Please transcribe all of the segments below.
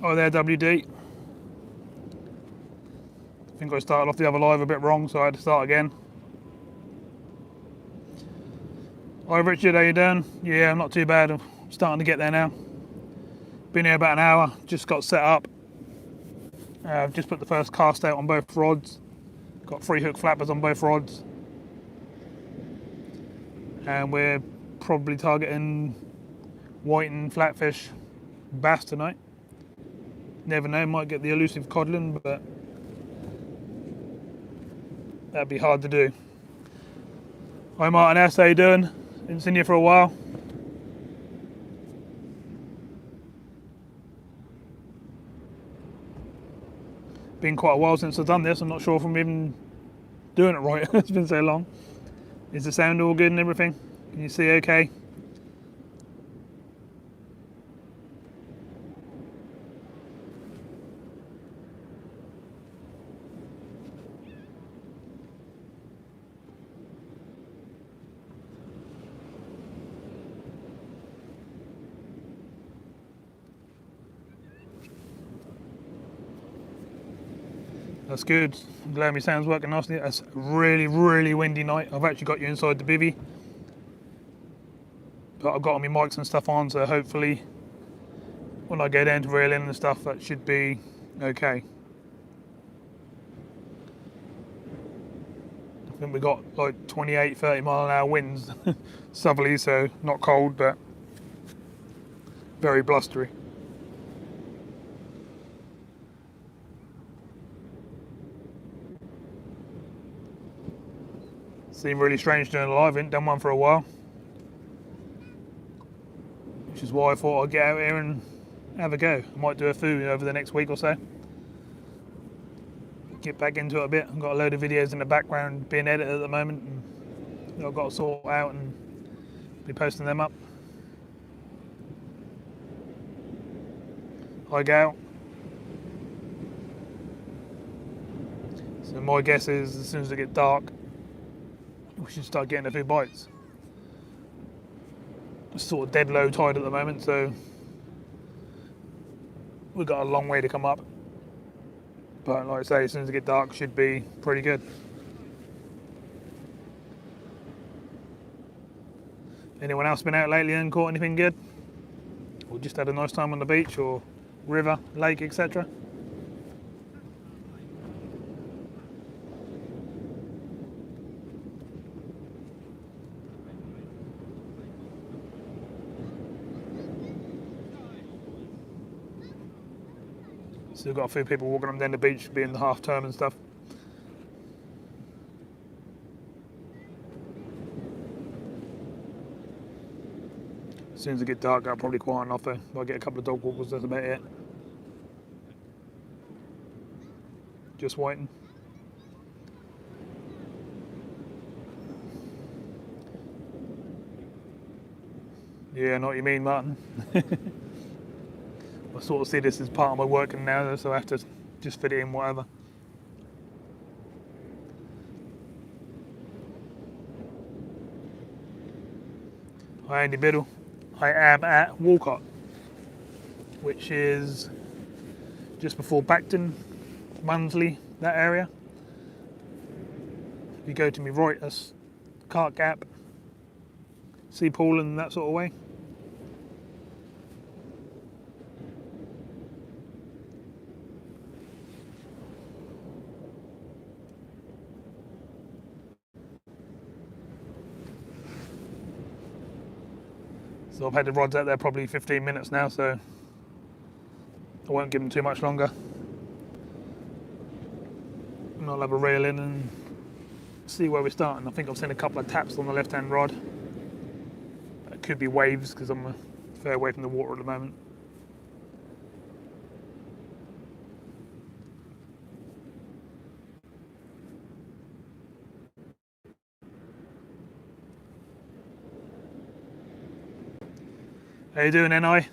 Oh, there, WD. I think I started off the other live a bit wrong, so I had to start again. Hi Richard, how you doing? Yeah, I'm not too bad. I'm starting to get there now. Been here about an hour, just got set up. I've just put the first cast out on both rods. Got 3 hook flappers on both rods. And we're probably targeting white and flatfish bass tonight. Never know, might get the elusive codlin, but that'd be hard to do. Hi Martin S, how you doing? Been seen you for a while. Been quite a while since I've done this. I'm not sure if I'm even doing it right. It's been so long. Is the sound all good and everything? Can you see okay? That's good. I'm glad my sound's working nicely. It's a really, really windy night. I've actually got you inside the bivvy. But I've got all my mics and stuff on, so hopefully when I go down to reel in and stuff, that should be okay. I think we got like 28, 30 mile an hour winds. Southerly, so not cold, but very blustery. Seemed really strange doing a live. I haven't done one for a while, which is why I thought I'd get out here and have a go. I might do a food over the next week or so. Get back into it a bit. I've got a load of videos in the background being edited at the moment, and I've got to sort out and be posting them up. Hi Gail. So my guess is as soon as it gets dark, we should start getting a few bites. It's sort of dead low tide at the moment, so we've got a long way to come up. But like I say, as soon as it gets dark, should be pretty good. Anyone else been out lately and caught anything good? Or just had a nice time on the beach or river, lake, etc.? Still got a few people walking up and down the beach, being the half term and stuff. As soon as it gets dark, I'll probably quieten off there. I'll get a couple of dog walkers, that's about it. Just waiting. Yeah, I know what you mean, Martin. I sort of see this as part of my working now, so I have to just fit it in whatever. Hi Andy Biddle. I am at Walcott, which is just before Bacton, Munsley, that area. If you go to me right, that's Cart Gap, Sea Pool and that sort of way. So I've had the rods out there probably 15 minutes now, so I won't give them too much longer. And I'll have a reel in and see where we're starting. I think I've seen a couple of taps on the left-hand rod. It could be waves because I'm a fair way from the water at the moment. How you doing, NI?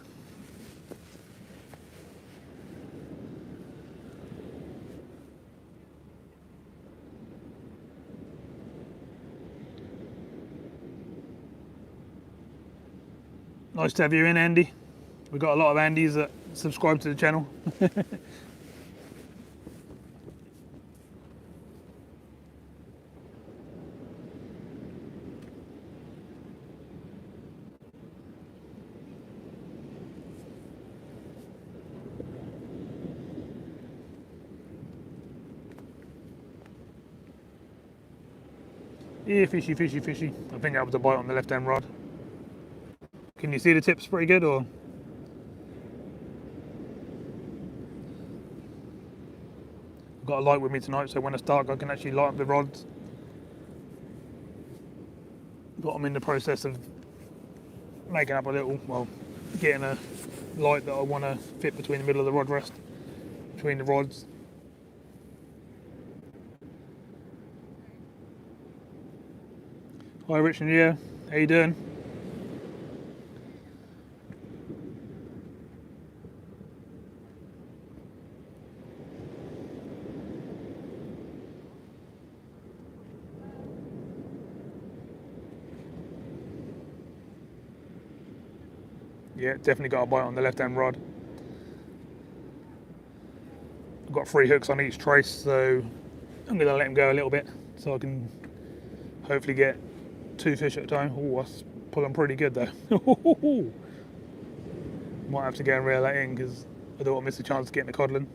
Nice to have you in, Andy. We've got a lot of Andys that subscribe to the channel. Yeah, fishy, fishy, fishy. I think that was a bite on the left hand rod. Can you see the tips pretty good, or? I've got a light with me tonight, so when it's dark I can actually light up the rods. But I'm in the process of making up a little, well, getting a light that I want to fit between the middle of the rod rest, between the rods. Hi Richard, yeah, how you doing? Yeah, definitely got a bite on the left hand rod. I've got 3 hooks on each trace, so I'm going to let him go a little bit so I can hopefully get 2 fish at a time. Oh, that's pulling pretty good though. Might have to go and reel that in because I don't want to miss a chance of getting a codling.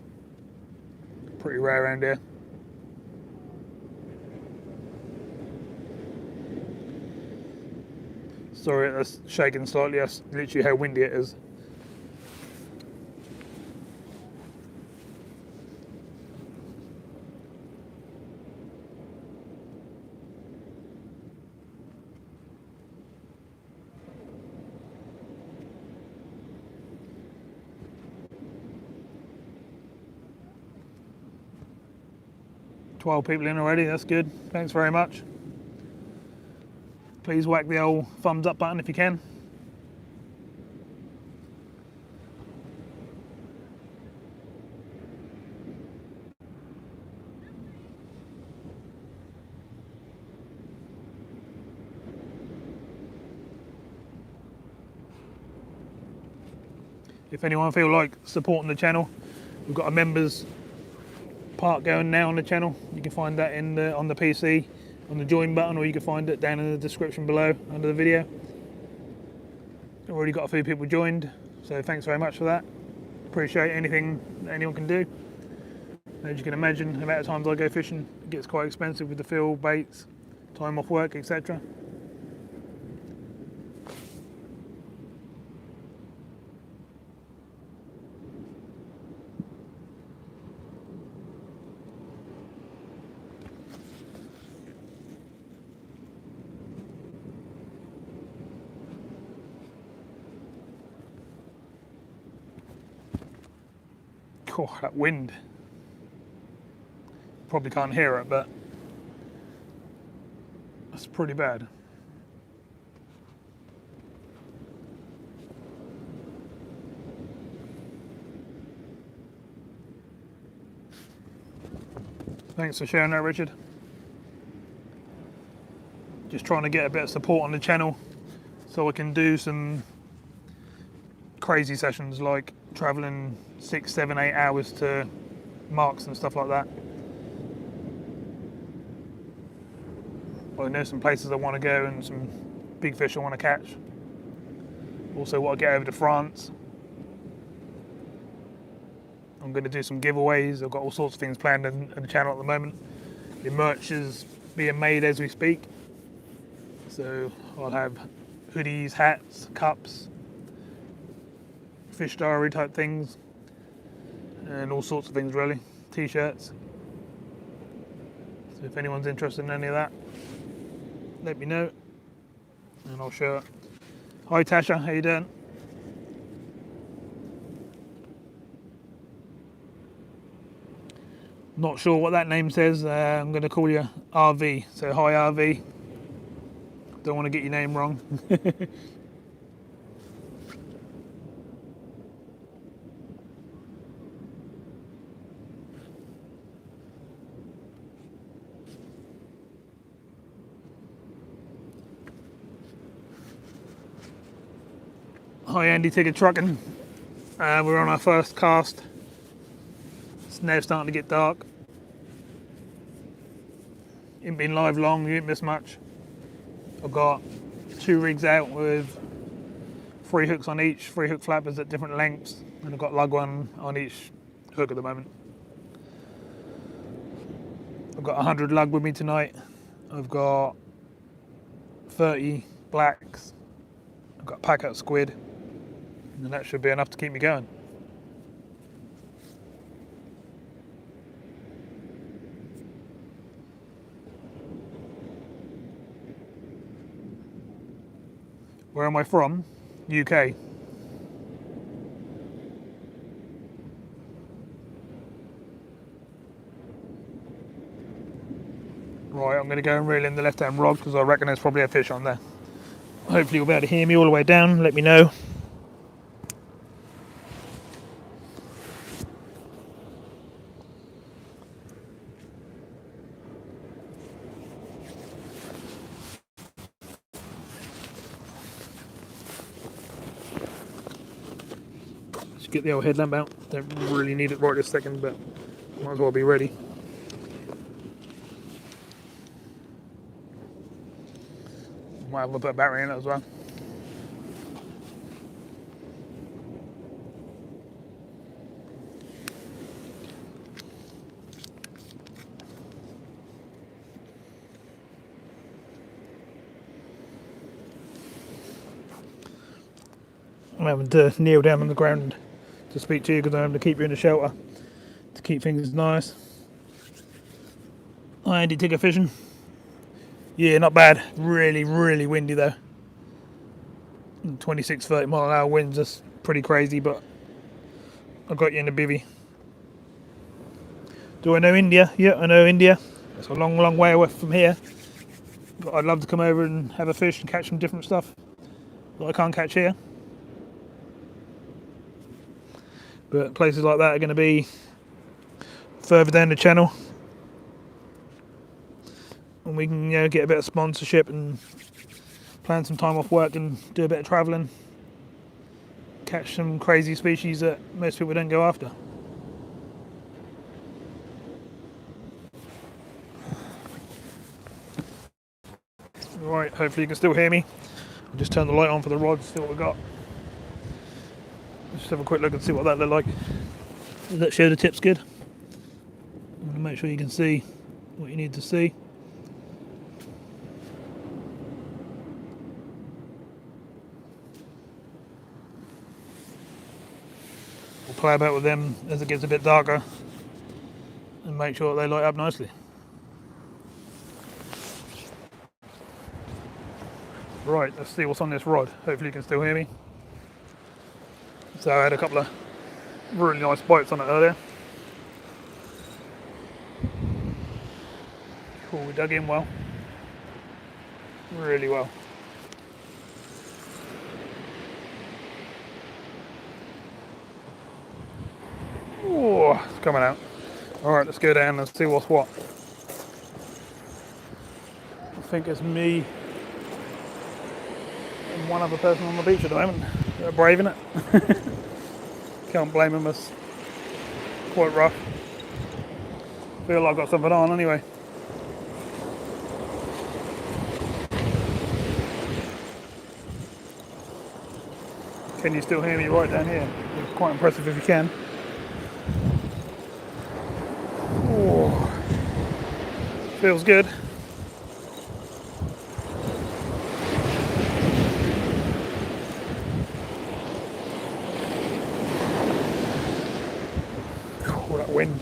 Pretty rare around here. Sorry, that's shaking slightly. That's literally how windy it is. $12 people in already, that's good. Thanks very much. Please whack the old thumbs up button if you can. If anyone feel like supporting the channel, we've got a members part going now on the channel. You can find that on the PC, on the join button, or you can find it down in the description below under the video. Already got a few people joined, so thanks very much for that. Appreciate anything that anyone can do. As you can imagine, the amount of times I go fishing, it gets quite expensive with the fuel, baits, time off work, etc. Oh, that wind. Probably can't hear it, but that's pretty bad. Thanks for sharing that, Richard. Just trying to get a bit of support on the channel so I can do some crazy sessions like traveling 6, 7, 8 hours to marks and stuff like that. I know some places I want to go and some big fish I want to catch. Also want to get over to France. I'm going to do some giveaways. I've got all sorts of things planned in the channel at the moment. The merch is being made as we speak. So I'll have hoodies, hats, cups, fish diary type things, and all sorts of things really. T-shirts. So if anyone's interested in any of that, let me know and I'll share it. Hi Tasha, how you doing? Not sure what that name says. I'm going to call you RV. So hi RV. Don't want to get your name wrong. Hi Andy, Ticket Trucking. We're on our first cast. It's now starting to get dark. Ain't been live long, you didn't miss much. I've got 2 rigs out with 3 hooks on each, 3 hook flappers at different lengths, and I've got lug one on each hook at the moment. I've got 100 lug with me tonight. I've got 30 blacks. I've got a pack out squid, and that should be enough to keep me going. Where am I from? UK. Right, I'm going to go and reel in the left-hand rod because I reckon there's probably a fish on there. Hopefully you'll be able to hear me all the way down. Let me know. Let's get the old headlamp out. Don't really need it right this second, but might as well be ready. Might have to put a battery in it as well. I'm having to kneel down on the ground to speak to you because I'm having to keep you in the shelter to keep things nice. Hi Andy, Tigger fishing. Yeah, not bad. Really, really windy though. 26, 30 mile an hour winds, that's pretty crazy, but I got you in the bivvy. Do I know India? Yeah, I know India. It's a long, long way away from here. But I'd love to come over and have a fish and catch some different stuff that I can't catch here. But places like that are going to be further down the channel. And we can, get a bit of sponsorship and plan some time off work and do a bit of travelling, catch some crazy species that most people don't go after. Right, hopefully you can still hear me. I'll just turn the light on for the rods, see what we got. Just have a quick look and see what that looked like. Does that show the tips good? I'm going to make sure you can see what you need to see. We'll play about with them as it gets a bit darker and make sure that they light up nicely. Right, let's see what's on this rod. Hopefully you can still hear me. So I had a couple of really nice bites on it earlier. Cool, we dug in well. Really well. Oh, it's coming out. Alright, let's go down and see what's what. I think it's me and one other person on the beach at the moment. They're braving it. Can't blame them, it's quite rough. Feel like I've got something on anyway. Can you still hear me right down here? It's quite impressive if you can. Oh, feels good. Oh, that wind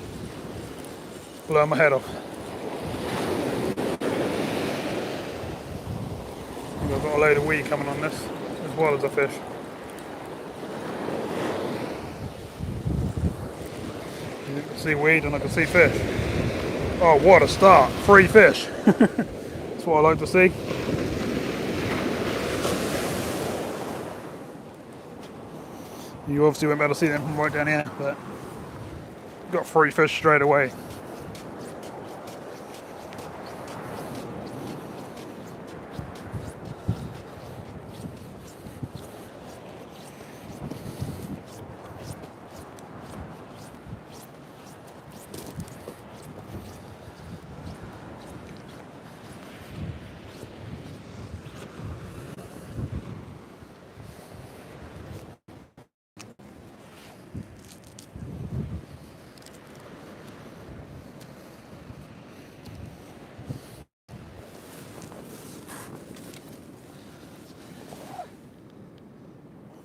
blowing my head off. I've got a load of weed coming on this as well as a fish. You can see weed and I can see fish. Oh, what a start. 3 fish. That's what I like to see. You obviously won't be able to see them from right down here, but got 3 fish straight away.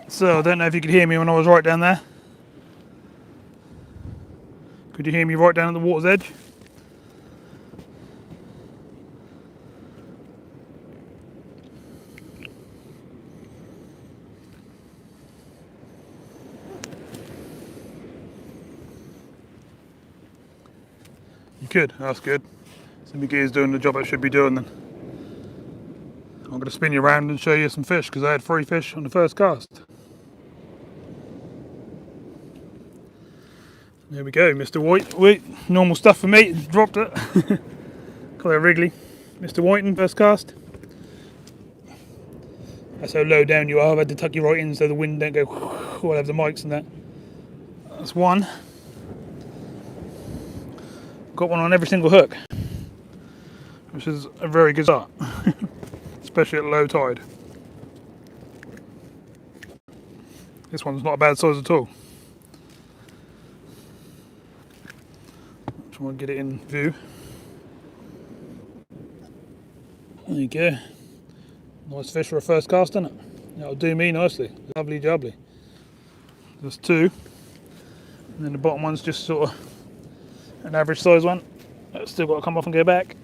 So I don't know if you could hear me when I was right down there. Could you hear me right down at the water's edge? You could, that's good. So my gear's doing the job it should be doing then. I'm going to spin you around and show you some fish because I had 3 fish on the first cast. There we go, Mr. White. Wait, normal stuff for me. Dropped it. Call it Wrigley. Mr. Whiten, first cast. That's how low down you are. I've had to tuck you right in so the wind don't go. I'll have the mics and that. That's one. Got one on every single hook, which is a very good start, especially at low tide. This one's not a bad size at all. Just want to get it in view. There you go. Nice fish for a first cast, isn't it? That'll do me nicely. Lovely jubbly. There's 2. And then the bottom one's just sort of an average size one. That's still got to come off and go back.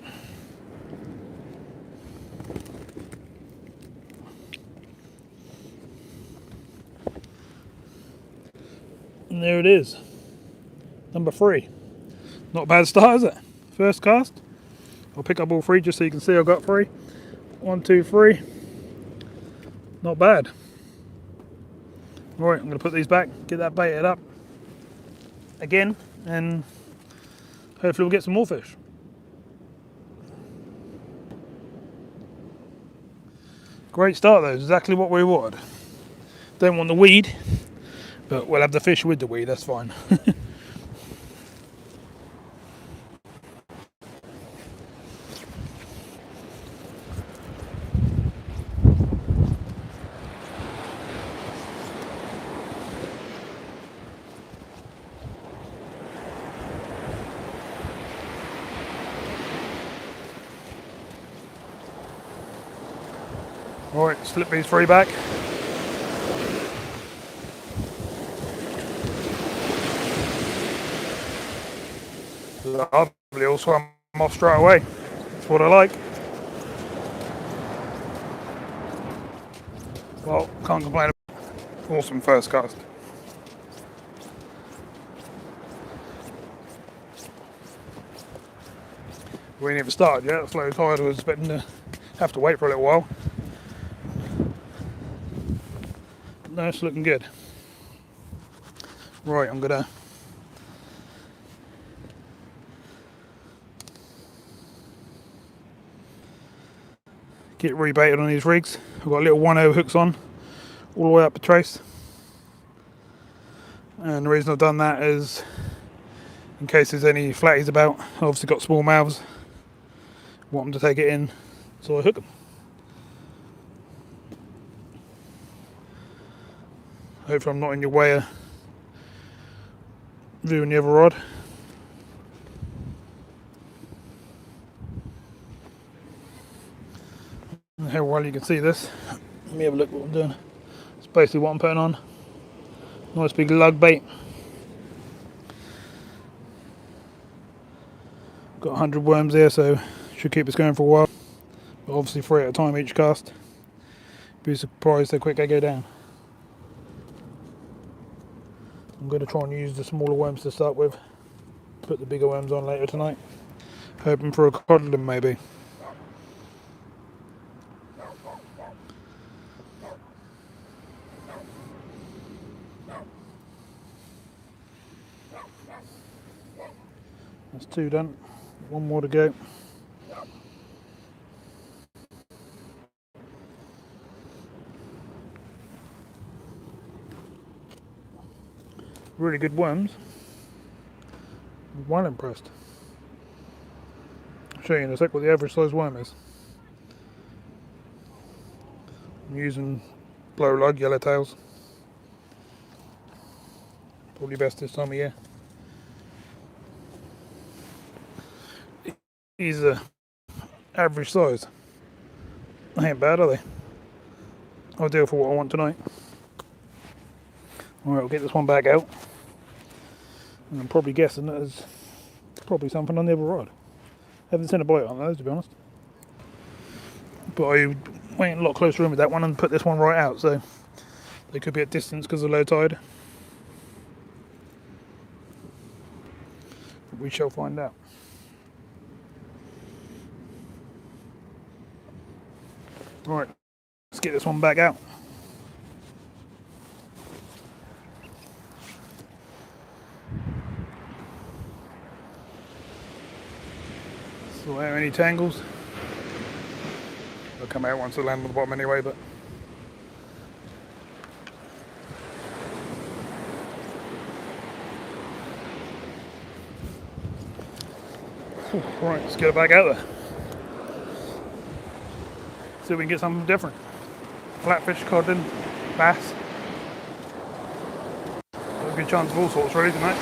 And there it is. Number 3. Not a bad start, is it? First cast. I'll pick up all 3 just so you can see I've got 3. 1, 2, 3. Not bad. Right, I'm going to put these back, get that baited up again, and hopefully we'll get some more fish. Great start though, exactly what we wanted. Don't want the weed, but we'll have the fish with the weed, that's fine. Alright, slip these 3 back. Lovely, all swam off straight away. That's what I like. Well, can't complain. Awesome first cast. We ain't even started yet. It's low tide. I was expecting to have to wait for a little while. No, it's looking good. Right, I'm gonna get rebaited on these rigs. I've got little 1/0 hooks on all the way up the trace, and the reason I've done that is in case there's any flatties about. I've obviously got small mouths, want them to take it in, so I hook them. Hopefully I'm not in your way of viewing the other rod. How well you can see this. Let me have a look what I'm doing. It's basically what I'm putting on. Nice big lug bait. Got 100 worms there, so should keep us going for a while. But obviously 3 at a time each cast. Be surprised how quick they go down. I'm going to try and use the smaller worms to start with. Put the bigger worms on later tonight. Hoping for a codlin maybe. That's 2 done. 1 more to go. Really good worms. I'm well impressed. I'll show you in a sec what the average size worm is. I'm using blow lug yellowtails. Probably best this time of year. These are average size. They ain't bad, are they? Ideal for what I want tonight. Alright, we'll get this one back out. And I'm probably guessing that there's probably something on the other rod. Haven't seen a bite on those, to be honest. But I went a lot closer in with that one and put this one right out, so they could be at distance because of low tide. We shall find out. Right, let's get this one back out. So there are any tangles. They'll come out once they land on the bottom anyway, but right, let's get it back out there. See if we can get something different. Flatfish, codling, bass. There's a good chance of all sorts really tonight.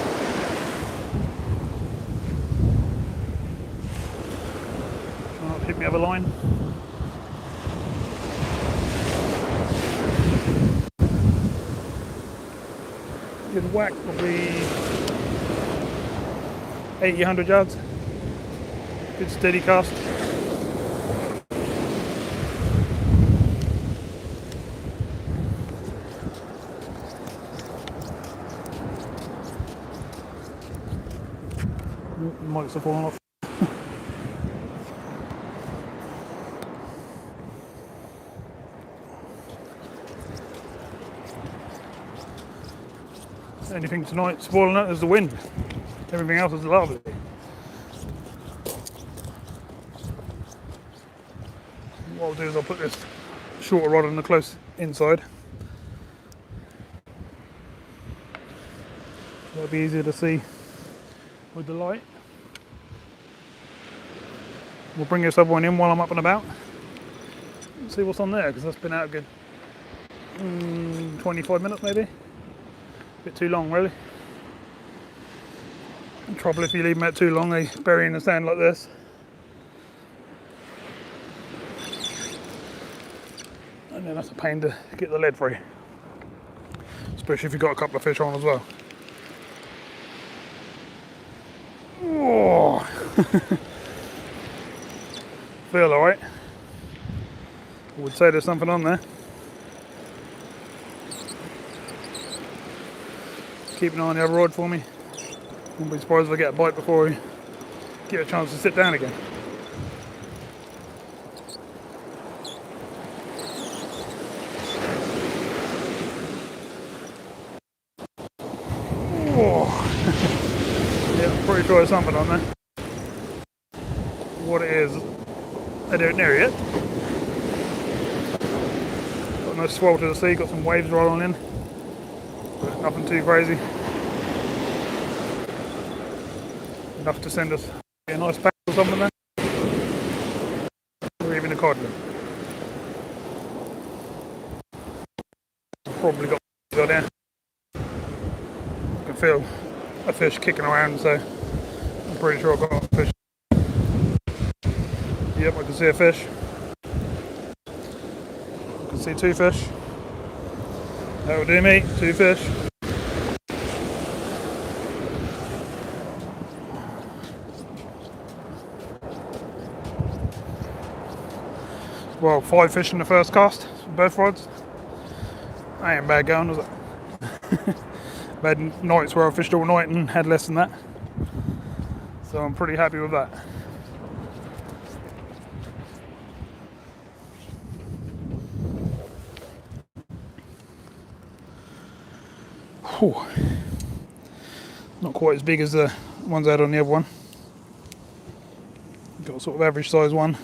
Oh, hit me over line. Good whack, probably 80, 100 yards. Good steady cast. Might have fallen off. Anything tonight spoiling it is the wind. Everything else is lovely. What I'll do is I'll put this shorter rod on the close inside. That'll be easier to see with the light. We'll bring this other one in while I'm up and about. Let's see what's on there, because that's been out a good 25 minutes maybe. A bit too long really. The trouble if you leave them out too long, they bury in the sand like this. And then that's a pain to get the lead free. Especially if you've got a couple of fish on as well. Oh. Feel alright. I would say there's something on there. Keep an eye on the other rod for me. Won't be surprised if I get a bite before we get a chance to sit down again. Oh. Yeah, I'm pretty sure there's something on there. What it is, I don't know yet. Got a nice swell to the sea, got some waves rolling in. But nothing too crazy. Enough to send us a nice pack or something then. Or even a codling. Probably got there. I can feel a fish kicking around, so I'm pretty sure I've got a fish. Yep, I can see a fish. I can see two fish. That will do me, two fish. Well, 5 fish in the first cast, both rods. That ain't bad going, was it? I've had nights where I fished all night and had less than that. So I'm pretty happy with that. Whew. Not quite as big as the ones I had on the other one. Got a sort of average size one.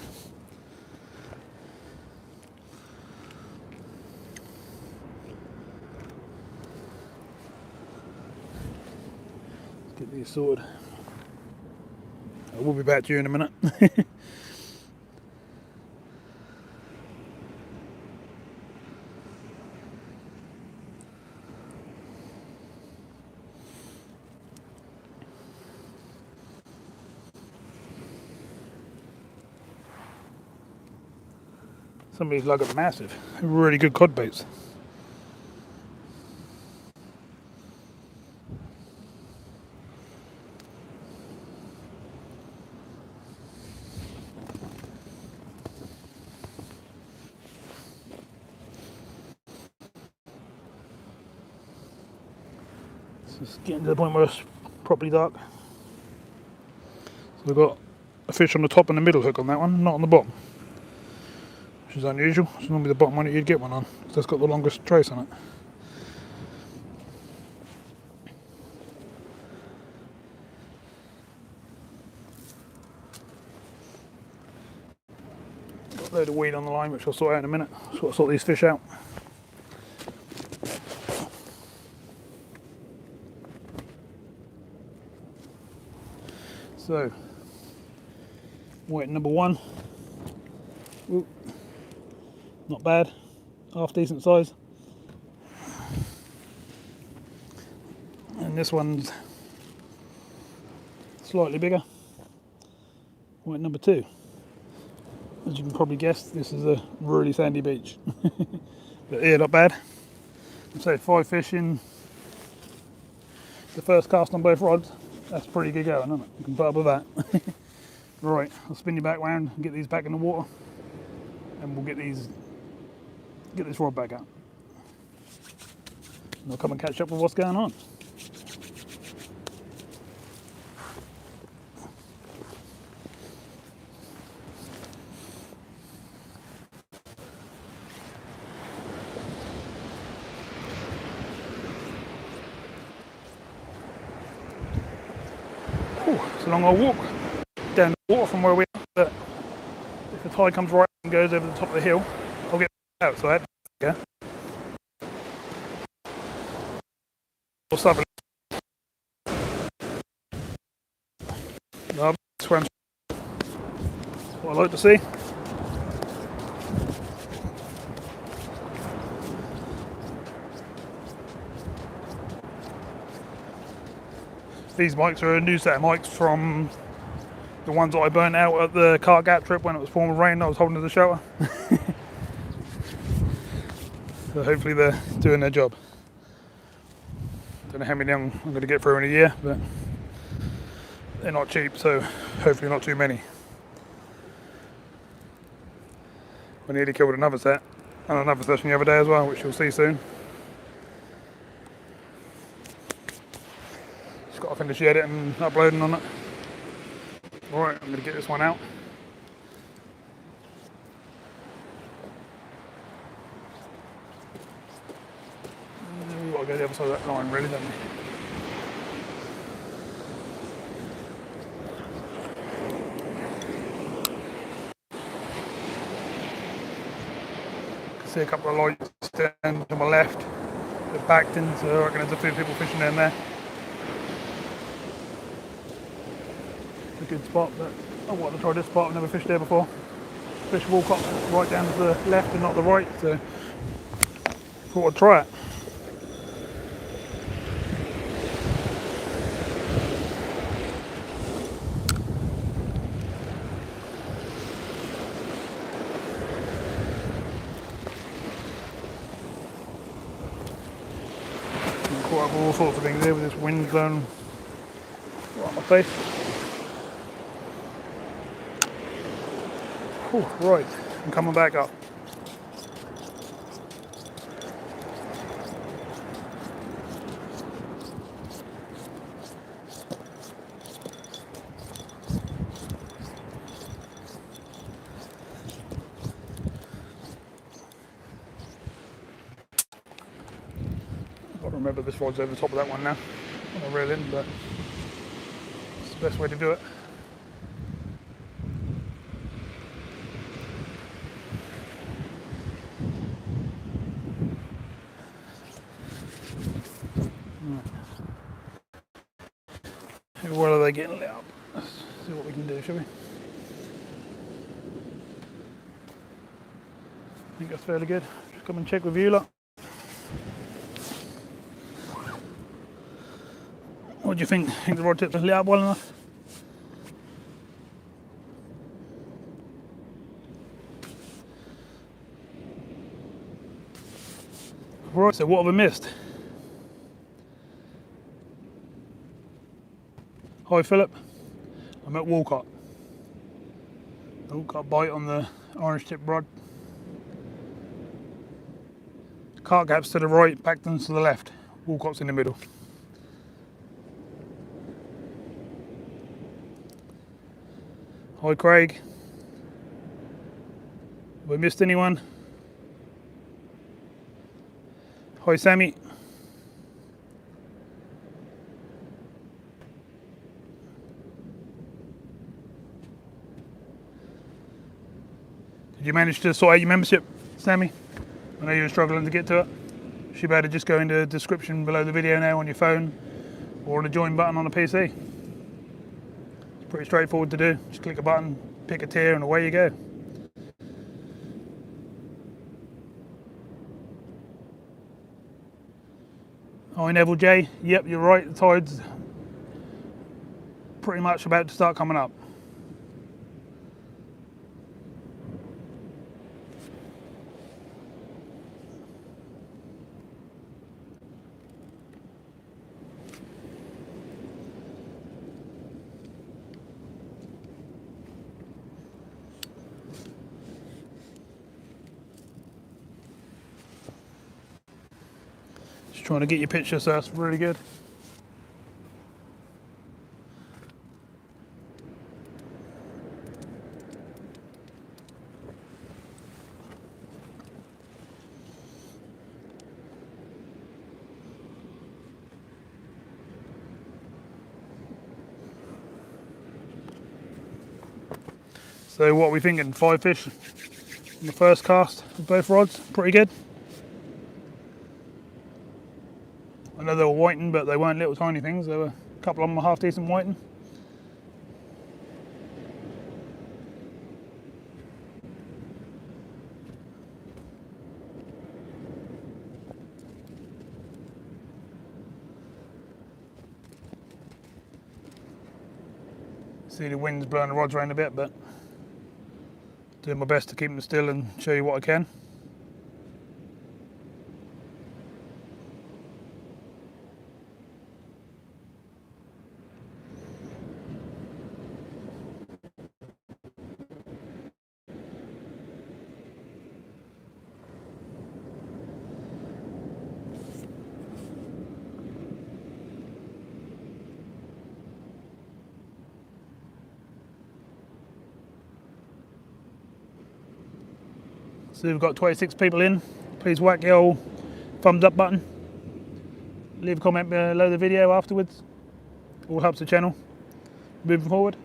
Let's get these sorted. I will be back to you in a minute. Some of these lug are massive, really good cod baits. So it's getting to the point where it's properly dark. So we've got a fish on the top and the middle hook on that one, not on the bottom, which is unusual. It's normally the bottom one that you'd get one on, because that's got the longest trace on it. Got a load of weed on the line, which I'll sort out in a minute. Just got to sort these fish out. So, white number one. Ooh, not bad, half decent size. And this one's slightly bigger. White number two. As you can probably guess, this is a really sandy beach. But yeah, not bad. So 5 fish in the first cast on both rods. That's pretty good going, isn't it? You can put up with that. Right, I'll spin you back round and get these back in the water, and we'll get this rod back out. And I'll come and catch up with what's going on. It's a long old walk down the water from where we are, but if the tide comes right and goes over the top of the hill, I'll get out. So I had to swim. That's what I like to see. These mics are a new set of mics from the ones that I burnt out at the car gap trip when it was pouring with rain. I was holding to the shelter. So hopefully they're doing their job. Don't know how many I'm going to get through in a year, but they're not cheap, so hopefully not too many. I nearly killed another set and another session the other day as well, which you'll see soon. Got to finish the edit and uploading on it. Alright, I'm going to get this one out. We've got to go the other side of that line, really, don't we? You can see a couple of lights down to my left. They're backed in, so I reckon there's a few people fishing down there. A good spot, but I want to try this spot. I've never fished there before. Fish Walcott right down to the left and not the right, so thought I'd try it. I'm caught up with all sorts of things here with this wind blowing right on my face. Right, I'm coming back up. I've got to remember this rod's over the top of that one now. I'm not reel in, but it's the best way to do it. What are they getting lit up? Let's see what we can do, shall we? I think that's fairly good. Just come and check with you lot. What do you think? Think the rod tips are lit up well enough? Right, so what have I missed? Hi Philip, I'm at Walcott. Oh, got a bite on the orange tip rod. Cart gaps to the right, Pacton's to the left. Walcott's in the middle. Hi Craig. Have we missed anyone? Hi Sammy. Did you manage to sort out your membership, Sammy? I know you were struggling to get to it. Should be able to just go into the description below the video now on your phone or on the join button on the PC. It's pretty straightforward to do. Just click a button, pick a tier, and away you go. Hi Neville J. Yep, you're right. The tide's pretty much about to start coming up. Just trying to get your picture, so that's really good. So what are we thinking? 5 fish on the first cast with both rods, pretty good. I know they were whiting, but they weren't little tiny things. There were a couple of them were half decent whiting. See the wind's blowing the rods around a bit, but doing my best to keep them still and show you what I can. So we've got 26 people in. Please whack the old thumbs up button. Leave a comment below the video afterwards. All helps the channel moving forward.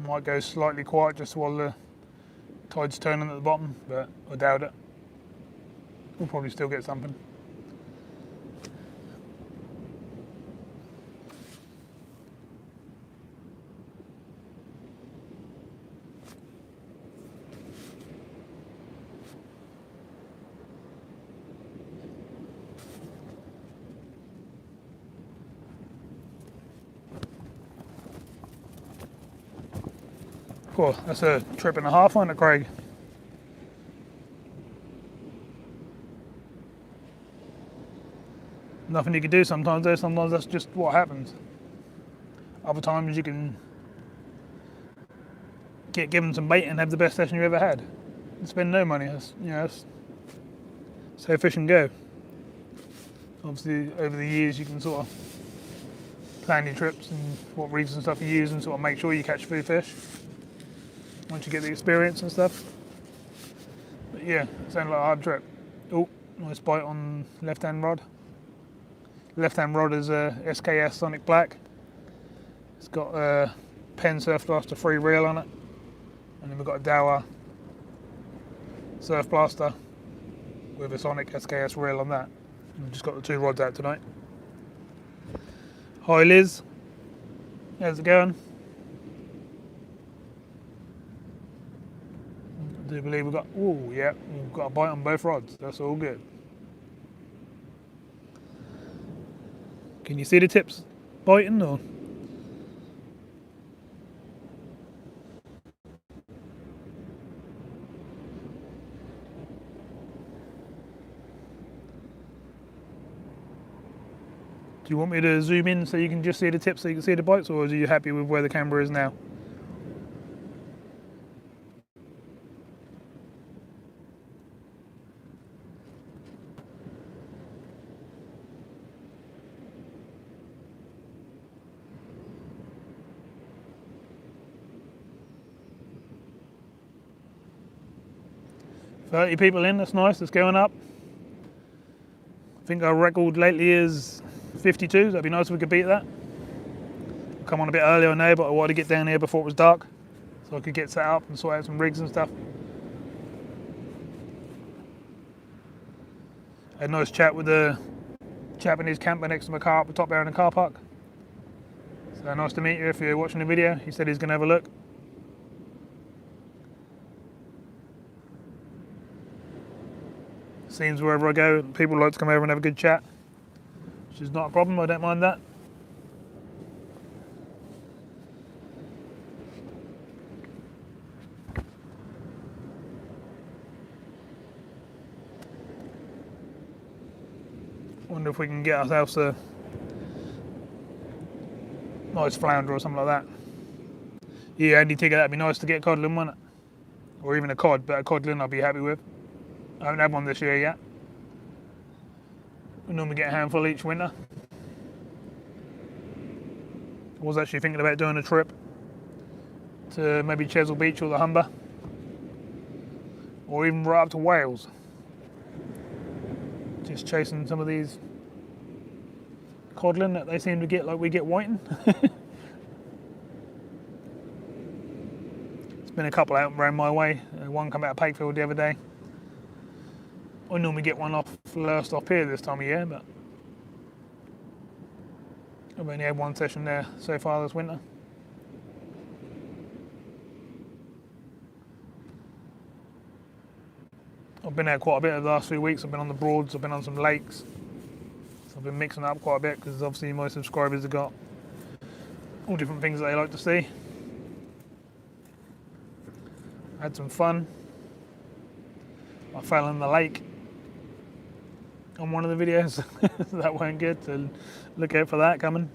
Might go slightly quiet just while the tide's turning at the bottom, but I doubt it. We'll probably still get something. Cool, that's a trip and a half, isn't it, Craig? Nothing you can do sometimes though, sometimes that's just what happens. Other times you can get given some bait and have the best session you ever had. And spend no money, that's, you know, that's so fish and go. Obviously over the years you can sort of plan your trips and what reefs and stuff you use and sort of make sure you catch food fish once you get the experience and stuff. But yeah, it sounded like a hard trip. Oh, nice bite on left hand rod. Left hand rod is a SKS Sonic Black. It's got a Penn Surfblaster 3 reel on it, and then we've got a Dower Surfblaster with a Sonic SKS reel on that. We've just got the 2 rods out tonight. Hi Liz, how's it going? I do believe we've got, oh yeah, we've got a bite on both rods, that's all good. Can you see the tips biting or? Do you want me to zoom in so you can just see the tips so you can see the bites, or are you happy with where the camera is now? 30 people in, that's nice, it's going up. I think our record lately is 52, that'd be nice if we could beat that. Come on a bit earlier now, but I wanted to get down here before it was dark, so I could get set up and sort out some rigs and stuff. Had a nice chat with the chap in his camper next to my car up the top there in the car park. So nice to meet you if you're watching the video. He said he's going to have a look. Seems wherever I go, people like to come over and have a good chat, which is not a problem, I don't mind that. Wonder if we can get ourselves a nice flounder or something like that. Yeah, Andy Tigger, that'd be nice to get codling, wouldn't it? Or even a cod, but a codling I'd be happy with. I haven't had one this year yet. We normally get a handful each winter. I was actually thinking about doing a trip to maybe Chesil Beach or the Humber, or even right up to Wales. Just chasing some of these codling that they seem to get like we get whiting. There's been a couple out around my way. One come out of Pakefield the other day. I normally get one off Lowestoft pier this time of year, but I've only had one session there so far this winter. I've been out quite a bit over the last few weeks. I've been on the Broads, I've been on some lakes. So I've been mixing up quite a bit because obviously my subscribers have got all different things that they like to see. I had some fun. I fell in the lake on one of the videos. That weren't good, so look out for that coming.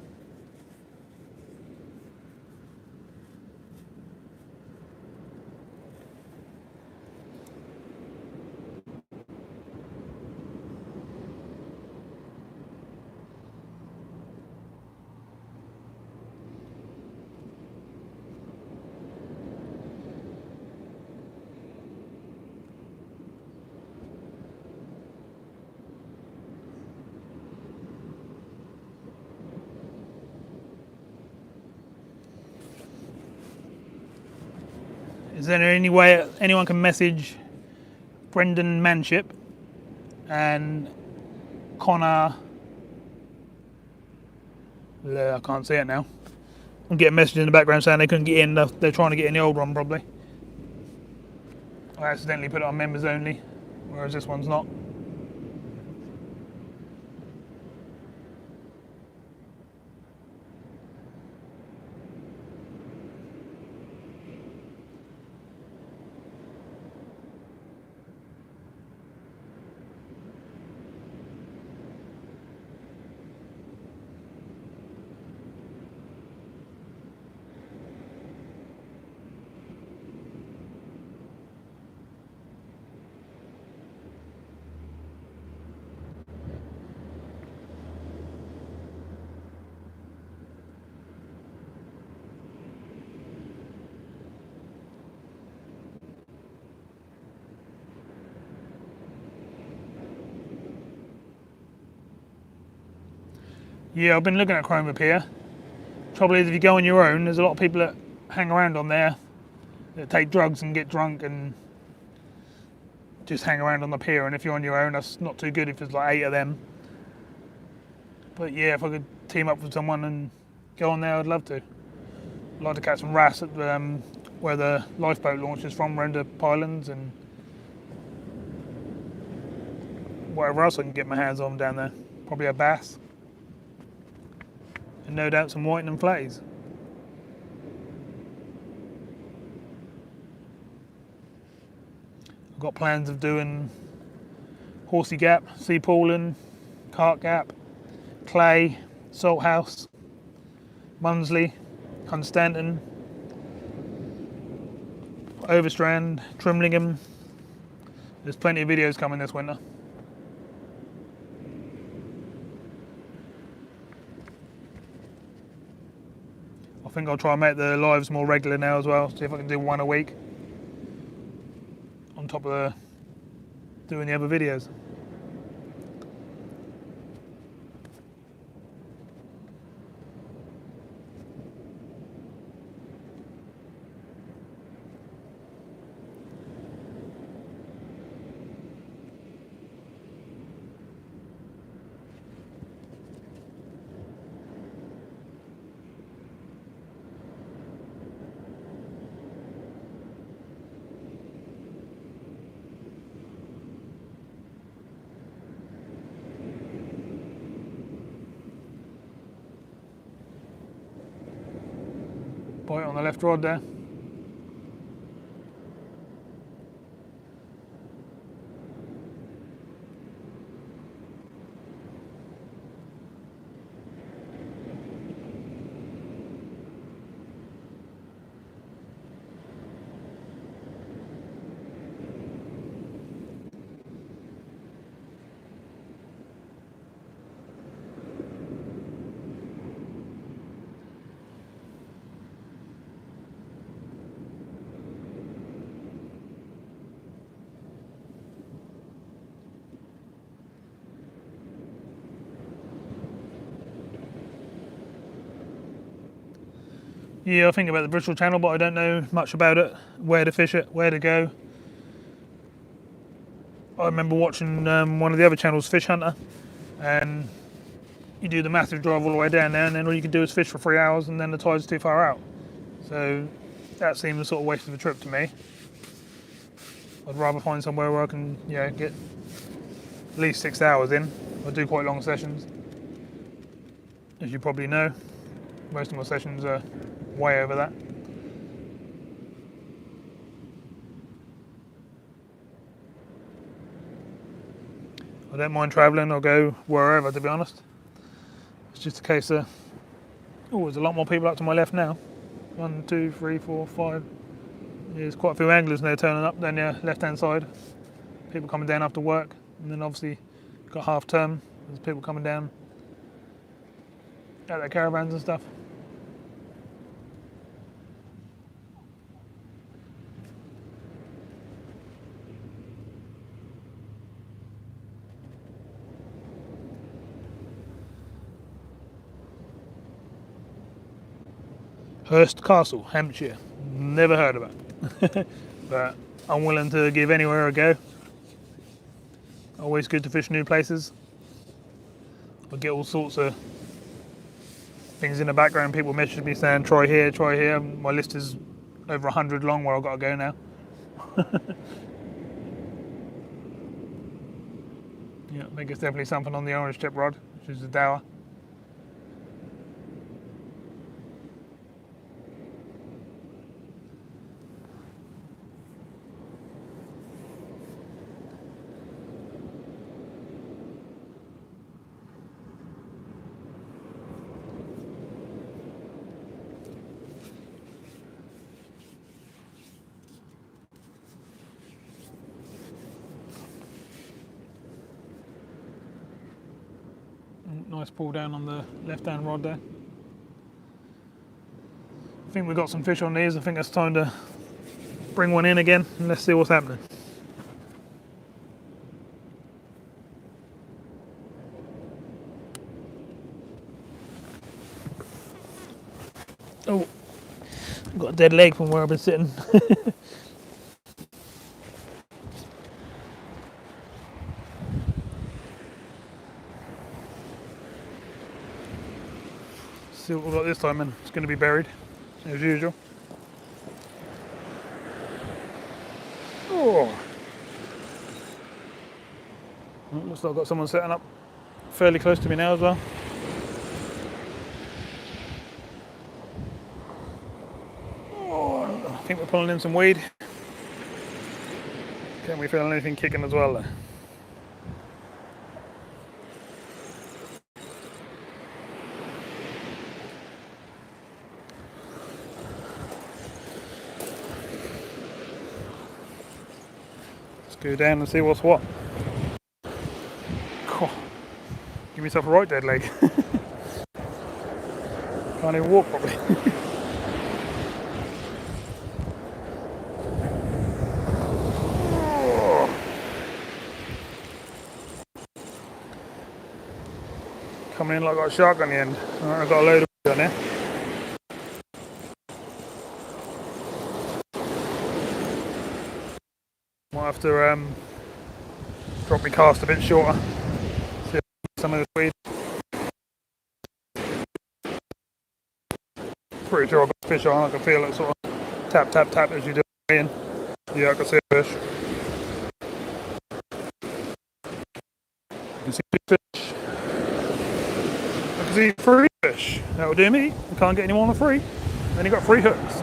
Is there any way anyone can message Brendan Manship and Connor? I can't see it now. I'm getting a message in the background saying they couldn't get in. They're trying to get in the old one probably. I accidentally put it on members only, whereas this one's not. Yeah, I've been looking at Cromer Pier. Trouble is, if you go on your own, there's a lot of people that hang around on there that take drugs and get drunk and just hang around on the pier. And if you're on your own, that's not too good if there's like 8 of them. But yeah, if I could team up with someone and go on there, I'd love to. I'd like to catch some wrasse at where the lifeboat launches from, around the pylons, and whatever else I can get my hands on down there. Probably a bass. And no doubt some whiting and flatties. I've got plans of doing Horsey Gap, Sea Pooling, Cart Gap, Clay, Salthouse, Munsley, Hunstanton, Overstrand, Trimlingham. There's plenty of videos coming this winter. I think I'll try and make the lives more regular now as well, see if I can do one a week on top of doing the other videos. Bite on the left rod there. Yeah, I think about the Bristol Channel, but I don't know much about it, where to fish it, where to go. I remember watching one of the other channels, Fish Hunter, and you do the massive drive all the way down there, and then all you can do is fish for 3 hours, and then the tide's too far out. So that seems a sort of waste of a trip to me. I'd rather find somewhere where I can, get at least 6 hours in. I do quite long sessions, as you probably know. Most of my sessions are way over that. I don't mind travelling, I'll go wherever, to be honest. It's just a case of, there's a lot more people up to my left now. 1, 2, 3, 4, 5. There's quite a few anglers now turning up down your left hand side. People coming down after work, and then obviously got half term. There's people coming down at their caravans and stuff. Hurst Castle, Hampshire. Never heard of it. But I'm willing to give anywhere a go. Always good to fish new places. I get all sorts of things in the background. People message me saying, try here, try here. My list is over 100 long where I've got to go now. Yeah, I think it's definitely something on the orange tip rod, which is the Dower. Nice pull down on the left hand rod there. I think we've got some fish on these. I think it's time to bring one in again and let's see what's happening. Oh, I've got a dead leg from where I've been sitting. See what we've got this time, and it's going to be buried as usual. Oh, looks like I've got someone setting up fairly close to me now as well. Oh, I think we're pulling in some weed. Can't we feel anything kicking as well there? Go down and see what's what. Oh, give myself a right dead leg. Can't even walk properly. Coming in like I got a shark on the end. Alright, I've got a load of on there. Might have to drop my cast a bit shorter. See if I get some of this weed. Pretty sure I've got fish on. I can feel it sort of tap, tap, tap as you do it in. Yeah, I can see a fish. I can see fish. I can see 3 fish. That'll do me. I can't get any more than 3. Then you got 3 hooks.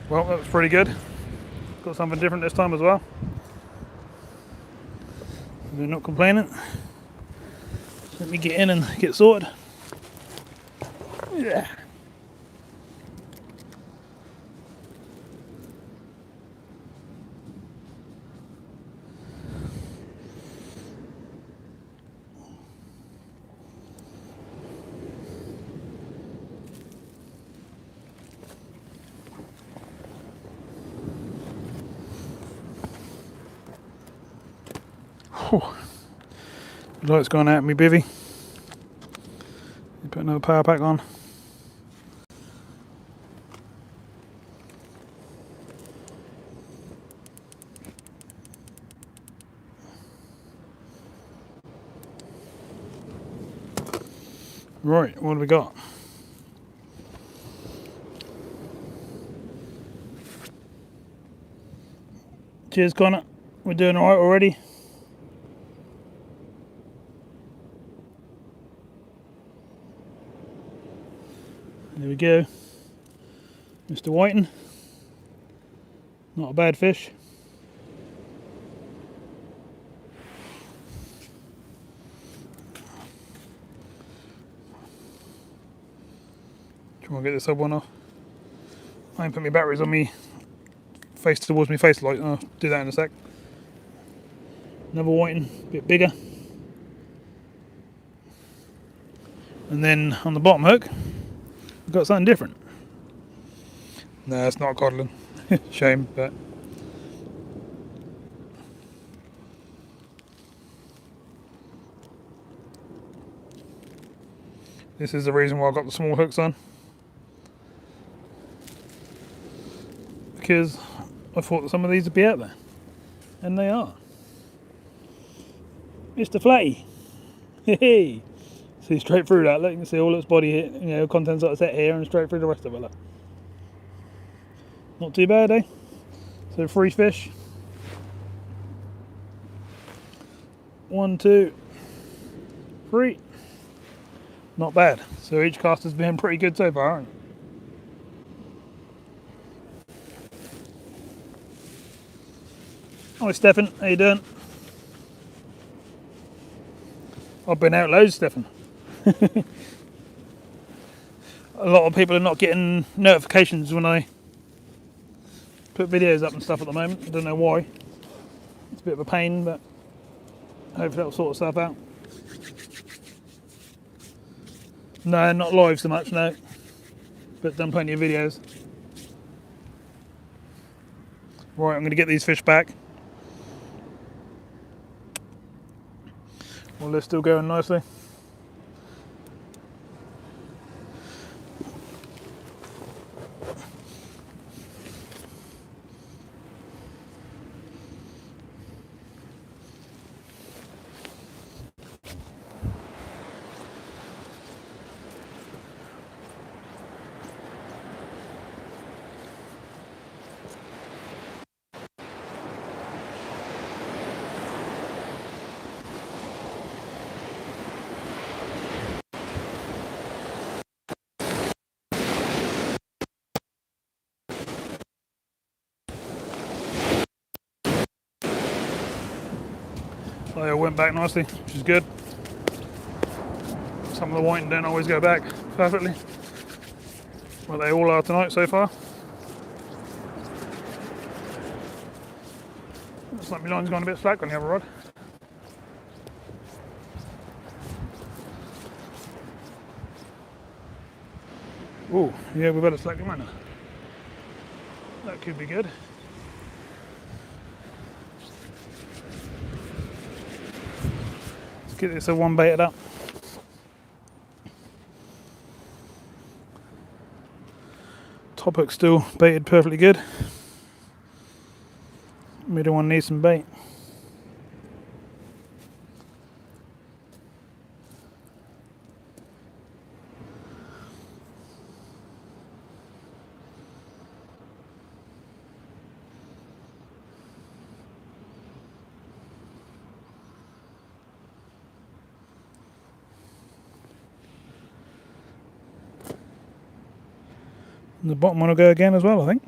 Well, that was pretty good. Got something different this time as well. We're not complaining. Let me get in and get sorted. Yeah. The light's gone out of me bivvy. Put another power pack on. Right, what do we got? Cheers, Connor. We're doing alright already. There we go. Mr. Whiting. Not a bad fish. Try and get this other one off. I ain't put my batteries on me face towards me face light. I'll do that in a sec. Another whiting, a bit bigger. And then on the bottom hook, we've got something different. No, it's not a codlin. Shame, but this is the reason why I got the small hooks on, because I thought that some of these would be out there, and they are. Mr. Flatty. Hey, see straight through that. Look, you can see all its body here, you know, contents that are set here, and straight through the rest of it. Look. Not too bad, eh? So 3 fish. 1, 2, 3. Not bad. So each cast has been pretty good so far, hasn't it? Hi Stefan, how you doing? I've been out loads, Stefan. A lot of people are not getting notifications when I put videos up and stuff at the moment. I don't know why. It's a bit of a pain, but hopefully that'll sort itself out. No, not live so much, no. But done plenty of videos. Right, I'm going to get these fish back. Well, they're still going nicely. They all went back nicely, which is good. Some of the whiting don't always go back perfectly, but they all are tonight so far. Looks like my line's gone a bit slack on the other rod. Oh, yeah, we've had a slack line. That could be good. Let's get this a one baited up. Top hook still baited perfectly good. Middle one needs some bait. And the bottom one will go again as well, I think.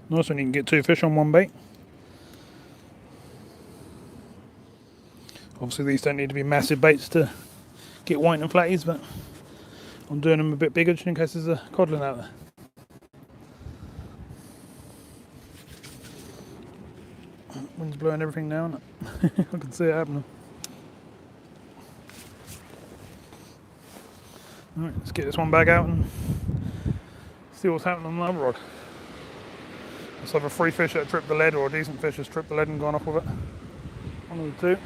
Nice when you can get 2 fish on one bait. Obviously these don't need to be massive baits to get white and flatties, but I'm doing them a bit bigger just in case there's a codlin out there. Wind's blowing everything now, isn't it? I can see it happening. Alright, let's get this one back out and see what's happening on the other rod. Let's have a free fish that tripped the lead, or a decent fish has tripped the lead and gone off with it. One of the two.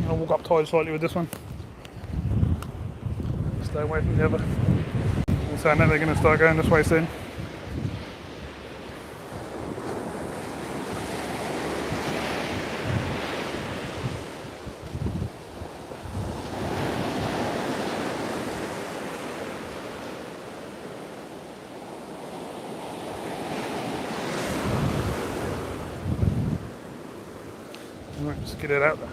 I'll walk up tide slightly with this one. Stay away from the other. So I know they're going to start going this way soon. Alright, just get it out there.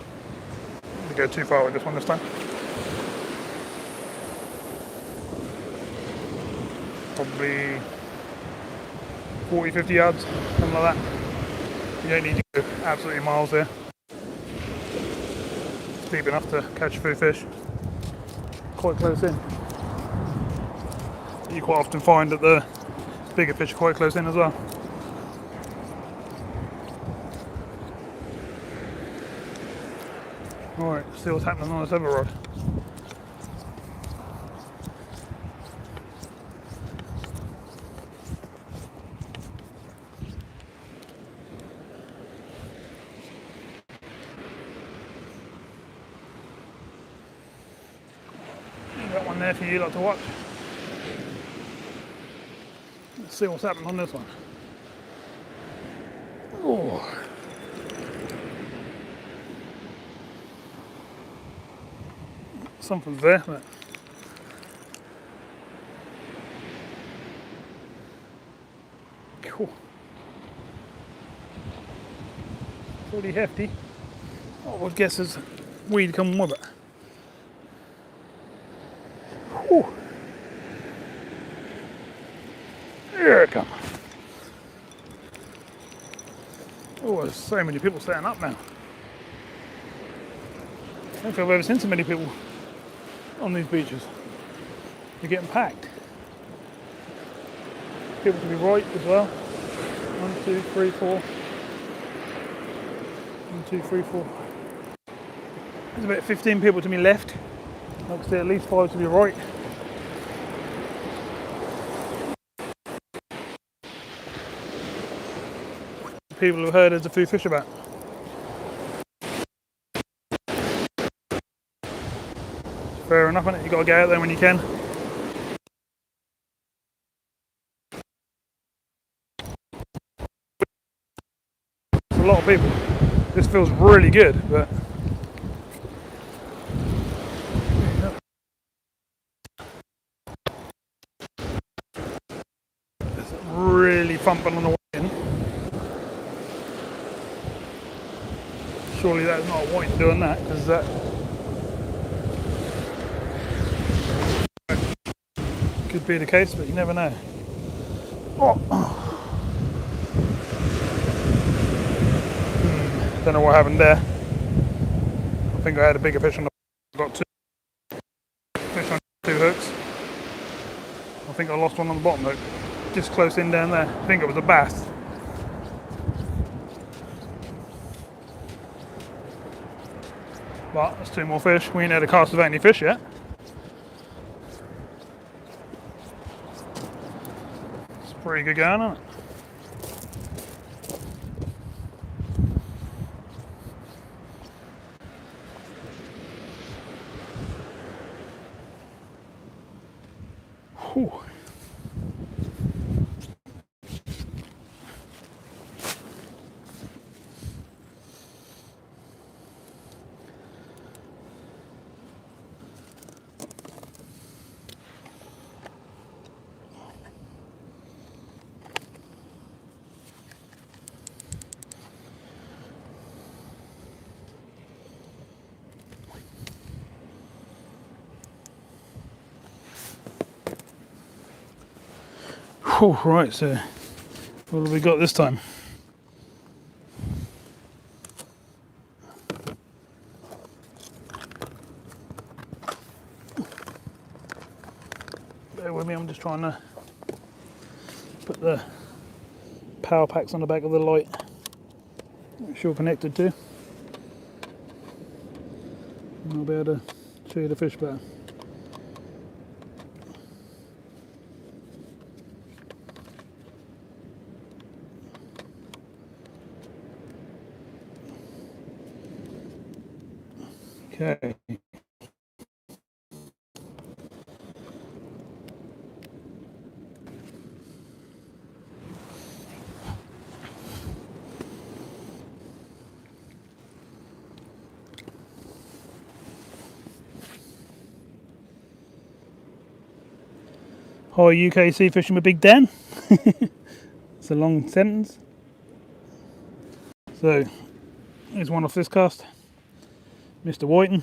I'm going to go too far with this one this time. Probably 40, 50 yards, something like that. You don't need to go absolutely miles there. It's deep enough to catch a few fish. Quite close in. You quite often find that the bigger fish are quite close in as well. Alright, see what's happening on this other rod. Got one there for you lot to watch. Let's see what's happening on this one. Oh. Something's there, but cool. Pretty hefty. I would guess there's weed coming with it. Whew. Here it comes. Oh, there's so many people setting up now. I don't think I've ever seen so many people on these beaches. You're getting packed. People to be right as well. 1, 2, 3, 4. 1, 2, 3, 4. There's about 15 people to my left. Like I say, at least 5 to be right. People have heard there's a few fish about. Fair enough, innit? You got to get out there when you can. It's a lot of people. This feels really good, but it's really thumping on the way in. Surely that's not a white doing that, because that could be the case, but you never know. Oh. Don't know what happened there. I think I had a bigger fish on the got two. think I lost one on the bottom hook, just close in down there. I think it was a bass. But there's 2 more fish. We ain't had a cast without any fish yet. It's pretty good going, isn't it? Whew. Whew, right, so what have we got this time? Bear with me, I'm just trying to put the power packs on the back of the light, make sure connected to. And I'll be able to show you the fish better. Okay. Hi UK Sea Fishing with Big Dan. It's a long sentence. So, here's one off this cast. Mr. Whiten.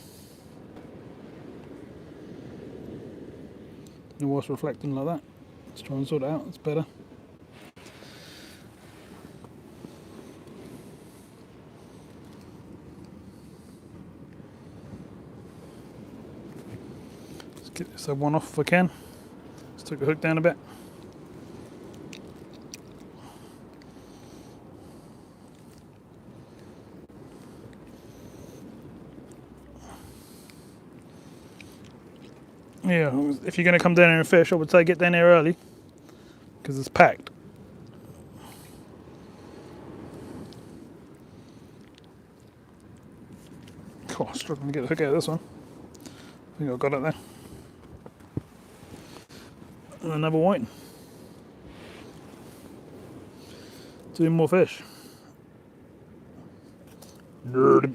The water's reflecting like that. Let's try and sort it out, it's better. Let's get this one off if I can. Let's take the hook down a bit. Yeah, if you're going to come down here and fish, I would say get down here early because it's packed. Oh, struggling to get the hook out of this one. I think I've got it there. And another white. 2 more fish. Nerd.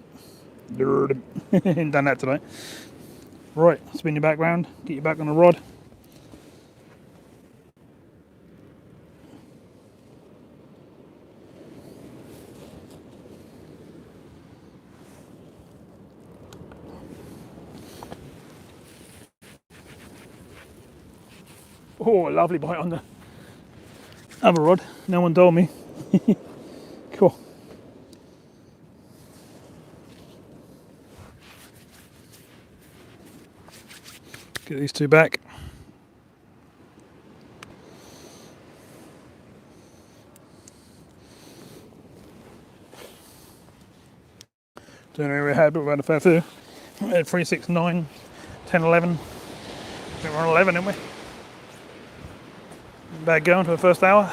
Ain't done that tonight. Right, spin your back round, get you back on the rod. Oh, a lovely bite on the other rod. No one told me. Cool. Get these 2 back. Don't know where we had, but we had a fair few. We had 3, 6, 9, 10, 11. I think we're on 11, aren't we? Bad going for the first hour.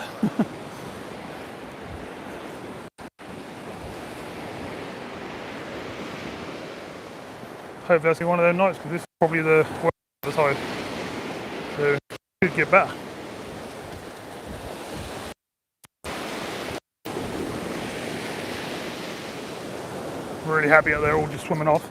Hopefully that's one of those nights because this is probably the worst of the tide. So it should get better. Really happy that they're all just swimming off.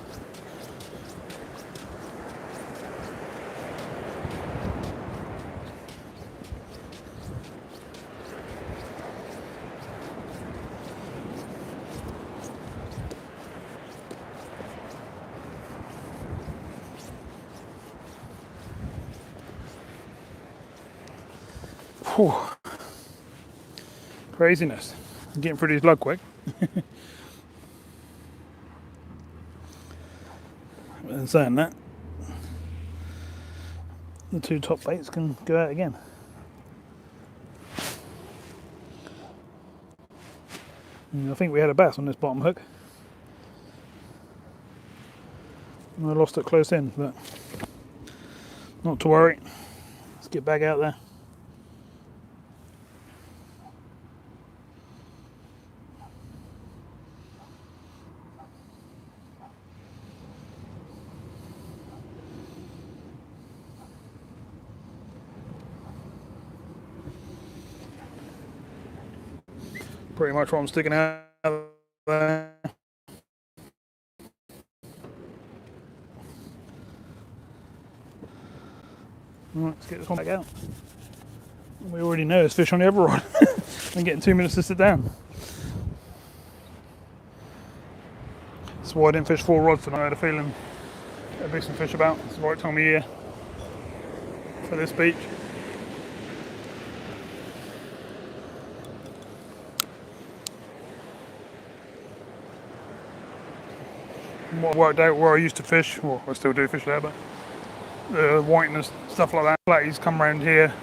Whew. Craziness. I'm getting through these lug quick. And saying that, the two top baits can go out again. And I think we had a bass on this bottom hook. And I lost it close in, but not to worry. Let's get back out there. Pretty much what I'm sticking out there. Right, let's get this one back out. We already know there's fish on the other rod. I'm getting 2 minutes to sit down. That's why I didn't fish 4 rods tonight. I had a feeling there'd be some fish about. It's the right time of year for this beach. What worked out where I used to fish, well I still do fish there, but the whiting and stuff like that, flatties come around here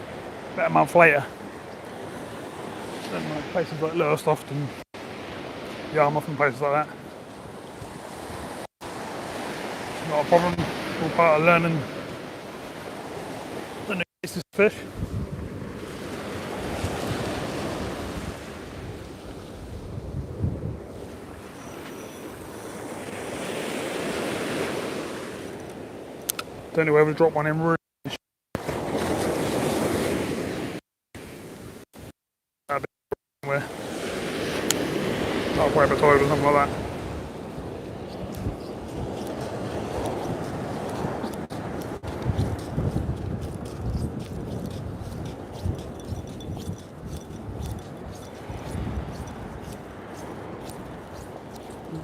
about a month later. And places like Lowestoft and Yarmouth and places like that. Not a problem, all part of learning the new places to fish. Don't know whether to drop one in really. Where halfway up a tide or something like that.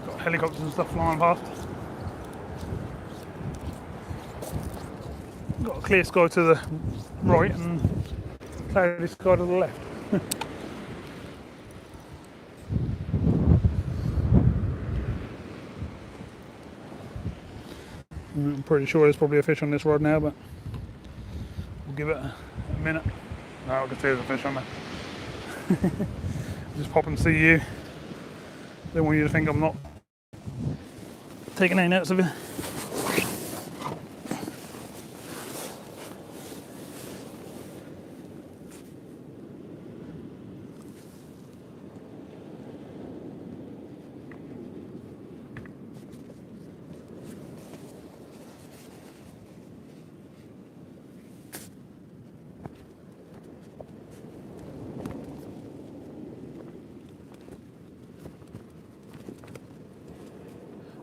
Got helicopters and stuff flying past. Got a clear sky to the right and cloudy sky to the left. I'm pretty sure there's probably a fish on this rod now, but we'll give it a minute. No, I can see there's a fish on there. Just pop and see you. Don't want you to think I'm not taking any notes of you.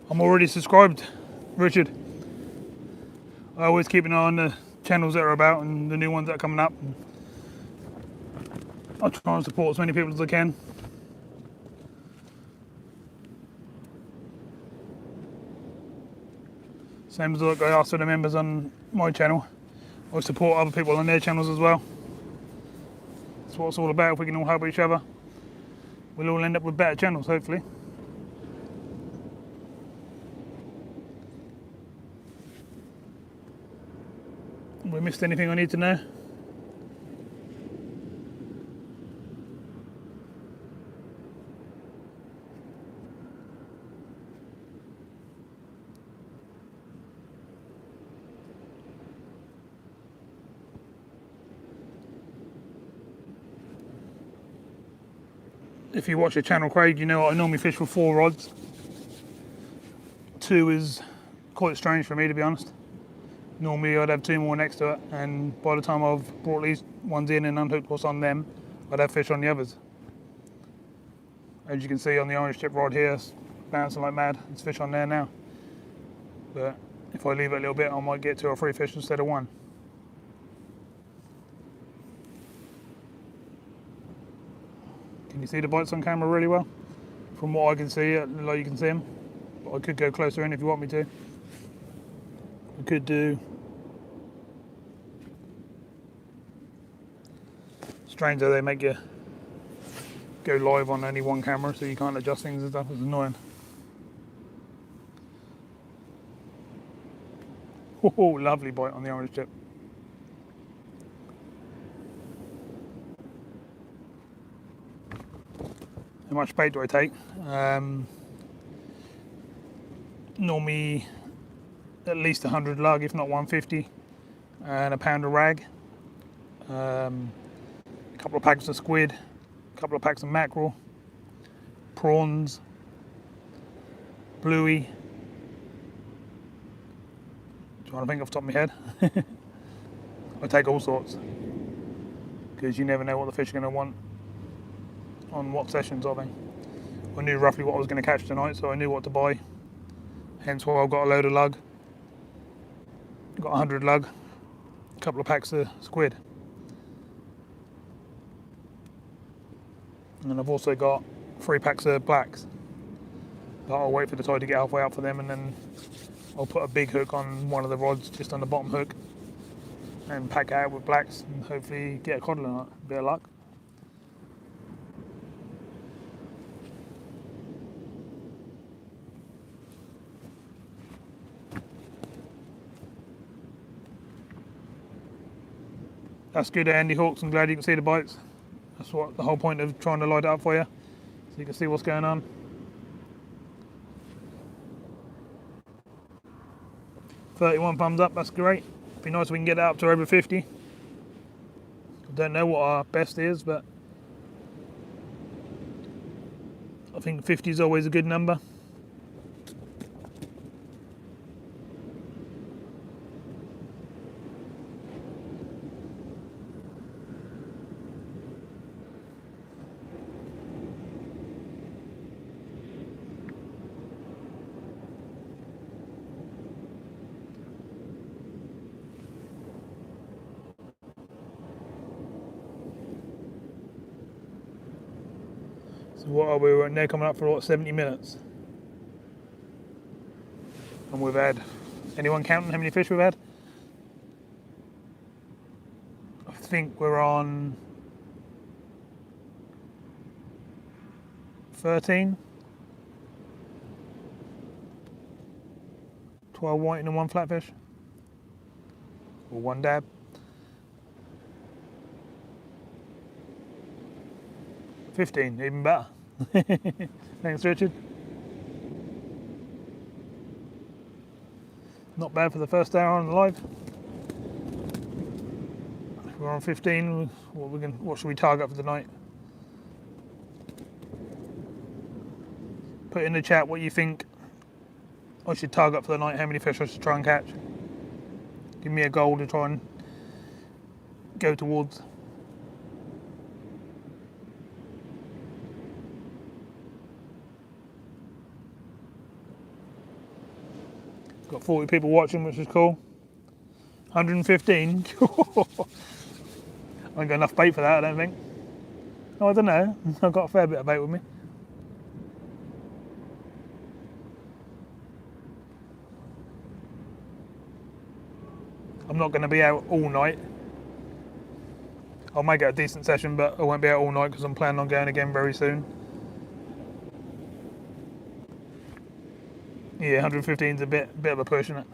I'm already subscribed, Richard. I always keep an eye on the channels that are about and the new ones that are coming up. I try and support as many people as I can. Same as like I ask for the members on my channel. I support other people on their channels as well. That's what it's all about. If we can all help each other, we'll all end up with better channels, hopefully. We missed anything I need to know? If you watch the channel, Craig, you know I normally fish with 4 rods. 2 is quite strange for me, to be honest. Normally I'd have 2 more next to it, and by the time I've brought these ones in and unhooked what's on them, I'd have fish on the others. As you can see on the orange tip rod here, it's bouncing like mad. There's fish on there now. But if I leave it a little bit, I might get 2 or 3 fish instead of 1. Can you see the bites on camera really well? From what I can see, like you can see them. But I could go closer in if you want me to. I could do. Strange though, they make you go live on only one camera, so you can't adjust things and stuff. It's annoying. Oh, lovely bite on the orange tip. How much bait do I take? Normally at least 100 lug, if not 150, and a pound of rag, a couple of packs of squid, a couple of packs of mackerel, prawns, bluey. Trying to think off the top of my head. I take all sorts because you never know what the fish are going to want on what sessions of it. I knew roughly what I was going to catch tonight, so I knew what to buy. Hence why I've got a load of lug. Got 100 lug, a couple of packs of squid. And I've also got 3 packs of blacks. But I'll wait for the tide to get halfway up for them, and then I'll put a big hook on one of the rods just on the bottom hook and pack it out with blacks and hopefully get a cod on it. A bit of luck. That's good, Andy Hawks. I'm glad you can see the bites. That's what the whole point of trying to light it up for you, so you can see what's going on. 31 thumbs up, that's great. Be nice if we can get that up to over 50. I don't know what our best is, but I think 50 is always a good number. So what are we? We're now coming up for what, 70 minutes? And we've had, anyone counting how many fish we've had? I think we're on 13. 12 whiting and 1 flatfish. Or 1 dab. $15, even better. Thanks, Richard. Not bad for the first hour on the live. We're on 15. What should we target for the night? Put in the chat what you think I should target for the night. How many fish I should try and catch. Give me a goal to try and go towards. Got 40 people watching, which is cool. 115. I ain't got enough bait for that, I don't think. Oh, I don't know. I've got a fair bit of bait with me. I'm not going to be out all night. I'll make it a decent session, but I won't be out all night because I'm planning on going again very soon. Yeah, 115 is a bit of a push, isn't it?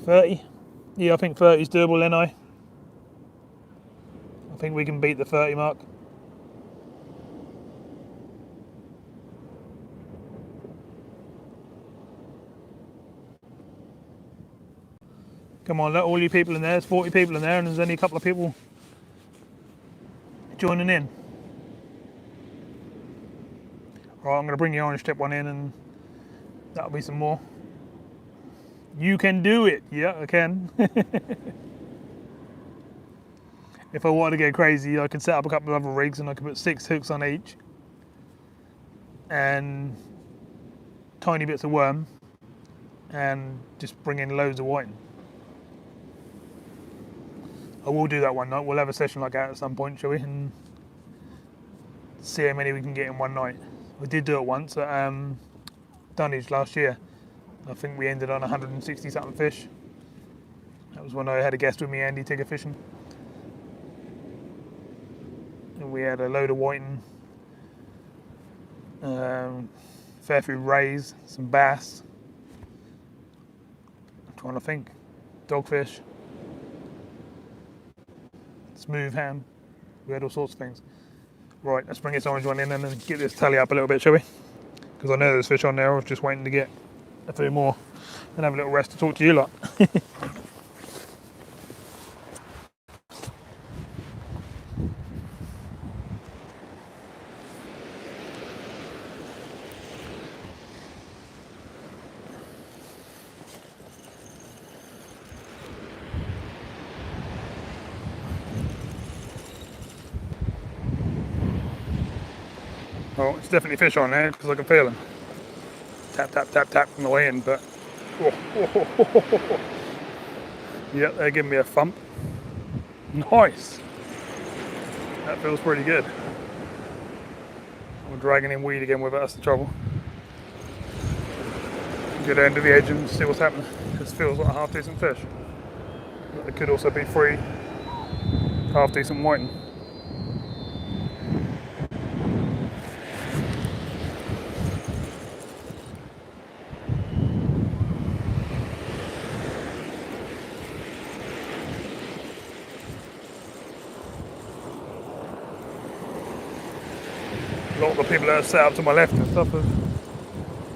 30? Yeah, I think 30 is doable, then I think we can beat the 30 mark. Come on, let all you people in there. There's 40 people in there, and there's only a couple of people joining in. Right, I'm going to bring the orange tip one in, and that'll be some more. You can do it. Yeah, I can. If I wanted to get crazy, I could set up a couple of other rigs, and I could put 6 hooks on each, and tiny bits of worm, and just bring in loads of whiting. I will do that one night. We'll have a session like that at some point, shall we? And see how many we can get in one night. We did do it once at Dunwich last year. I think we ended on 160 something fish. That was when I had a guest with me, Andy Tigger fishing. And we had a load of whiting, fair few rays, some bass. I'm trying to think. Dogfish. Smooth ham. We had all sorts of things. Right, let's bring this orange one in and then get this tally up a little bit, shall we? Because I know there's fish on there. I was just waiting to get a few more and have a little rest to talk to you lot. Oh, it's definitely fish on there because I can feel them. Tap, tap, tap, tap from the way in, but... Yeah, they're giving me a thump. Nice! That feels pretty good. We're dragging in weed again with it, that's the trouble. Go down to the edge and see what's happening. This feels like a half decent fish. But there could also be 3 half decent whiting. A lot of the people that are set up to my left and stuff have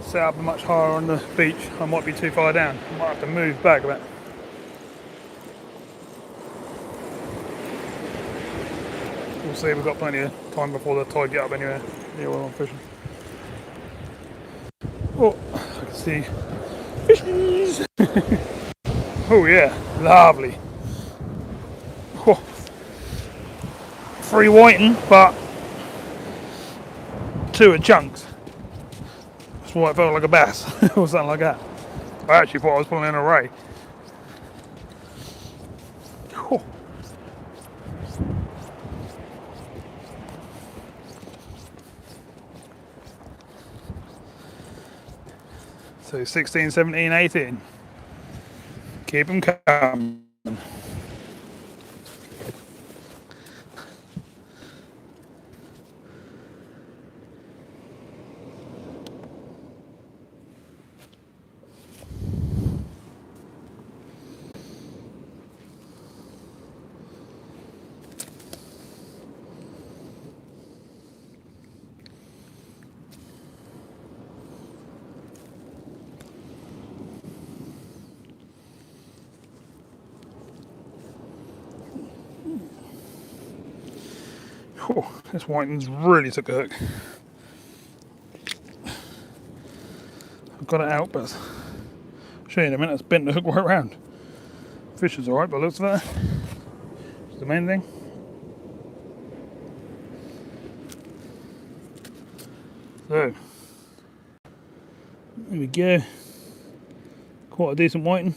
set up much higher on the beach. I might be too far down. I might have to move back a bit. We'll see, we've got plenty of time before the tide get up anyway. Yeah, while I'm fishing. Oh, I can see fishies. Oh yeah, lovely. Oh. 3 whiting, but 2 are chunks. That's why it felt like a bass or something like that. I actually thought I was pulling in a ray. Oh. So 16, 17, 18. Keep them coming. Oh, this whiting's really took a hook. I've got it out, but I'll show you in a minute. It's bent the hook right around. Fish is alright, but looks of it. It's the main thing. So, there we go. Quite a decent whiting.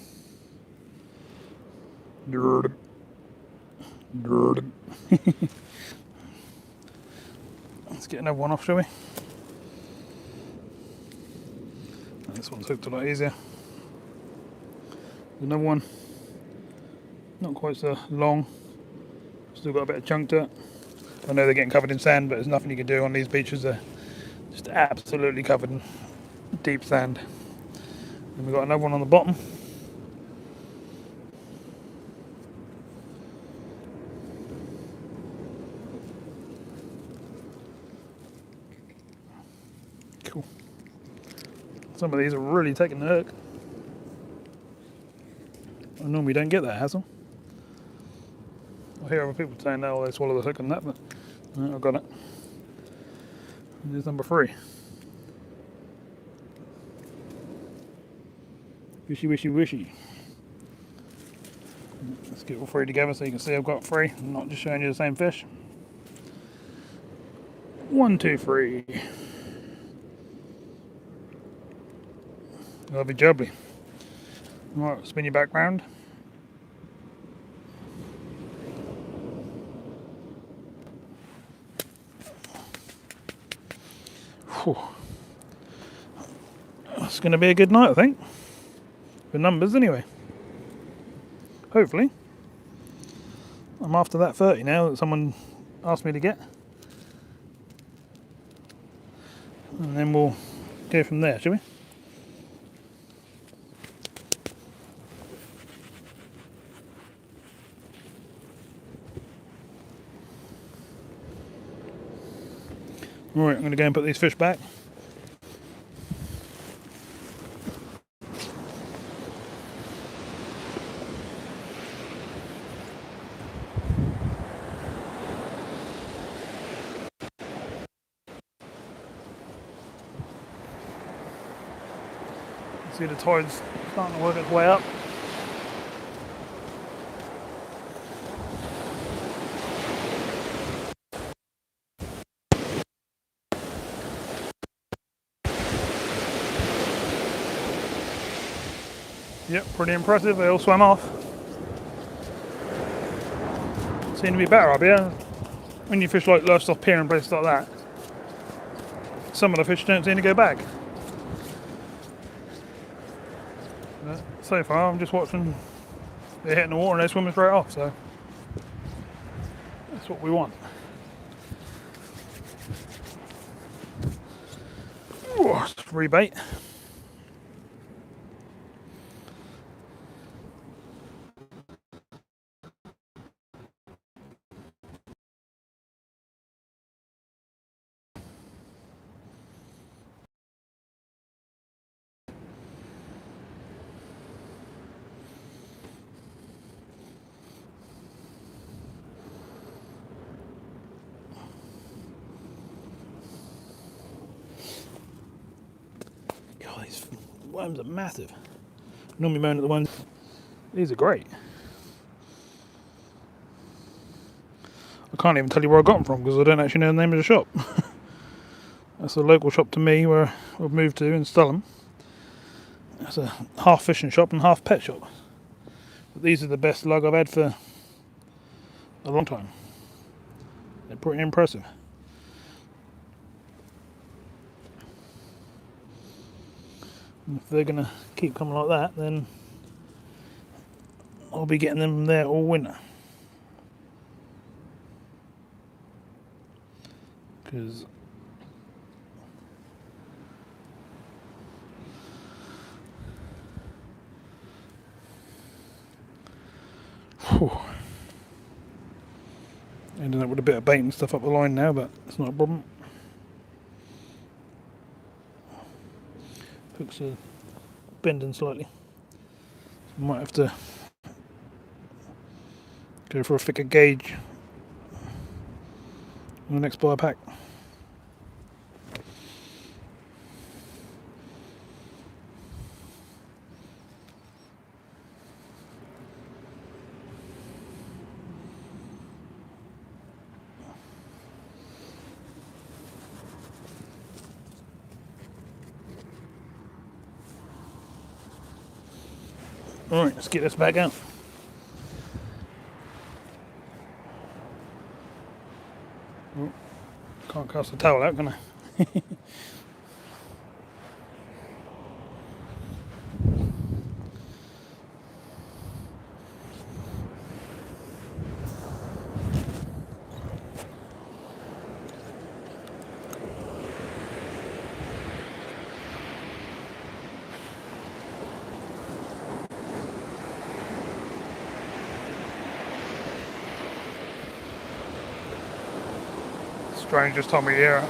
Let's get another one off, shall we? This one's hooked a lot easier. Another one, not quite so long, still got a bit of chunk to it. I know they're getting covered in sand, but there's nothing you can do on these beaches. They're just absolutely covered in deep sand. And we've got another one on the bottom. Cool. Some of these are really taking the hook. I normally don't get that hassle. I hear other people saying, oh, they swallow the hook on that, but no, I've got it. Here's number 3. Wishy, wishy, wishy. Let's get all 3 together so you can see I've got 3. I'm not just showing you the same fish. 1, 2, 3. Lovely jubbly. Right, spin you back round. Whew. It's going to be a good night, I think. For numbers, anyway. Hopefully. I'm after that 30 now that someone asked me to get. And then we'll go from there, shall we? Right, I'm going to go and put these fish back. See the tide's starting to work its way up. Yep, pretty impressive. They all swam off. Seem to be better up here. When you fish like Lowestoft Pier and places like that, some of the fish don't seem to go back. But so far, I'm just watching. They're hitting the water and they're swimming straight off. So that's what we want. Ooh, rebait. God, these worms are massive. Normally moan at the ones. These are great. I can't even tell you where I got them from because I don't actually know the name of the shop. That's a local shop to me where I've moved to in Stelham. It's a half fishing shop and half pet shop. But these are the best lug I've had for a long time. They're pretty impressive. And if they're going to keep coming like that, then I'll be getting them there all winter. Because ending up with a bit of bait and stuff up the line now, but it's not a problem. Hooks are bending slightly. Might have to go for a thicker gauge on the next buy pack. Alright, let's get this back out. Oh, can't cast the towel out, can I? Strangest time of year. I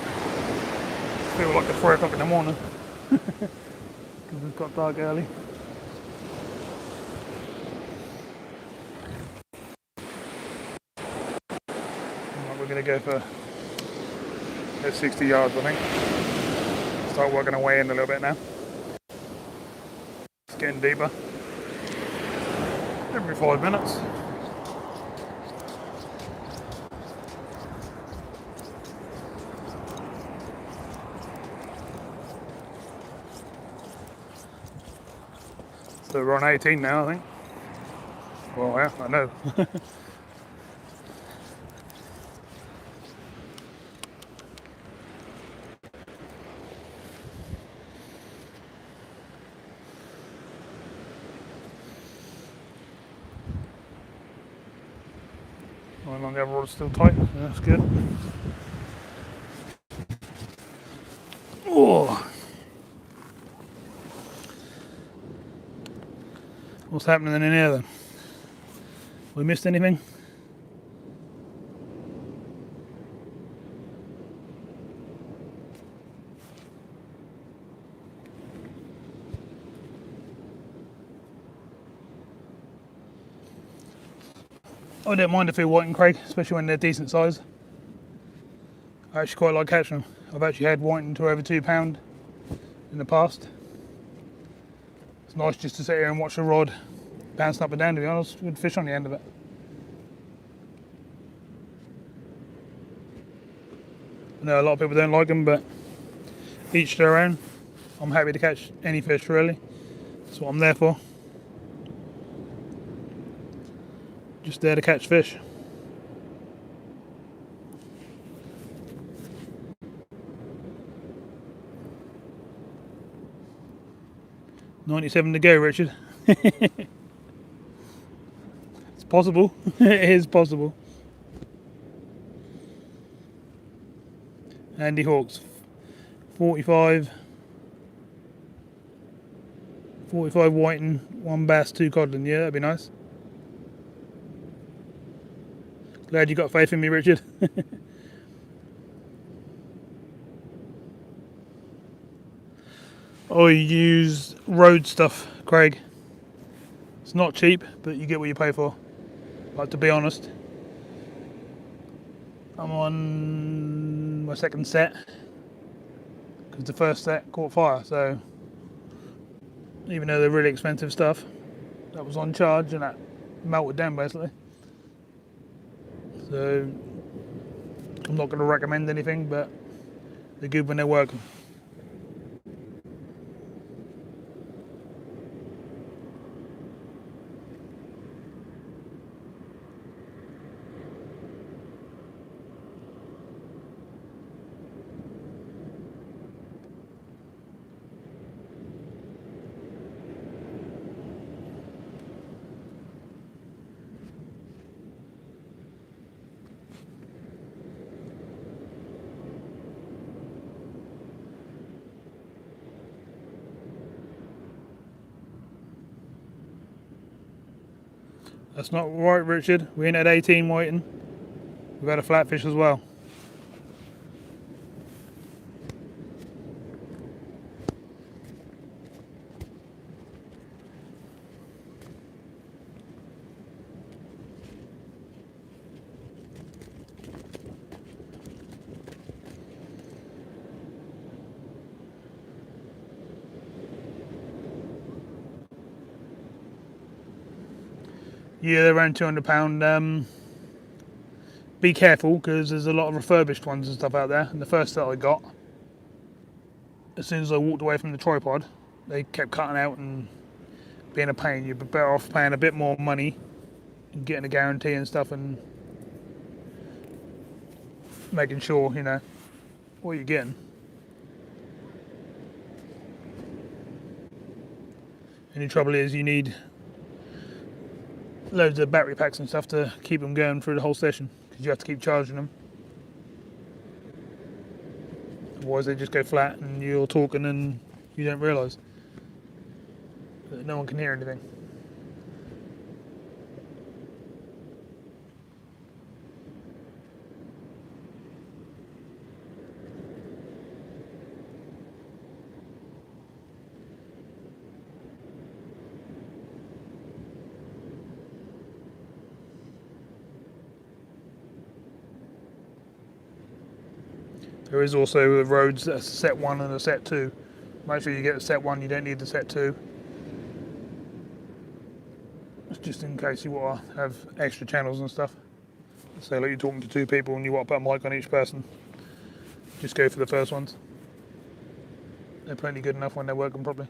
feel like it's 4 o'clock in the morning because it's got dark early. Right, we're going to go for 60 yards, I think. Start working our way in a little bit now. It's getting deeper. Every 5 minutes. So we're on 18 now, I think. Well, yeah, I know. Well, on the other rod's still tight. Yeah, that's good. Oh. What's happening in here then? We missed anything? I don't mind a few whiting, Craig, especially when they're decent size. I actually quite like catching them. I've actually had whiting to over £2 in the past. It's nice just to sit here and watch the rod bouncing up and down, to be honest, with fish on the end of it. I know a lot of people don't like them, but each their own. I'm happy to catch any fish, really. That's what I'm there for. Just there to catch fish. $97 to go, Richard. It's possible. It is possible. Andy Hawks, 45 whiting, 1 bass, 2 codling. Yeah, that'd be nice. Glad you got faith in me, Richard. I use road stuff, Craig. It's not cheap, but you get what you pay for. But to be honest, I'm on my second set because the first set caught fire. So even though they're really expensive stuff, that was on charge and that melted down basically. So I'm not going to recommend anything, but they're good when they're working. That's not right, Richard. We ain't had 18 whiting. We've had a flatfish as well. Yeah, they're around £200. Be careful because there's a lot of refurbished ones and stuff out there. And the first that I got, as soon as I walked away from the tripod, they kept cutting out and being a pain. You'd be better off paying a bit more money and getting a guarantee and stuff and making sure, you know, what you're getting. Only trouble is you need loads of battery packs and stuff to keep them going through the whole session because you have to keep charging them. Otherwise they just go flat and you're talking and you don't realise that no one can hear anything. There is also the roads that's a set 1 and a set 2. Make sure you get a set 1, you don't need the set 2. It's just in case you want to have extra channels and stuff. So like you're talking to 2 people and you want to put a mic on each person, just go for the first ones. They're plenty good enough when they're working properly.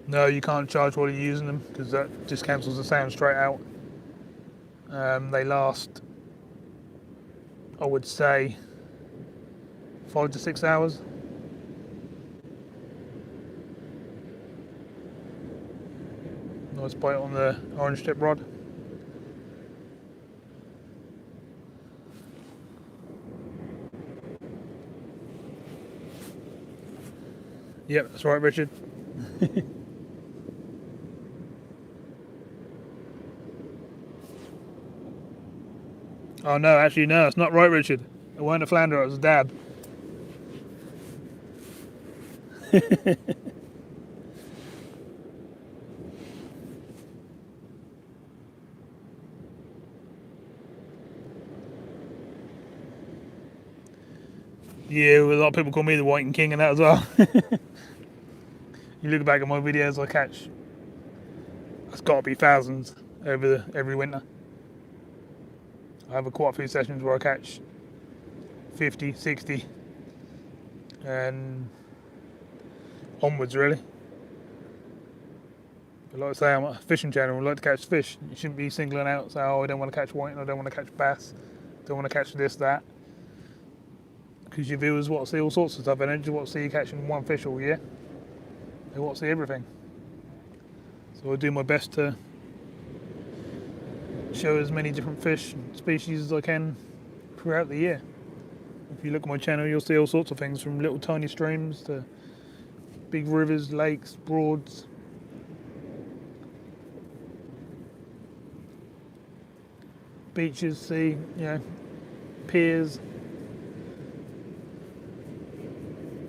No, you can't charge while you're using them because that just cancels the sound straight out. They last, I would say, 5 to 6 hours. Nice bite on the orange tip rod. Yep, that's right, Richard. Oh no, actually no, it's not right, Richard. It weren't a flounder, it was a dab. Yeah, a lot of people call me the whiting king and that as well. You look back at my videos, I catch, it's got to be thousands over every winter. I have quite a few sessions where I catch 50, 60 and onwards really. But like I say, I'm a fishing channel, I like to catch fish. You shouldn't be singling out, say, oh, I don't want to catch whiting, I don't want to catch bass, don't want to catch this, that. Because your viewers want to see all sorts of stuff, and they just want to see you catching one fish all year. They want to see everything. So I do my best to show as many different fish and species as I can throughout the year. If you look at my channel, you'll see all sorts of things, from little tiny streams to big rivers, lakes, broads. Beaches, sea, piers,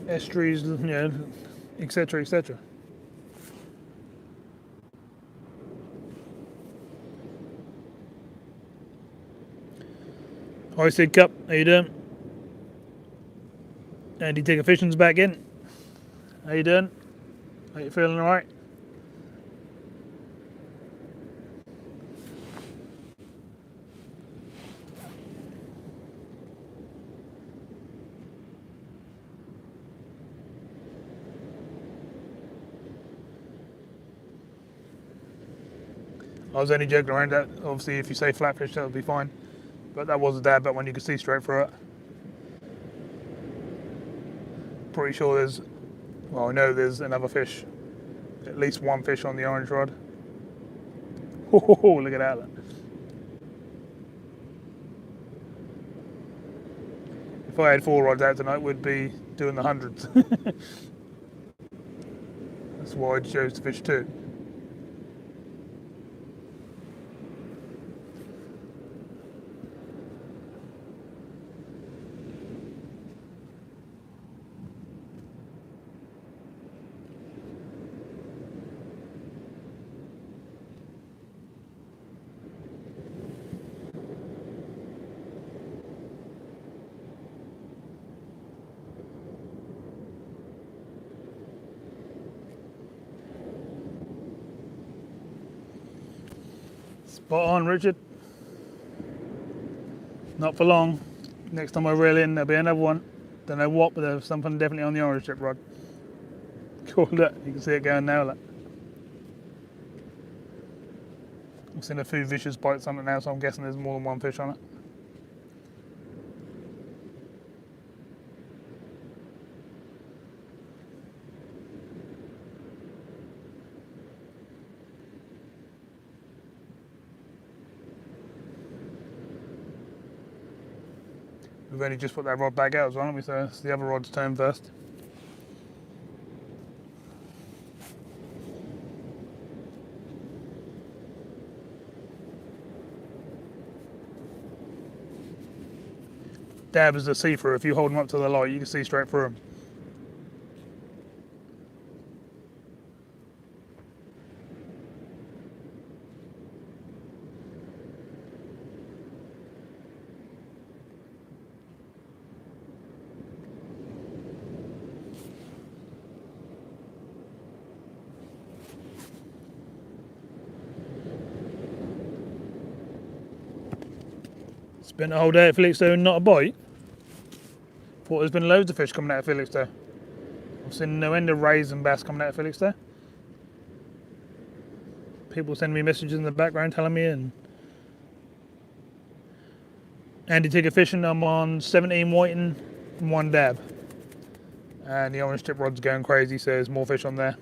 estuaries, etc., etc. Hi, Sid Cup, how you doing? Andy Tigger Fishing's back in. How you doing? Are you feeling alright? I was only joking around that. Obviously, if you say flatfish, that'll be fine. But that was a dab bet when you could see straight through it. Pretty sure there's, well, I know there's another fish. At least one fish on the orange rod. Oh, look at that. If I had 4 rods out tonight, we'd be doing the hundreds. That's why I chose to fish 2. Spot on, Richard. Not for long. Next time I reel in, there'll be another one. Don't know what, but there's something definitely on the orange tip rod. Cool, look, you can see it going now, look. I've seen a few vicious bites on it now, so I'm guessing there's more than one fish on it. We've only just put that rod back out as well, haven't we? So it's the other rod's turn first. Dab is a see-through. If you hold them up to the light, you can see straight through them. Spent the whole day at Felixstowe and not a bite. Thought there's been loads of fish coming out of Felixstowe. I've seen no end of rays and bass coming out of Felixstowe. People send me messages in the background telling me, and Andy Tigger Fishing, I'm on 17 whiting and 1 dab. And the orange tip rod's going crazy, so there's more fish on there.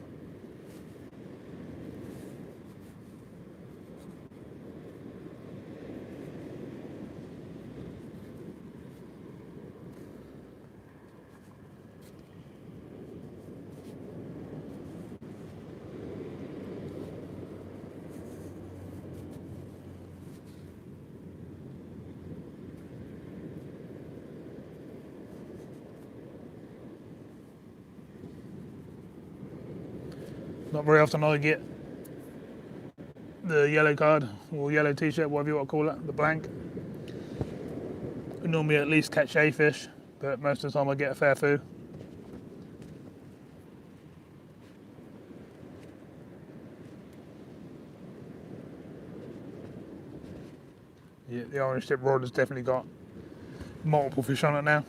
Not very often I get the yellow card or yellow t-shirt, whatever you want to call it, the blank. I normally at least catch a fish. but most of the time I get a fair few. Yeah, the orange tip rod has definitely got multiple fish on it now.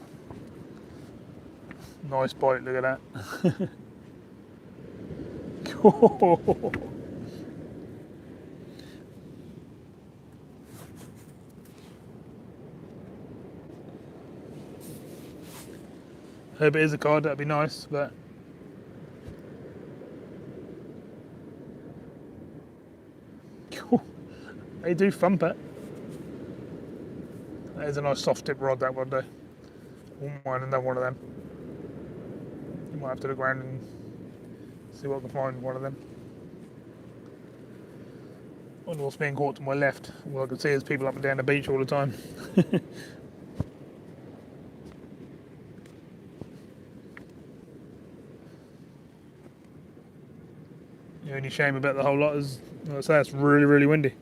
Nice bite, look at that. Hope it is a cod, that'd be nice, but they do thump it. That is a nice soft tip rod, that one though. Wouldn't mind another one of them. You might have to look around and see what I can find one of them. I wonder what's being caught to my left. All I can see is people up and down the beach all the time. The only shame about the whole lot is, like I say, it's really, really windy.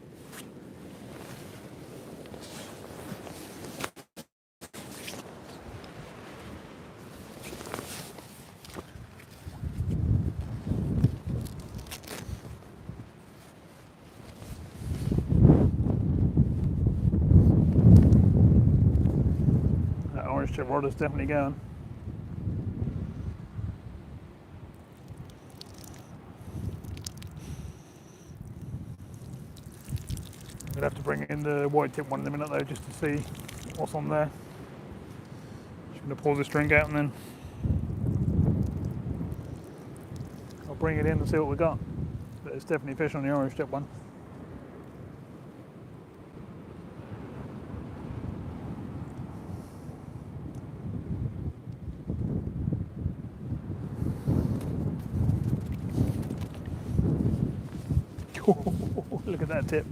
That orange tip rod is definitely going. We'd have to bring in the white tip one in a minute though, just to see what's on there. Just going to pull this drink out and then I'll bring it in and see what we got. But it's definitely fish on the orange tip one. Look at that tip.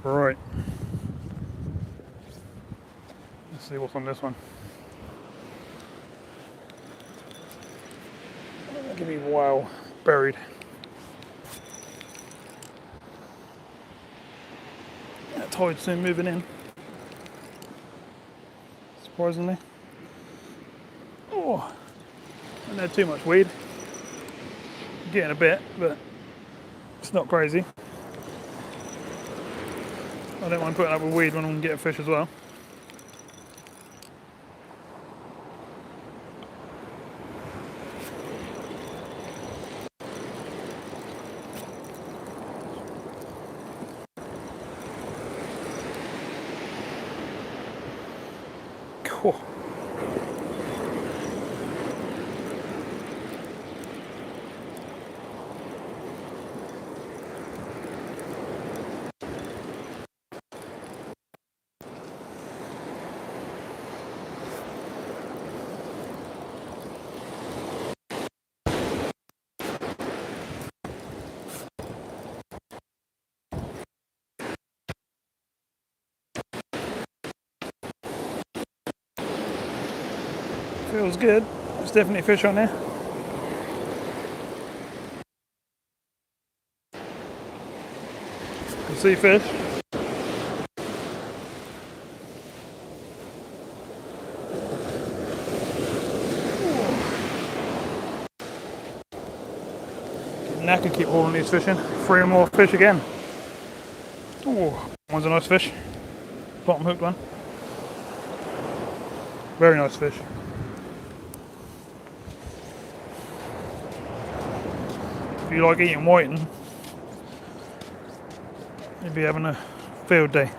Right. Let's see what's on this one. Give me wow, buried. That tide's soon moving in. Surprisingly. Oh, I haven't had too much weed. Getting a bit, but it's not crazy. I don't mind putting up with weed when I can get a fish as well. Cool. Feels good. There's definitely fish on there. Can see fish. And I can keep hauling these fish in. 3 more fish again. Oh, one's a nice fish. Bottom hooked one. Very nice fish. If you like eating whiting, you'd be having a field day.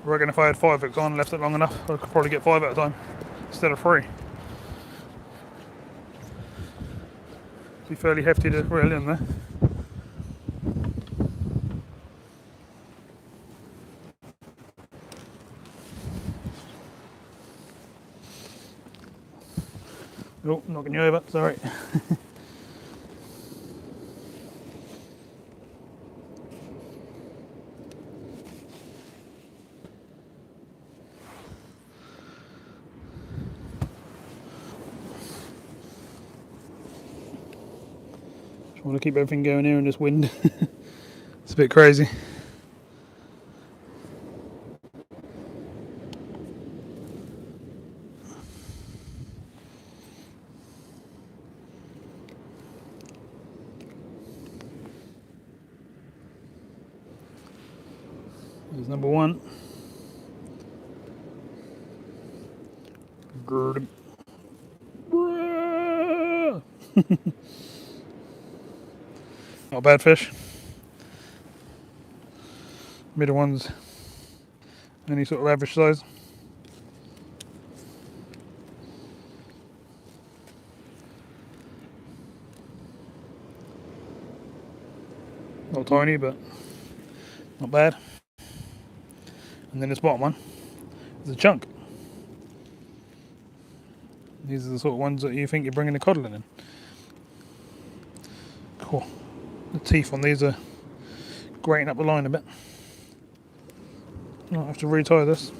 I reckon if I had 5 hooks on and left it long enough, I could probably get 5 at a time instead of 3. Be fairly hefty to reel in there. Oh, knocking you over, sorry. want to keep everything going here in this wind. It's a bit crazy. There's number one. Good. Not a bad fish. Middle one's any sort of average size. Not tiny, but not bad. And then this bottom one is a chunk. These are the sort of ones that you think you're bringing the codling in. Cool. The teeth on these are grating up the line a bit. I'll have to retie this.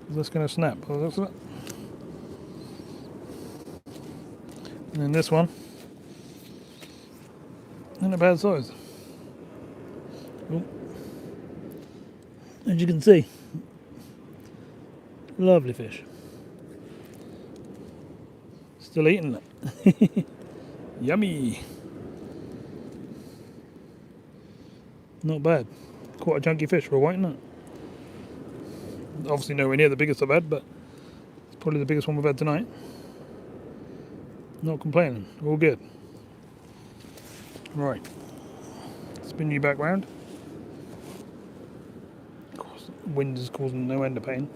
Is this going to snap? Oh, looks like it. And then this one, not a bad size. Oh. As you can see, lovely fish. Still eating it. Yummy. Not bad. Quite a chunky fish for a white, isn't it? Obviously nowhere near the biggest I've had, but it's probably the biggest one we've had tonight. Not complaining. All good. Right. Spin you back round. Of course, wind is causing no end of pain.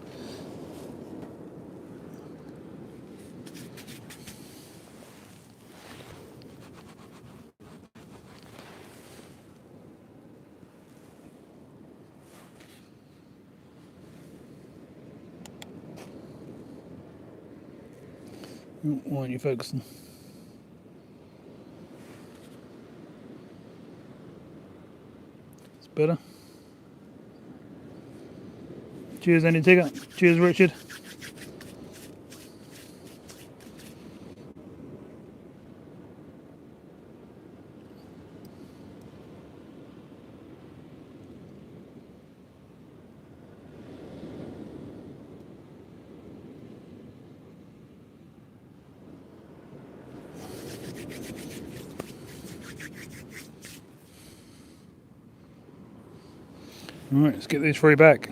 Why aren't you focusing? It's better. Cheers, Andy Tigger. Cheers, Richard. Alright, let's get these three back.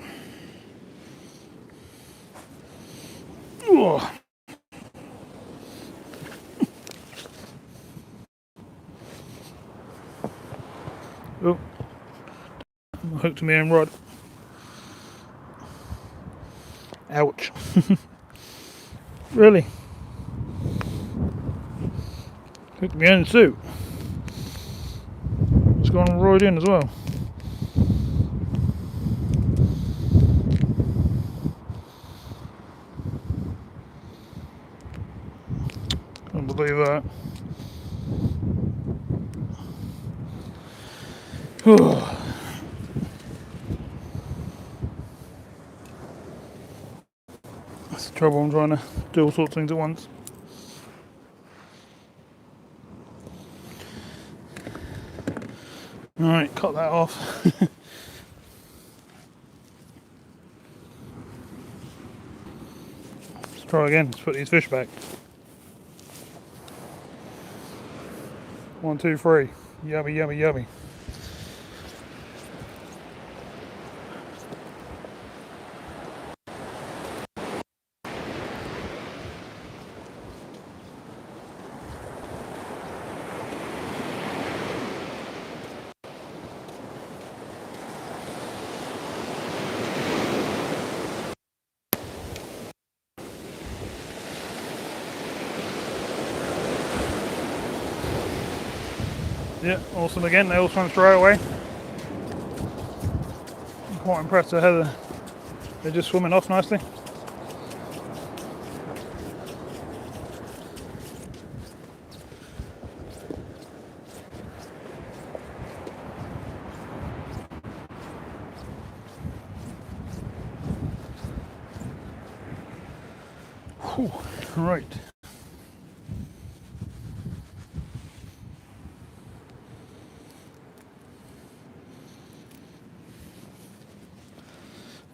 Oh. Oh, I'm hooked to my own rod. Ouch. Really? Hooked my own suit. It's gone right in as well. Can't believe that. That's the trouble, I'm trying to do all sorts of things at once. Alright, cut that off. Let's try again, let's put these fish back. 1, 2, 3. Yummy, yummy, yummy. Yeah, awesome again, they all swam straight away. I'm quite impressed with how they're just swimming off nicely. Whew, right.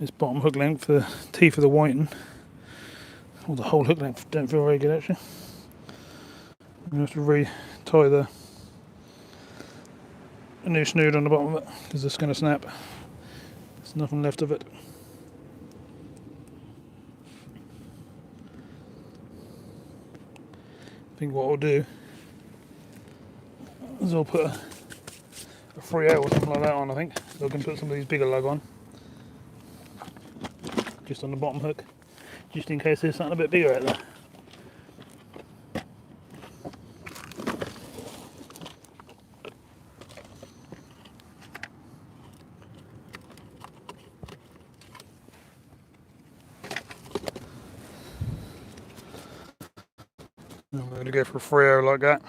this bottom hook length, the teeth of the whiting, or the whole hook length, don't feel very good actually. I'm going to have to re-tie the new snood on the bottom of it because it's going to snap. There's nothing left of it. I think what I'll do is I'll put a 3/8 or something like that on, I think. So I can put some of these bigger lug on. Just on the bottom hook. Just in case there's something a bit bigger out there. I'm going to go for a 3/0 like that.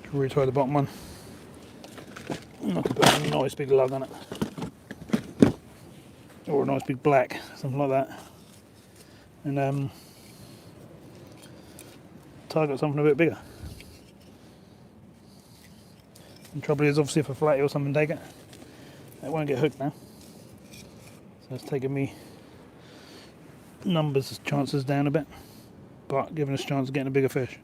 To retie the bottom one. And I can put a nice big lug on it. Or a nice big black, something like that. And target something a bit bigger. The trouble is, obviously, if a flatty or something take it, it won't get hooked now. So it's taking me numbers chances down a bit, but giving us a chance of getting a bigger fish.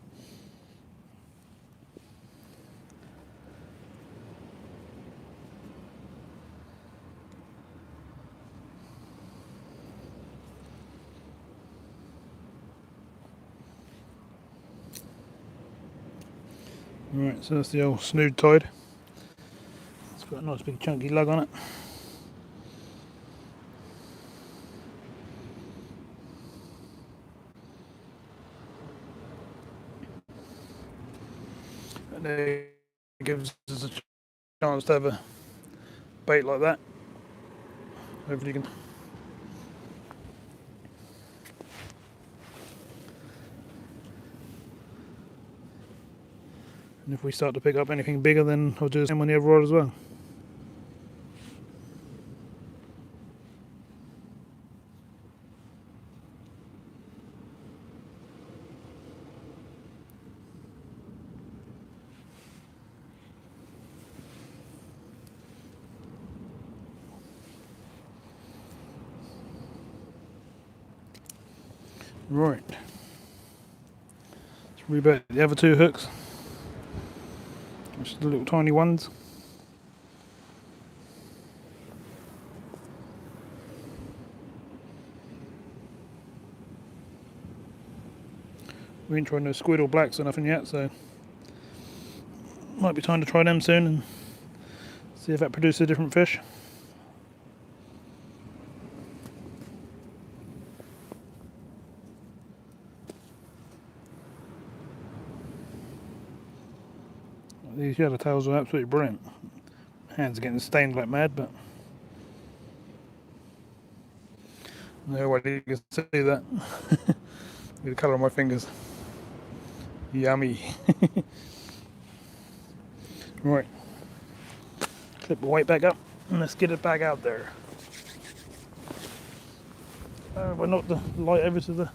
Right, so that's the old snood tied. It's got a nice big chunky lug on it. And it gives us a chance to have a bait like that. Hopefully you can. And if we start to pick up anything bigger, then I'll do the same on the other rod as well. Right. Let's rebait the other two hooks. Just the little tiny ones. We ain't tried no squid or blacks or nothing yet, so might be time to try them soon and see if that produces a different fish. These yellowtails are absolutely brilliant. Hands are getting stained like mad, but nobody can see that. Look at the colour of my fingers. Yummy. Right. Clip the weight back up and let's get it back out there. I knocked the light over to the...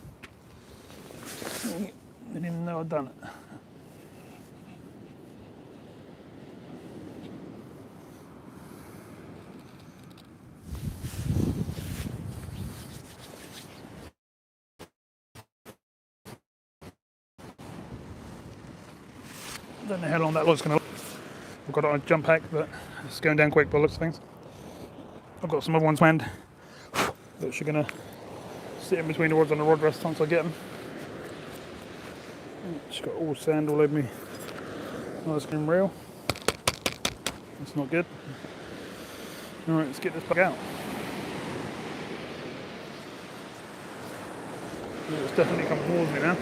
I didn't even know I'd done it. Don't know how long that light's going to last. I've got it on a jump pack, but it's going down quick by the looks of things. I've got some other ones planned that are going to sit in between the rods on the rod rest once I get them. Just got all sand all over me. Nice and real. That's not good. Alright, let's get this back out. It's definitely come towards me now.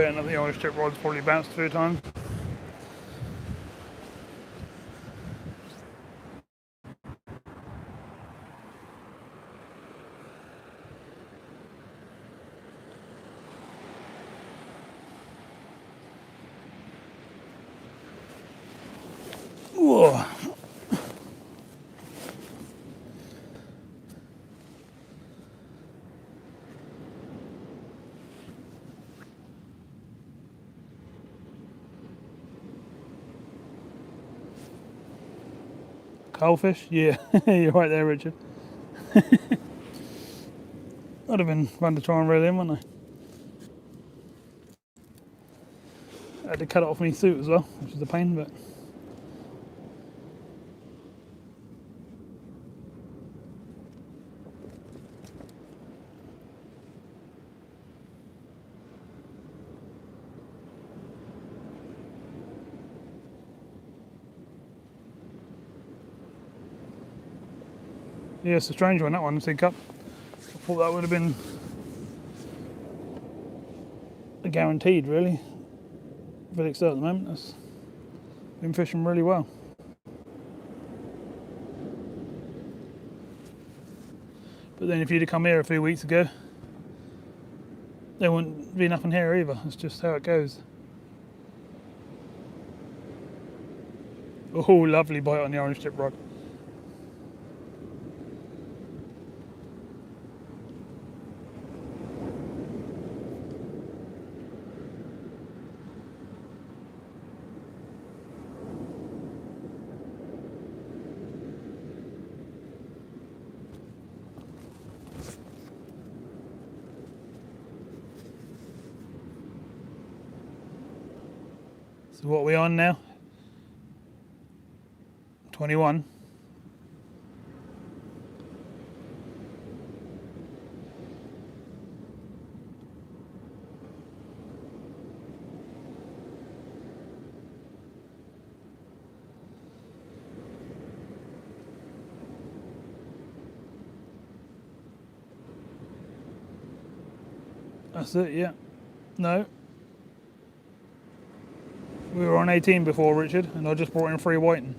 betting that the orange tip rod's probably bounced a few times. Whoa. Coalfish? Yeah, you're right there, Richard. Would have been fun to try and reel in, wouldn't I? Had to cut it off my suit as well, which is a pain, but yeah, it's a strange one, that one, Sig Cup. I thought that would have been a guaranteed, really. Felix at the moment has been fishing really well. But then if you'd have come here a few weeks ago, there wouldn't be nothing here either. That's just how it goes. Oh, lovely bite on the orange tip rod. So what are we on now? 21. That's it, yeah. No. We were on 18 before, Richard, and I just brought in 3 whiting.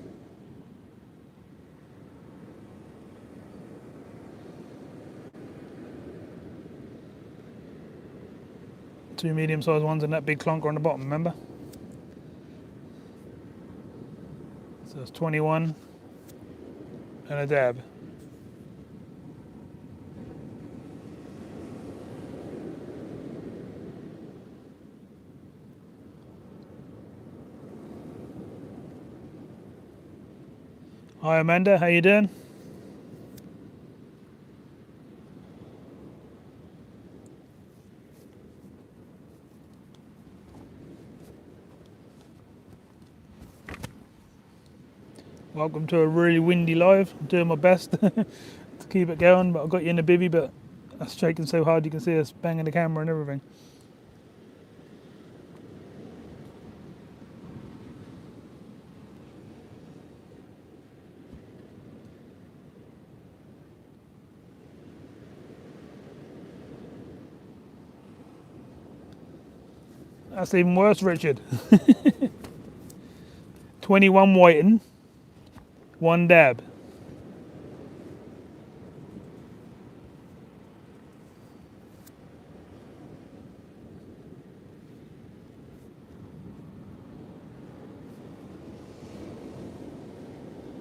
Two medium-sized ones and that big clunker on the bottom, remember? So it's 21 and a dab. Hi Amanda, how you doing? Welcome to a really windy live. I'm doing my best to keep it going, but I've got you in a bivvy, but that's shaking so hard you can see us banging the camera and everything. That's even worse, Richard. 21 whiting, 1 dab.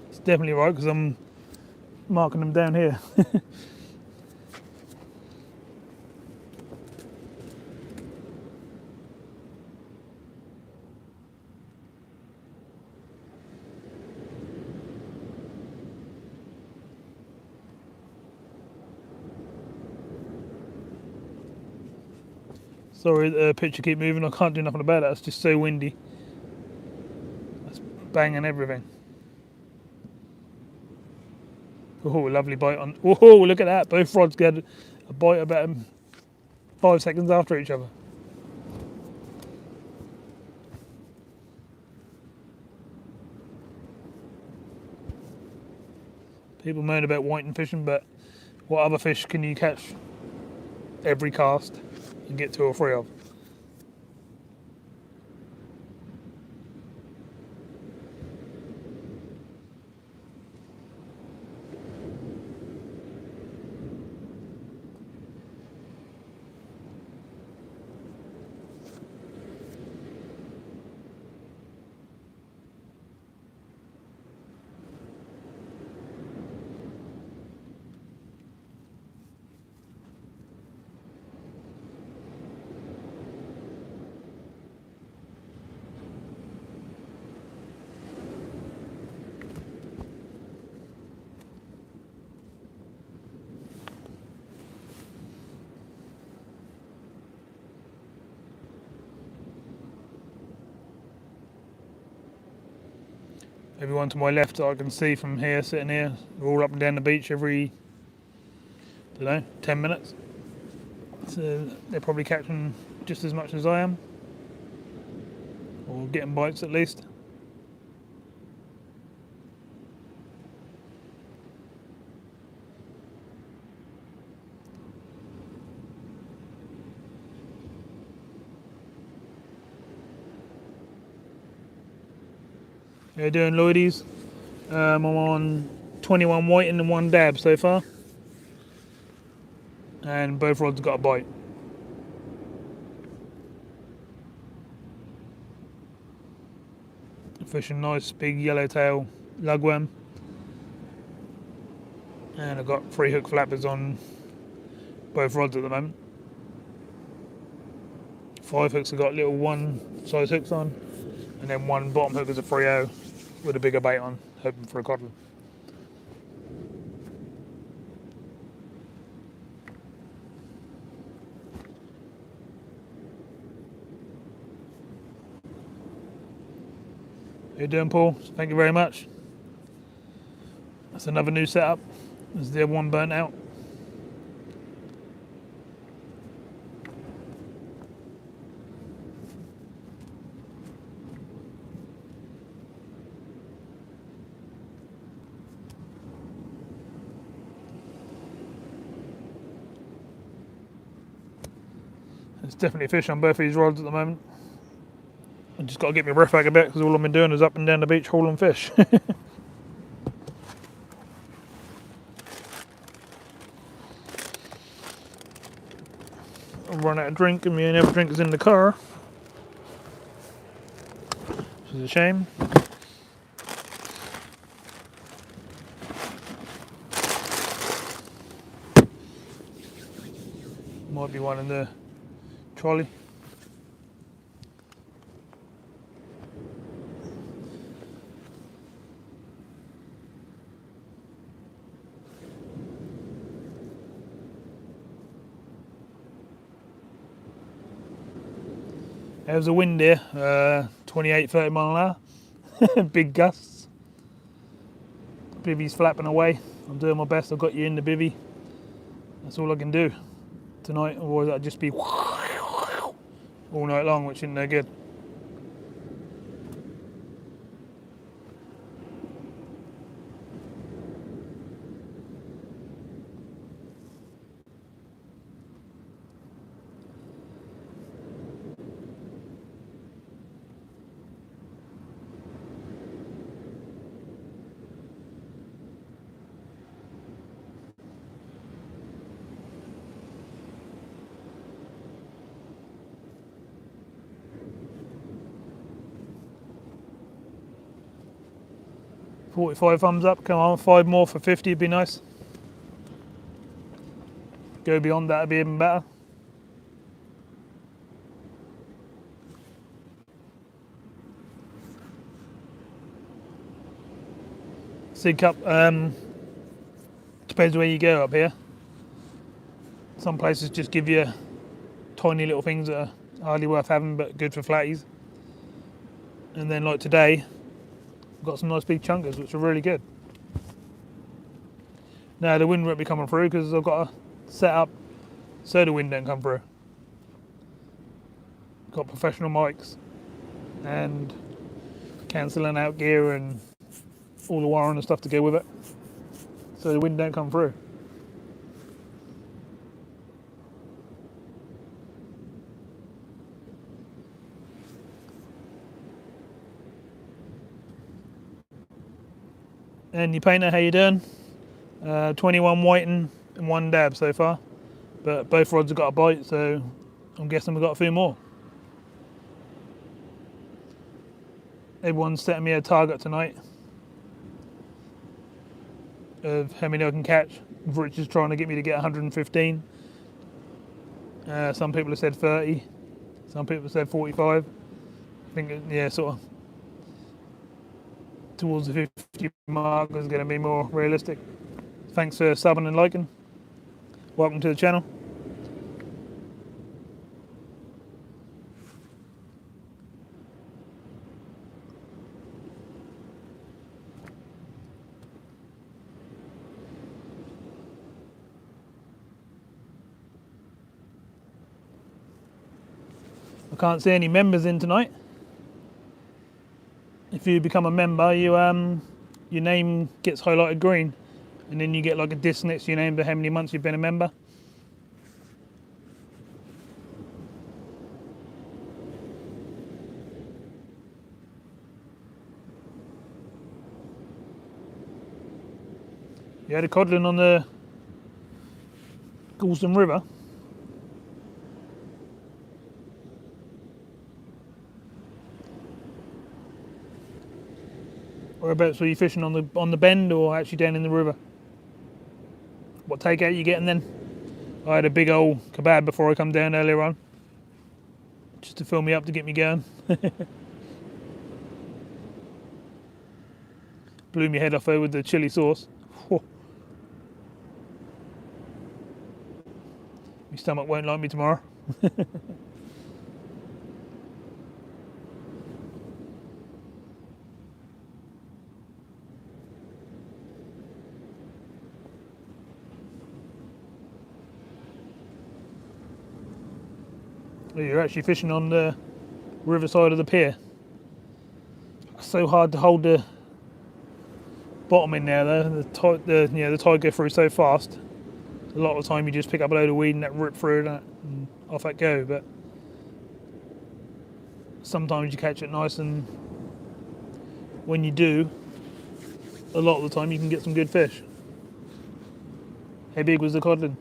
It's definitely right because I'm marking them down here. Sorry, the picture keep moving. I can't do nothing about it. It's just so windy. That's banging everything. Oh, lovely bite on. Oh, look at that. Both rods get a bite about 5 seconds after each other. People moan about whiting fishing, but what other fish can you catch every cast and get 2 or 3 of? Everyone to my left I can see from here, sitting here, they're all up and down the beach every, I don't know, 10 minutes. So they're probably catching just as much as I am, or getting bites at least. How you doing, Lloydies? I'm on 21 whiting and 1 dab so far, and both rods got a bite. Fishing nice big yellowtail lugworm, and I've got 3 hook flappers on both rods at the moment. 5 hooks have got little 1 size hooks on, and then 1 bottom hook is a 3/0 with a bigger bait on, hoping for a codlin. How you doing, Paul? Thank you very much. That's another new setup. There's the other one burnt out. There's definitely fish on both of these rods at the moment. I just got to get my breath back a bit because all I've been doing is up and down the beach hauling fish. I've run out of drink and my only other drink is in the car, which is a shame. Might be one in the trolley. There's a wind here, 28-30 mile an hour, big gusts. Bivvy's flapping away. I'm doing my best. I've got you in the bivvy. That's all I can do tonight, otherwise I'd just be all night long, which isn't no good. $45 thumbs up, come on, 5 more for 50 would be nice. Go beyond that would be even better. Sig Cup, depends where you go up here. Some places just give you tiny little things that are hardly worth having but good for flatties. And then like today, I've got some nice big chunkers which are really good. Now the wind won't be coming through because I've got a set up so the wind don't come through. Got professional mics and cancelling out gear and all the wiring and stuff to go with it, so the wind don't come through. And your painter, how you doing? 21 whiting and 1 dab so far, but both rods have got a bite, so I'm guessing we've got a few more. Everyone's setting me a target tonight of how many I can catch. Rich is trying to get me to get 115. Some people have said 30, some people have said 45. I think, yeah, sort of towards the 50 mark is going to be more realistic. Thanks for subbing and liking. Welcome to the channel. can't see any members in tonight. If you become a member, your name gets highlighted green, and then you get like a disc next to your name for how many months you've been a member. You had a codling on the Galston River. Whereabouts were you fishing, on the bend or actually down in the river? What takeout you getting then? I had a big old kebab before I come down earlier on, just to fill me up to get me going. Blew my head off there with the chili sauce. Whew. My stomach won't like me tomorrow. You're actually fishing on the riverside of the pier. It's so hard to hold the bottom in there though. The tide go through so fast. A lot of the time you just pick up a load of weed and that rip through and off that go. But sometimes you catch it nice, and when you do, a lot of the time you can get some good fish. How big was the codling?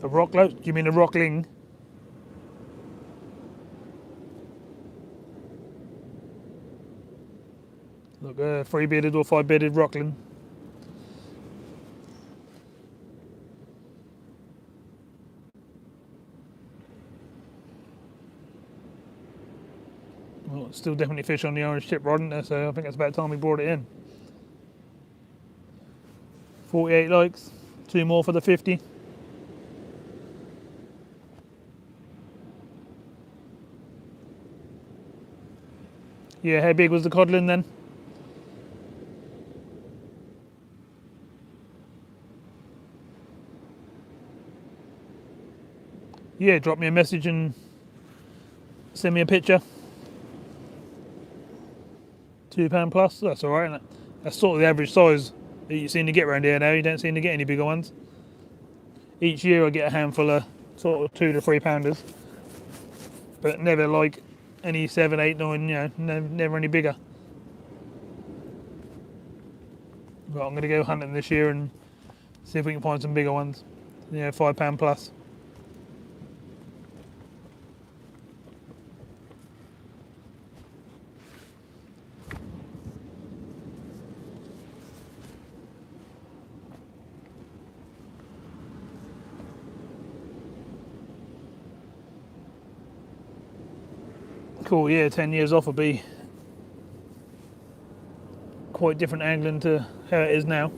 A rocklet? Do you mean a rockling? Look, 3-bearded or 5-bearded rockling. Well, it's still definitely fish on the orange tip rod, isn't there? So I think it's about time we brought it in. 48 likes, 2 more for the 50. Yeah, how big was the codling then? Yeah, drop me a message and send me a picture. £2 plus, that's alright, isn't it? That's sort of the average size that you seem to get around here now. You don't seem to get any bigger ones. Each year I get a handful of sort of 2 to 3 pounders, but never like any 7, 8, 9, never any bigger. But I'm going to go hunting this year and see if we can find some bigger ones. £5 plus. Cool, yeah, 10 years off will be quite different angling to how it is now.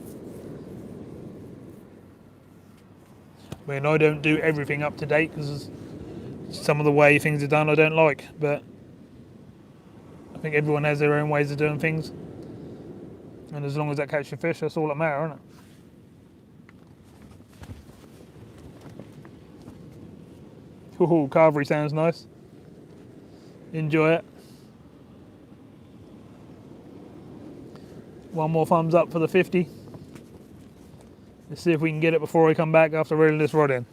I mean, I don't do everything up to date because some of the way things are done I don't like, but I think everyone has their own ways of doing things, and as long as that catches your fish, that's all that matters, isn't it? Ooh, carvery sounds nice. Enjoy it. One more thumbs up for the 50. Let's see if we can get it before I come back after reeling this rod in.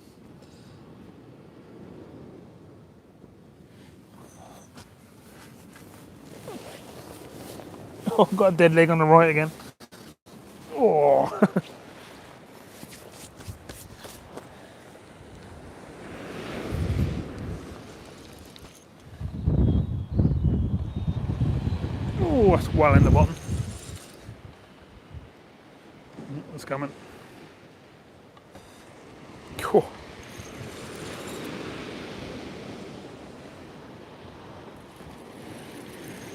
Oh, I've got a dead leg on the right again. Oh. Oh, that's well in the bottom. It's coming. Cool.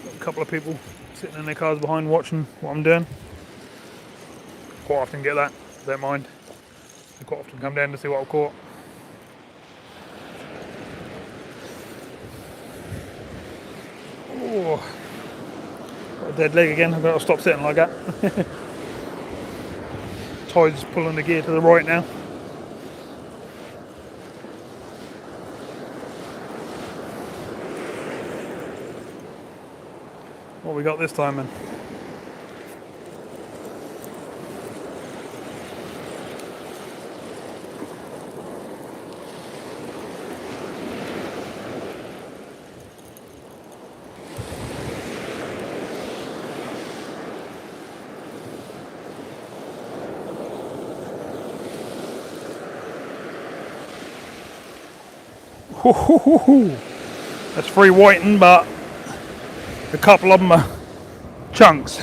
Got a couple of people sitting in their cars behind watching what I'm doing. Quite often get that, don't mind. quite often come down to see what I've caught. Oh, got a dead leg again. I've got to stop sitting like that. Tide's pulling the gear to the right now. What we got this time, then? That's 3 whiting, but a couple of them are chunks.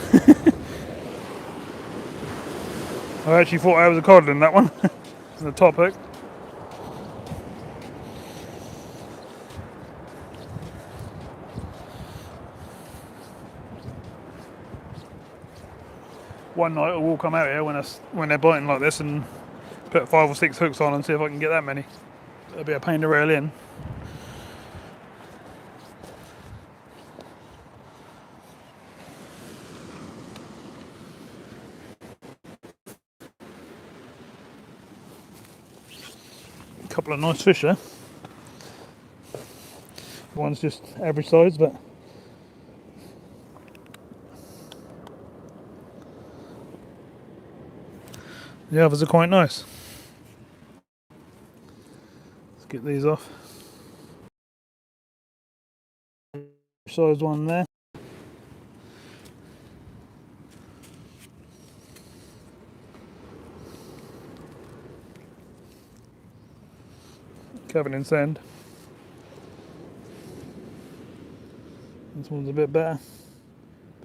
I actually thought I was a codlin, that one. The top hook. One night I will come out here when they're biting like this and put 5 or 6 hooks on and see if I can get that many. It'll be a pain to reel in. A couple of nice fish there. One's just average size, but the others are quite nice. Let's get these off. Size one there. Covered in sand. This one's a bit better.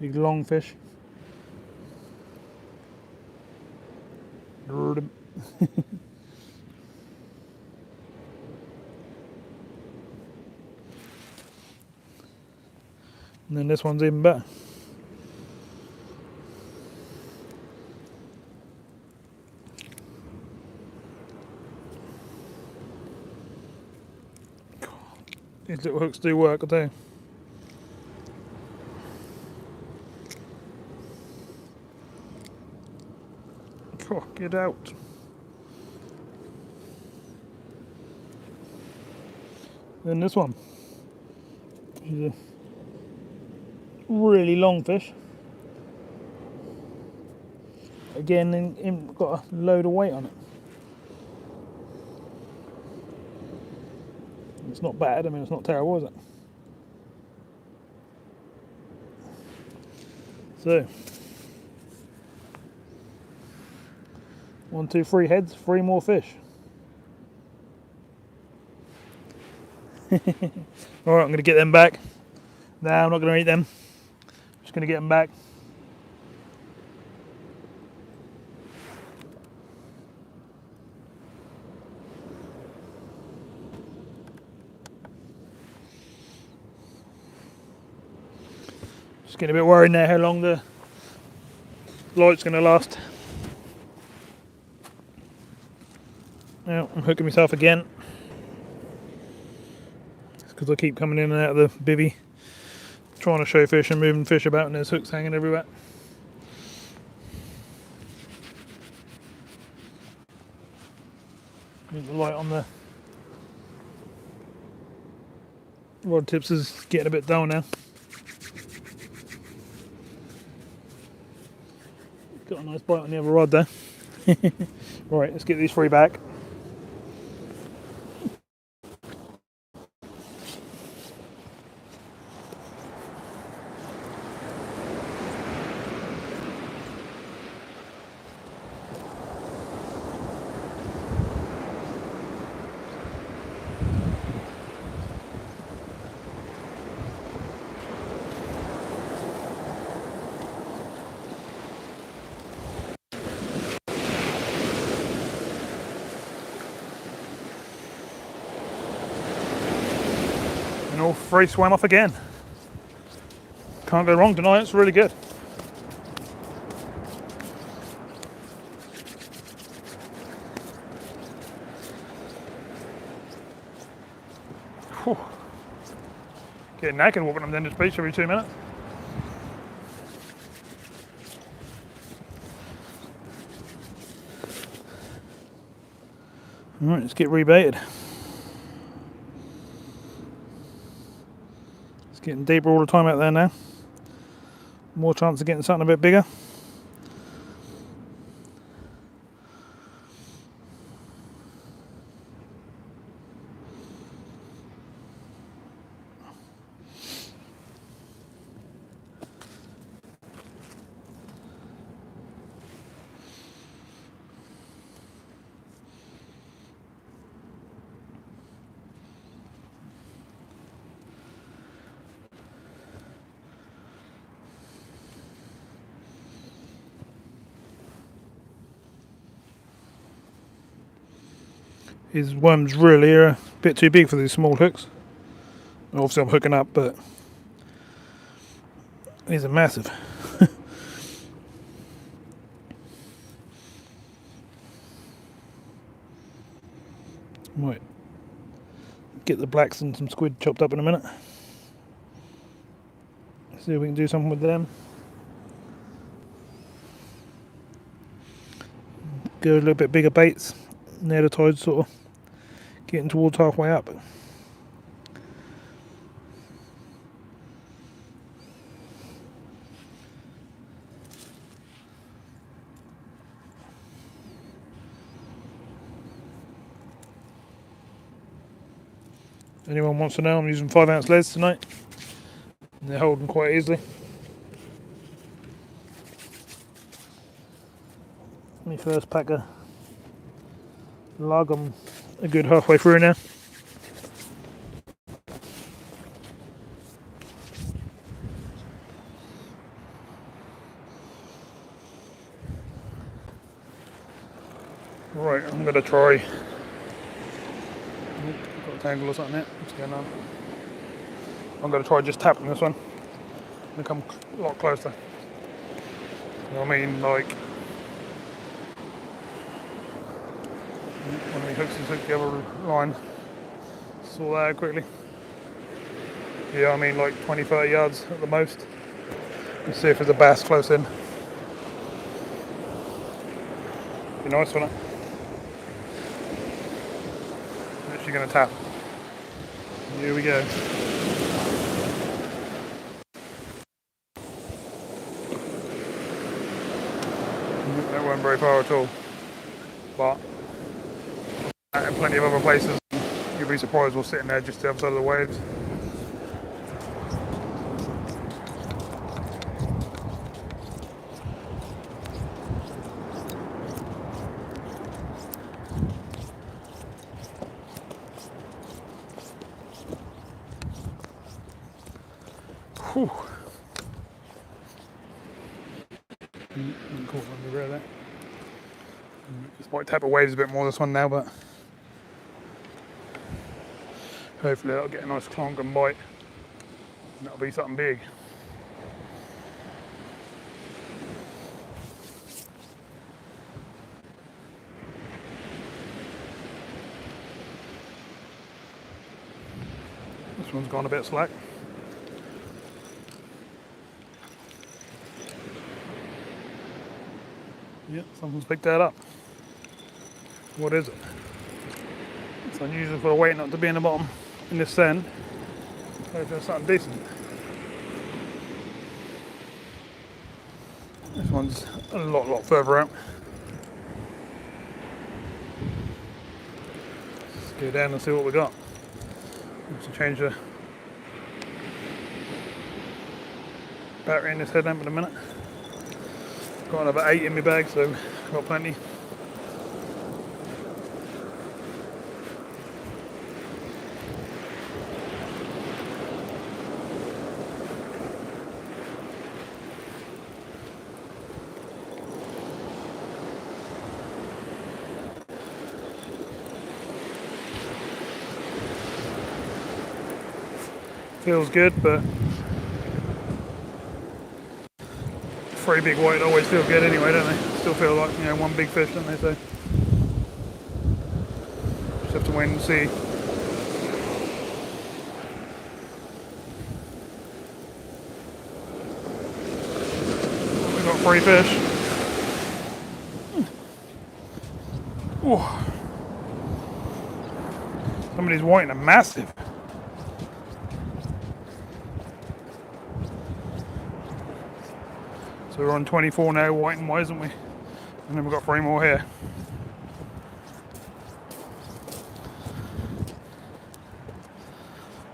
Big long fish. And then this one's even better. These little hooks do work, I tell you. Oh, get out. Then this one. She's a really long fish. Again, got a load of weight on it. It's not bad, I mean it's not terrible, is it? So 1, 2, 3 heads, 3 more fish. Alright, I'm going to get them back. No, I'm not going to eat them. Just going to get them back. Just getting a bit worried now how long the light's going to last. Now I'm hooking myself again. It's because I keep coming in and out of the bivvy, trying to show fish and moving fish about, and there's hooks hanging everywhere. The light on the rod tips is getting a bit dull now. Got a nice bite on the other rod there. Right, let's get these 3 back. And all 3 swam off again. Can't go wrong tonight, it's really good. Getting knackered walking up the end of the beach every 2 minutes. Alright, let's get rebaited. It's getting deeper all the time out there now. More chance of getting something a bit bigger. His worms really are a bit too big for these small hooks. Obviously I'm hooking up, but these are massive. Might get the blacks and some squid chopped up in a minute. See if we can do something with them. Go a little bit bigger baits near the tide, sort of getting towards halfway up. Anyone wants to know, I'm using 5-ounce leads tonight. And they're holding quite easily. My first pack of lug, I'm a good halfway through now. Right, I'm going to try. Got a tangle or something there. What's going on? I'm going to try just tapping this one and come a lot closer. You know what I mean? Like, one of the hooks is hooked the other line. Saw that out quickly. Yeah, I mean like 20-30 yards at the most. Let's see if there's a bass close in. Be nice, wouldn't it? I'm actually going to tap. Here we go. That went very far at all. But and plenty of other places, you'll be surprised we're sitting there just the other side of the waves. Whew. Caught on the rear there. This might tap the waves a bit more this one now, but hopefully that'll get a nice clonk and bite. And that'll be something big. This one's gone a bit slack. Yep, something's picked that up. What is it? It's unusual for a weight not to be in the bottom in this sand. Hopefully there's something decent. This one's a lot further out. Let's go down and see what we got. Let's change the battery in this headlamp in a minute. Got another 8 in my bag, so I've got plenty. Feels good, but 3 big white always feel good anyway, don't they? Still feel like, you know, one big fish, don't they? So just have to wait and see. free fish. Ooh. Some of these whiting are massive. So we're on 24 now, whiting wise, isn't we? And then we've got 3 more here.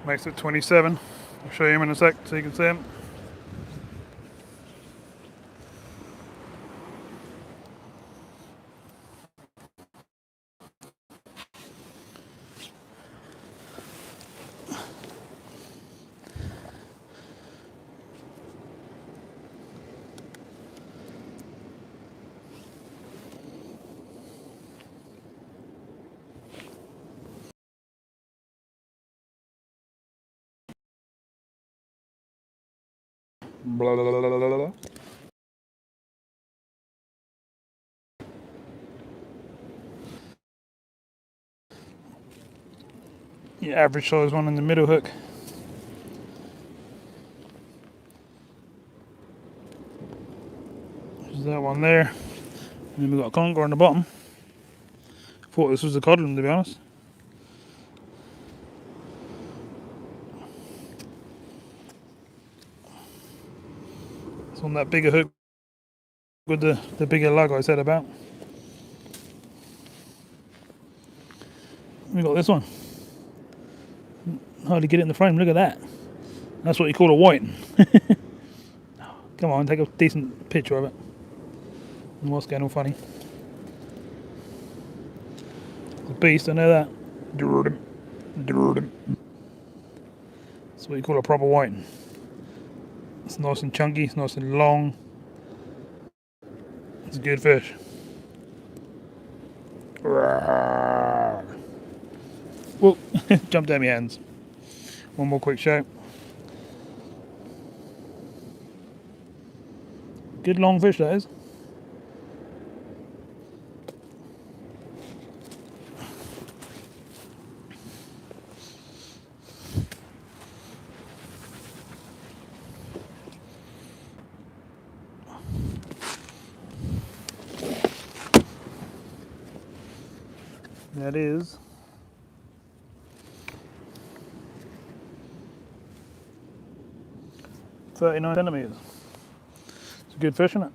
Makes it 27. I'll show you him in a sec so you can see him. Blah, blah, blah, blah, blah, blah. Your average size one in the middle hook. There's that one there. And then we've got a conger on the bottom. Thought this was a codlin, to be honest. It's on that bigger hook with the bigger lug I said about. We got this one. Hardly get it in the frame, look at that. That's what you call a whiting. Come on, take a decent picture of it. And what's going on funny? The beast, I know that. That's what you call a proper whiting. It's nice and chunky, it's nice and long. It's a good fish. Whoa, jumped out my hands. One more quick show. Good long fish that is. That is 39 centimeters. It's a good fish, isn't it?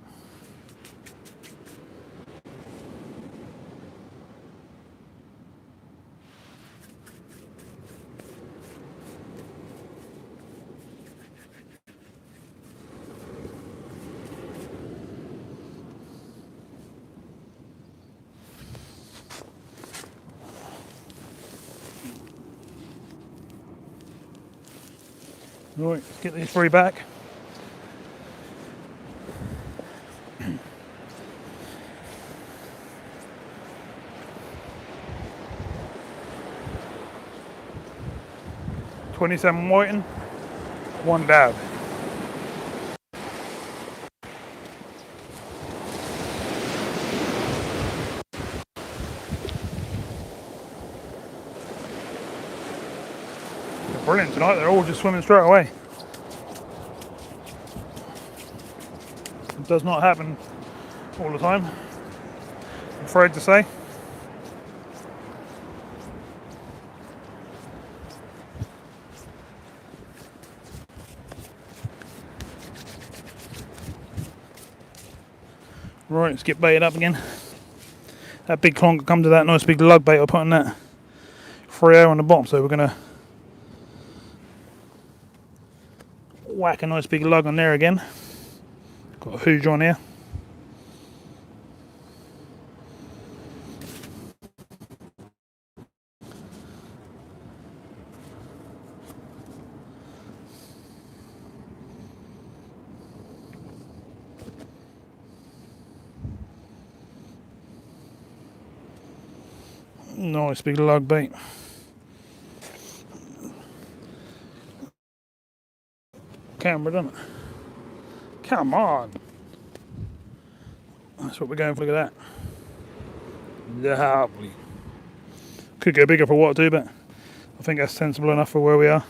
Right, let's get these 3 back. $27 whiting, 1 dab. They're brilliant tonight, they're all just swimming straight away. It does not happen all the time, I'm afraid to say. Right, let's get baited up again. That big clonk come to that nice big lug bait I put on that 3-0 on the bottom, so we're going to whack a nice big lug on there again. Got a hooge on here. Nice big lug bait. Camera, doesn't it? Come on. That's what we're going for, look at that. Lovely. Could go bigger for what to do, but I think that's sensible enough for where we are.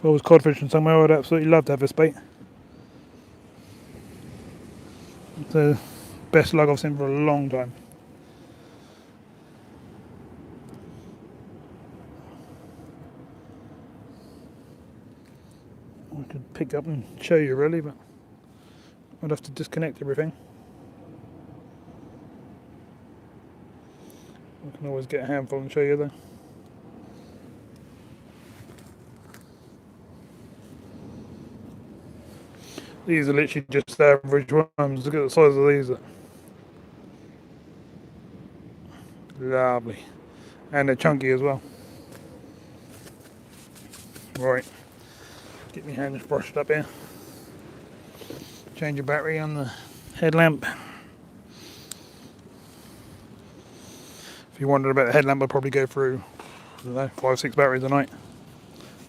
If I was cod fishing somewhere, I'd absolutely love to have this bait. It's the best lug I've seen for a long time. I could pick up and show you really, but I'd have to disconnect everything. I can always get a handful and show you though. These are literally just average worms. Look at the size of these. Lovely. And they're chunky as well. Right. Get my hands brushed up here. Change your battery on the headlamp. If you're wondering about the headlamp, I'll probably go through, I don't know, 5-6 batteries a night.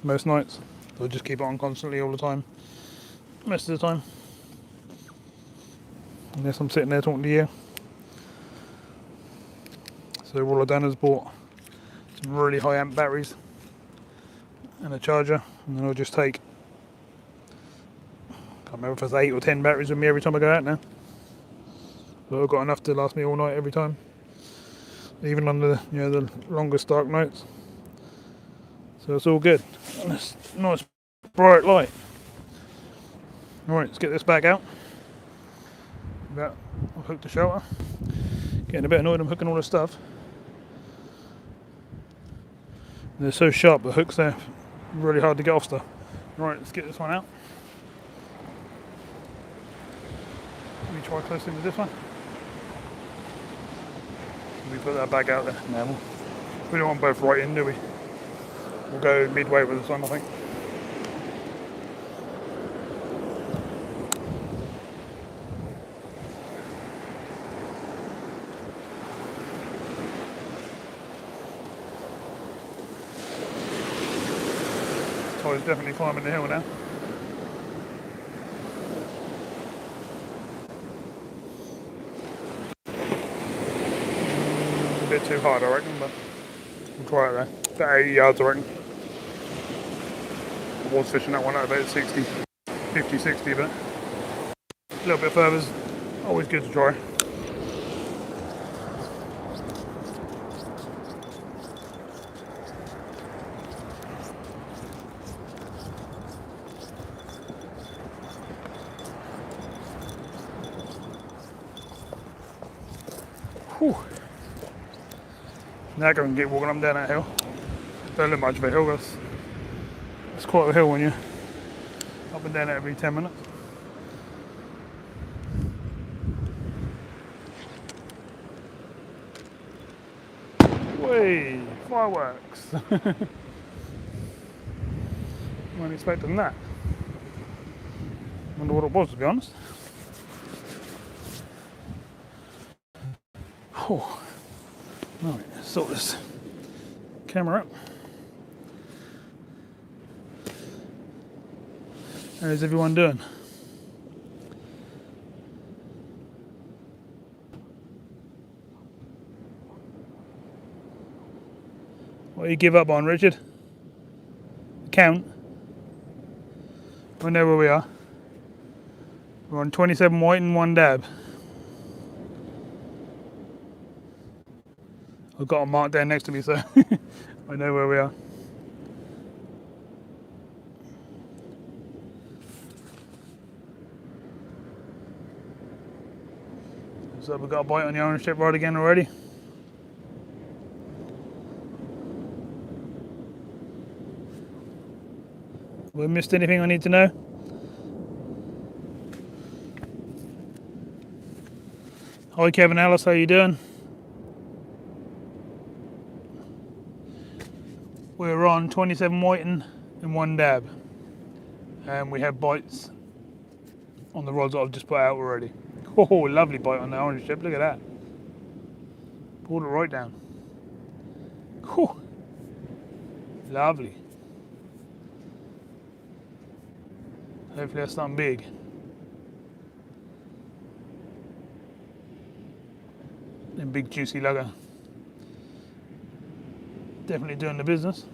Most nights. I'll just keep it on constantly all the time. Most of the time. Unless I'm sitting there talking to you. So all I've done is bought some really high amp batteries and a charger, and then I'll just take, I can't remember if it's 8 or 10 batteries with me every time I go out now. But I've got enough to last me all night every time. Even on the the longest dark nights. So it's all good. And it's nice bright light. Alright, let's get this back out. I've hooked the shelter. Getting a bit annoyed I'm hooking all this stuff. They're so sharp, the hooks, they're really hard to get off stuff. Right, let's get this one out. Let me try closely with this one. We put that back out there. No, we don't want both right in, do we? We'll go midway with this one, I think. Tide's definitely climbing the hill now. A bit too hard, I reckon, but we'll try it there. About 80 yards, I reckon. I was fishing that one at about 60, 50, 60, but a little bit further is always good to try. Whew. Now I can get walking up and down that hill. Don't look much of a hill, guys. It's quite a hill when you're up and down it every 10 minutes. Whey! Fireworks! Weren't expecting that. Wonder what it was, to be honest. Oh. Right, let's sort this camera up. How's everyone doing? What do you give up on, Richard? Count. We know where we are. We're on 27 white and 1 dab. I've got a mark down next to me, so I know where we are. So we've got a bite on the ownership rod again already. Have we missed anything I need to know? Hi Kevin Ellis, how you doing? We're on 27 whiting and 1 dab. And we have bites on the rods that I've just put out already. Oh, lovely bite on the orange tip, look at that. Pulled it right down. Whew. Lovely. Hopefully that's something big. And big juicy lugger. Definitely doing the business.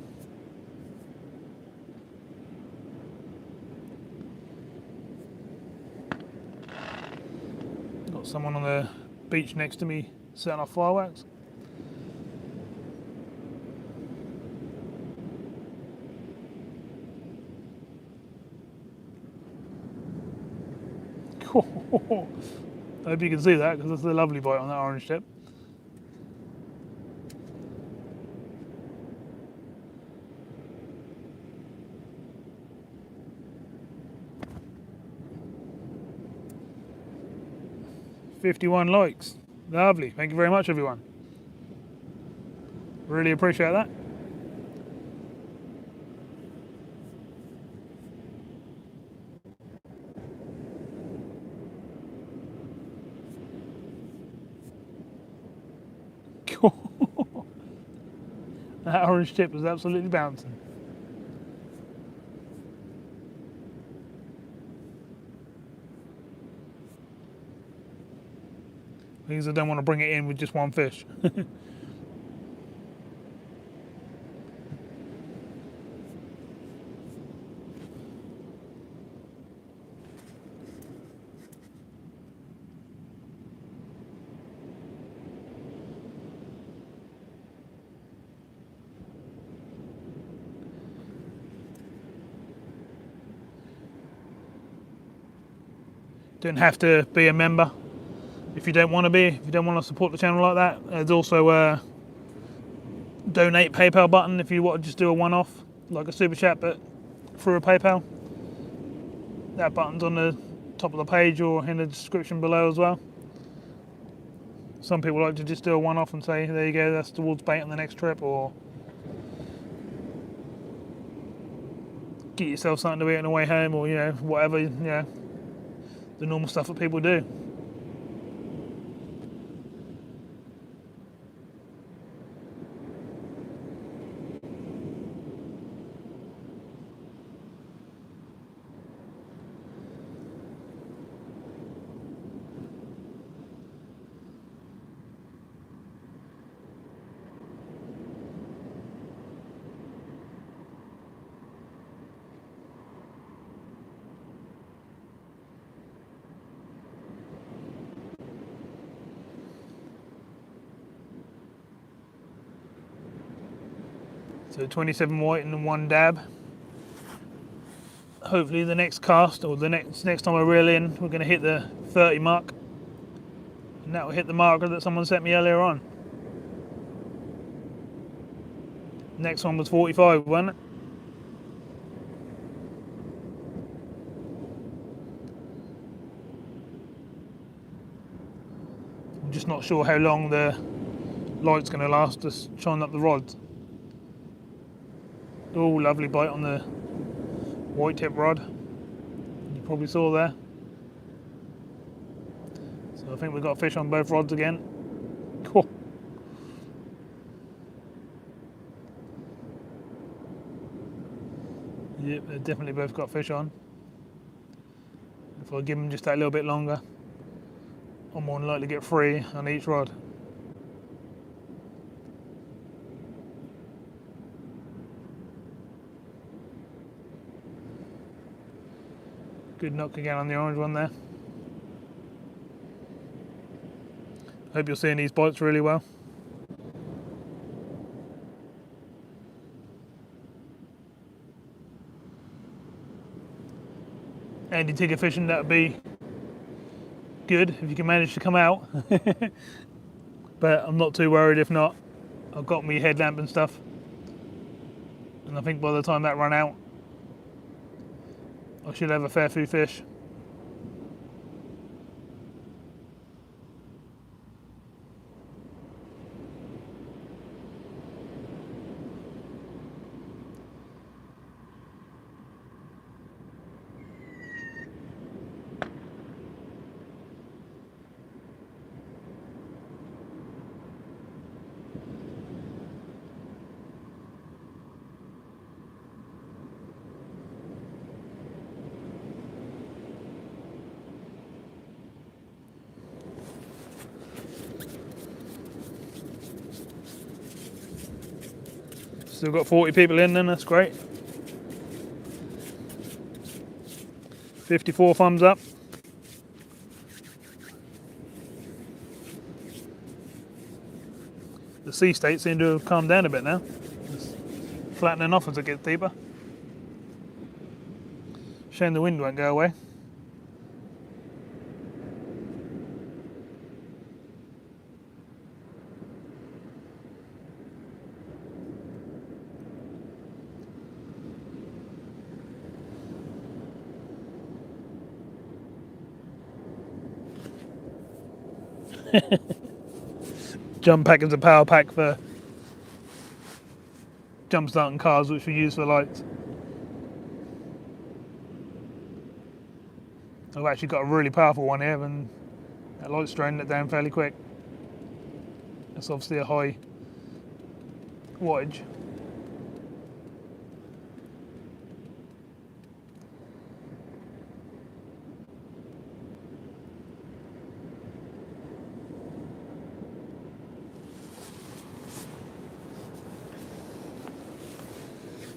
someone on the beach next to me setting off fireworks. I hope you can see that, because that's a lovely bite on that orange tip. "51 likes. Lovely. Thank you very much, everyone. Really appreciate that. That orange tip was absolutely bouncing. Because I don't want to bring it in with just one fish. Don't have to be a member if you don't want to be. If you don't want to support the channel like that, there's also a donate PayPal button if you want to just do a one-off, like a super chat, but through a PayPal. That button's on the top of the page or in the description below as well. Some people like to just do a one-off and say, there you go, that's towards bait on the next trip, or get yourself something to eat on the way home, or whatever, the normal stuff that people do. So 27 white and 1 dab. Hopefully the next cast, or the next time I reel in, we're going to hit the 30 mark. And that will hit the marker that someone sent me earlier on. Next one was 45, wasn't it? I'm just not sure how long the light's going to last to shine up the rods. Oh, lovely bite on the white tip rod. You probably saw there. So I think we've got fish on both rods again. Cool. Yep, they've definitely both got fish on. If I give them just that little bit longer, I'm more than likely to get 3 on each rod. Good knock again on the orange one there. Hope you're seeing these bites really well. Andy Tigger fishing, that would be good if you can manage to come out. But I'm not too worried if not. I've got my headlamp and stuff. And I think by the time that run out, I should have a fair few fish. Still got 40 people in then, that's great. 54 thumbs up. the sea state seemed to have calmed down a bit now. It's flattening off as it gets deeper. Shame the wind won't go away. Jump pack is a power pack for jump starting cars, which we use for lights. I've actually got a really powerful one here, and that light's draining it down fairly quick. That's obviously a high wattage.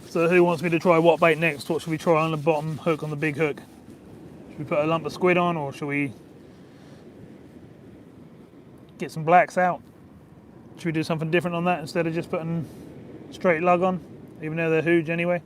So who wants me to try what bait next? What should we try on the bottom hook on the big hook? Should we put a lump of squid on, or should we get some blacks out? Should we do something different on that instead of just putting straight lug on, even though they're huge anyway?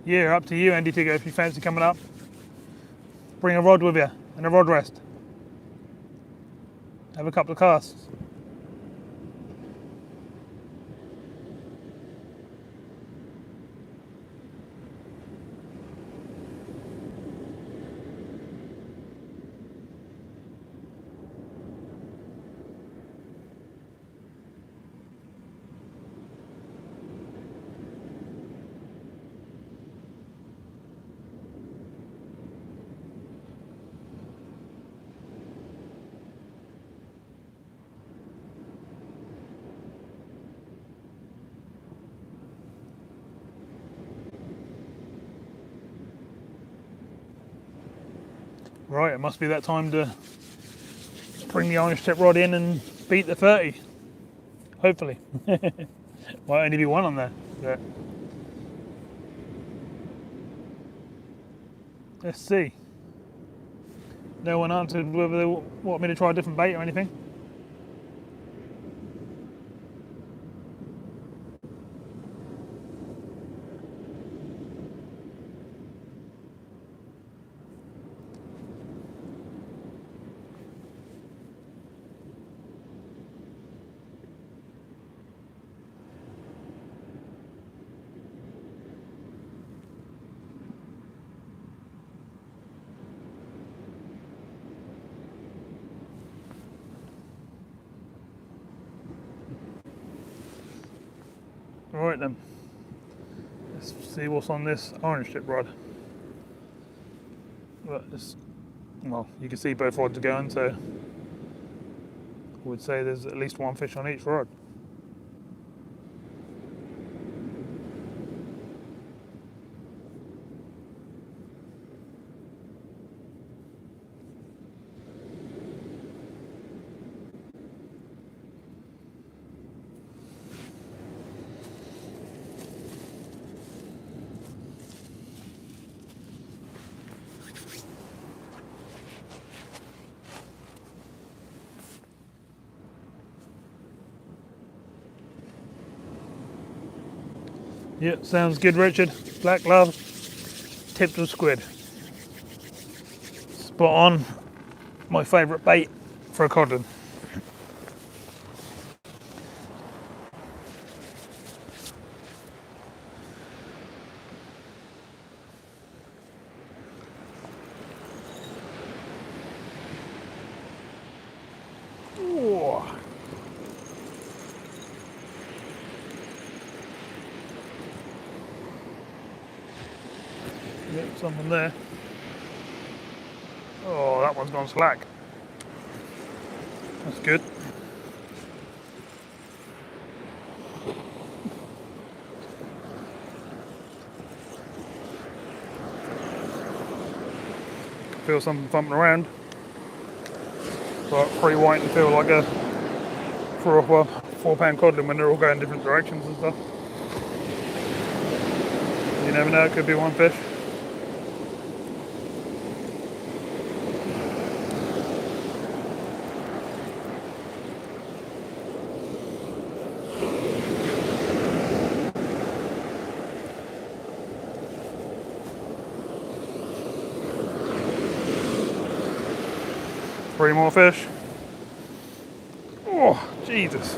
Yeah, up to you, Andy Tigger, if you fancy coming up. Bring a rod with you and a rod rest. Have a couple of casts. Right, it must be that time to bring the orange tip rod in and beat the 30. Hopefully. Might only be one on there. But let's see. No one answered whether they want me to try a different bait or anything. Right then, let's see what's on this orange tip rod. Well, you can see both rods are going, so I would say there's at least one fish on each rod. Yep, sounds good, Richard. Black love, tipped with squid. Spot on. My favourite bait for a codlin. Something there. Oh, that one's gone slack. That's good. Feel something thumping around. But pretty white and feel like a 4 pound codling when they're all going different directions and stuff. You never know, it could be one fish. Three more fish. Oh, Jesus.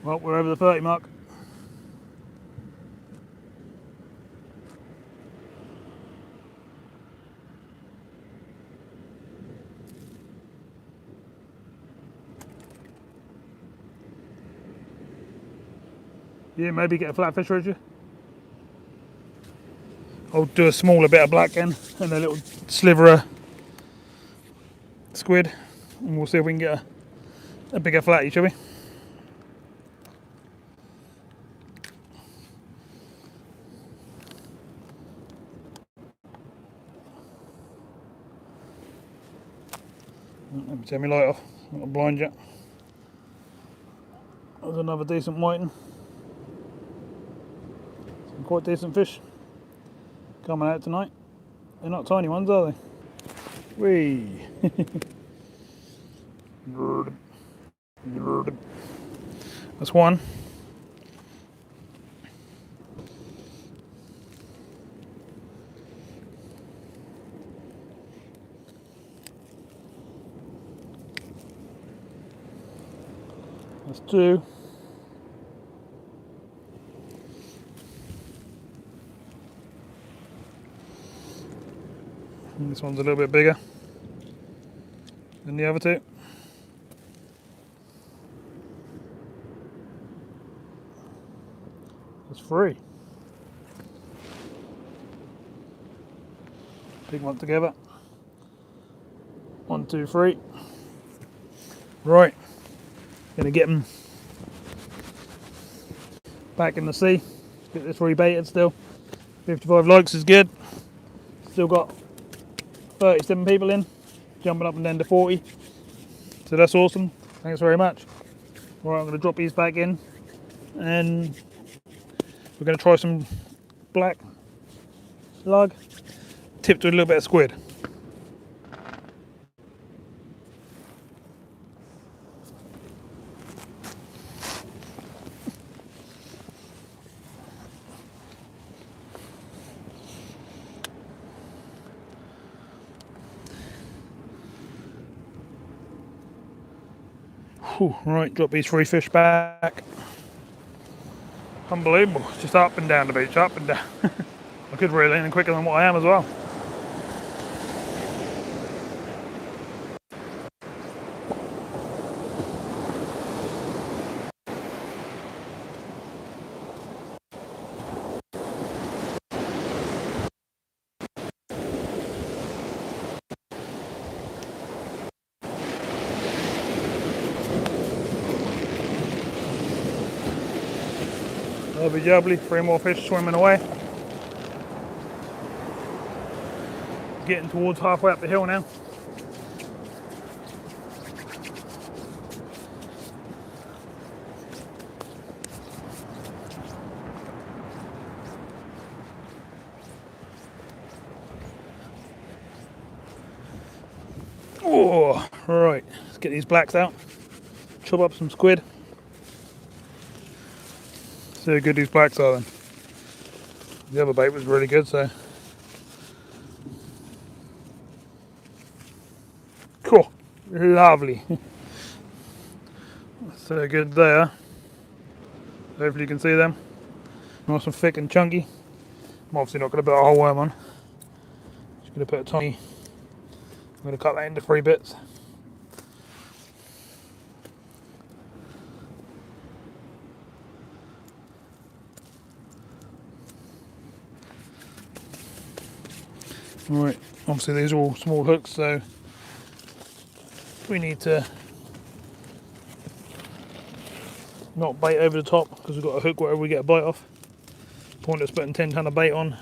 Well, we're over the 30 mark. Yeah, maybe get a flatfish, Richard. I'll do a smaller bit of black end and a little sliver of squid, and we'll see if we can get a bigger flatty, shall we? Let me turn my light off, I'm not blind yet. There's another decent whiting. Some quite decent fish coming out tonight. They're not tiny ones, are they? Whee! That's one. That's two. And this one's a little bit bigger than the other two. That's three. Big one together. 1, 2, 3. Right. Gonna get them back in the sea. Get this rebaited still. 55 likes is good. Still got 37 people in, jumping up and down to 40. So that's awesome. Thanks very much. Right, I'm gonna drop these back in and we're gonna try some black lug, tipped with a little bit of squid. Whew, right, drop these 3 fish back. Unbelievable, just up and down the beach, up and down. I could reel in quicker than what I am as well. Lovely jubbly, 3 more fish swimming away. Getting towards halfway up the hill now. Oh, right, let's get these blacks out. chop up some squid. See how good these blacks are then. The other bait was really good, so. Cool. Lovely. So good there. Hopefully you can see them. Nice and thick and chunky. I'm obviously not going to put a whole worm on. Just going to put a tiny. I'm going to cut that into 3 bits. Right, obviously these are all small hooks, so we need to not bait over the top because we've got a hook wherever we get a bite off. Pointless putting 10 ton of bait on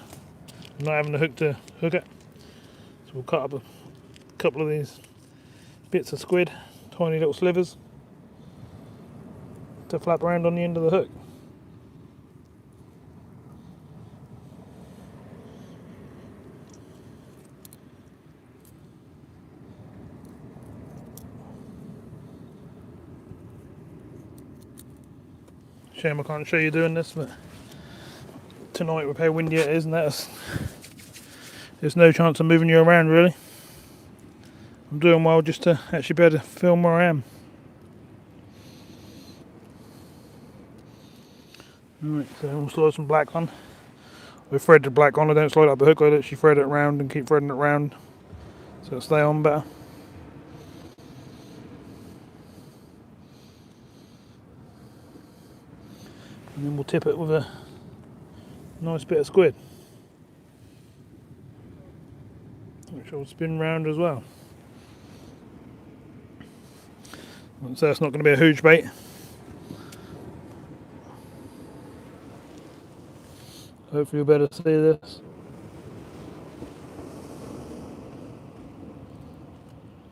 and not having a hook to hook it. So we'll cut up a couple of these bits of squid, tiny little slivers, to flap around on the end of the hook. Shame I can't show you doing this, but tonight with how windy it is, and there's no chance of moving you around really. I'm doing well just to actually be able to film where I am. Alright, so we'll slide some black on. We thread the black on, I don't slide up the hook, I actually thread it round and keep threading it round so it'll stay on better. And then we'll tip it with a nice bit of squid, which will spin round as well. So that's not going to be a huge bait. Hopefully you'll be able to see this.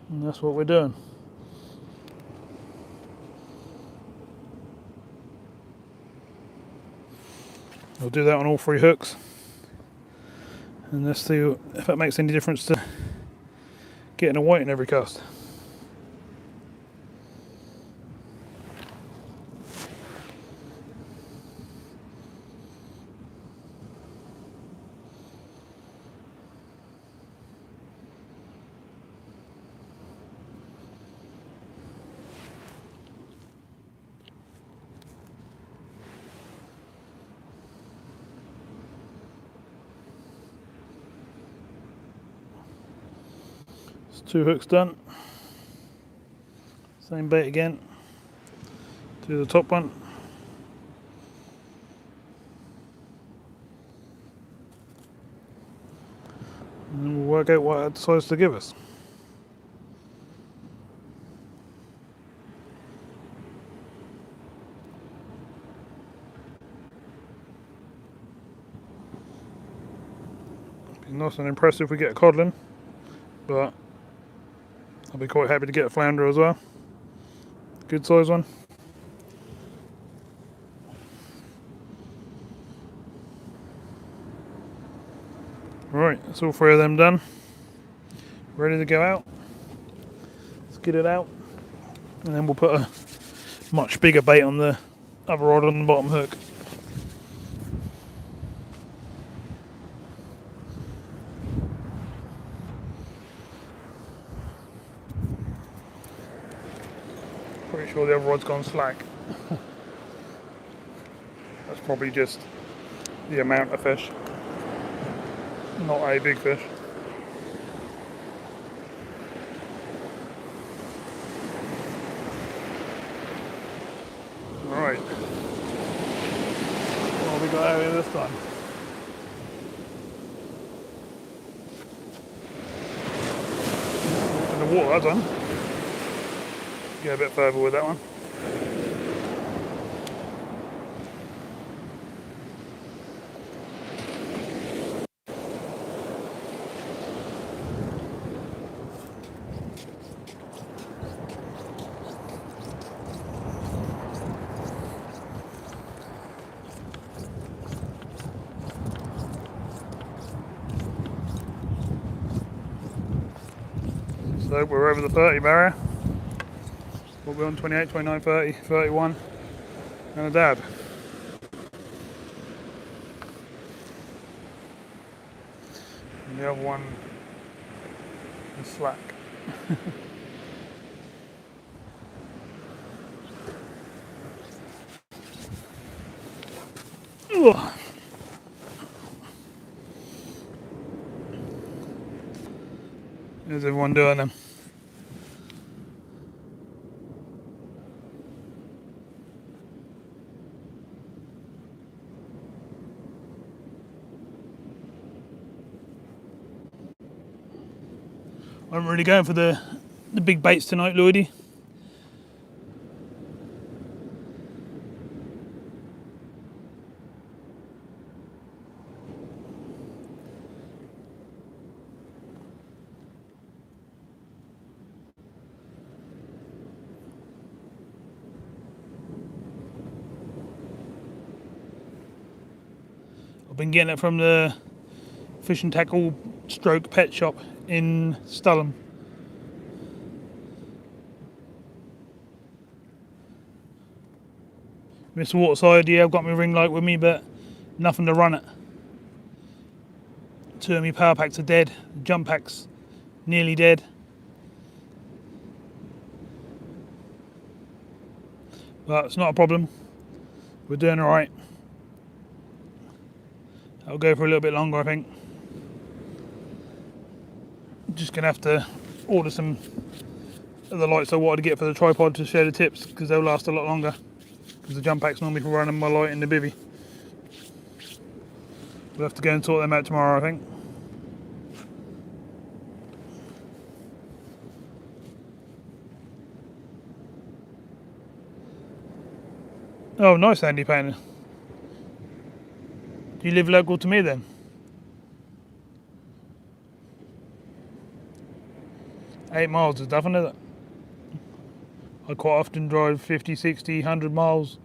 And that's what we're doing. I'll do that on all 3 hooks, and let's see if that makes any difference to getting a white in every cast. It's 2 hooks done. Same bait again. Do the top one. And then we'll work out what it decides to give us. Be nice and impressive if we get a codlin, but I'll be quite happy to get a flounder as well. Good size one. Right, that's all 3 of them done. Ready to go out. Let's get it out. And then we'll put a much bigger bait on the other rod on the bottom hook. Pretty sure the other rod's gone slack. That's probably just the amount of fish, not a big fish. Alright, what have we got out here this time? In the water, that's on. Get a bit further with that one. So we're over the 30 barrier. What we're on, 28, 29, 30, 31, and a dab. And the other one is slack. Ugh. How's everyone doing then? I'm really going for the big baits tonight, Lloydie. I've been getting it from the fish and tackle stroke pet shop in Sturham. Mr. Waterside, yeah, I've got my ring light with me, but nothing to run it. 2 of my power packs are dead. The jump pack's nearly dead. But it's not a problem. We're doing alright. I'll go for a little bit longer, I think. Just gonna have to order some of the lights I wanted to get for the tripod to share the tips, because they'll last a lot longer. Because the jump pack's normally for running my light in the bivvy. We'll have to go and sort them out tomorrow, I think. Oh, nice, Andy Payne. Do you live local to me then? Eight miles is nothing, is it? I quite often drive 50, 60, 100 miles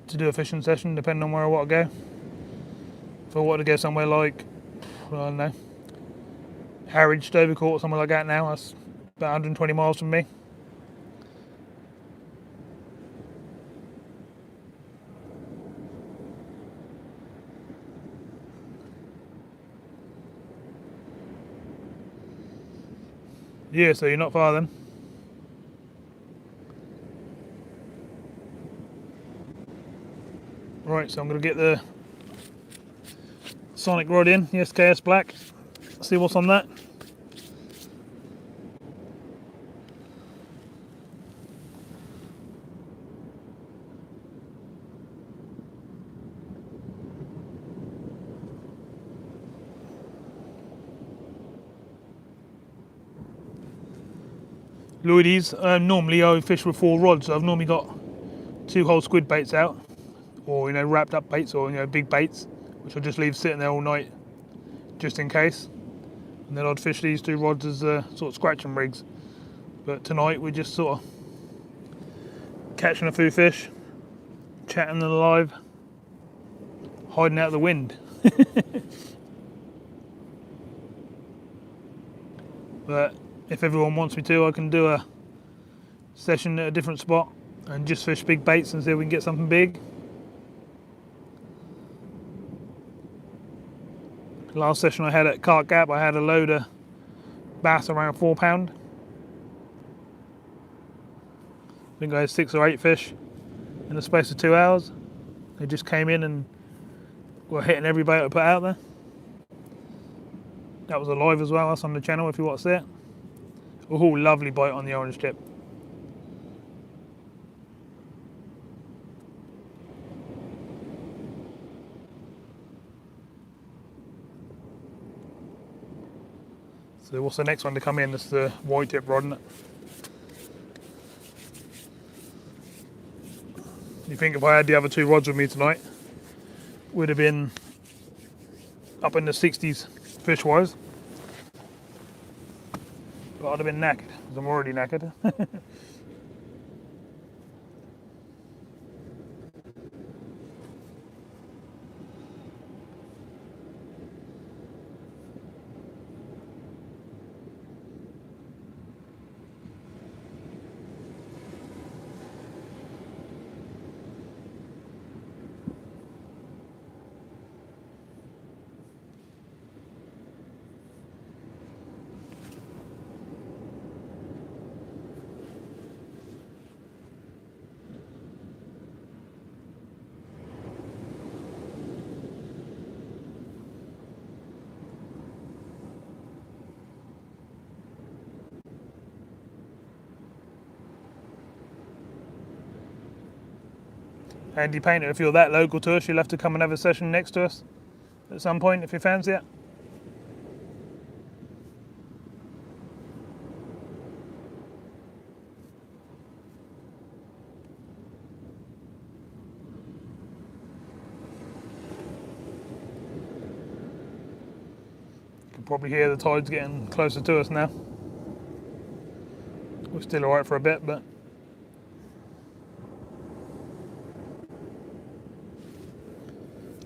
to do a fishing session, depending on where I want to go. If I want to go somewhere like, well, I don't know, Harwich, Dovercourt, or somewhere like that now, that's about 120 miles from me. Yeah, so you're not far then. Right, so I'm going to get the Sonic rod in, the SKS Black, see what's on that. Lloydies, normally I fish with 4 rods, so I've normally got 2 whole squid baits out, or wrapped up baits, or big baits, which I'll just leave sitting there all night just in case. And then I'd fish these 2 rods as sort of scratching rigs. But tonight we're just sort of catching a few fish, chatting them alive, hiding out of the wind. But if everyone wants me to, I can do a session at a different spot and just fish big baits and see if we can get something big. Last session I had at Cart Gap, I had a load of bass around 4 pound. I think I had 6 or 8 fish in the space of 2 hours. They just came in and were hitting every bait I put out there. That was alive as well, that's on the channel if you want to see it. Oh, lovely bite on the orange tip. So what's the next one to come in? That's the white tip rod, isn't it? You think if I had the other 2 rods with me tonight, would have been up in the 60s fish wise. But I'd have been knackered, because I'm already knackered. Handy painter, if you're that local to us, you'll have to come and have a session next to us at some point if you fancy it. You can probably hear the tides getting closer to us now. We're still alright for a bit, but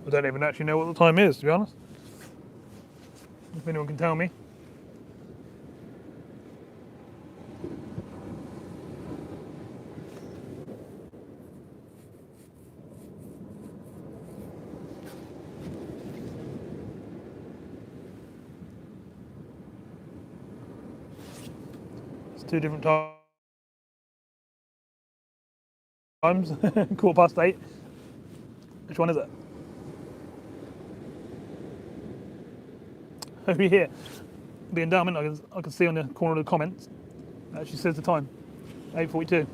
I don't even actually know what the time is, to be honest. If anyone can tell me. It's 2 different times. 8:15. Which one is it? Over here, being dumb, I can see on the corner of the comments. It actually says the time, 8:42.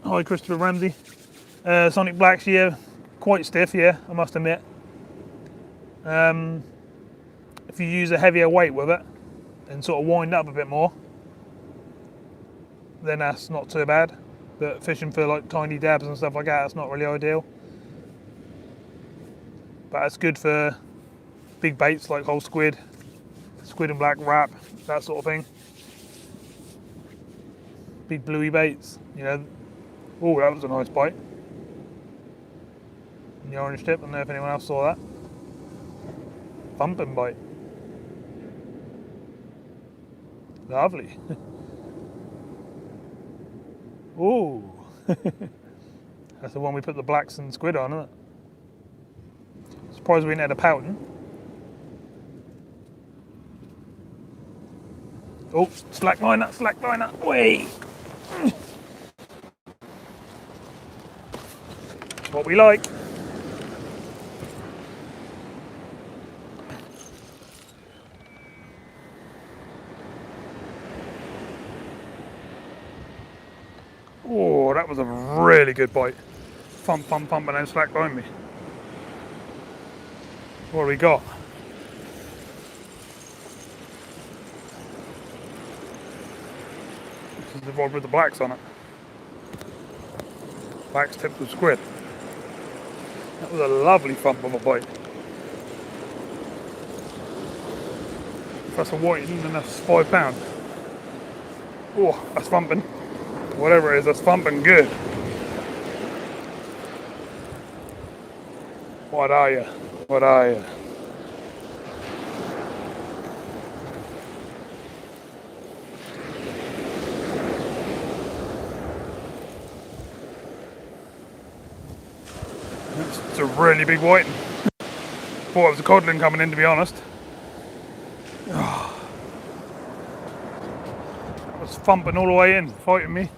Hi, Christopher Ramsey. Sonic Blacks, yeah, quite stiff, yeah, I must admit. If you use a heavier weight with it and sort of wind up a bit more, then that's not too bad. But fishing for like tiny dabs and stuff like that, that's not really ideal. But it's good for big baits like whole squid, squid and black wrap, that sort of thing. Big bluey baits, you know. Oh, that was a nice bite. In the orange tip, I don't know if anyone else saw that. Thumping bite. Lovely. Ooh. That's the one we put the blacks and squid on, isn't it? Surprised we didn't have a pouting. Oh, slack liner, slack liner. Wait. What we like. Oh, that was a really good bite. Thump, thump, thump, and then slack behind me. What have we got? This is the rod with the blacks on it. Blacks tipped with squid. That was a lovely thump of a bite. If that's a whiting, then that's £5. Oh, that's thumping. Whatever it is, that's thumping good. What are you? What are you? It's a really big whiting. Thought it was a codling coming in, to be honest. Oh. That was thumping all the way in, fighting me.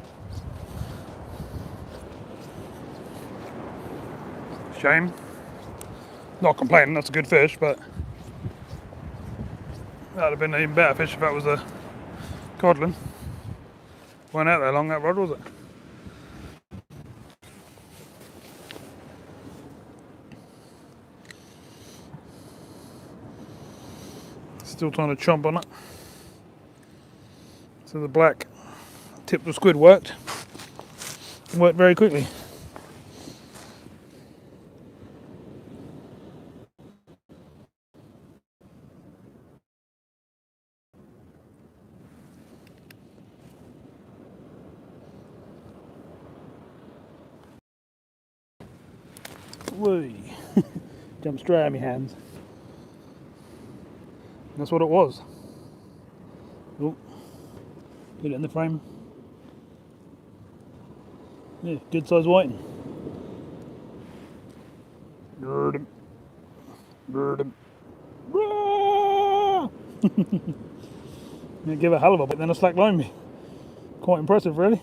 Shame. Not complaining, that's a good fish, but that would have been an even better fish if that was a codling. Weren't out there long, that rod, was it? Still trying to chomp on it. So the black tip of squid worked. It worked very quickly. Whee! Jumped straight out of my hands. And that's what it was. Oh, get it in the frame. Yeah, good size whiting. Bird him. Bird him. Yeah, give it a hell of a bit, then a slack line me. Quite impressive, really.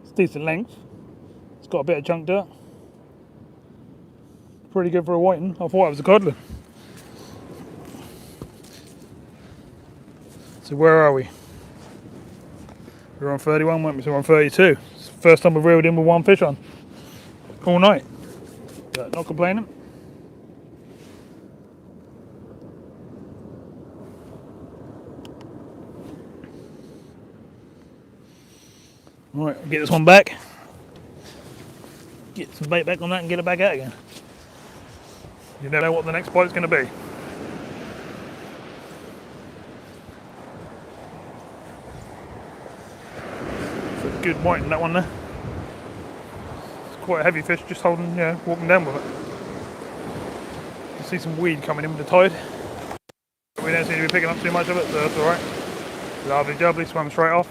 It's decent length. It's got a bit of chunk to it. Pretty good for a whiting. I thought it was a codling. So where are we? We're on 31, weren't we? So we're on 32. It's the first time we've reeled in with one fish on all night. But not complaining. Right, I'll get this one back. Get some bait back on that and get it back out again. You never know what the next bite's going to be. It's a good white in that one there. It's quite a heavy fish, just holding, walking down with it. You can see some weed coming in with the tide. We don't seem to be picking up too much of it, so that's alright. Lovely jubbly, swam straight off.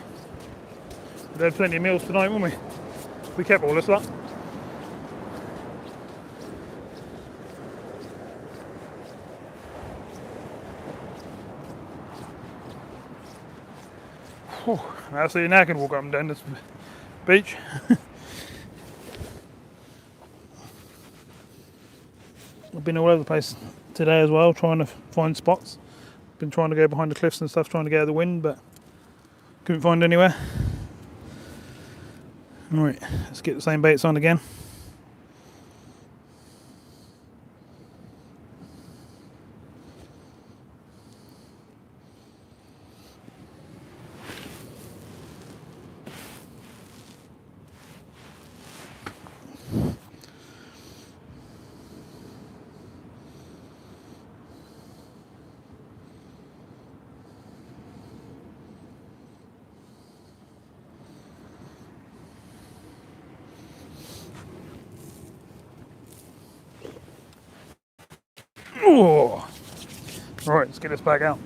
We had plenty of meals tonight, wouldn't we? We kept all this lot. Absolutely now I can walk up and down this beach. I've been all over the place today as well, trying to find spots. Been trying to go behind the cliffs and stuff, trying to get out of the wind, but couldn't find anywhere. Alright, let's get the same baits on again. Oh. Right, let's get this back out.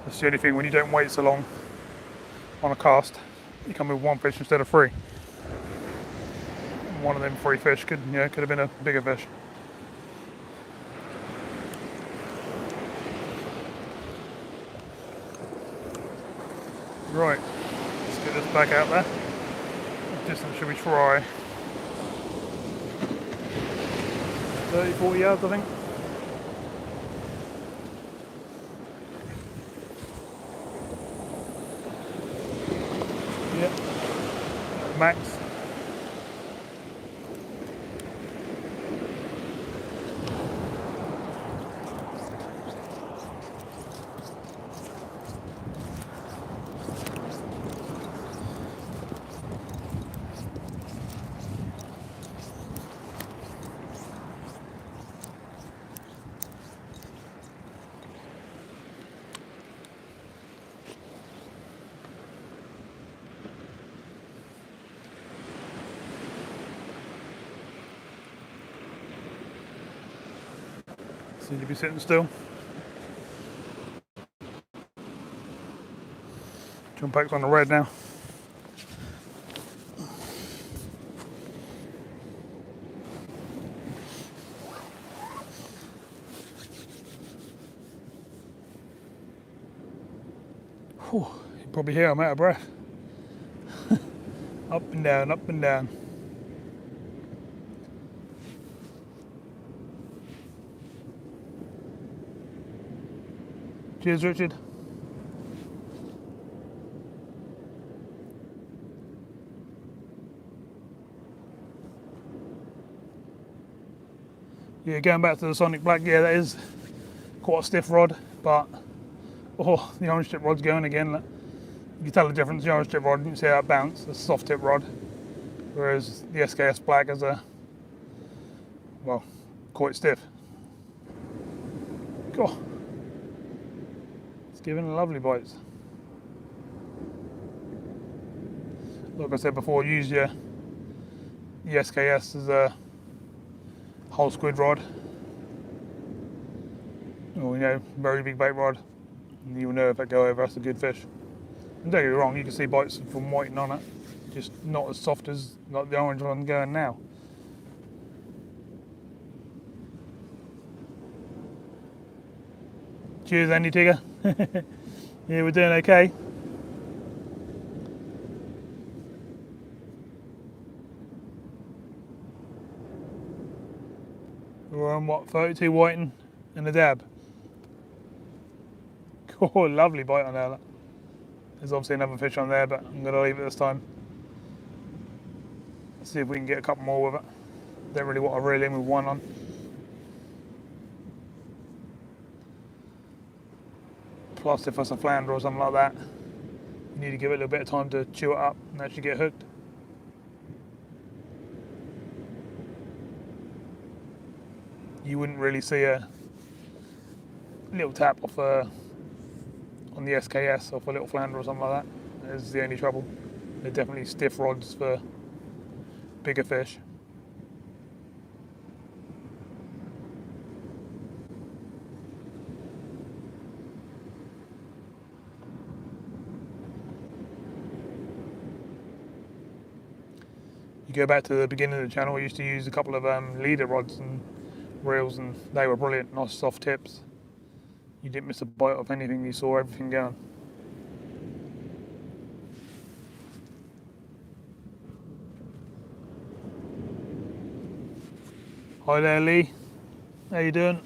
That's the only thing, when you don't wait so long on a cast, you come with one fish instead of three. One of them 3 fish could have been a bigger fish. Right, let's get this back out there. What distance should we try? 30, 40 yards, I think. Yep. Max. Seem to be sitting still. Jump back on the red now. Whew, you can probably hear I'm out of breath. Up and down, up and down. Cheers, Richard. Yeah, going back to the Sonic Black, yeah, that is quite a stiff rod, but the orange tip rod's going again. Look. You can tell the difference. The orange tip rod, you can see how it bounced, it's a soft tip rod, whereas the SKS Black is quite stiff. God. Giving lovely bites. Like I said before, use the SKS as a whole squid rod, or very big bait rod, and you'll know if it go over, that's a good fish. And don't get me wrong, you can see bites from whiting on it, just not as soft as like the orange one going now. Cheers, Andy Tigger. Yeah, we're doing okay. We're on what, 32 whiting, and a dab. Oh, lovely bite on there. There's obviously another fish on there, but I'm going to leave it this time. Let's see if we can get a couple more with it. Don't really want to reel in with one on. Plus, if it's a flounder or something like that, you need to give it a little bit of time to chew it up and actually get hooked. You wouldn't really see a little tap off on the SKS off a little flounder or something like that. That's the only trouble. They're definitely stiff rods for bigger fish. You go back to the beginning of the channel, I used to use a couple of leader rods and reels, and they were brilliant, nice soft tips. You didn't miss a bite of anything, you saw everything going. Hi there, Lee. How you doing?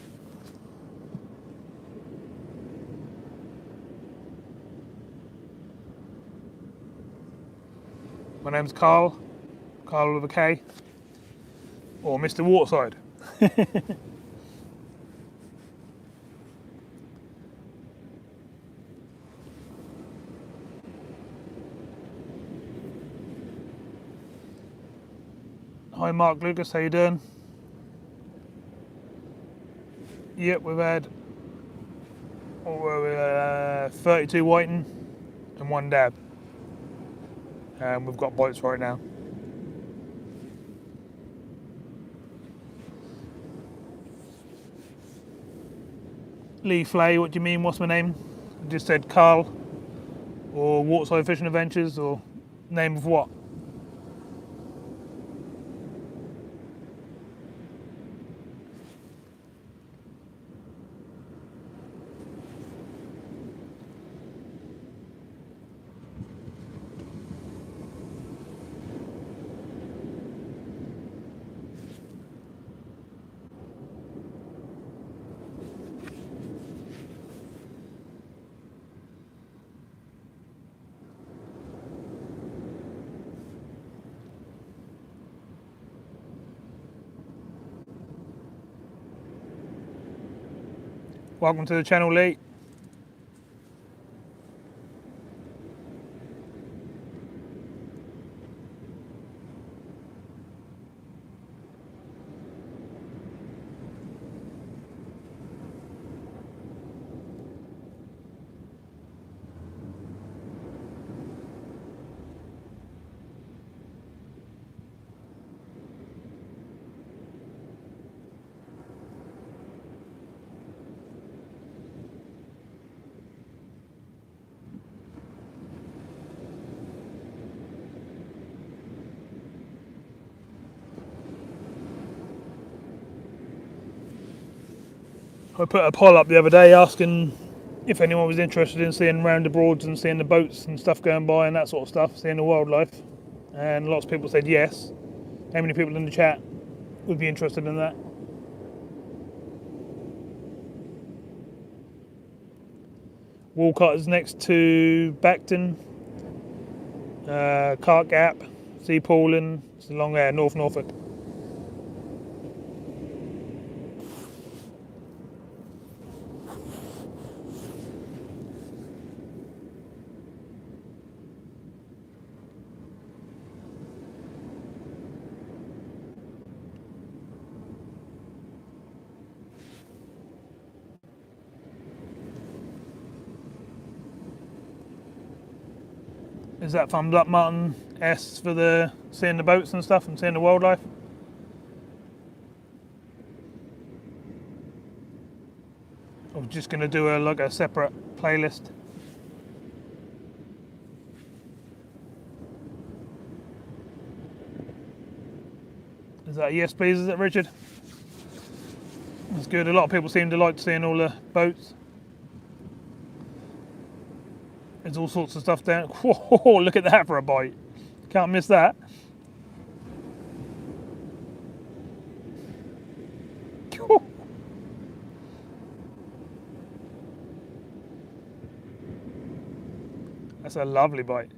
My name's Carl with a K, or Mr. Waterside. Hi Mark Lucas, how you doing? Yep, we've had 32 whiting and one dab. We've got bites right now. Lee Flay, what do you mean? What's my name? I just said Carl, or Waterside Fishing Adventures, or name of what? Welcome to the channel, Lee. I put a poll up the other day asking if anyone was interested in seeing round the Broads and seeing the boats and stuff going by and that sort of stuff, seeing the wildlife. And lots of people said yes. How many people in the chat would be interested in that? Walcott is next to Bacton, Cart Gap, Sea Pooling, it's along there, North Norfolk. Is that thumbs up, Martin? S for the seeing the boats and stuff and seeing the wildlife? I'm just going to do a separate playlist. Is that a yes please, is it, Richard? That's good. A lot of people seem to like seeing all the boats. There's all sorts of stuff down. Whoa, look at that for a bite. Can't miss that. That's a lovely bite.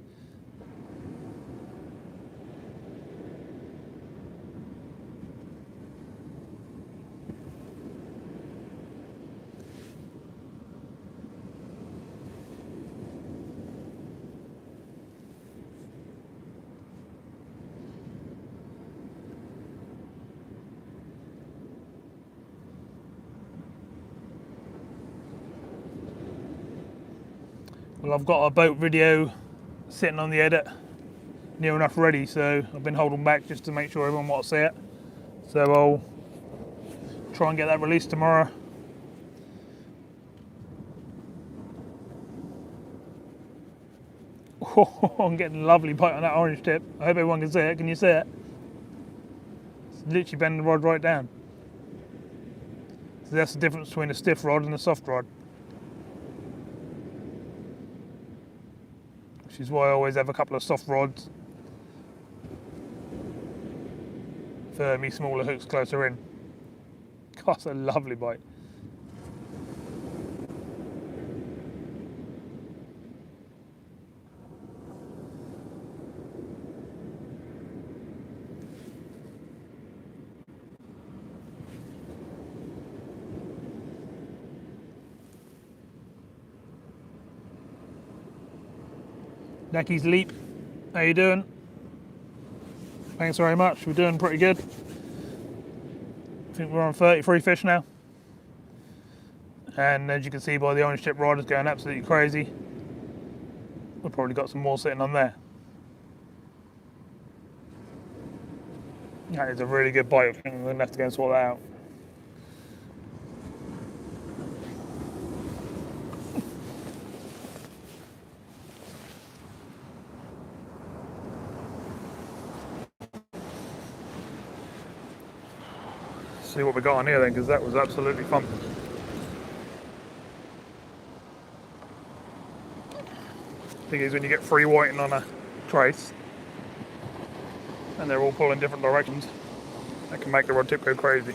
Well, I've got a boat video sitting on the edit, near enough ready, so I've been holding back just to make sure everyone wants to see it. So I'll try and get that released tomorrow. Oh, I'm getting a lovely bite on that orange tip. I hope everyone can see it. Can you see it? It's literally bending the rod right down. So that's the difference between a stiff rod and a soft rod. Which is why I always have a couple of soft rods for me smaller hooks closer in. God, that's a lovely bite. Necky's Leap, how you doing? Thanks very much, we're doing pretty good. I think we're on 33 fish now. And as you can see by the orange tip rod, it's going absolutely crazy. We've probably got some more sitting on there. That is a really good bite. I think we're going to have to go and sort that out. See what we got on here then, because that was absolutely fun. Thing is, when you get free whiting on a trace and they're all pulling different directions, that can make the rod tip go crazy.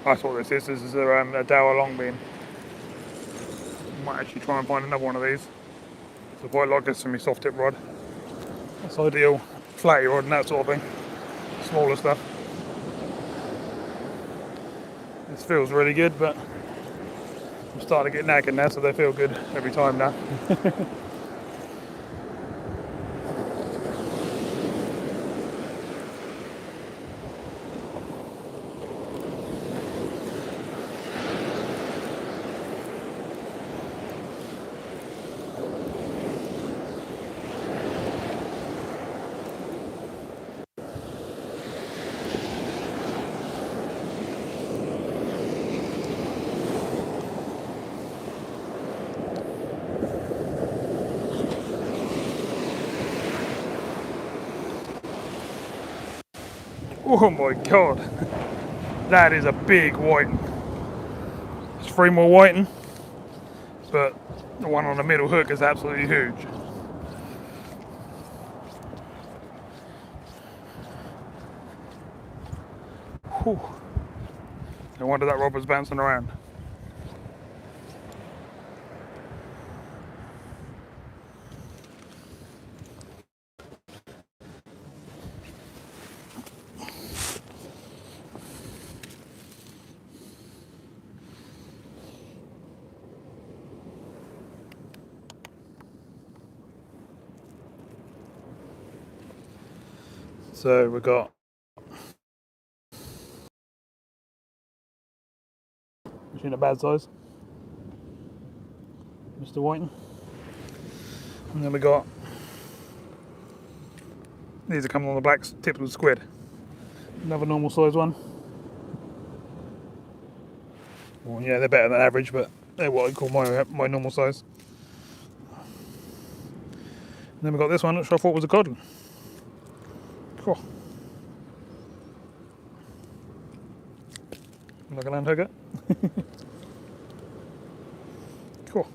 That's what this is. This is a Dower longbeam. Might actually try and find another one of these. So quite like this for me soft tip rod. That's ideal. Flatty rod and that sort of thing. Smaller stuff. This feels really good, but I'm starting to get knackered now, so they feel good every time now. Oh my god, that is a big whiting. There's 3 more whiting, but the one on the middle hook is absolutely huge. Whew. No wonder that rod was bouncing around. So we've got in a bad size, Mr. Whiting, and then we got these are coming on the black tips of squid. Another normal size one. Well, yeah, they're better than average, but they're what I call my normal size. And then we got this one, which I thought was a codling. Cool. Like a land hugger. Cool.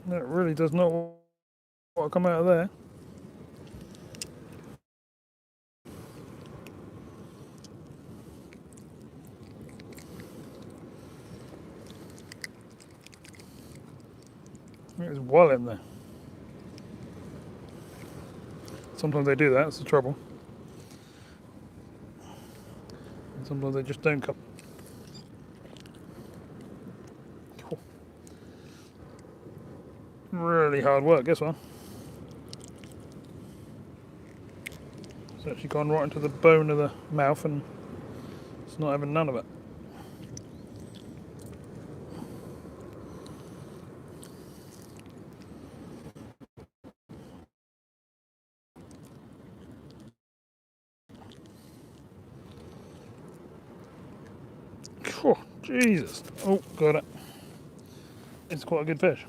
That really does not want to come out of there. There's well in there. Sometimes they do that, that's the trouble. And sometimes they just don't come. Cool. Really hard work, this one. It's actually gone right into the bone of the mouth and it's not having none of it. Oh, Jesus. Oh, got it. It's quite a good fish.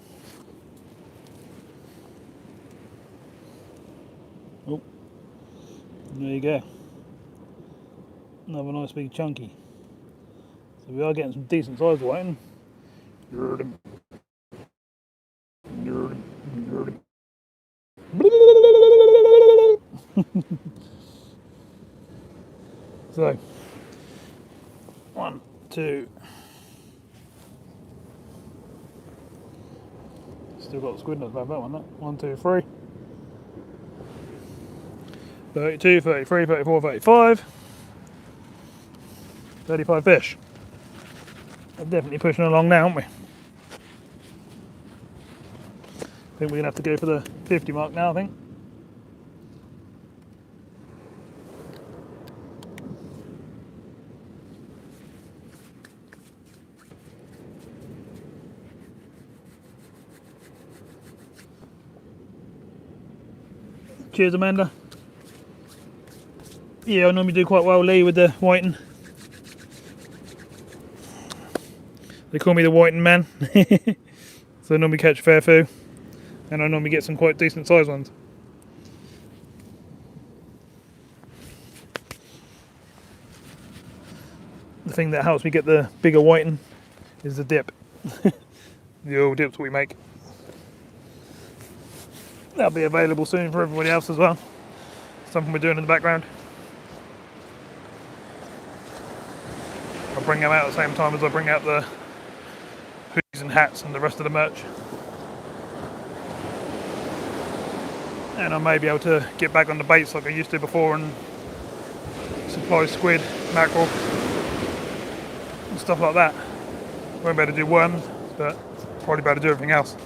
Oh, there you go. Another nice big chunky. So we are getting some decent size whiting. So, 1, 2. Still got the squid nuts about that one, 1, 2, 3. 32, 33, 34, 35. 35 fish. We're definitely pushing along now, aren't we? I think we're going to have to go for the 50 mark now, I think. Cheers, Amanda. Yeah, I normally do quite well, Lee, with the whiting. They call me the whiting man. So I normally catch a fair few. And I normally get some quite decent sized ones. The thing that helps me get the bigger whiting is the dip. The oil dips we make. That'll be available soon for everybody else as well. Something we're doing in the background. I'll bring them out at the same time as I bring out the hoodies and hats and the rest of the merch. And I may be able to get back on the baits like I used to before and supply squid, mackerel and stuff like that. Won't be able to do worms, but probably be able to do everything else.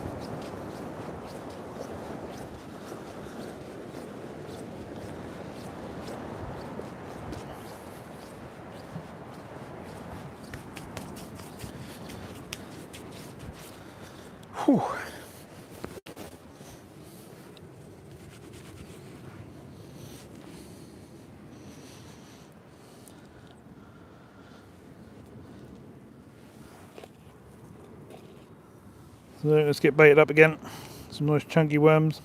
Whew. So let's get baited up again. Some nice chunky worms.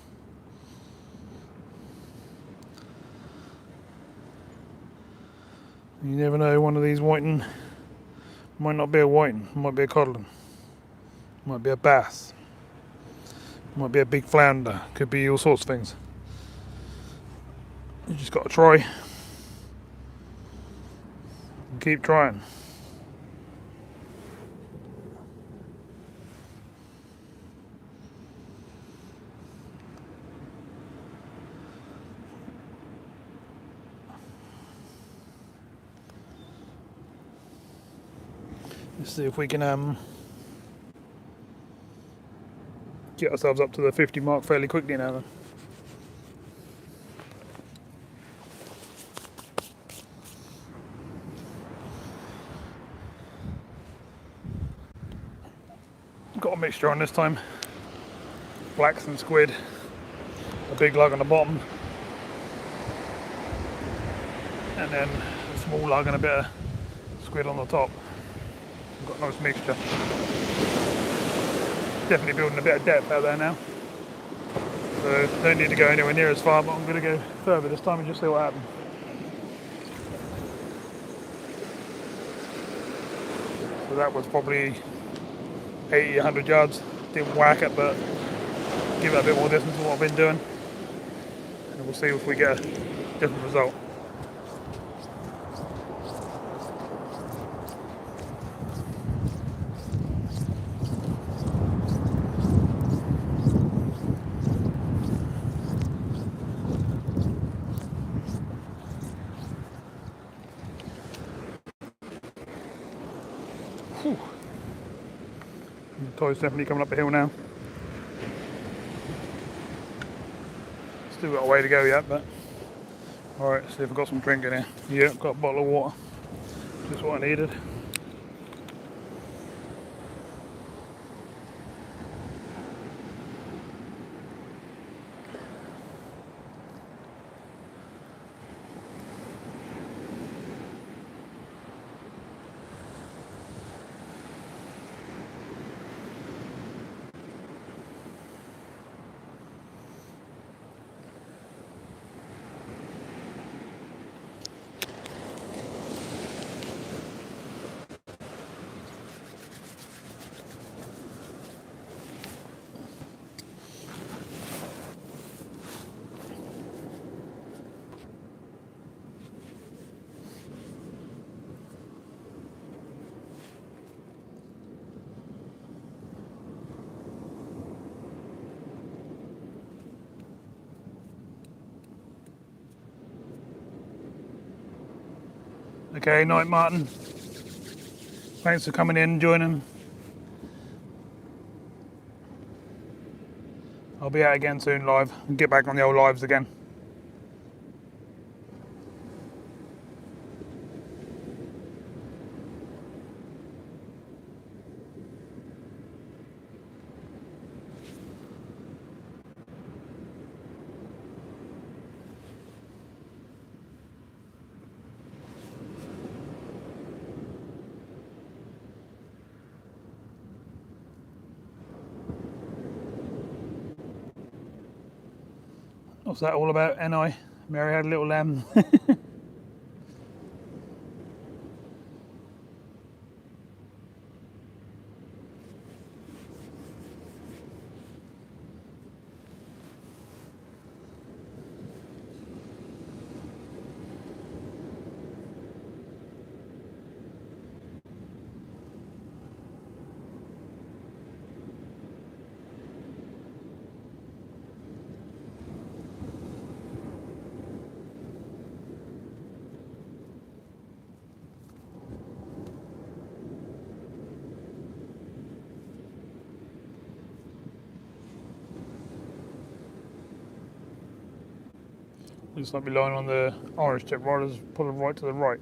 You never know, one of these whiting might not be a whiting, might be a codlin, might be a bass, might be a big flounder, could be all sorts of things. You just got to try and keep trying. Let's see if we can get ourselves up to the 50 mark fairly quickly now then. Got a mixture on this time. Blacks and squid, a big lug on the bottom, and then a small lug and a bit of squid on the top. Got a nice mixture. Definitely building a bit of depth out there now. So don't need to go anywhere near as far, but I'm going to go further this time and just see what happens. So that was probably 80, 100 yards. Didn't whack it, but give it a bit more distance than what I've been doing. And we'll see if we get a different result. Tide's definitely coming up the hill now. Still got a way to go yet, but alright, see if I've got some drink in here. Yeah, got a bottle of water. Just what I needed. Okay, night Martin. Thanks for coming in and joining. I'll be out again soon live and get back on the old lives again. What's that all about, N.I.? Mary had a little lamb. Looks like we're lying on the orange tip riders, pulling right to the right.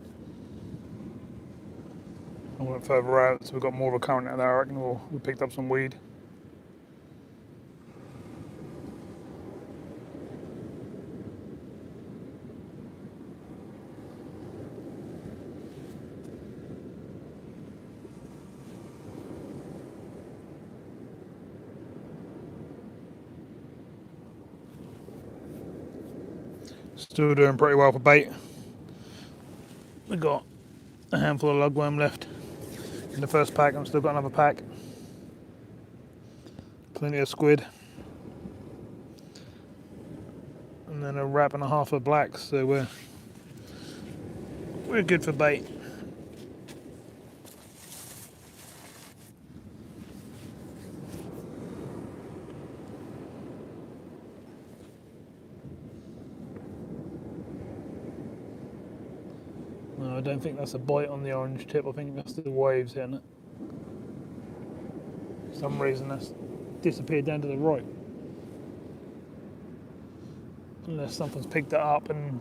I went further out, so we've got more of a current out there. I reckon we picked up some weed. Still doing pretty well for bait. We've got a handful of lugworm left in the first pack. I've still got another pack. Plenty of squid. And then a wrap and a half of blacks, so we're good for bait. No, I don't think that's a bite on the orange tip. I think that's the waves hitting it. For some reason that's disappeared down to the right. Unless something's picked it up and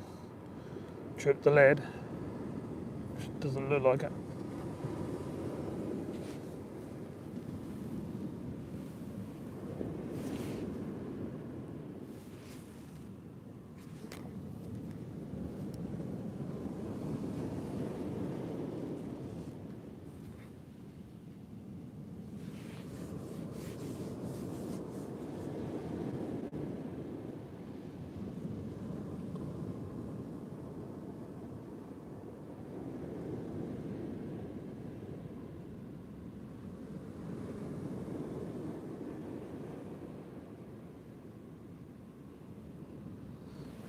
tripped the lead. Which doesn't look like it.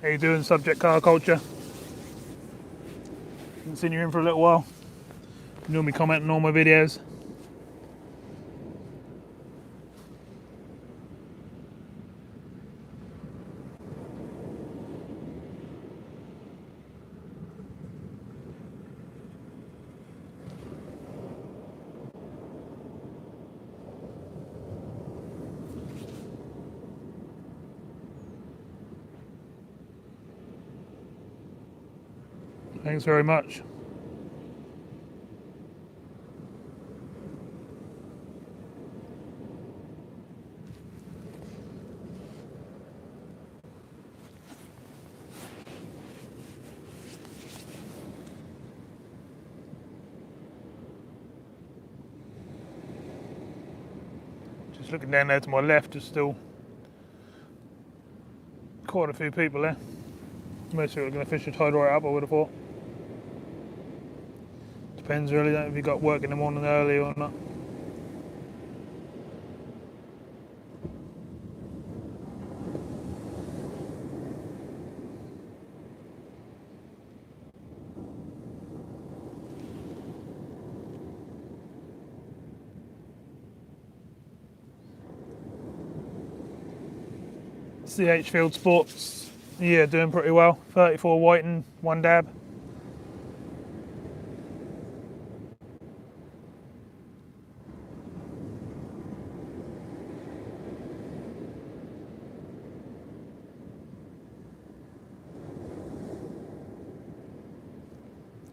How you doing, Subject Car Culture? Haven't seen you in for a little while. You normally comment on all my videos. Thanks very much. Just looking down there to my left, there's still quite a few people there. Most people are going to fish the tide right up, I would have thought. Depends really, if you've got work in the morning early or not. CH Field Sports, yeah, doing pretty well. 34 whiting, 1 dab.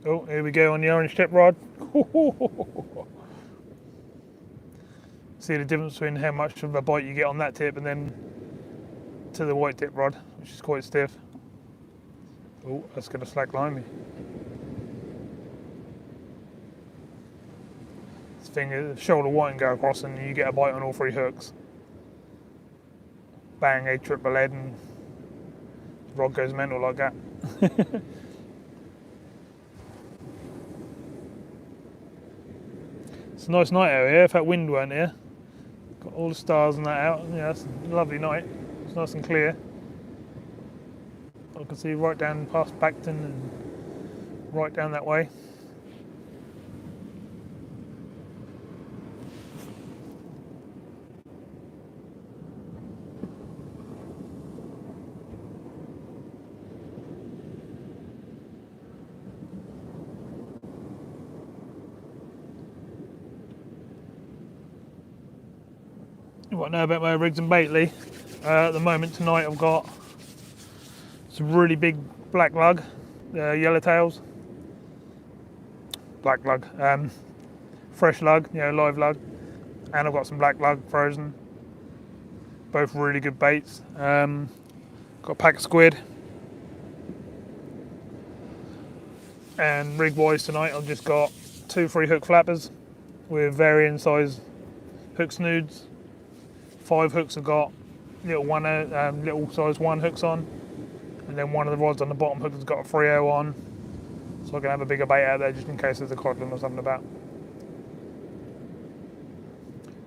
Oh, here we go on the orange tip rod. See the difference between how much of a bite you get on that tip and then to the white tip rod, which is quite stiff. Oh, that's going to slack line me. This thing is shoulder white and go across and you get a bite on all 3 hooks. Bang, a triple head and the rod goes mental like that. It's a nice night out here, if that wind weren't here. Got all the stars and that out. Yeah, it's a lovely night. It's nice and clear. I can see right down past Backton and right down that way. What I know about my rigs and bait, Lee? At the moment tonight I've got some really big black lug, yellowtails. Black lug, fresh lug, live lug. And I've got some black lug frozen. Both really good baits. Got a pack of squid. And rig wise tonight I've just got 2 3-hook flappers with varying size hook snoods. 5 hooks have got little size 1 hooks on, and then one of the rods on the bottom hook has got a 3/0 on, so I can have a bigger bait out there just in case there's a codlin or something about.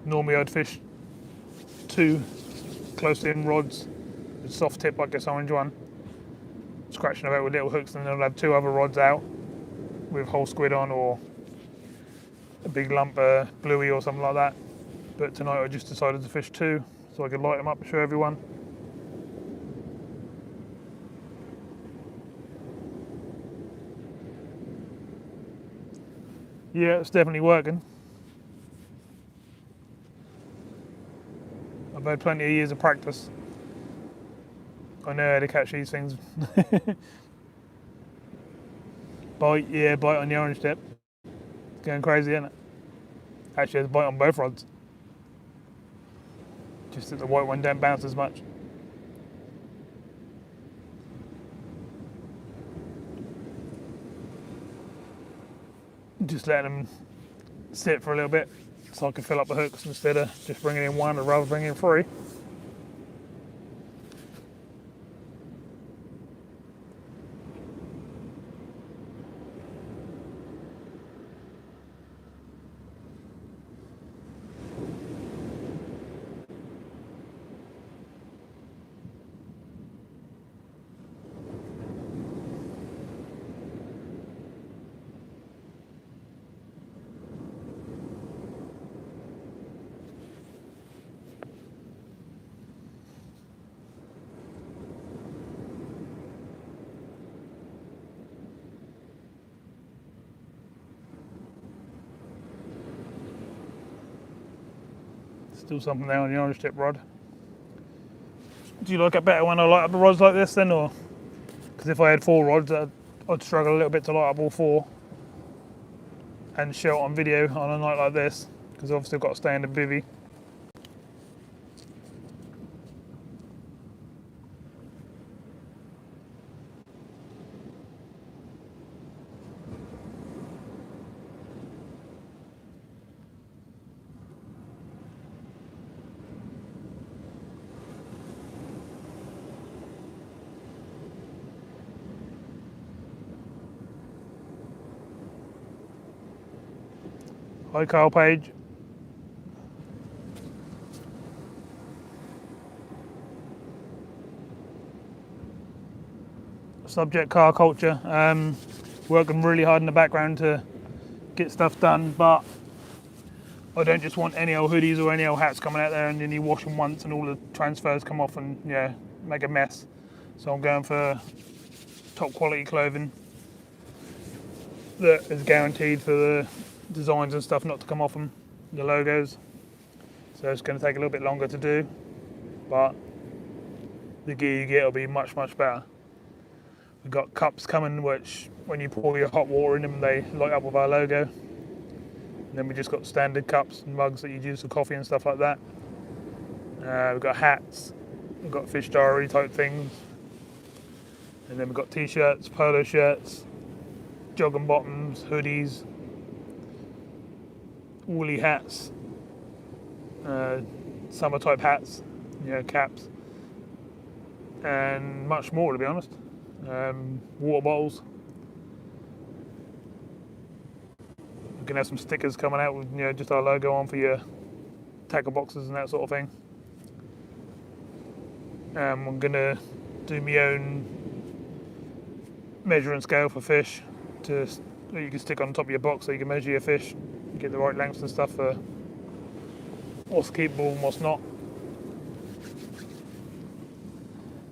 Normally I'd fish 2 close in rods with soft tip like this orange one, scratching about with little hooks, and then I'll have 2 other rods out with whole squid on or a big lump bluey or something like that. But tonight I just decided to fish 2 so I could light them up and show everyone. Yeah, it's definitely working. I've had plenty of years of practice. I know how to catch these things. Bite, yeah, bite on the orange tip. It's going crazy, isn't it? Actually, there's a bite on both rods. Just that the white one don't bounce as much. Just let them sit for a little bit so I can fill up the hooks instead of just bringing in 1 or rather bringing in 3. Still something there on the orange tip rod. Do you like it better when I light up the rods like this then, or? Because if I had 4 rods, I'd I'd struggle a little bit to light up all four and show it on video on a night like this, because obviously I've got to stay in the bivvy. Hi Carl Page. Subject car culture. Working really hard in the background to get stuff done, but I don't just want any old hoodies or any old hats coming out there and then you wash them once and all the transfers come off and make a mess. So I'm going for top quality clothing that is guaranteed for the designs and stuff not to come off them, the logos. So it's going to take a little bit longer to do, but the gear you get will be much better. We've got cups coming which when you pour your hot water in them they light up with our logo. And then we just got standard cups and mugs that you use for coffee and stuff like that. We've got hats, we've got fish diary type things, and then we've got t-shirts, polo shirts, jogging bottoms, hoodies, woolly hats, summer type hats, caps, and much more to be honest. Water bottles. We can have some stickers coming out with just our logo on for your tackle boxes and that sort of thing. I'm gonna do my own measuring scale for fish that you can stick on top of your box so you can measure your fish, get the right lengths and stuff for what's keepable and what's not.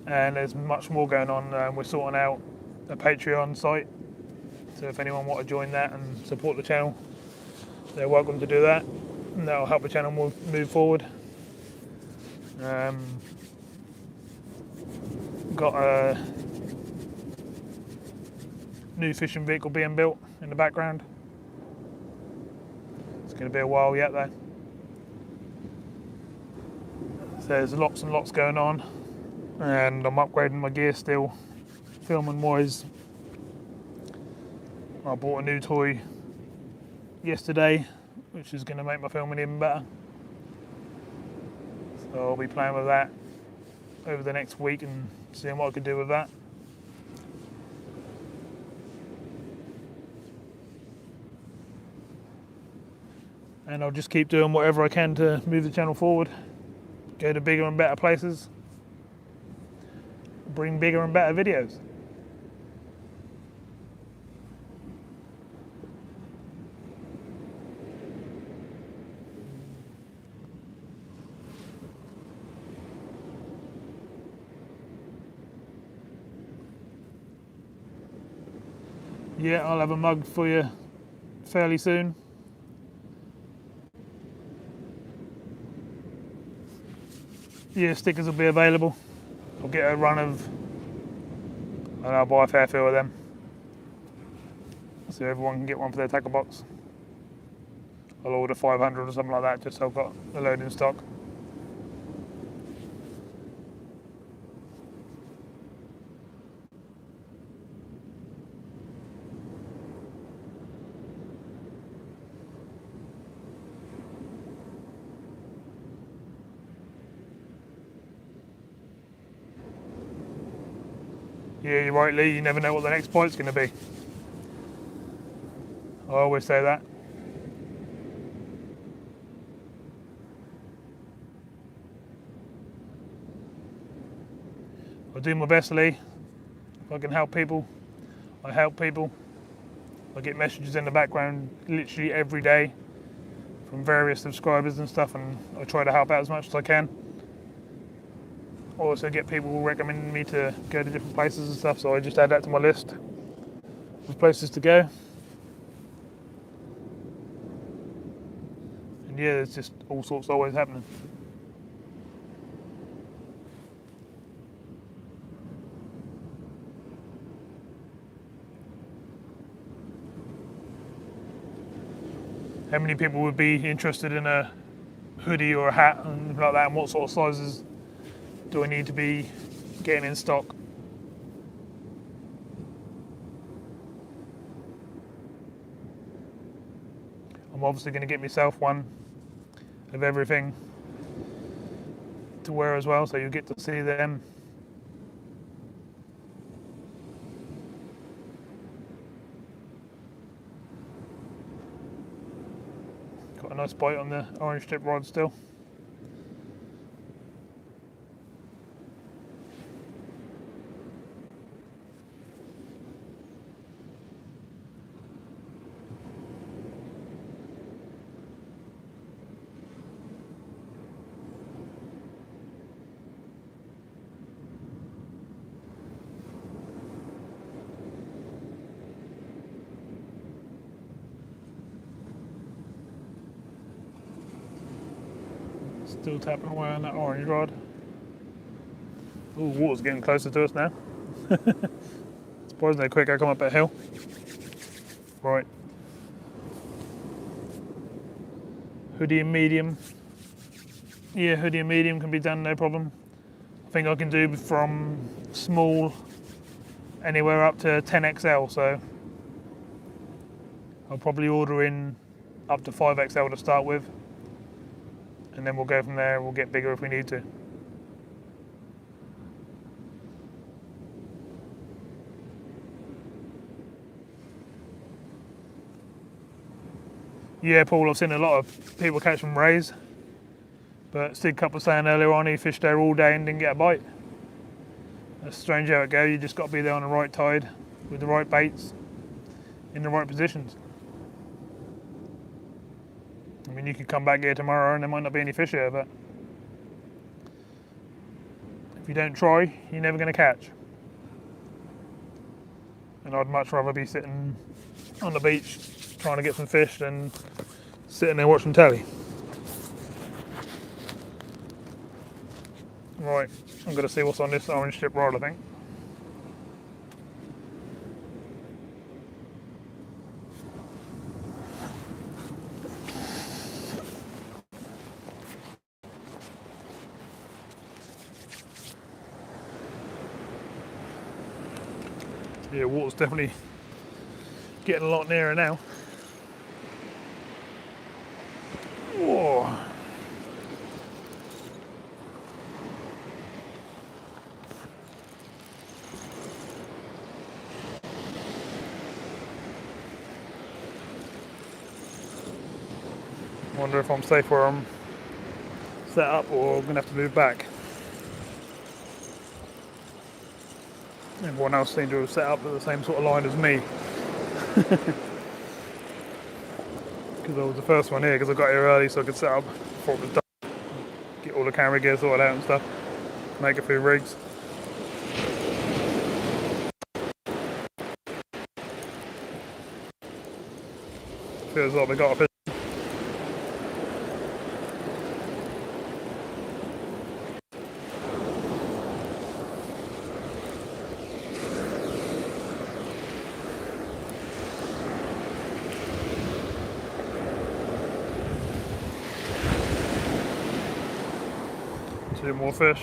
And there's much more going on. We're sorting out a Patreon site, so if anyone want to join that and support the channel, they're welcome to do that, and that'll help the channel move forward. Got a new fishing vehicle being built in the background. It's going to be a while yet though. So there's lots and lots going on, and I'm upgrading my gear still, filming wise. I bought a new toy yesterday, which is going to make my filming even better. So I'll be playing with that over the next week and seeing what I can do with that. And I'll just keep doing whatever I can to move the channel forward, go to bigger and better places, bring bigger and better videos. Yeah, I'll have a mug for you fairly soon. Yeah, stickers will be available. I'll get a run of, and I'll buy a fair few of them, so everyone can get one for their tackle box. I'll order 500 or something like that, just so I've got a load in stock. Yeah, you're right, Lee. You never know what the next bite's going to be. I always say that. I do my best, Lee. If I can help people, I help people. I get messages in the background literally every day from various subscribers and stuff, and I try to help out as much as I can. I also get people recommending me to go to different places and stuff, so I just add that to my list of places to go. And yeah, there's just all sorts always happening. how many people would be interested in a hoodie or a hat and like that, and what sort of sizes do I need to be getting in stock. I'm obviously going to get myself one of everything to wear as well, so you get to see them. Got a nice bite on the orange tip rod still. Still tapping away on that orange rod. Ooh, water's getting closer to us now. Surprisingly quick I come up that hill. Right. Hoodie and medium. Yeah, hoodie and medium can be done, no problem. I think I can do from small anywhere up to 10XL, so I'll probably order in up to 5XL to start with, and then we'll go from there and we'll get bigger if we need to. Yeah, Paul, I've seen a lot of people catch from rays, but Steve Cup was saying earlier on he fished there all day and didn't get a bite. That's strange how it goes. You just got to be there on the right tide with the right baits in the right positions. I mean, you could come back here tomorrow and there might not be any fish here, but if you don't try, you're never going to catch. And I'd much rather be sitting on the beach trying to get some fish than sitting there watching telly. Right, I'm going to see what's on this orange tip rod, I think. Yeah, water's definitely getting a lot nearer now. Whoa. Wonder if I'm safe where I'm set up or I'm going to have to move back. Everyone else seemed to have set up at the same sort of line as me. Because I was the first one here, because I got here early so I could set up before it was done. Get all the camera gear sorted out and stuff. Make a few rigs. Feels like we got a fish. Two more fish.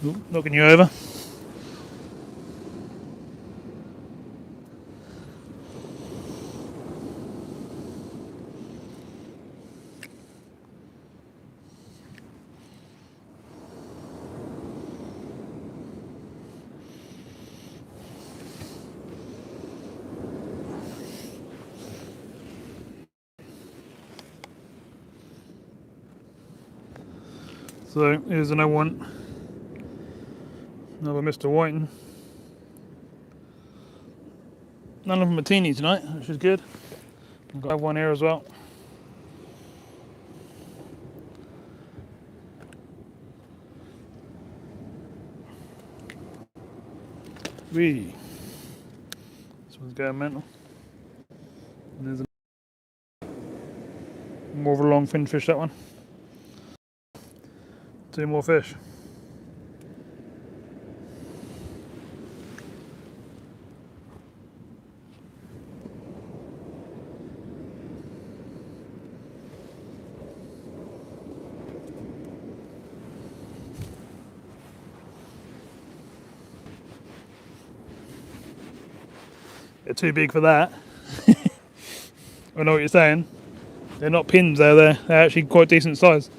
Ooh, knocking you over. So here's another one, another Mr. Whiting. None of them are teeny tonight, which is good. I've got one here as well. Wee. This one's going mental. And there's more of a long fin fish, that one. 2 more fish. They're too big for that. I know what you're saying. They're not pins though, they're actually quite decent size.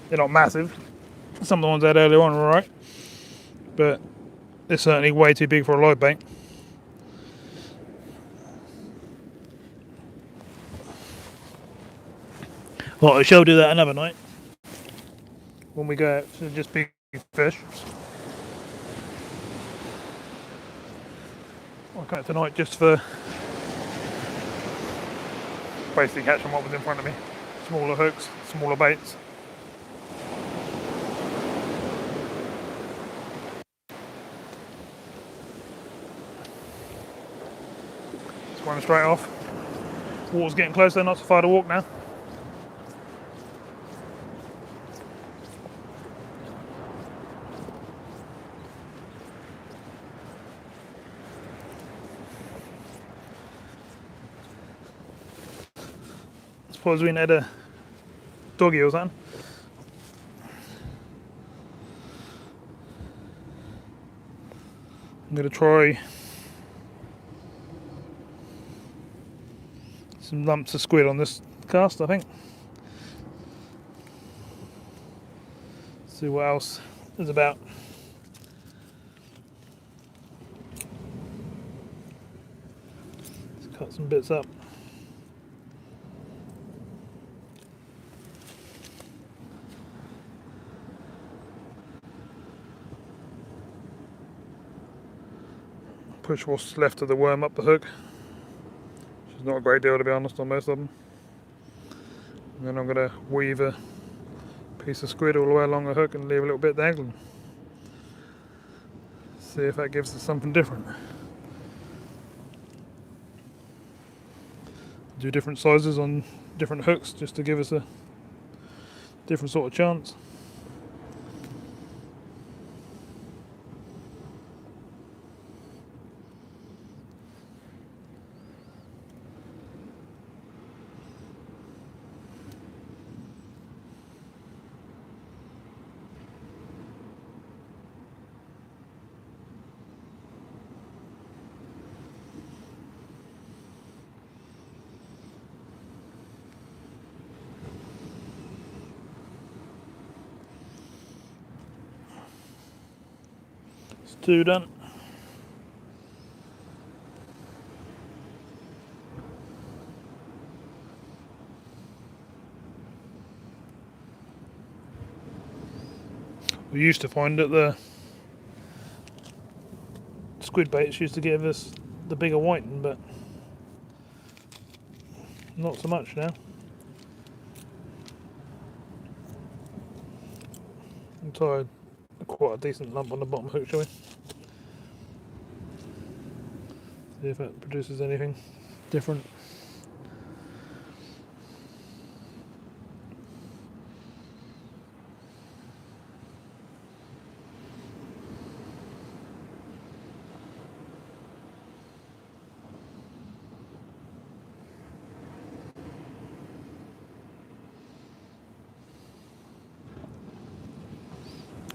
They're not massive. Some of the ones I had earlier on were alright. But they're certainly way too big for a live bait. Well, I shall do that another night. When we go out to just big fish. I'll come out tonight just for basically catching what was in front of me. Smaller hooks, smaller baits. Just one straight off. Water's getting closer, not so far to walk now. Suppose we had a doggy or something. I'm going to try some lumps of squid on this cast, I think. See what else is about. Let's cut some bits up. Push what's left of the worm up the hook, which is not a great deal to be honest on most of them. And then I'm going to weave a piece of squid all the way along the hook and leave a little bit dangling. See if that gives us something different. Do different sizes on different hooks just to give us a different sort of chance. It's 2 done. We used to find that the squid baits used to give us the bigger whiting, but not so much now. I'm tired. Quite a decent lump on the bottom hook, shall we? See if that produces anything different.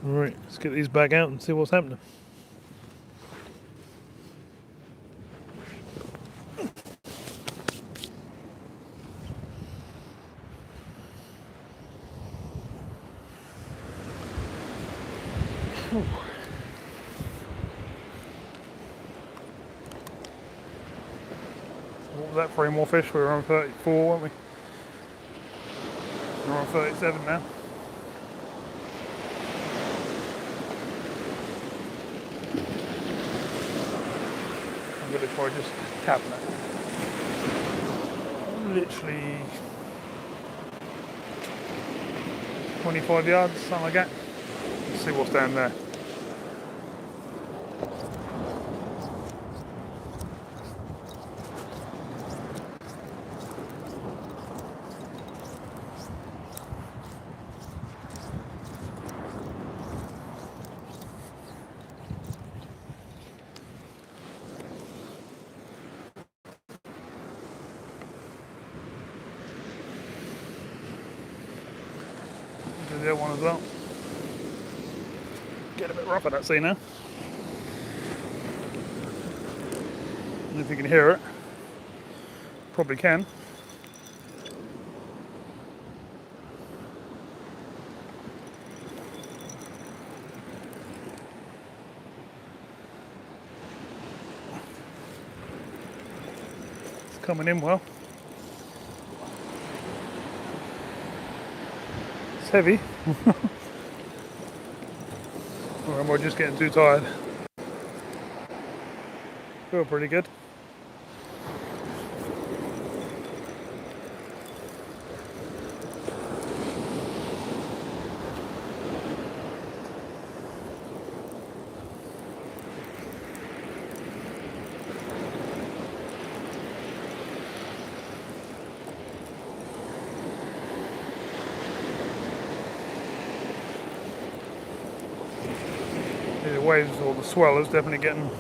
Alright, let's get these back out and see what's happening. What was that, 3 more fish? We were on 34, weren't we? We're on 37 now. I'm going to try just tapping it. Literally 25 yards, something like that. Let's see what's down there. There's the other one as well. Get a bit rough at that sea now. I don't know if you can hear it. Probably can. It's coming in well. It's heavy. Or am I just getting too tired? Feel pretty good. The waves or the swell is definitely getting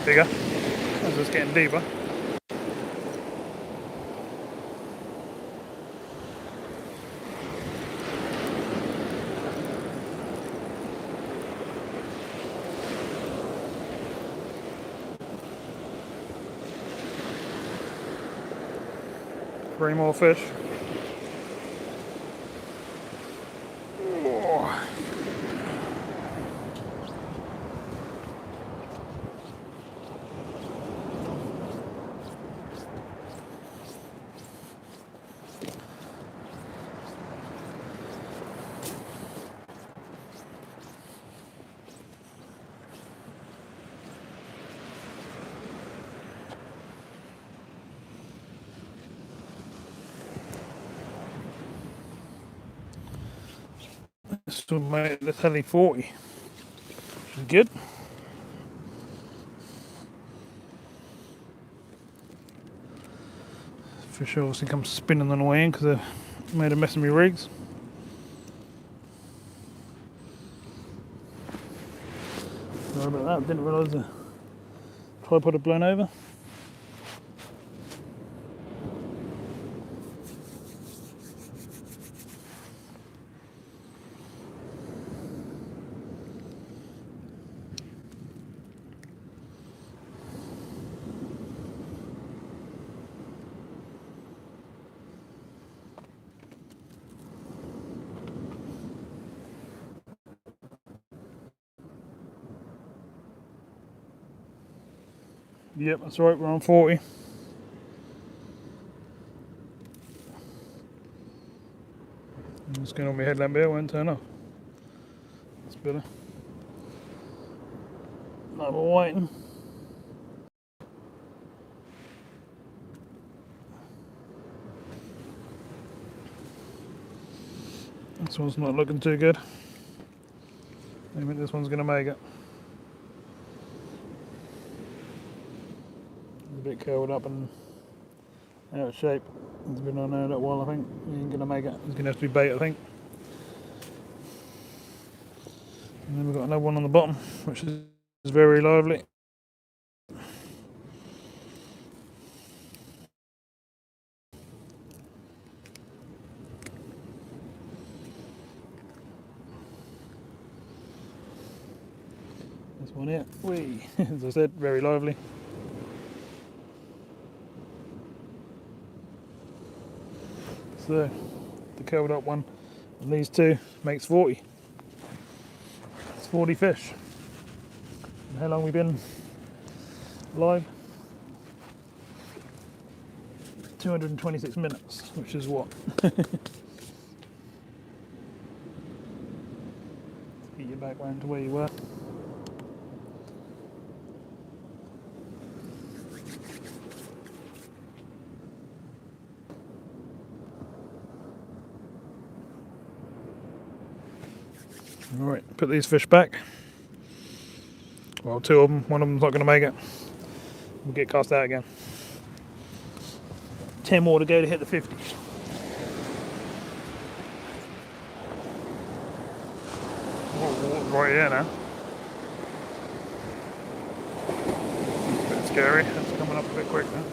bigger as it's getting deeper. Three more fish. This will make the telly 40, which is good. Fish obviously come spinning on the way in because they've made a mess of my rigs. Sorry about that, didn't realise the tripod had blown over. Yep, that's right, we're on 40. What's going on with my headlamp here? Won't turn off. That's better. No more waiting. This one's not looking too good. I think this one's going to make it. It's a bit curled up and out of shape. It's been on there a little while, I think. He ain't going to make it. He's going to have to be bait, I think. And then we've got another one on the bottom, which is very lively. This one here, whee, as I said, very lively. So, the curled up one and these two makes 40. It's 40 fish. And how long have we been live? 226 minutes, which is what? Get you back round to where you were. Alright, put these fish back. Well, two of them, one of them's not going to make it. We'll get cast out again. 10 more to go to hit the 50. Right here now. A bit scary, that's coming up a bit quick now.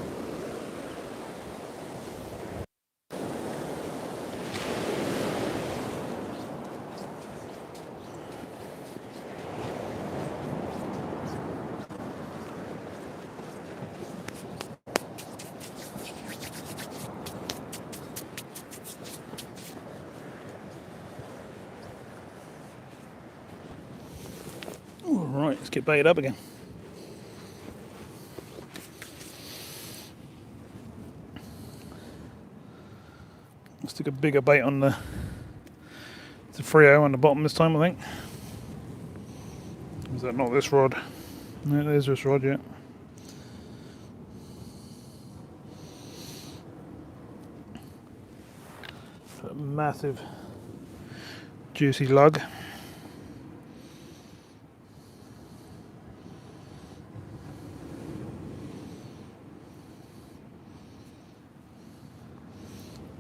Right, let's get baited up again. Let's stick a bigger bait on the 3.0 on the bottom this time, I think. Is that not this rod? No, it is this rod, yeah. A massive, juicy lug.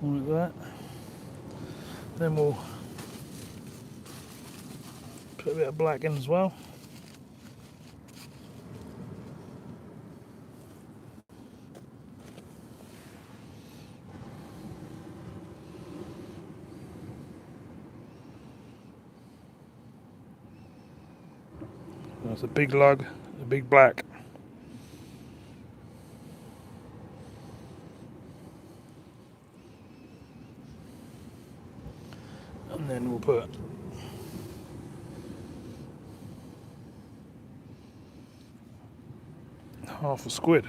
Like that. Then we'll put a bit of black in as well. That's a big lug, a big black. And then we'll put half a squid.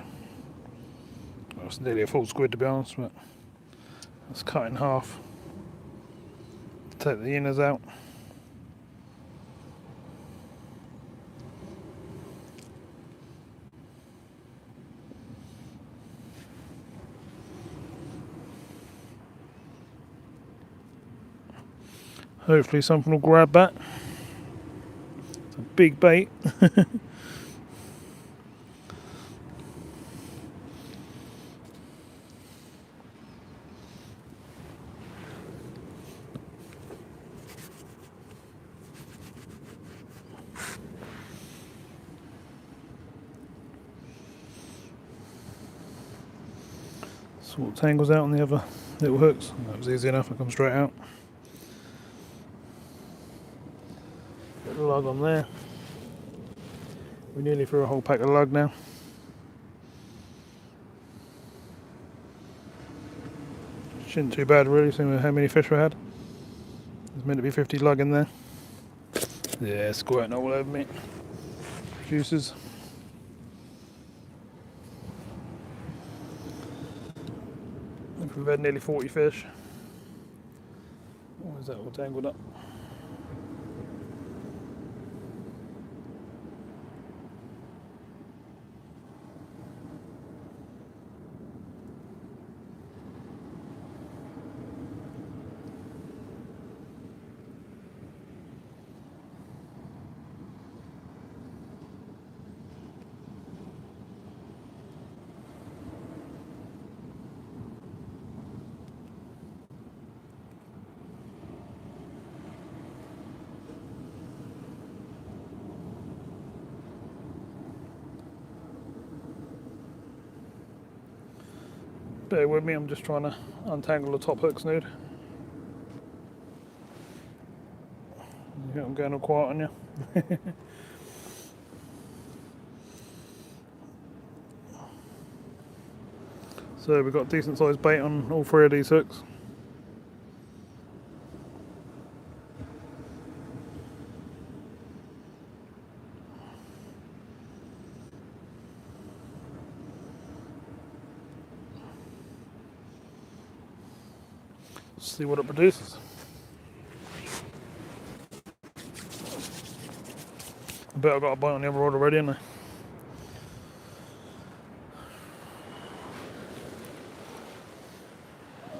Well, it's nearly a full squid to be honest, but let's cut in half. Take the inners out. Hopefully something will grab that. It's a big bait. Sort of tangles out on the other little hooks. That was easy enough, I come straight out. Put the lug on there. We're nearly through a whole pack of lug now. Shouldn't too bad really, seeing how many fish we had. There's meant to be 50 lug in there. Yeah, squirting all over me. Juices. We've had nearly 40 fish. Why is that all tangled up? Bear with me, I'm just trying to untangle the top hook snood. Yeah, I'm going all quiet on you. So we've got decent sized bait on all three of these hooks. See what it produces. I bet I got a bite on the other rod already, haven't I?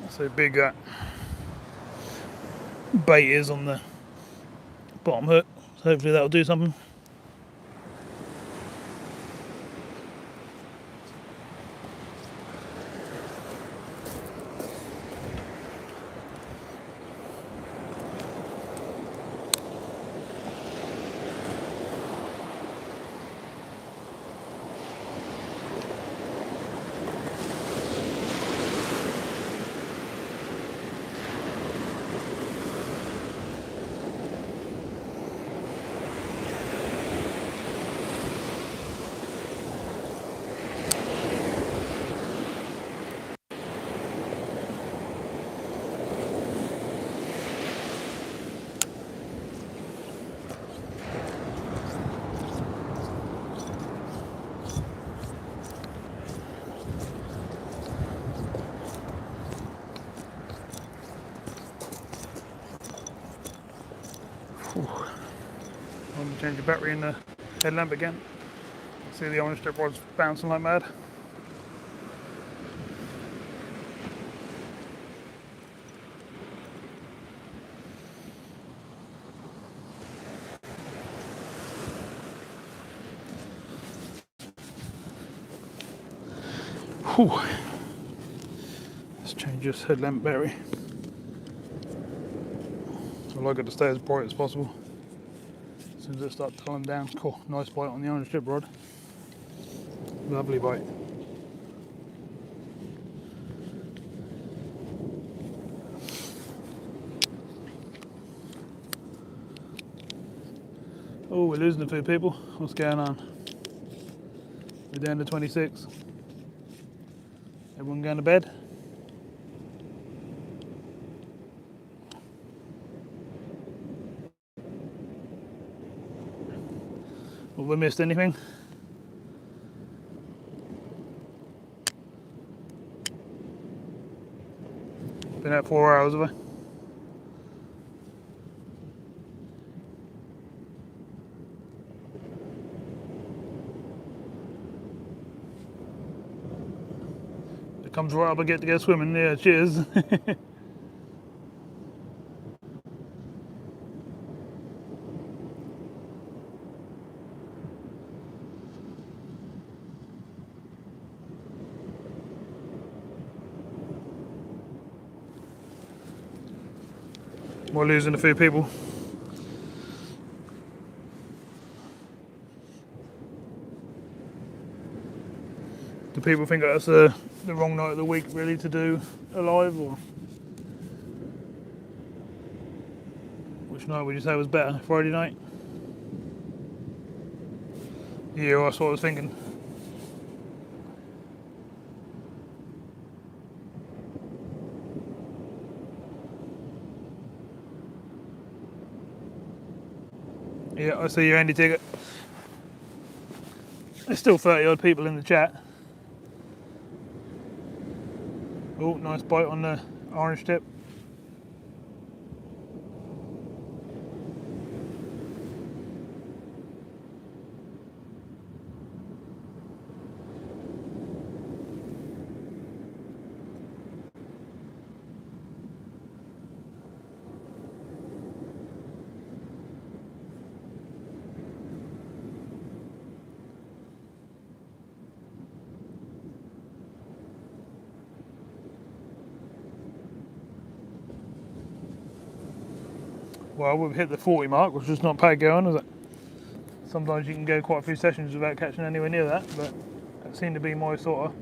That's how big that bait is on the bottom hook. So hopefully that'll do something. change the battery in the headlamp again. See the orange strip rod's bouncing like mad. Whew. Let's change this headlamp battery. I like it to stay as bright as possible. As soon as it starts calming down, cool, nice bite on the orange strip rod. Lovely bite. Oh, we're losing a few people. What's going on? We're down to 26. Everyone going to bed? Have we missed anything? Been out 4 hours, have I? It comes right up, I get to go swimming. Yeah, cheers. We're losing a few people. Do people think that's the wrong night of the week really to do a live, or which night would you say was better? Friday night? Yeah, that's what I was thinking. Yeah, I see your Andy ticket. There's still 30 odd people in the chat. Oh, nice bite on the orange tip. Well, we've hit the 40 mark, which is not bad going, is it? Sometimes you can go quite a few sessions without catching anywhere near that, but that seemed to be my sort of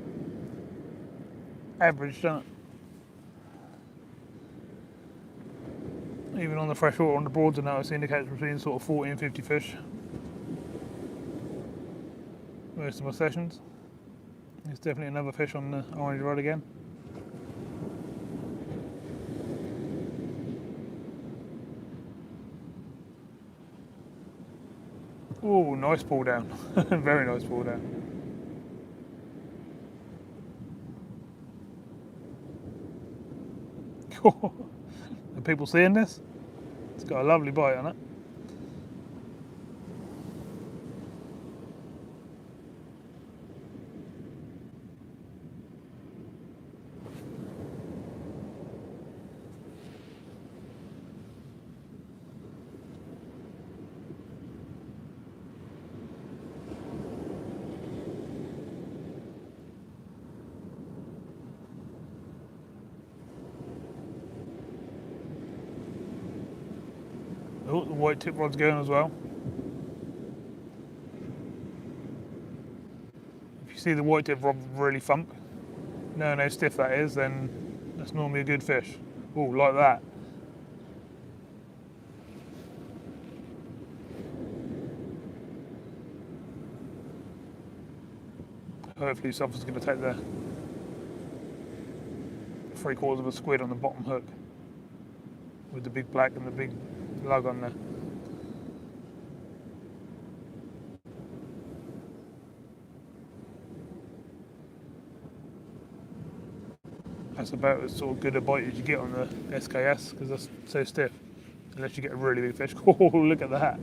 average, doesn't it? Even on the freshwater on the Broads and that, I seem to catch between sort of 40 and 50 fish most of my sessions. There's definitely another fish on the orange rod again. Oh, nice pull down. Very nice pull down. Cool. Are people seeing this? It's got a lovely bite on it. Oh, the white tip rod's going as well. If you see the white tip rod really thump, know how stiff that is, then that's normally a good fish. Oh, like that. Hopefully something's going to take the 3/4 of a squid on the bottom hook with the big black and the big lug on there. That's about as sort of good a bite as you get on the SKS because that's so stiff, unless you get a really big fish. Oh, look at that.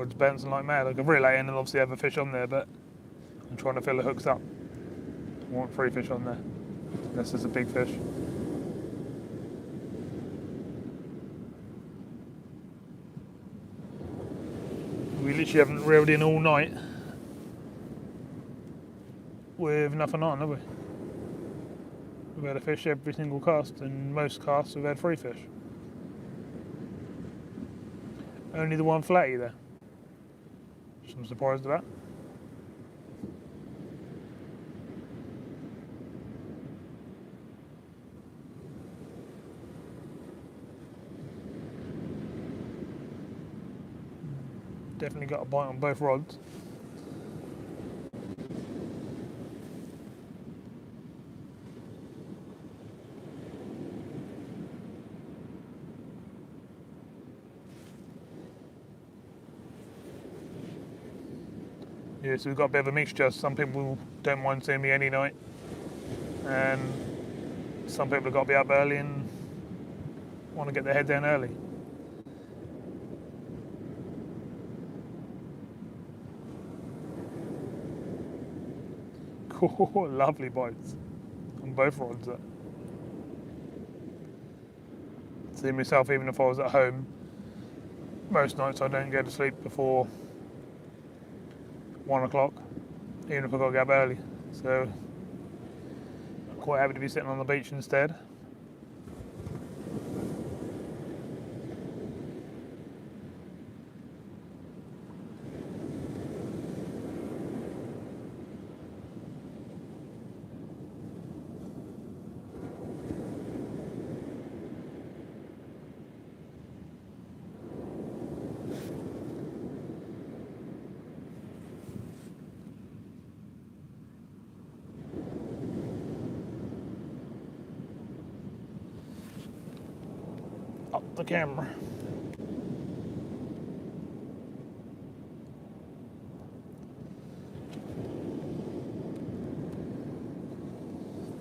Rod's bouncing like mad. I could reel that in and obviously have a fish on there, but I'm trying to fill the hooks up. I want 3 fish on there. This is a big fish. We literally haven't reeled in all night with nothing on, have we? We've had a fish every single cast, and most casts we've had 3 fish. Only the one flatty there. So I'm surprised at that. Definitely got a bite on both rods. Yeah, so we've got a bit of a mixture. Some people don't mind seeing me any night, and some people have got to be up early and want to get their head down early. Cool, lovely bites on both rods. See myself, even if I was at home, most nights I don't go to sleep before 1 o'clock, even if I've got to get up early. So I'm quite happy to be sitting on the beach instead. Up the camera.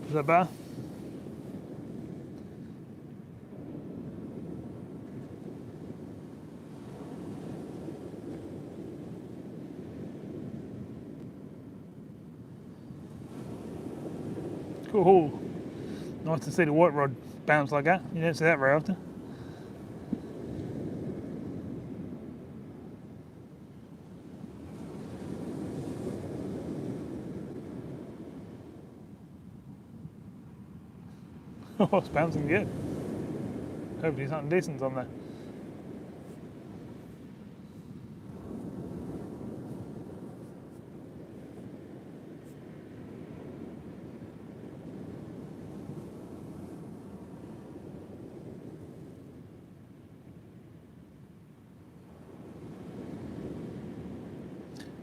Is that better? Cool. Nice to see the white rod bounce like that. You don't see that very often. Oh, it's bouncing good. Hopefully something decent's on there.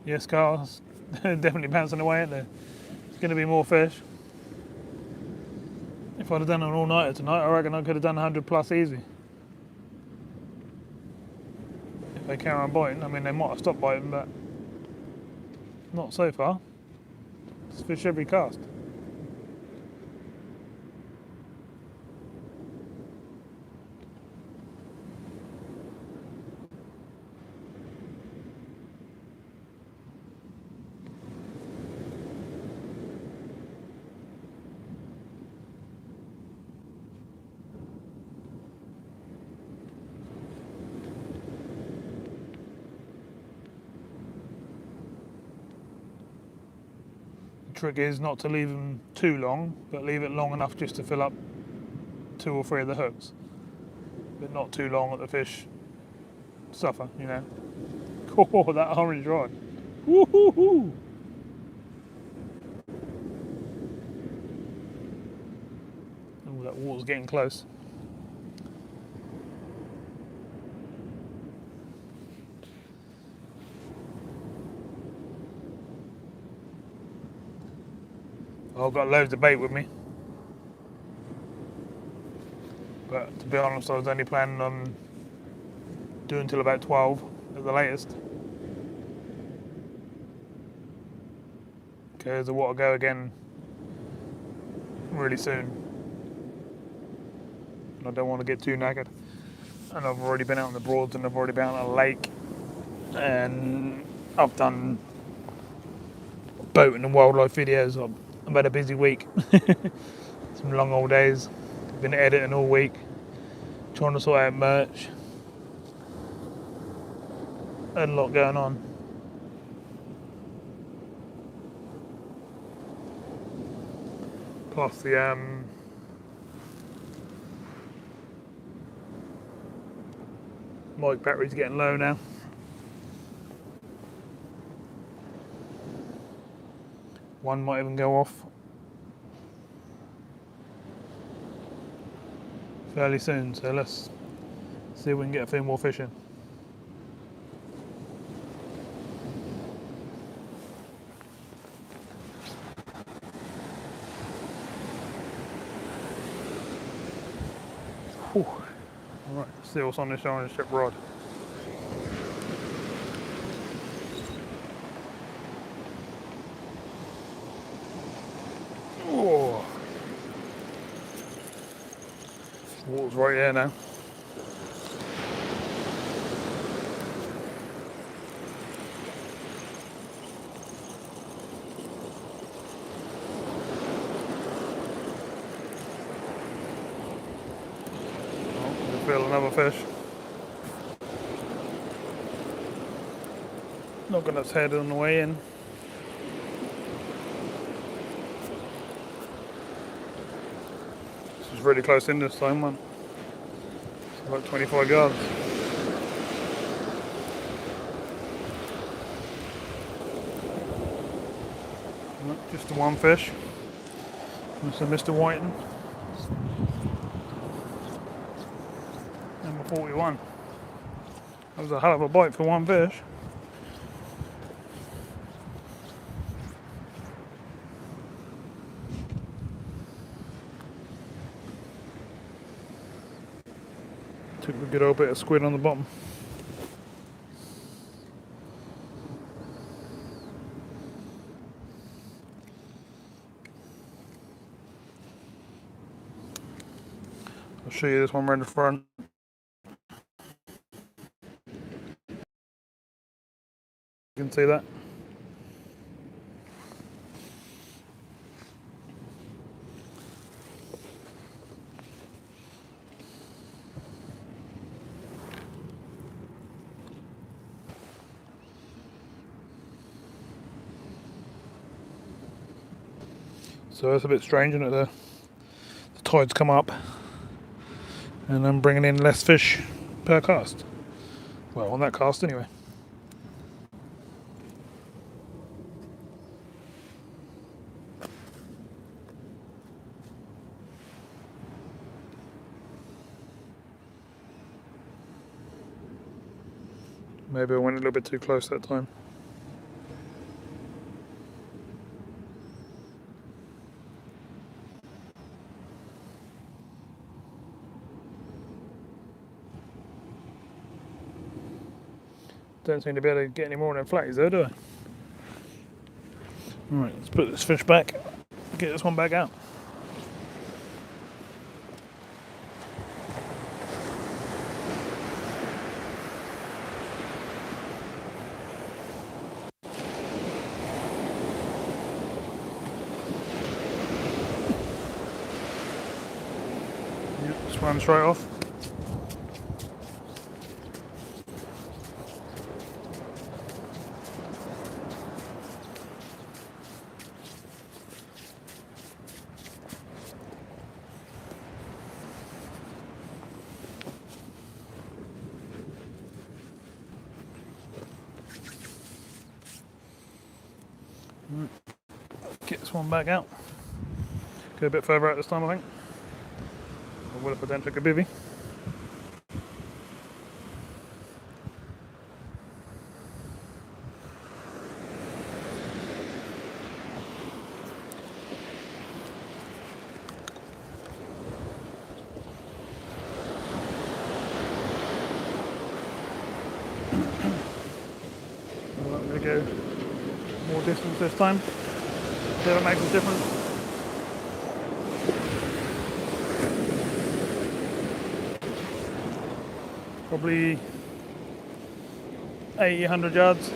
Yes, Carl's definitely bouncing away at there. There's going to be more fish. If I'd have done an all-nighter tonight, I reckon I could have done 100 plus easy. If they carry on biting, I mean they might have stopped biting, but not so far. It's fish every cast. Trick is not to leave them too long, but leave it long enough just to fill up 2 or 3 of the hooks, but not too long that the fish suffer, you know. Oh, that orange rod. Woohoo! Oh, that water's getting close. I've got loads of bait with me, but to be honest I was only planning on doing till about 12 at the latest, because the water go again really soon and I don't want to get too knackered. And I've already been out on the Broads and I've already been out on a lake and I've done boating and wildlife videos. I've had a busy week. Some long old days. Been editing all week, trying to sort out merch. Had a lot going on. Plus the mic battery's getting low now. One might even go off fairly soon, so let's see if we can get a few more fish in. Whew. Alright, let's see what's on this orange tip rod. Oh. Water's right there now. Feel another fish. Knocking its head on the way in. This is really close in this time, man. It's about 25 yards. Just the one fish. That's a Mr. Whiting. Number 41. That was a hell of a bite for one fish. Took a good old bit of squid on the bottom. I'll show you this one right in the front. You can see that. So it's a bit strange, isn't it? The tides come up and I'm bringing in less fish per cast. Well, on that cast anyway. Maybe I went a little bit too close that time. Don't seem to be able to get any more on them flatties though, do I? Alright, let's put this fish back, get this one back out. Yep, just run straight off. Get this one back out. Go a bit further out this time, I think. Or what if I don't take a bivvy? I'm going to go more distance this time. See if it makes a difference. Probably 80, 100 yards.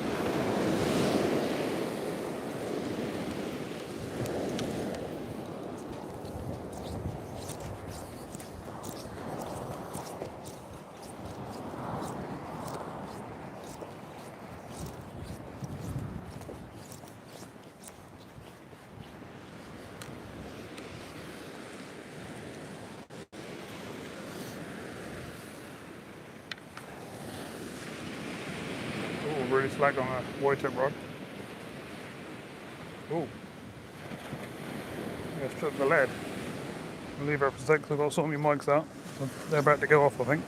Oh, really slack on a white tip rod. Oh, yeah, struck the lead. I'll leave it for a sec because I've got to sort my mics out. So they're about to go off, I think.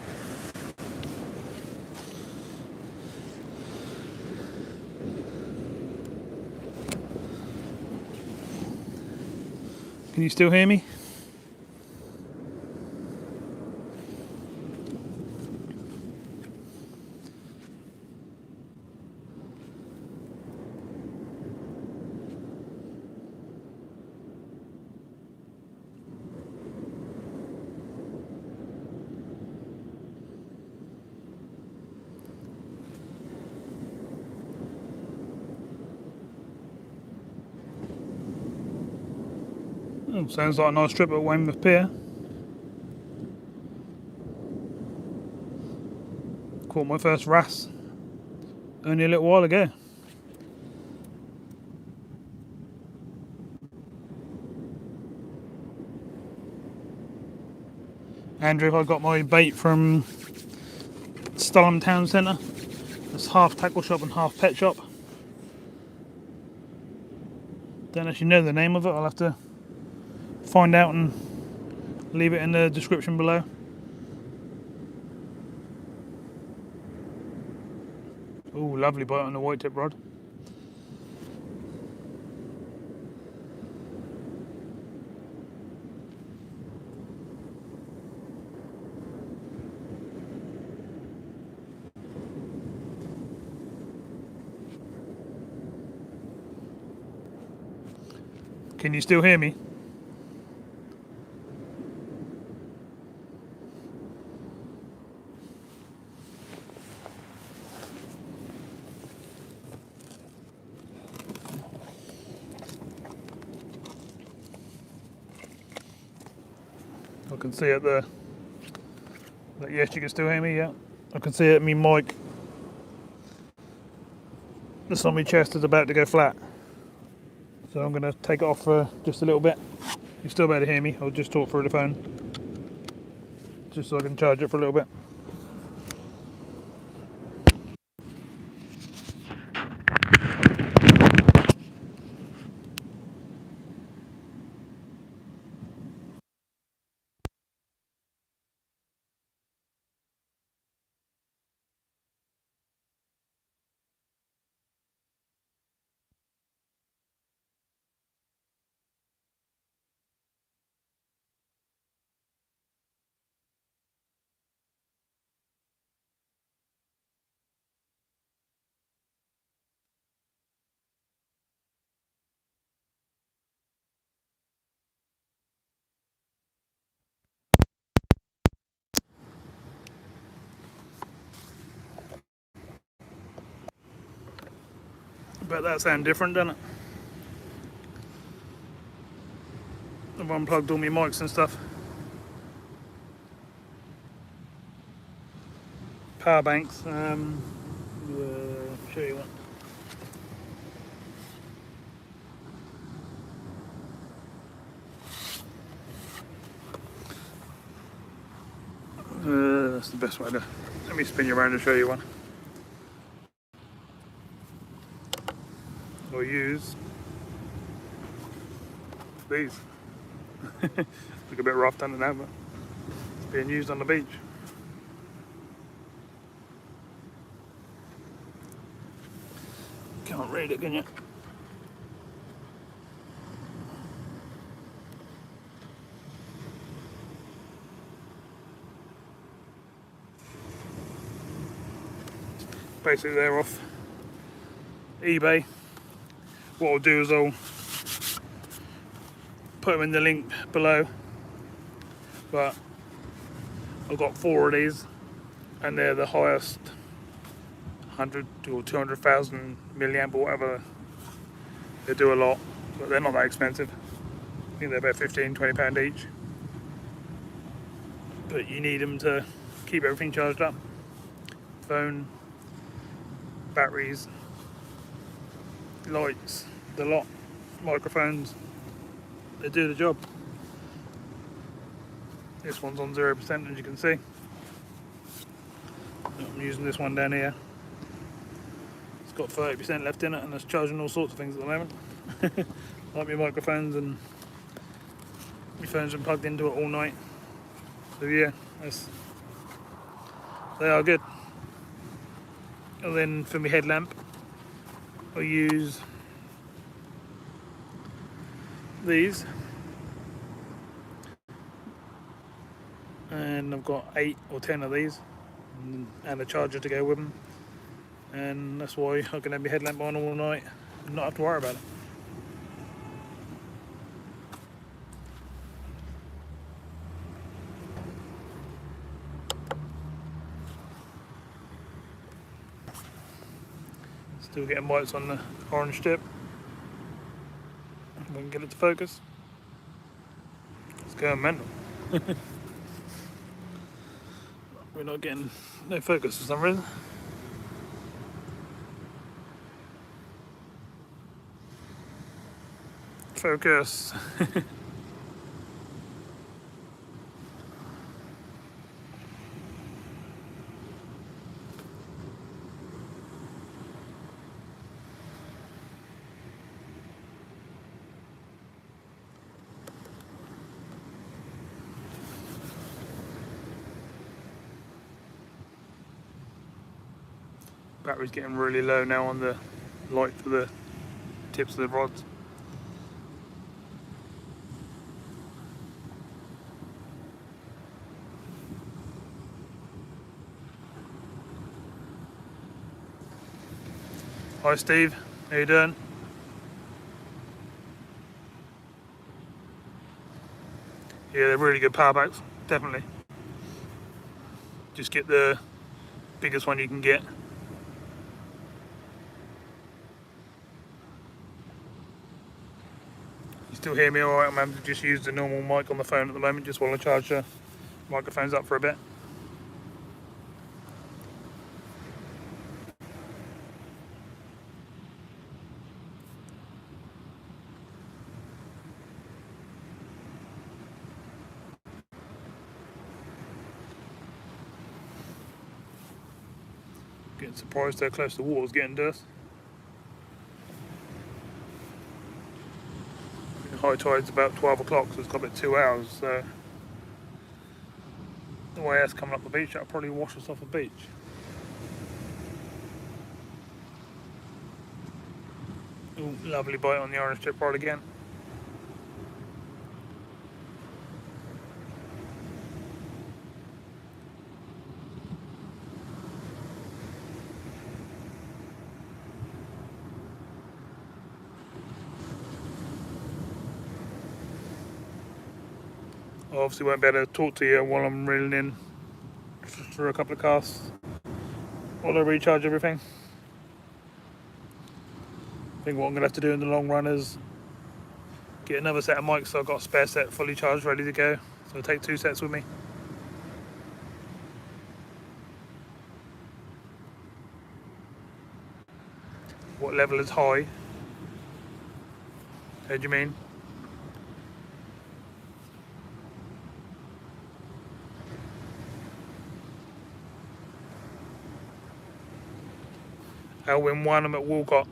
Can you still hear me? Oh, sounds like a nice trip at Weymouth Pier. Caught my first wrasse only a little while ago. Andrew, I got my bait from Stalham Town Centre. It's half tackle shop and half pet shop. Don't actually know the name of it. I'll have to find out and leave it in the description below. Oh, lovely bite on the white tip rod. Can you still hear me? I can see it there. But yes, you can still hear me, yeah. I can see it, me mic. This on my chest is about to go flat. So I'm going to take it off for just a little bit. You still better hear me, I'll just talk through the phone. Just so I can charge it for a little bit. Bet that sounds different, doesn't it? I've unplugged all my mics and stuff. Power banks. Show you one. That's the best way to. Let me spin you around and show you one. Or use these. Look a bit rough done now, but it's being used on the beach. Can't read it, can you? Basically, they're off eBay. What I'll do is I'll put them in the link below, but I've got 4 of these and they're the highest 100 or 200,000 milliamp or whatever. They do a lot, but they're not that expensive. I think they're about £15–20 each. But you need them to keep everything charged up. Phone, batteries, lights, the lot, microphones. They do the job. This one's on 0%, as you can see. I'm using this one down here. It's got 30% left in it, and it's charging all sorts of things at the moment. Like my microphones, and my phone's been plugged into it all night. So yeah, they are good. And then for my headlamp, I use these, and I've got 8 or 10 of these, and a charger to go with them, and that's why I can have my headlamp on all night and not have to worry about it. Still getting bites on the orange tip. If we can get it to focus. It's going mental. We're not getting no focus for some reason. Focus. Battery's getting really low now on the light for the tips of the rods. Hi Steve, how you doing? Yeah, they're really good power backs, definitely. Just get the biggest one you can get. You still hear me alright? I'm having to just use the normal mic on the phone at the moment, just while I charge the microphones up for a bit. Getting surprised how close the water's getting to us. High tide's about 12 o'clock, so it's got about 2 hours. So the way that's coming up the beach, that'll probably wash us off the beach. Ooh, lovely bite on the orange tip rod again. I obviously won't be able to talk to you while I'm reeling in for a couple of casts while I recharge everything. I think what I'm going to have to do in the long run is get another set of mics, so I've got a spare set fully charged ready to go. So I'll take 2 sets with me. What level is high? How do you mean? Elwyn 1, I'm at Walcott.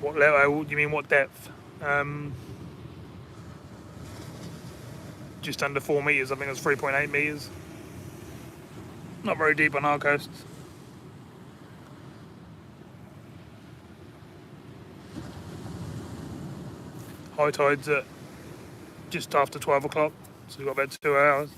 What level? Do you mean what depth? Just under 4 metres. I think it's 3.8 metres. Not very deep on our coast. High tide's at just after 12 o'clock, so we've got about 2 hours.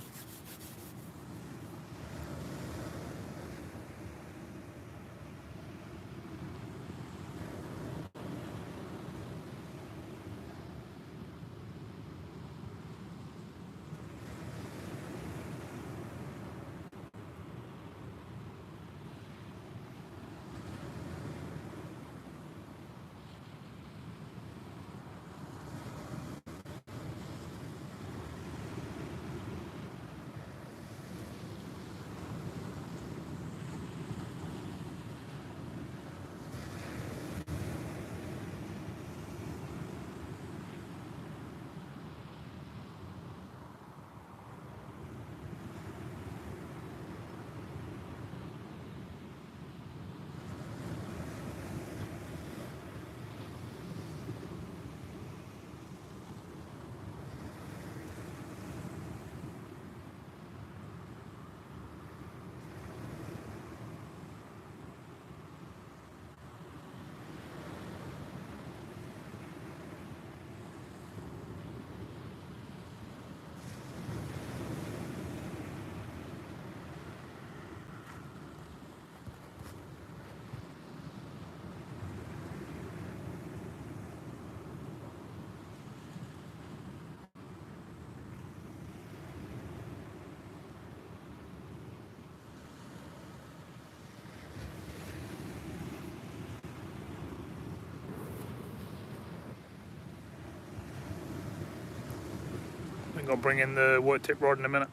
I'm gonna bring in the white tip rod in a minute.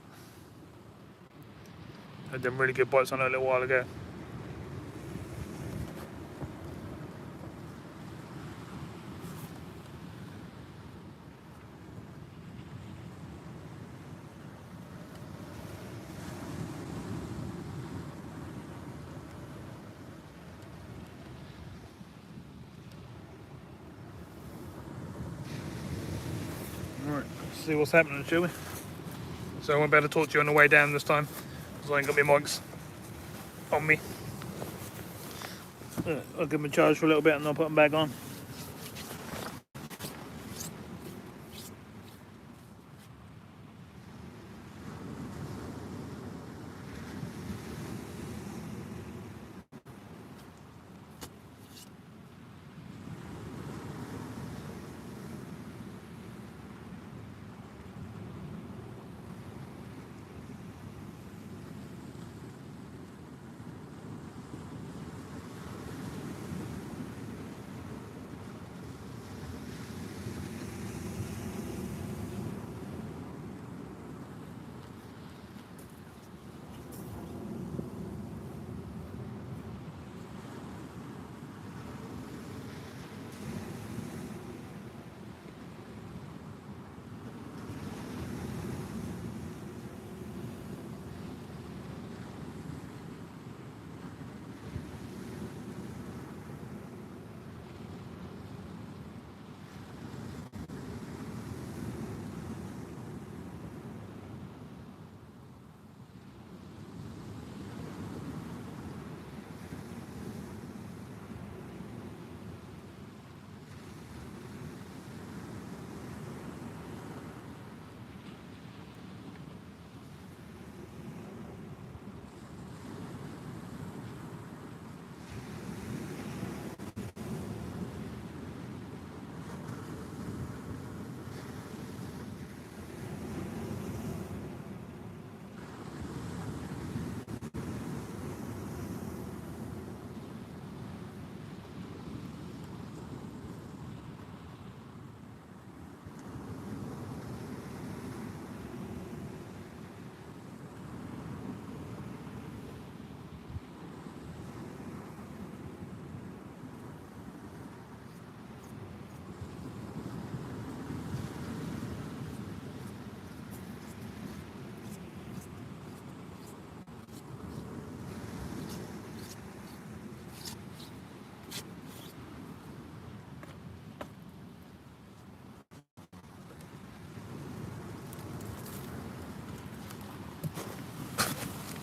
Had them really good bites on it a little while ago. Alright, let's see what's happening, shall we? So I won't be able to talk to you on the way down this time, because I ain't got my mics on me. I'll give them a charge for a little bit and I'll put them back on.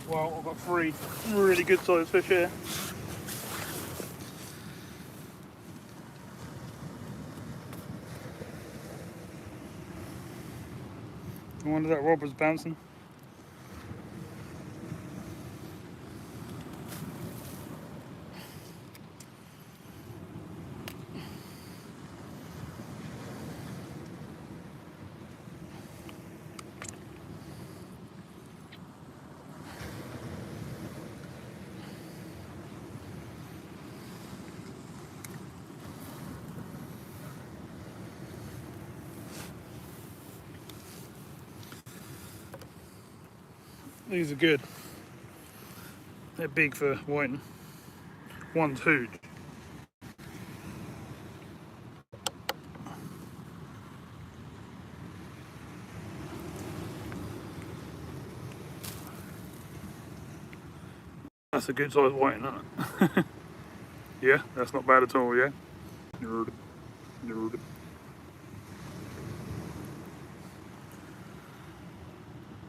Well, I've got 3 really good sized fish here. I wonder if that rod was bouncing. These are good. They're big for whiting. One's huge. That's a good sized whiting, isn't it? Yeah, that's not bad at all, yeah? Nerd. Nerd.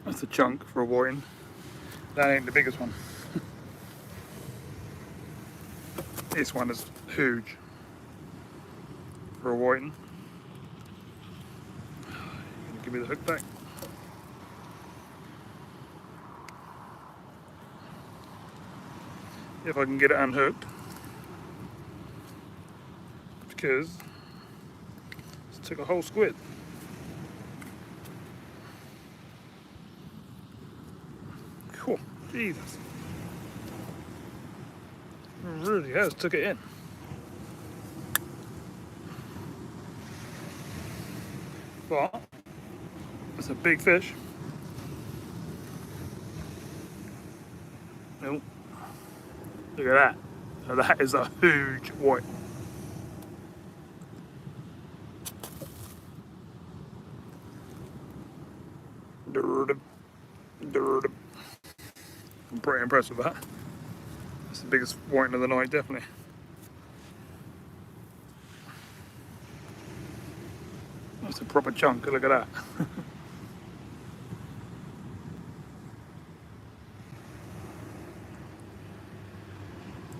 That's a chunk for a whiting. That ain't the biggest one. This one is huge for a whiting. Give me the hook back. If I can get it unhooked, because it took a whole squid. Cool, Jesus. It really has took it in. But That's a big fish. Oh, look at that. Now that is a huge white. I'm pretty impressed with that. It's the biggest whiting of the night, definitely. That's a proper chunk, look at that.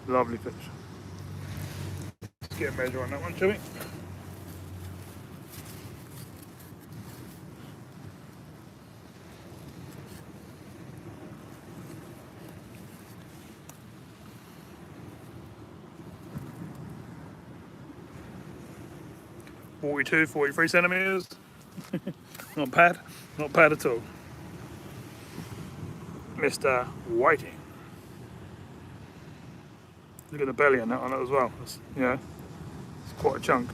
Lovely fish. Let's get a measure on that one, shall we? .42, 43 centimetres. Not bad, not bad at all. Mr. Whiting. Look at the belly on that one as well. It's, yeah, it's quite a chunk.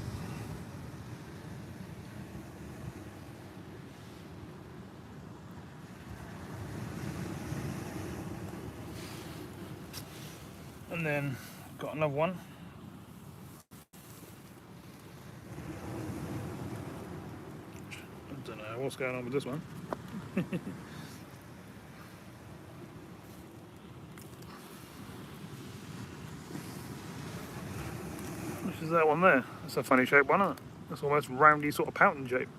And then got another one. I don't know what's going on with this one. Which is that one there? That's a funny shaped one, isn't it? That's almost roundy sort of pouting shape.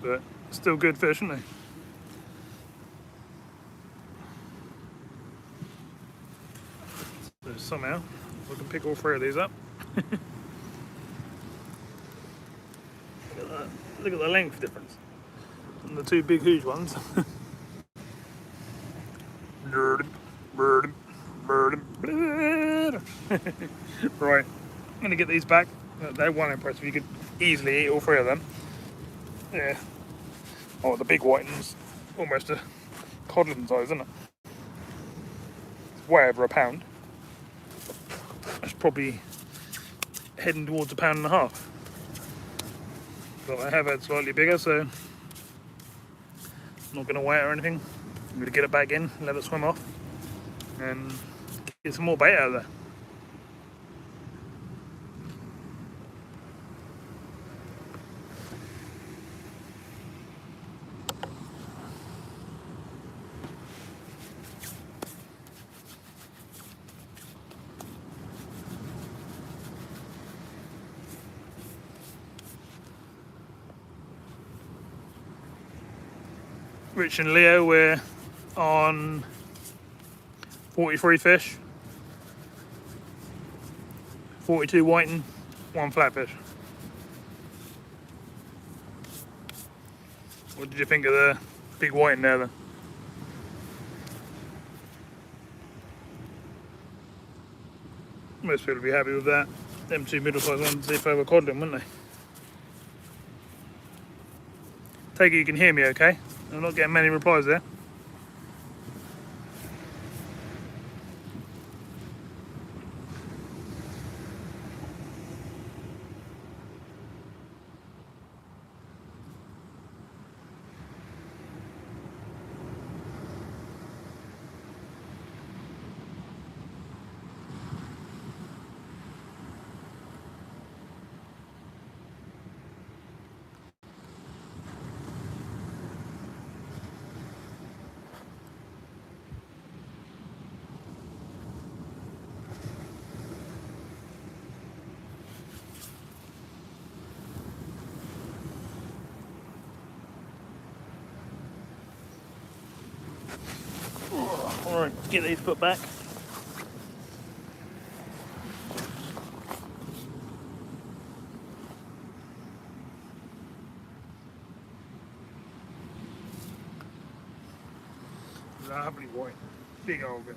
But still good fish, isn't they? So somehow we can pick all three of these up. Look at that. Look at the length difference. And the two big huge ones. Right, I'm gonna get these back. They're one impressive. You could easily eat all three of them. Yeah. Oh, the big whiting's almost a codlin size, isn't it? It's way over a pound. That's probably heading towards a pound and a half. But I have had slightly bigger, so I'm not going to weigh it or anything. I'm going to get it back in, let it swim off, and get some more bait out of there. Rich and Leo, we're on 43 fish, 42 whiting, one flatfish. What did you think of the big whiting there then? Most people would be happy with that. Them two middle-sized ones, if they were codling, wouldn't they? Take it you can hear me okay? I'm not getting many replies there. Alright, get these put back. Lovely white, big old girls.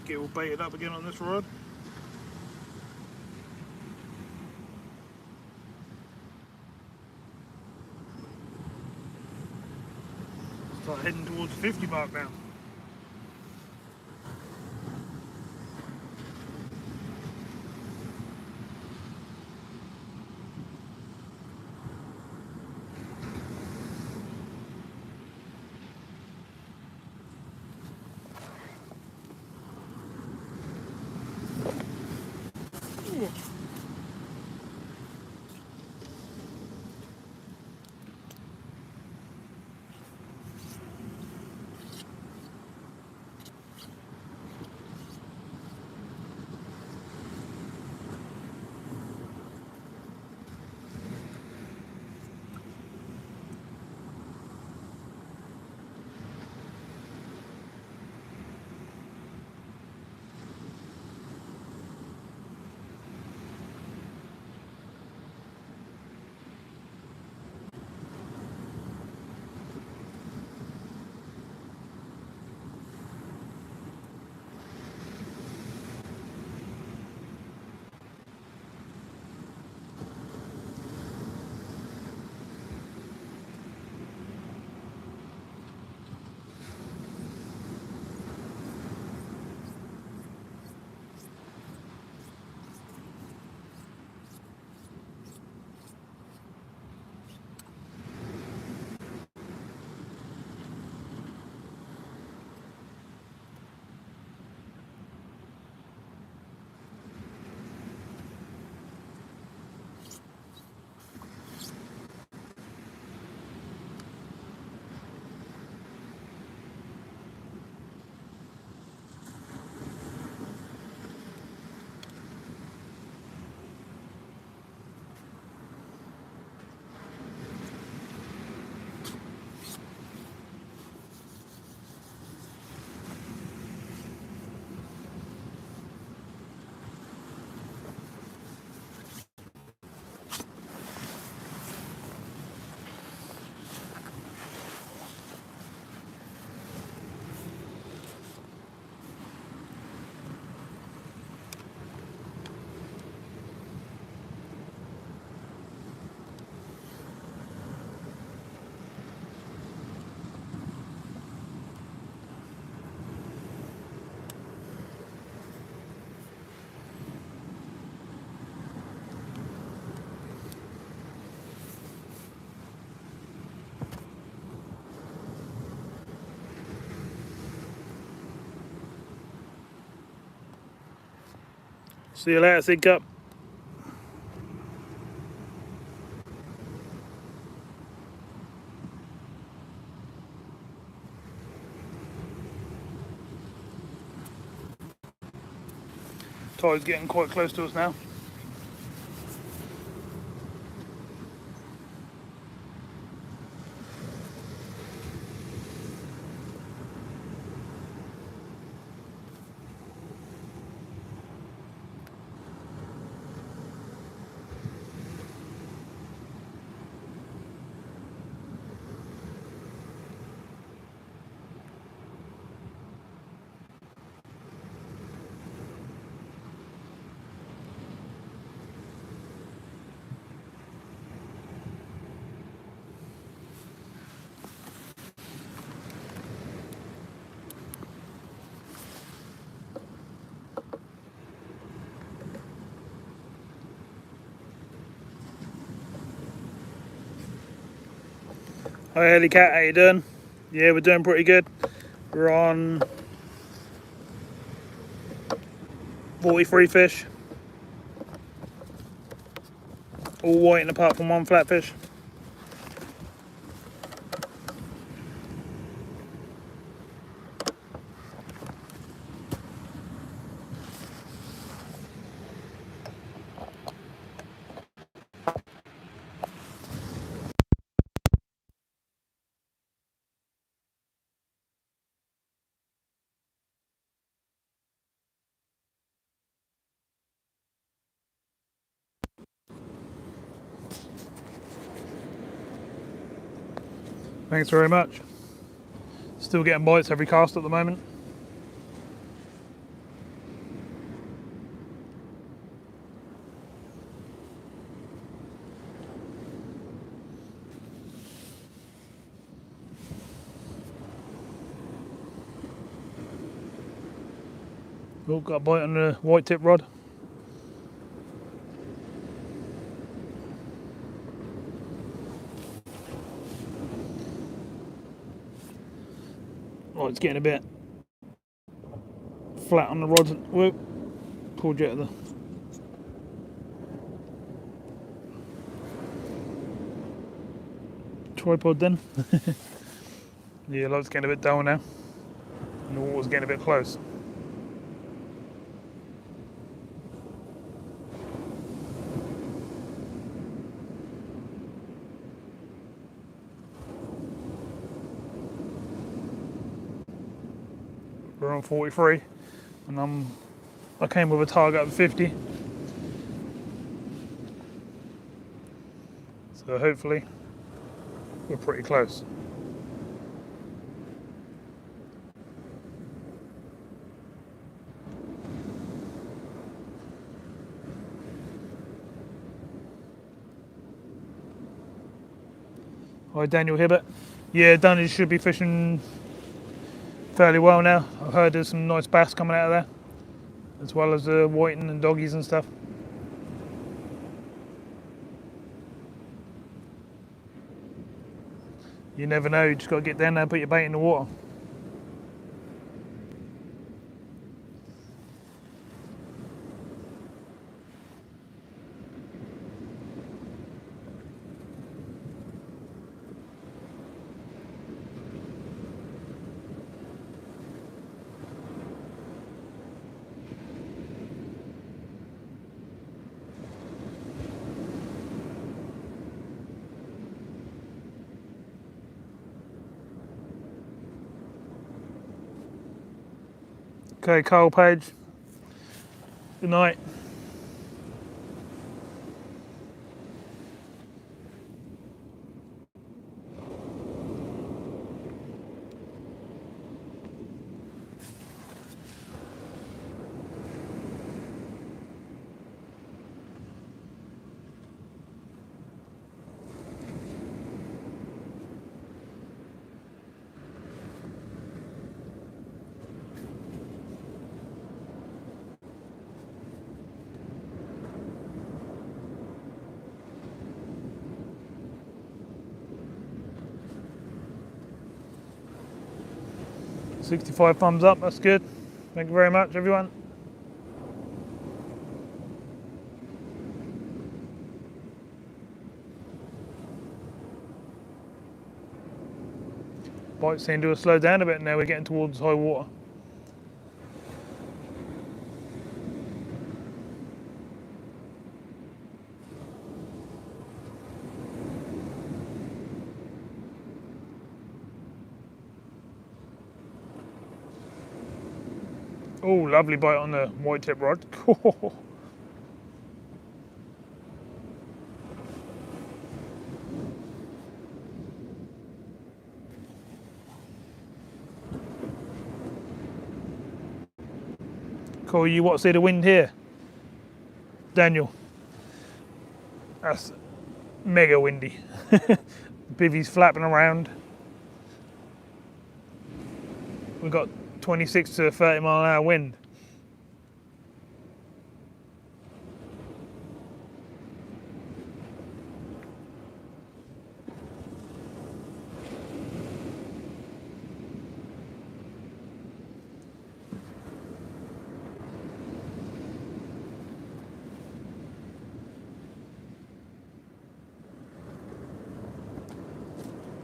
get it all baited up again on this rod. Start heading towards the 50 mark now. See you later, Sig Cup. Tide's getting quite close to us now. Hi Ellie Cat, how you doing? Yeah, we're doing pretty good. We're on 43 fish. All whiting apart from one flatfish. Thanks very much. Still getting bites every cast at the moment. Oh, got a bite on the white tip rod. Oh, it's getting a bit flat on the rod. Whoop, pulled you out of the tripod then. Yeah, light's getting a bit dull now. And the water's getting a bit close. We're on 43 and I came with a target of 50. So hopefully we're pretty close. Hi Daniel Hibbert. Yeah, Dunny should be fishing fairly well now. I've heard there's some nice bass coming out of there, as well as whiting and doggies and stuff. You never know, you just got to get down there and put your bait in the water. Okay, Carl Page, good night. $65 thumbs up, that's good. Thank you very much, everyone. Bites seem to have slowed down a bit now, we're getting towards high water. Oh, lovely bite on the white tip rod. Cool, you want to see the wind here? Daniel. That's mega windy. Bivvy's flapping around. We've got 26 to 30 mile an hour wind.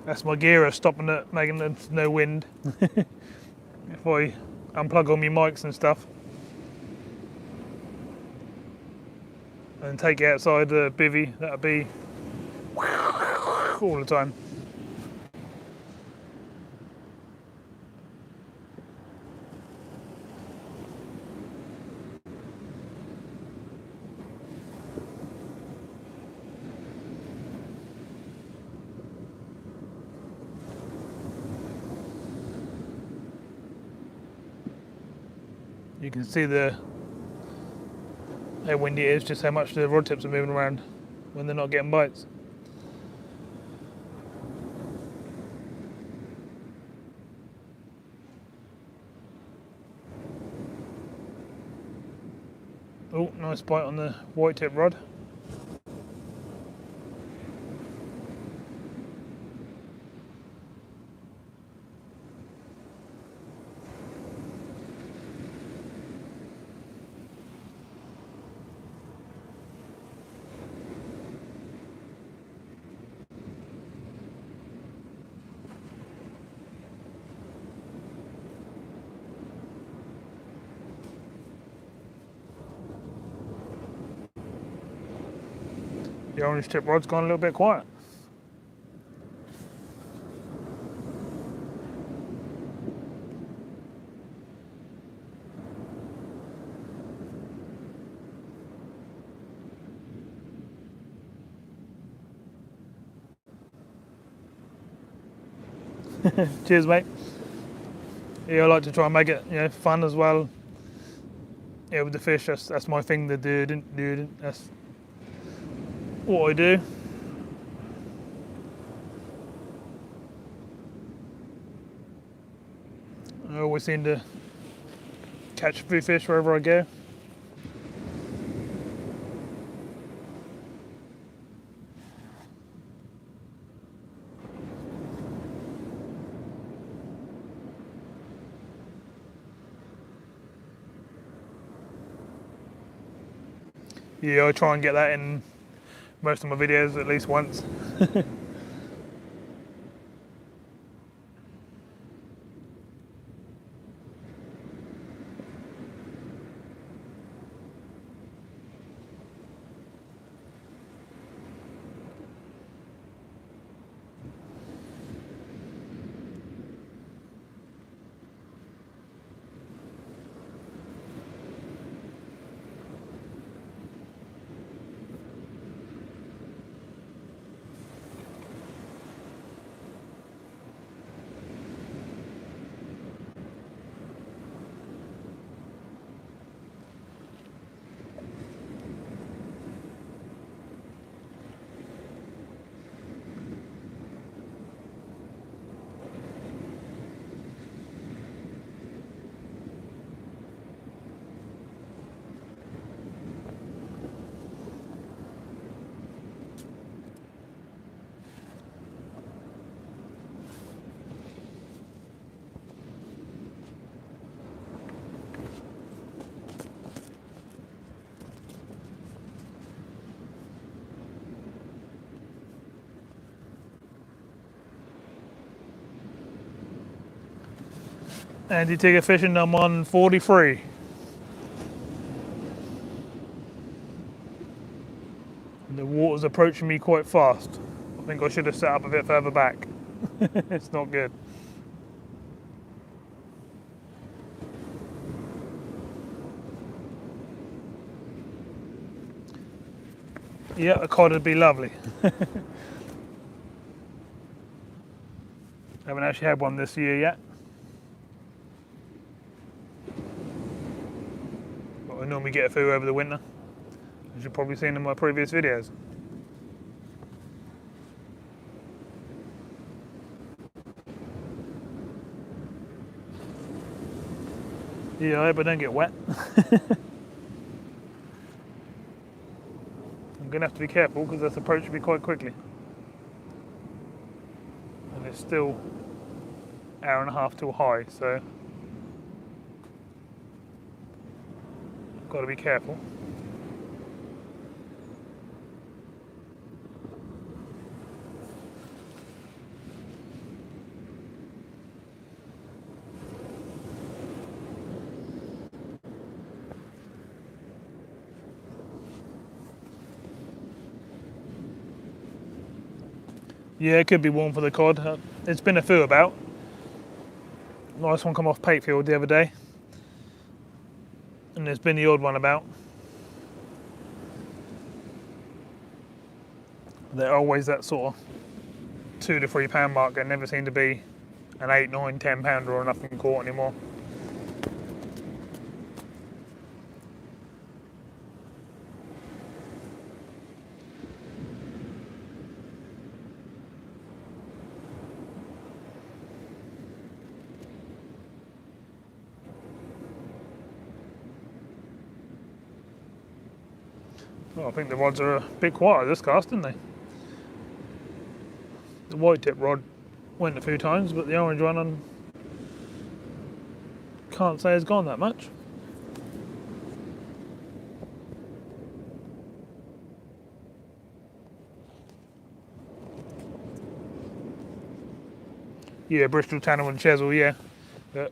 That's my gear stopping it, making it no wind. If I unplug all my mics and stuff and take it outside the bivvy, that'll be all the time. You can see how windy it is, just how much the rod tips are moving around when they're not getting bites. Oh, nice bite on the white tip rod. The orange tip rod's gone a little bit quiet. Cheers, mate. Yeah, I like to try and make it, fun as well. Yeah, with the fish, that's my thing. The dude, that's what I do. I always seem to catch a few fish wherever I go. Yeah, I try and get that in most of my videos at least once. Andy Tigger fishing, I'm on 43. The water's approaching me quite fast. I think I should have set up a bit further back. It's not good. Yeah, a cod would be lovely. Haven't actually had one this year yet. But I normally get a few over the winter, as you've probably seen in my previous videos. Yeah, I hope I don't get wet. I'm going to have to be careful because that's approaching me quite quickly. And it's still an hour and a half till high, so I've got to be careful. Yeah, it could be warm for the cod. There's been a few about. Nice one come off Patefield the other day. And there's been the odd one about. They're always that sort of 2 to 3 pound mark. They never seem to be an 8, 9, 10 pounder or nothing caught anymore. Well, I think the rods are a bit quieter this cast, didn't they? The white tip rod went a few times, but the orange one I can't say has gone that much. Yeah, Bristol, Tanner and Chesil, yeah. But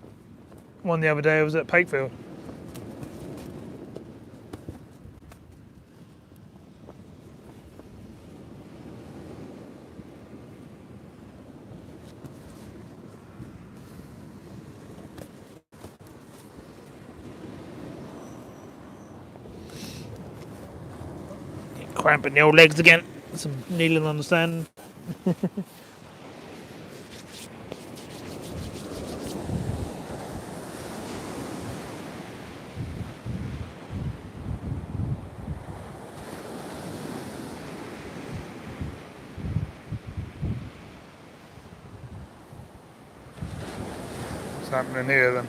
one the other day was at Pakefield. Cramping the old legs again. Some kneeling on the sand. What's happening here then?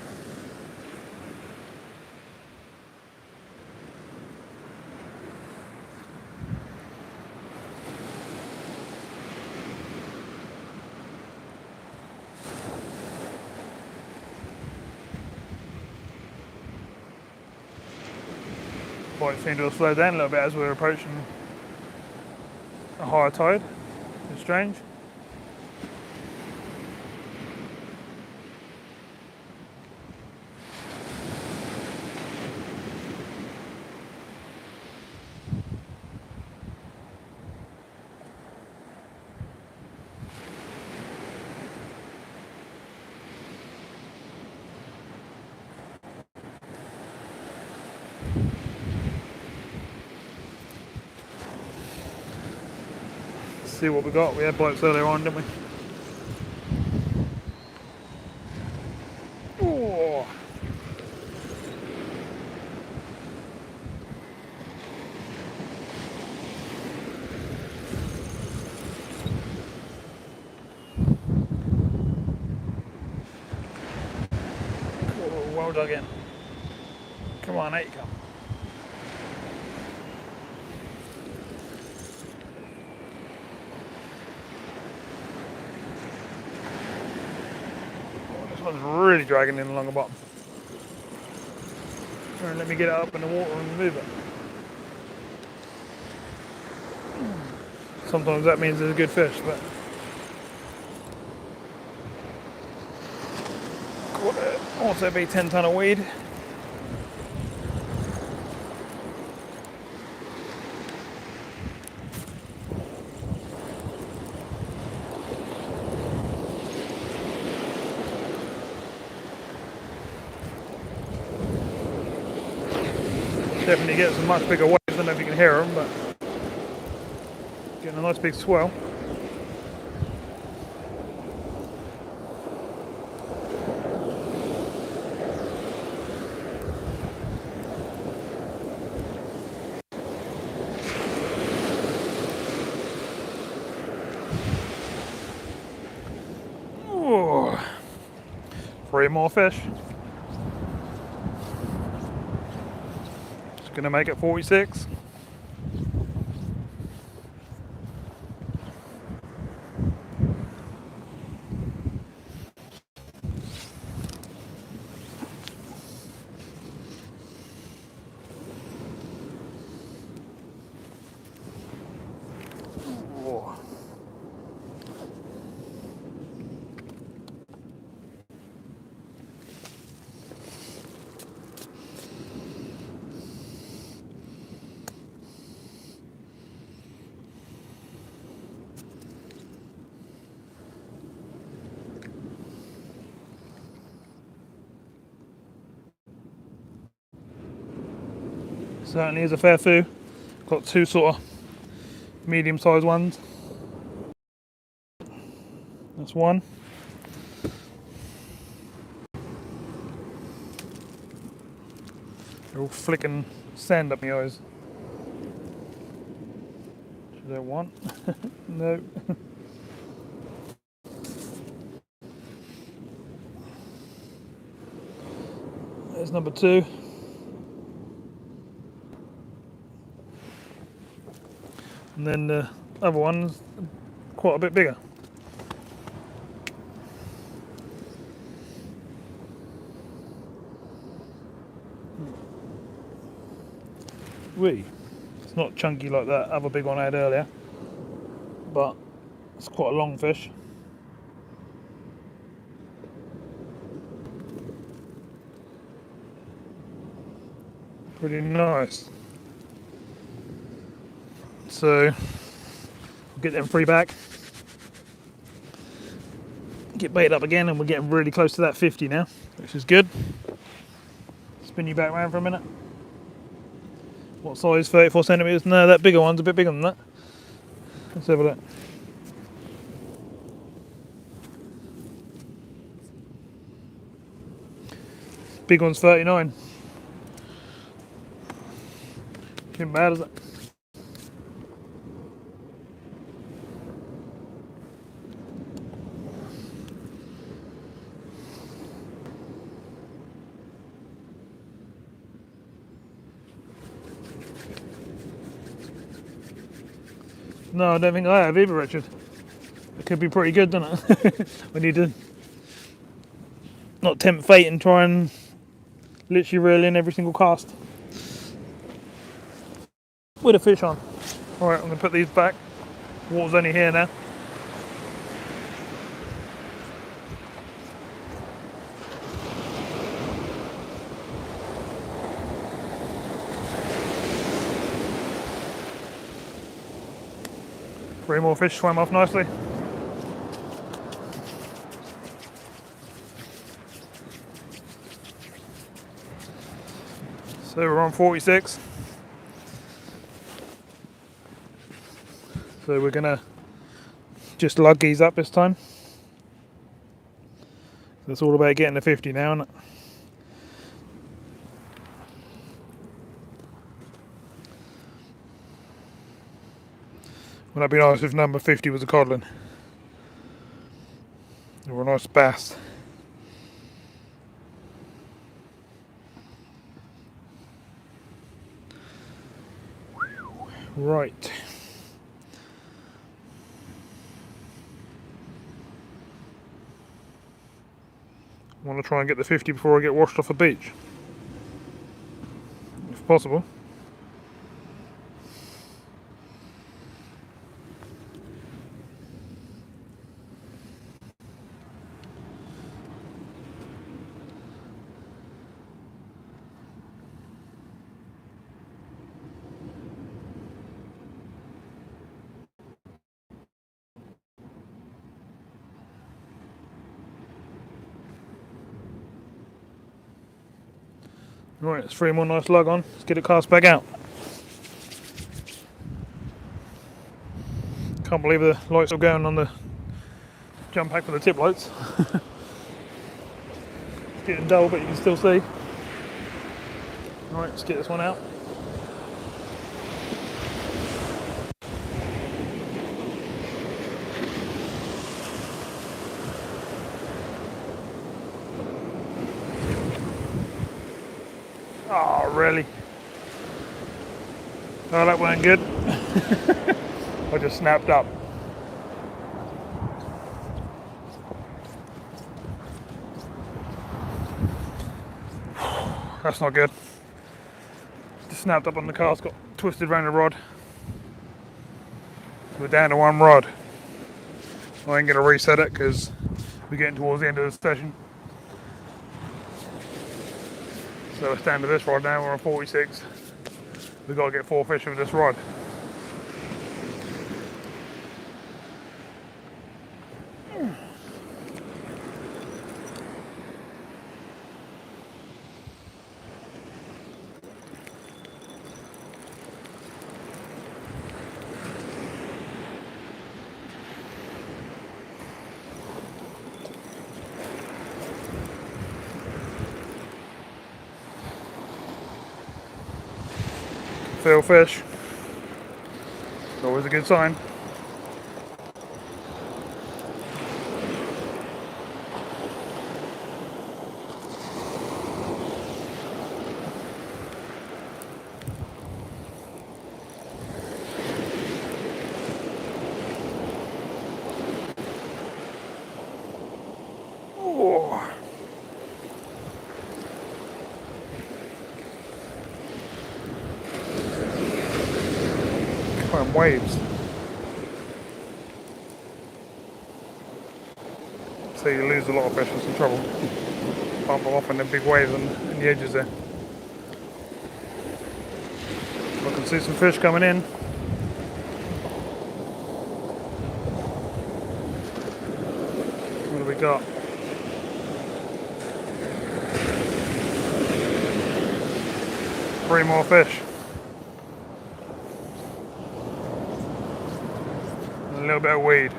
Might seem to have slowed down a little bit as we're approaching a higher tide. It's strange. See what we got. We had bites earlier on, didn't we? Oh. Oh, well dug in. Come on, out you come. One's really dragging in along the bottom. Try and let me get it up in the water and move it. Sometimes that means there's a good fish, but also be 10 ton of weed. Definitely get some much bigger waves. I don't know if you can hear them, but getting a nice big swell. Ooh. 3 more fish. Gonna make it 46. Oh. Certainly is a fair few. Got 2 sort of medium-sized ones. That's one. They're all flicking sand up my eyes. Is there one? No. There's number 2. and then the other one's quite a bit bigger. It's not chunky like that other big one I had earlier, but it's quite a long fish. Pretty nice. So we'll get them three back, get bait up again, and we're getting really close to that 50 now, which is good. Spin you back around for a minute. What size? 34 centimeters? No, that bigger one's a bit bigger than that. Let's have a look. Big one's 39. Isn't bad, is it? No, I don't think I have either, Richard. It could be pretty good, doesn't it? We need to not tempt fate and try and literally reel in every single cast with a fish on. Alright, I'm going to put these back. Water's only here now. Three more fish swam off nicely. So we're on 46. So we're gonna just lug these up this time. That's all about getting to 50 now, isn't it? Wouldn't that be nice if number 50 was a codlin? Or a nice bass. Right. I want to try and get the 50 before I get washed off the beach, if possible. Right, let's 3 more nice lug on. Let's get it cast back out. Can't believe the lights are going on the jump pack for the tip lights. It's getting dull, but you can still see. Right, let's get this one out. Oh, really? Oh, that weren't good. I just snapped up. That's not good. Just snapped up on the cast, got twisted around the rod. We're down to 1 rod. I ain't going to reset it because we're getting towards the end of the session. So it's down to this rod now, we're on 46. We've got to get 4 fish with this rod. Feel fish. It's always a good sign. waves. So you lose a lot of fish and some trouble. Bump them off in the big waves on the edges there. I can see some fish coming in. What do we got? Three more fish. And a little bit of weed.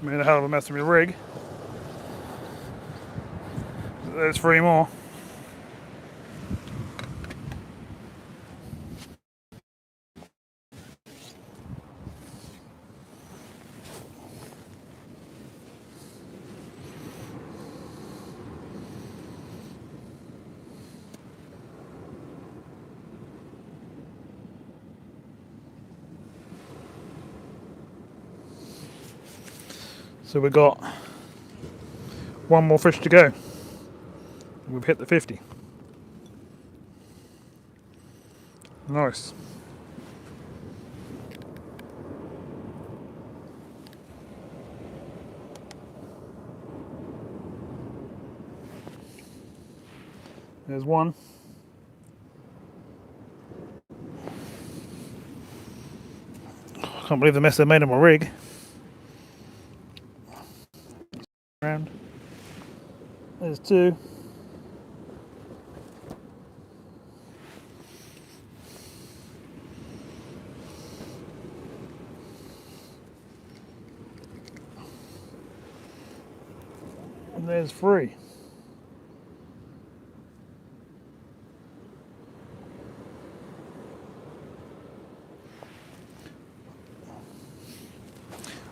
Made a hell of a mess of my rig. There's three more. So we've got one more fish to go. We've hit the 50. Nice. There's one. I can't believe the mess they made of my rig. Around. There's two. And there's three.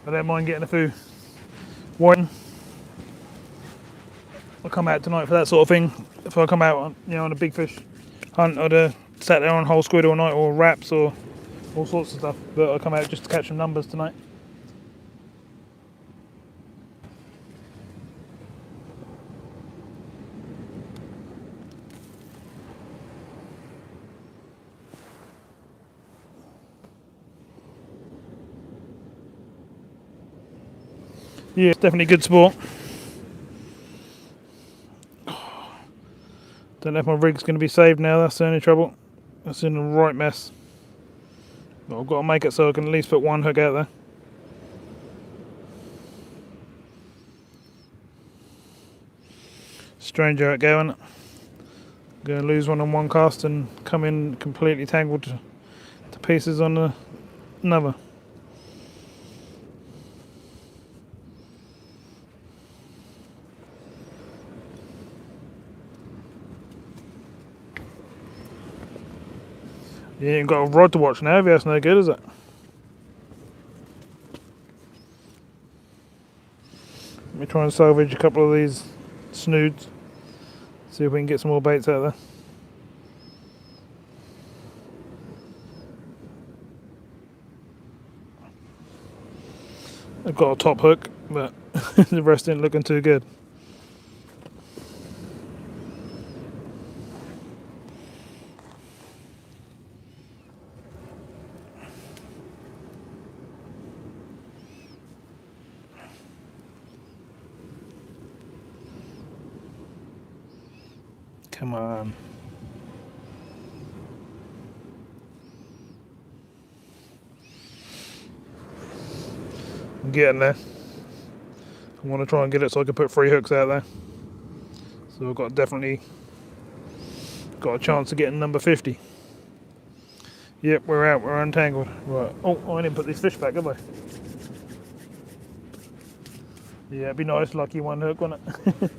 I don't mind getting a few whiting. I'll come out tonight for that sort of thing. If I come out on, on a big fish hunt, I'd sat there on whole squid all night, or wraps, or all sorts of stuff. But I'll come out just to catch some numbers tonight. Yeah, it's definitely good sport. Don't know if my rig's going to be saved now, that's the only trouble. It's in the right mess. But I've got to make it so I can at least put one hook out there. Strange how it going. I'm going to lose one on one cast and come in completely tangled to pieces on another. You ain't got a rod to watch now, have you? That's no good, is it? Let me try and salvage a couple of these snoods. See if we can get some more baits out there. I've got a top hook, but the rest ain't looking too good. Come on. I'm getting there. I want to try and get it so I can put 3 hooks out there. So I've got definitely got a chance of getting number 50. Yep, we're out, we're untangled. Right. Oh, I didn't put these fish back, have I? Yeah, it'd be nice, lucky one hook, wouldn't it?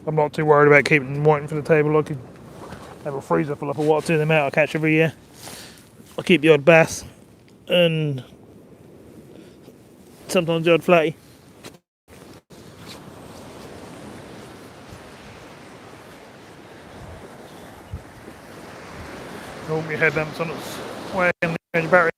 I'm not too worried about keeping them whiting for the table. I could have a freezer full up of what 2 of them out I catch every year. I'll keep the odd bass and sometimes the odd flatty. Oh, my headlamp's on its way in the battery.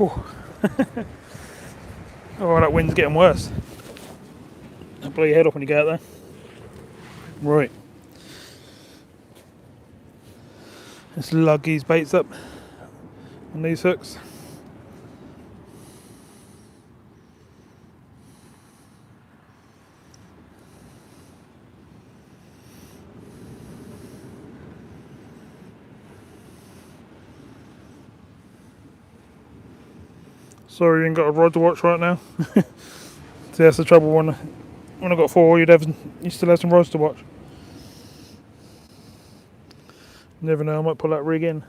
Oh, that wind's getting worse. I'll blow your head off when you get out there. Right. Let's lug these baits up on these hooks. Sorry you ain't got a rod to watch right now. See, that's the trouble when I got 4, you still have some rods to watch. Never know, I might pull that rig in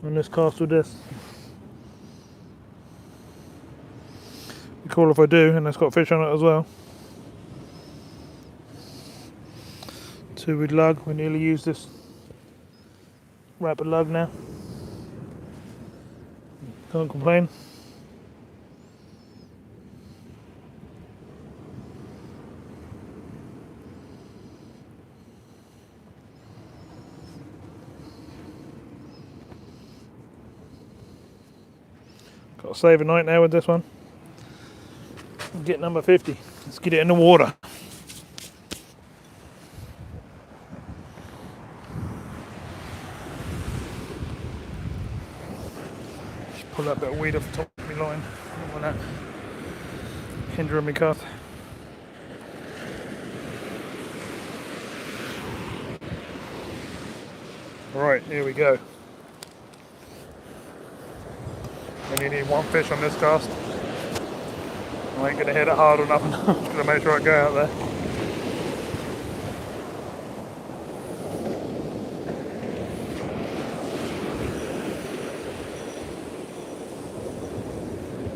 on this cast with this. Be cool if I do, and it's got fish on it as well. 2-wood lug, we nearly used this rapid lug now. Can't complain. Got to save a night now with this one. Get number 50. Let's get it in the water. Just pull that bit of weed off the top of my line. Don't want that hindering me cast. Right, here we go. Only need 1 fish on this cast. I ain't gonna hit it hard enough. I'm just gonna make sure I go out there.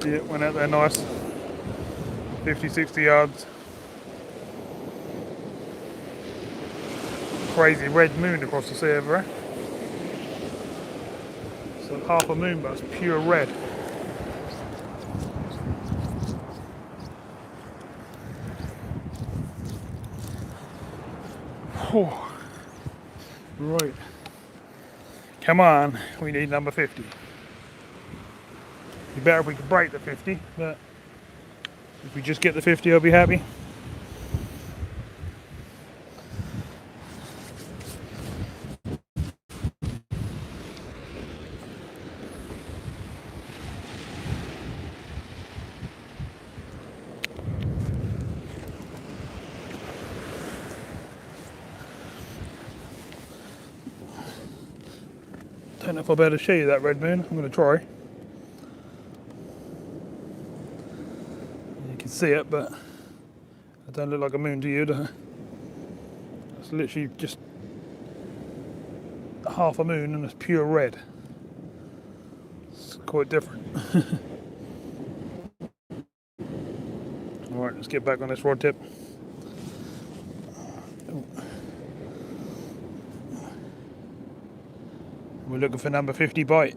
Yeah, went out there nice. 50, 60 yards. Crazy red moon across the sea over there. So half a moon, but it's pure red. Oh. Right. Come on, we need number 50. It'd be better if we could break the 50, but if we just get the 50, I'll be happy. Don't know if I'll be able to show you that red moon. I'm going to try. You can see it, but it don't look like a moon to you, does it? It's literally just half a moon and it's pure red. It's quite different. Alright, let's get back on this rod tip. We're looking for number 50 bite.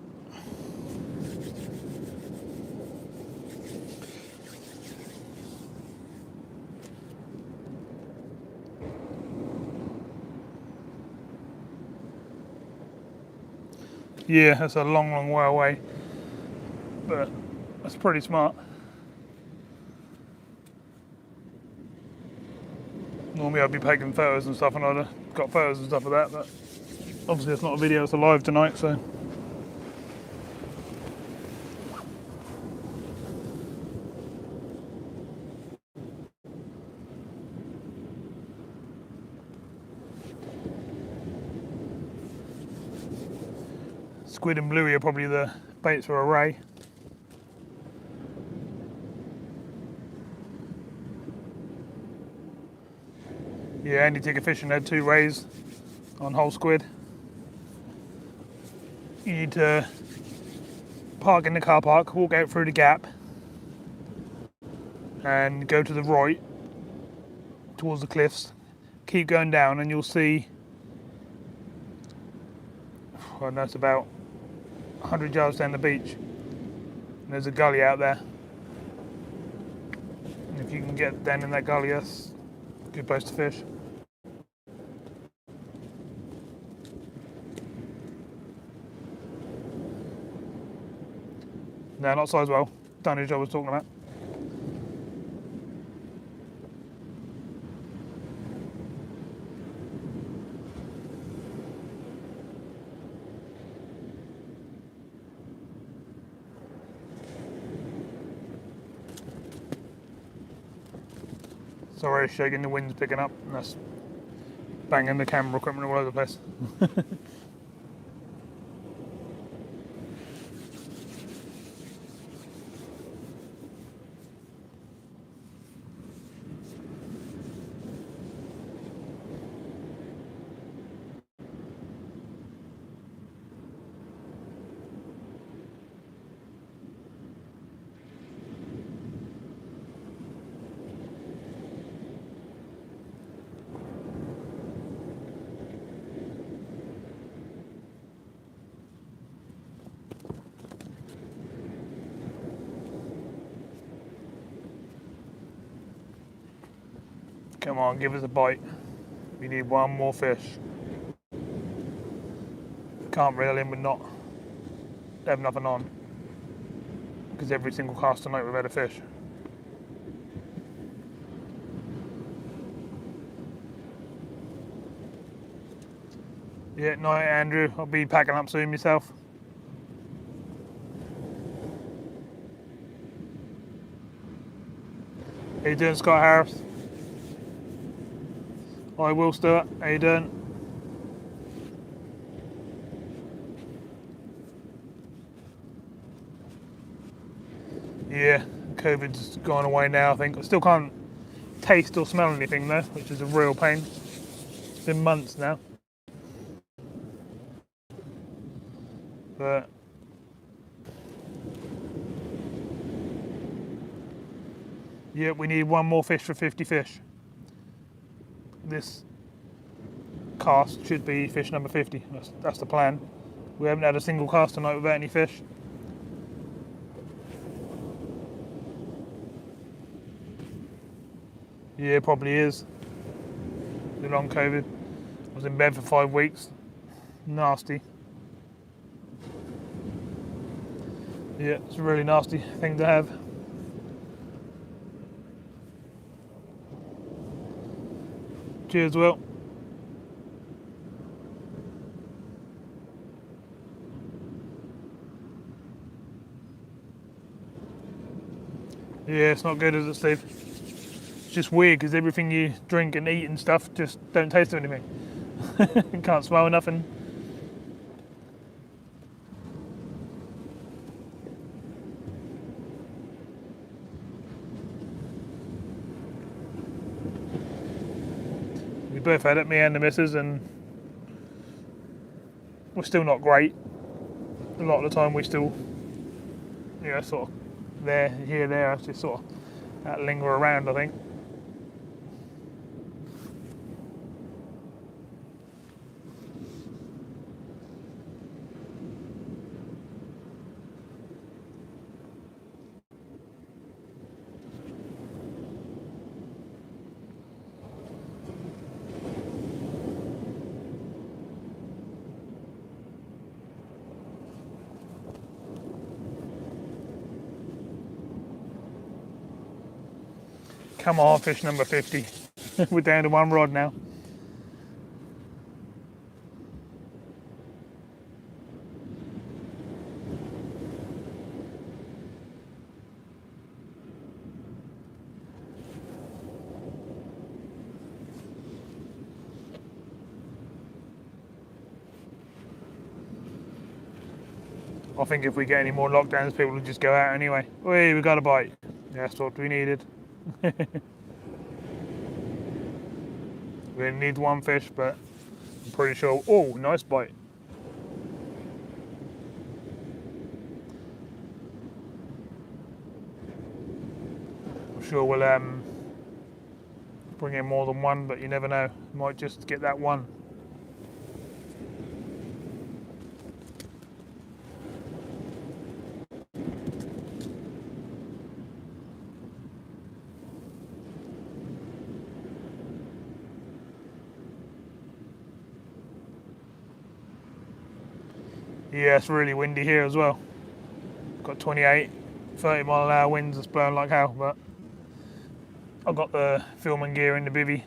Yeah, that's a long, long way away, but that's pretty smart. Normally I'd be taking photos and stuff, and I'd have got photos and stuff of that, but obviously it's not a video, it's a live tonight, so. Squid and bluey are probably the baits for a ray. Yeah, Andy took a fishing, had 2 rays on whole squid. You need to park in the car park, walk out through the gap and go to the right towards the cliffs. Keep going down and you'll see, I don't know, it's about 100 yards down the beach. And there's a gully out there. And if you can get down in that gully, that's a good place to fish. No, not size well. Tonnage I was talking about. Sorry, shaking, the wind's picking up, and that's banging the camera equipment all over the place. Come on, give us a bite. We need one more fish. Can't reel in with not having nothing on, because every single cast tonight we've had a fish. Yeah, night Andrew. I'll be packing up soon myself. How you doing, Scott Harris? Hi, Will Stewart. How you doing? Yeah, COVID's gone away now, I think. I still can't taste or smell anything though, which is a real pain. It's been months now. But yeah, we need one more fish for 50 fish. This cast should be fish number 50. That's the plan. We haven't had a single cast tonight without any fish. Yeah, probably is. The long COVID. I was in bed for 5 weeks. Nasty. Yeah, it's a really nasty thing to have. Cheers, Will. Yeah, it's not good, is it, Steve? It's just weird because everything you drink and eat and stuff just don't taste of anything. You can't smell nothing. We both had it, me and the missus, and we're still not great. A lot of the time we still, you know, sort of there, here, there, just sort of linger around, I think. Come on, fish number 50. We're down to one rod now. I think if we get any more lockdowns, people will just go out anyway. Wait, we got a bite. That's what we needed. We only need one fish, but I'm pretty sure. Oh, nice bite. I'm sure we'll bring in more than one, but you never know. Might just get that one. Yeah, it's really windy here as well. got 28, 30 mile an hour winds that's blowing like hell, but I've got the filming gear in the bivvy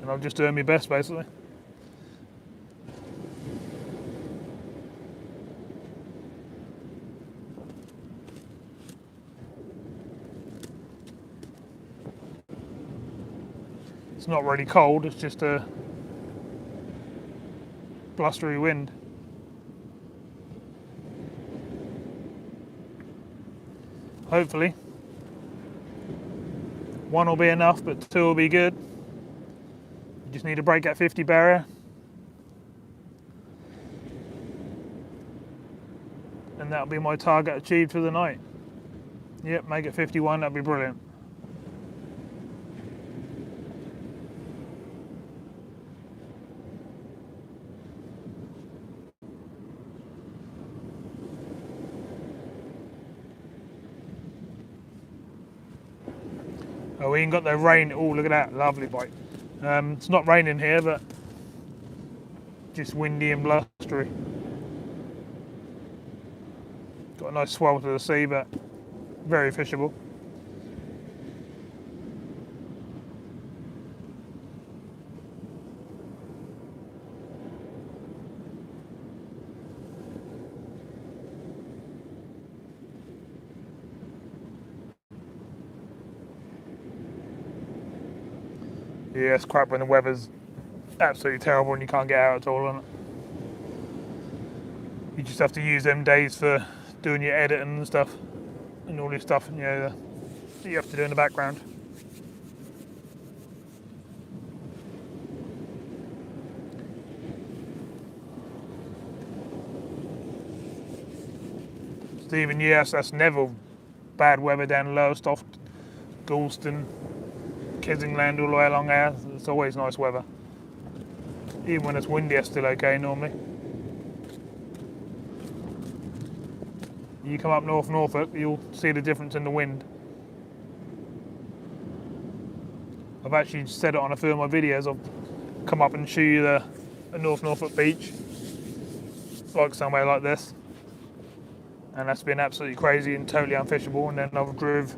and I'm just doing my best basically. It's not really cold, it's just a blustery wind. Hopefully one will be enough, but two will be good. You just need to break that 50 barrier and that'll be my target achieved for the night. Yep, make it 51, that'd be brilliant. Oh, we even got the rain. Oh, look at that, lovely bite. It's not raining here, but just windy and blustery. Got a nice swell to the sea, but very fishable. Yeah, it's crap when the weather's absolutely terrible and you can't get out at all on it. You just have to use them days for doing your editing and stuff and all your stuff, you know, that you have to do in the background. Stephen, yes, that's never bad weather down Lowestoft, Galston, Kissingland, all the way along there. It's always nice weather. Even when it's windy, it's still okay normally. You come up North Norfolk, you'll see the difference in the wind. I've actually said it on a few of my videos. I'll come up and show you a North Norfolk beach, like somewhere like this. And that's been absolutely crazy and totally unfishable. And then I've drove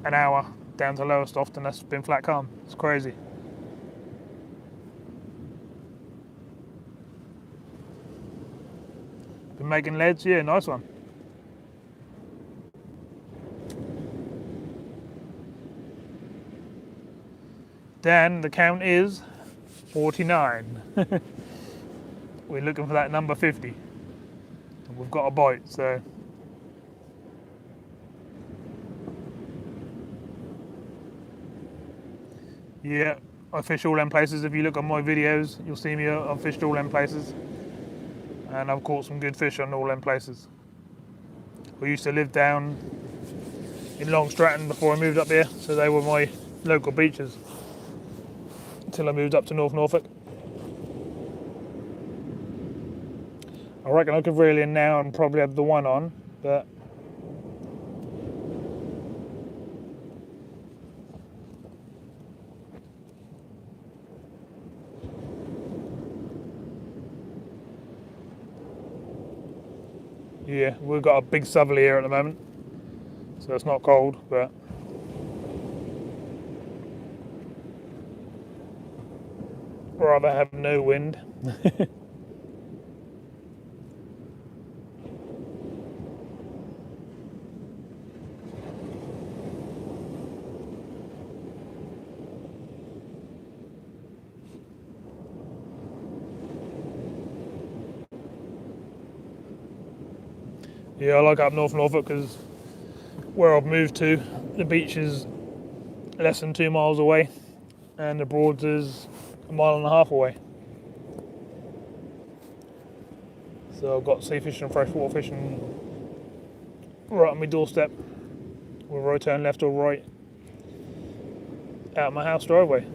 an hour down to Lowestoft and that's been flat calm. It's crazy. Been making leads, yeah, nice one. Dan, the count is 49. We're looking for that number 50. And we've got a bite, so. Yeah, I fish all them places. If you look at my videos, you'll see me, I've fished all them places. And I've caught some good fish on all them places. I used to live down in Long Stratton before I moved up here, so they were my local beaches until I moved up to North Norfolk. I reckon I could reel in now and probably have the one on, but yeah, we've got a big southerly here at the moment, so it's not cold, but rather have no wind. Yeah, I like up North Norfolk because where I've moved to, the beach is less than 2 miles away and the Broads is 1.5 miles away. So I've got sea fishing and freshwater fishing right on my doorstep, whether I turn left or right out my house driveway.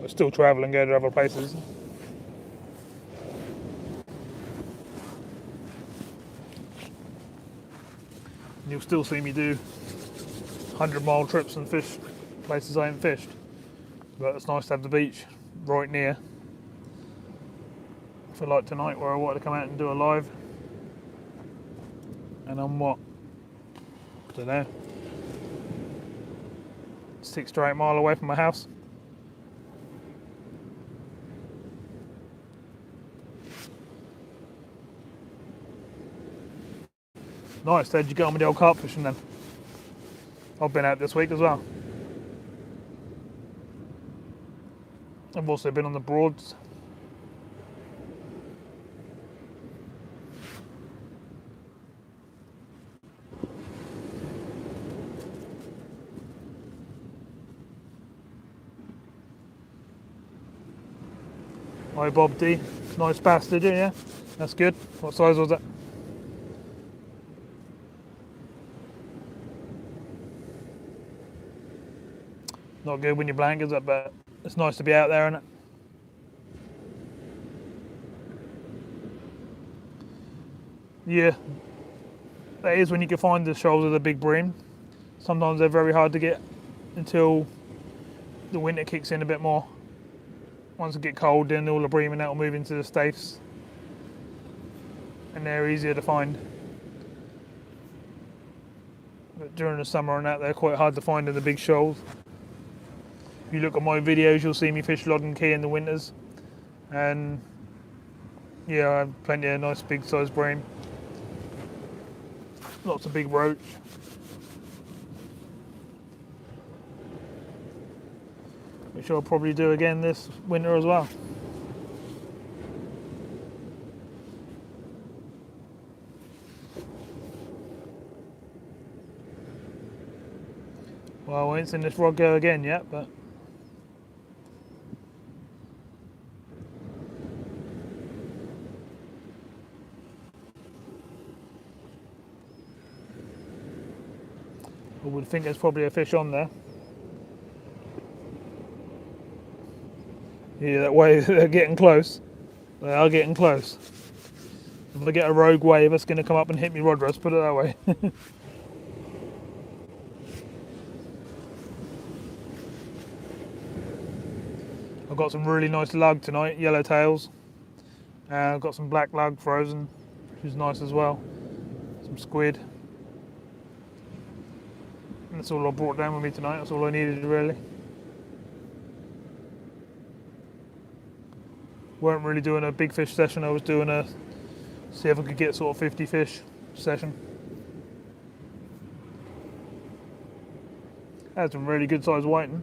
I still travel and go to other places. You'll still see me do 100-mile trips and fish places I haven't fished, but it's nice to have the beach right near for like tonight, where I wanted to come out and do a live. And I'm what? I don't know. 6 to 8 mile away from my house. Nice, did you get on with the old carp fishing then? I've been out this week as well. I've also been on the Broads. Hi Bob D, nice bass did you, yeah? That's good. What size was it? Not good when you're blank, is it? But it's nice to be out there, isn't it? Yeah, that is when you can find the shoals with a big bream. Sometimes they're very hard to get until the winter kicks in a bit more. Once it get cold, then all the bream and that will move into the stafes, and they're easier to find. But during the summer and that, they're quite hard to find in the big shoals. If you look at my videos, you'll see me fish Lodd and Key in the winters, and yeah, I have plenty of nice big size bream, lots of big roach. Which I'll probably do again this winter as well. Well, I ain't seen this rod go again yet, but I would think there's probably a fish on there. Yeah, that wave, they're getting close. They are getting close. If I get a rogue wave, it's going to come up and hit me rod rest, put it that way. I've got some really nice lug tonight, yellowtails. I've got some black lug frozen, which is nice as well. Some squid. And that's all I brought down with me tonight, that's all I needed really. Weren't really doing a big fish session, I was doing a see if I could get sort of 50 fish session. Had some really good sized whiting.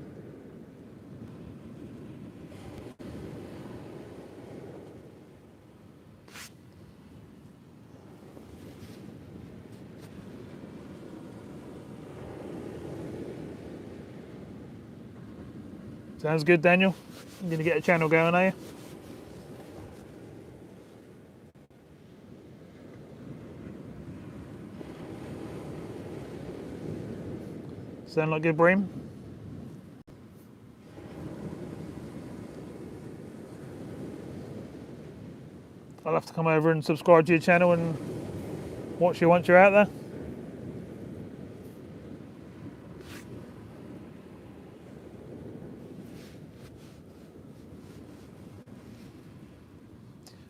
Sounds good, Daniel. You're going to get a channel going, are you? Sound like good bream? I'll have to come over and subscribe to your channel and watch you once you're out there.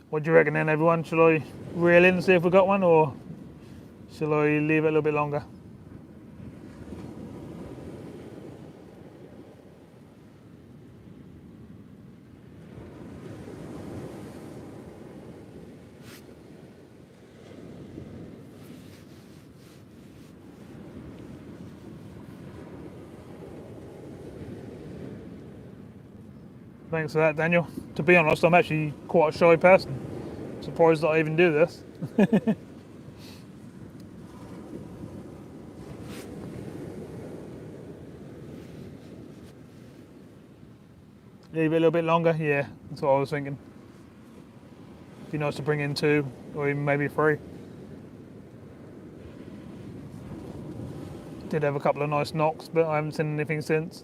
What do you reckon then, everyone? Shall I reel in and see if we got one, or shall I leave it a little bit longer? Thanks for that, Daniel. To be honest, I'm actually quite a shy person. Surprised that I even do this. Leave it a little bit longer? Yeah, that's what I was thinking. Be nice to bring in 2 or even maybe 3. Did have a couple of nice knocks, but I haven't seen anything since.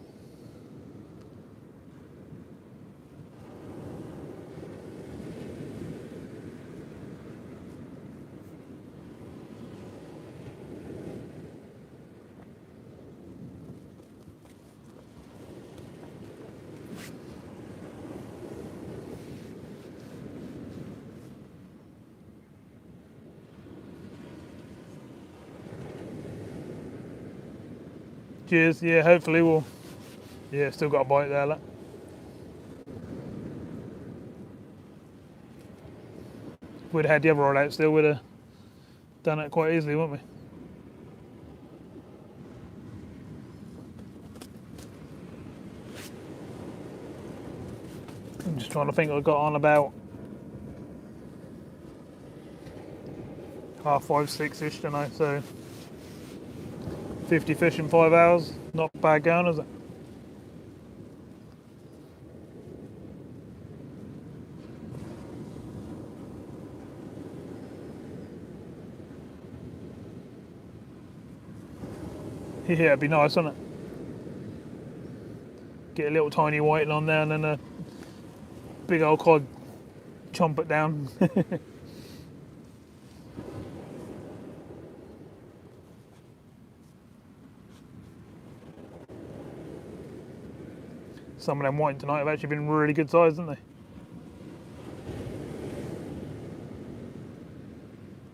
Cheers. Yeah, hopefully we'll. Yeah, still got a bite there, look. If we'd had the other rod out still, we'd have done it quite easily, wouldn't we? I'm just trying to think. I got on about 5:30, 6-ish, didn't I? So 50 fish in 5 hours. Not bad going, is it? Yeah, it'd be nice, wouldn't it? Get a little tiny whiting on there and then a big old cod, chomp it down. Some of them whiting tonight have actually been really good size, haven't they?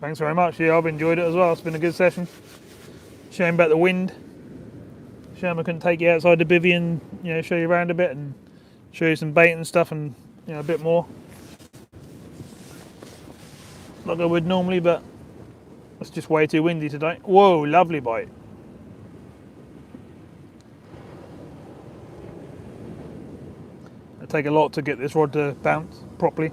Thanks very much. Yeah, I've enjoyed it as well. It's been a good session. Shame about the wind. Shame I couldn't take you outside the bivvy and show you around a bit and show you some bait and stuff and a bit more. Like I would normally, but it's just way too windy today. Whoa, lovely bite. It'll take a lot to get this rod to bounce properly.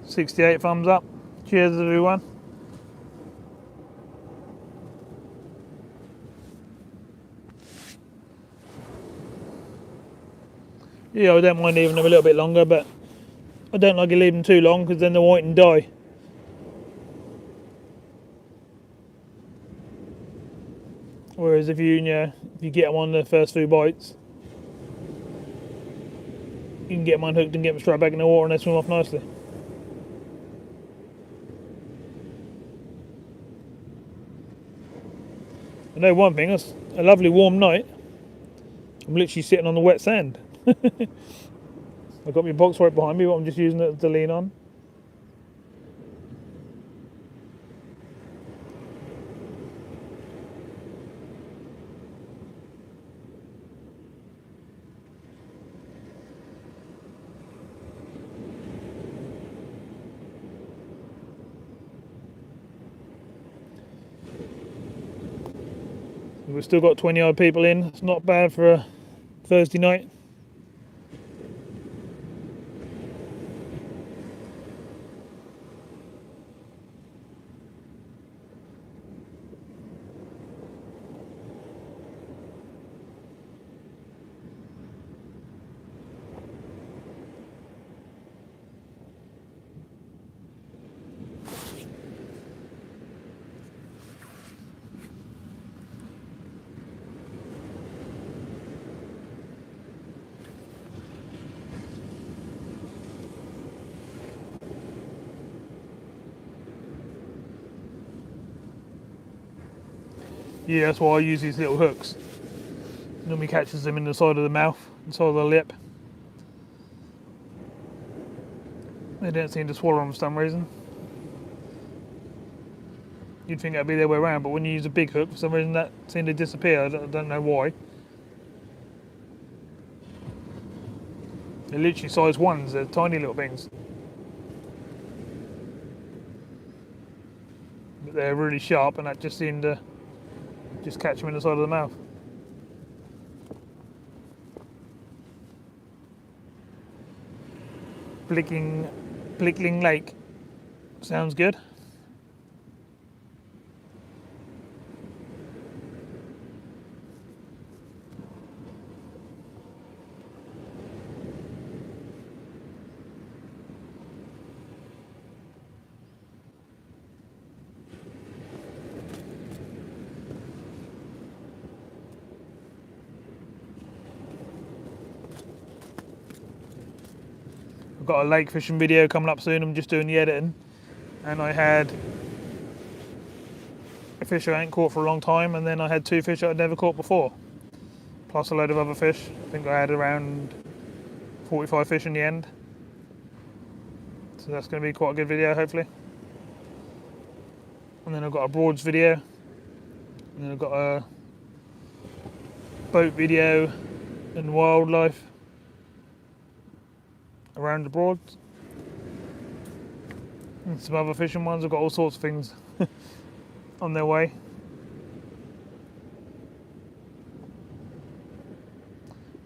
.68 thumbs up. Cheers everyone. Yeah, I don't mind leaving them a little bit longer, but I don't like to leave them too long because then they'll white and die. Whereas if you get them on the first few bites, you can get them unhooked and get them straight back in the water and they swim off nicely. I know one thing, it's a lovely warm night. I'm literally sitting on the wet sand. I've got my box right behind me, but I'm just using it to lean on. We've still got 20 odd people in. It's not bad for a Thursday night. Yeah, that's why I use these little hooks. Normally catches them in the side of the mouth, the side of the lip. They don't seem to swallow them for some reason. You'd think that'd be the other way around, but when you use a big hook, for some reason that seemed to disappear. I don't know why. They're literally size ones, they're tiny little things. But they're really sharp and that just seemed to just catch them in the side of the mouth. Blickling Lake. Sounds good. I've got a lake fishing video coming up soon. I'm just doing the editing, and I had fish I hadn't caught for a long time, and then I had 2 fish that I'd never caught before, plus a load of other fish. I think I had around 45 fish in the end, so that's going to be quite a good video hopefully. And then I've got a Broads video, and then I've got a boat video and wildlife around the Broads, and some other fishing ones. I've got all sorts of things on their way.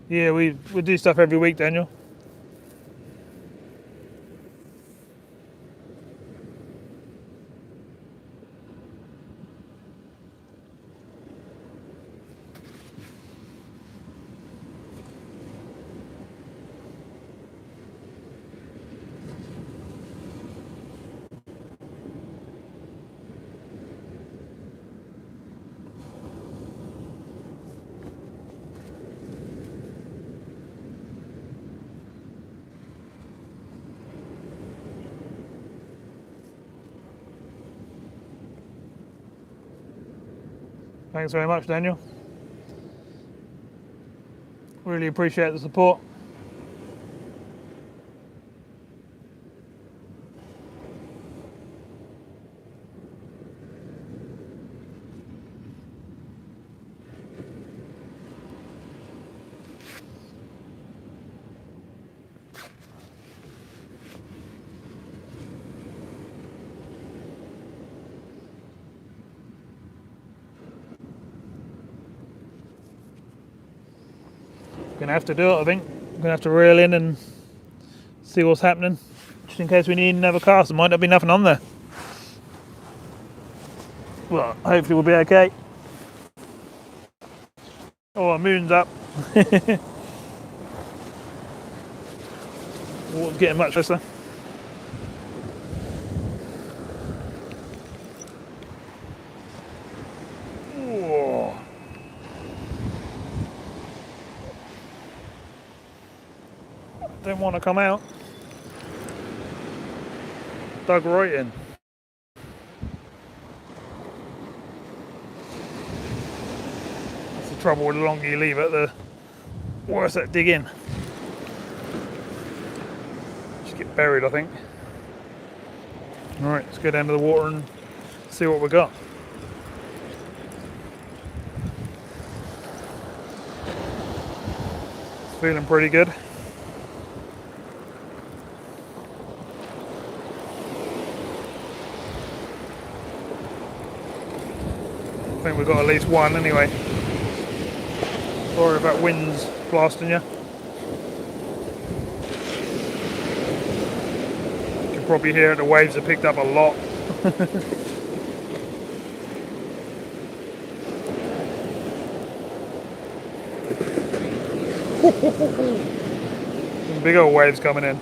Yeah, we do stuff every week, Daniel. Thanks very much, Daniel. Really appreciate the support. Gonna have to do it, I think. I'm gonna have to reel in and see what's happening, just in case we need another cast. There might not be nothing on there. Well, hopefully we'll be okay. Oh, the moon's up. Water's getting much closer. Oh. Don't want to come out. Dug right in. That's the trouble, the longer you leave it, the worse that dig in. Just get buried, I think. Alright, let's go down to the water and see what we got. Feeling pretty good. I think we've got at least one anyway. Sorry if that wind's blasting you. You can probably hear it, the waves have picked up a lot. Some big old waves coming in.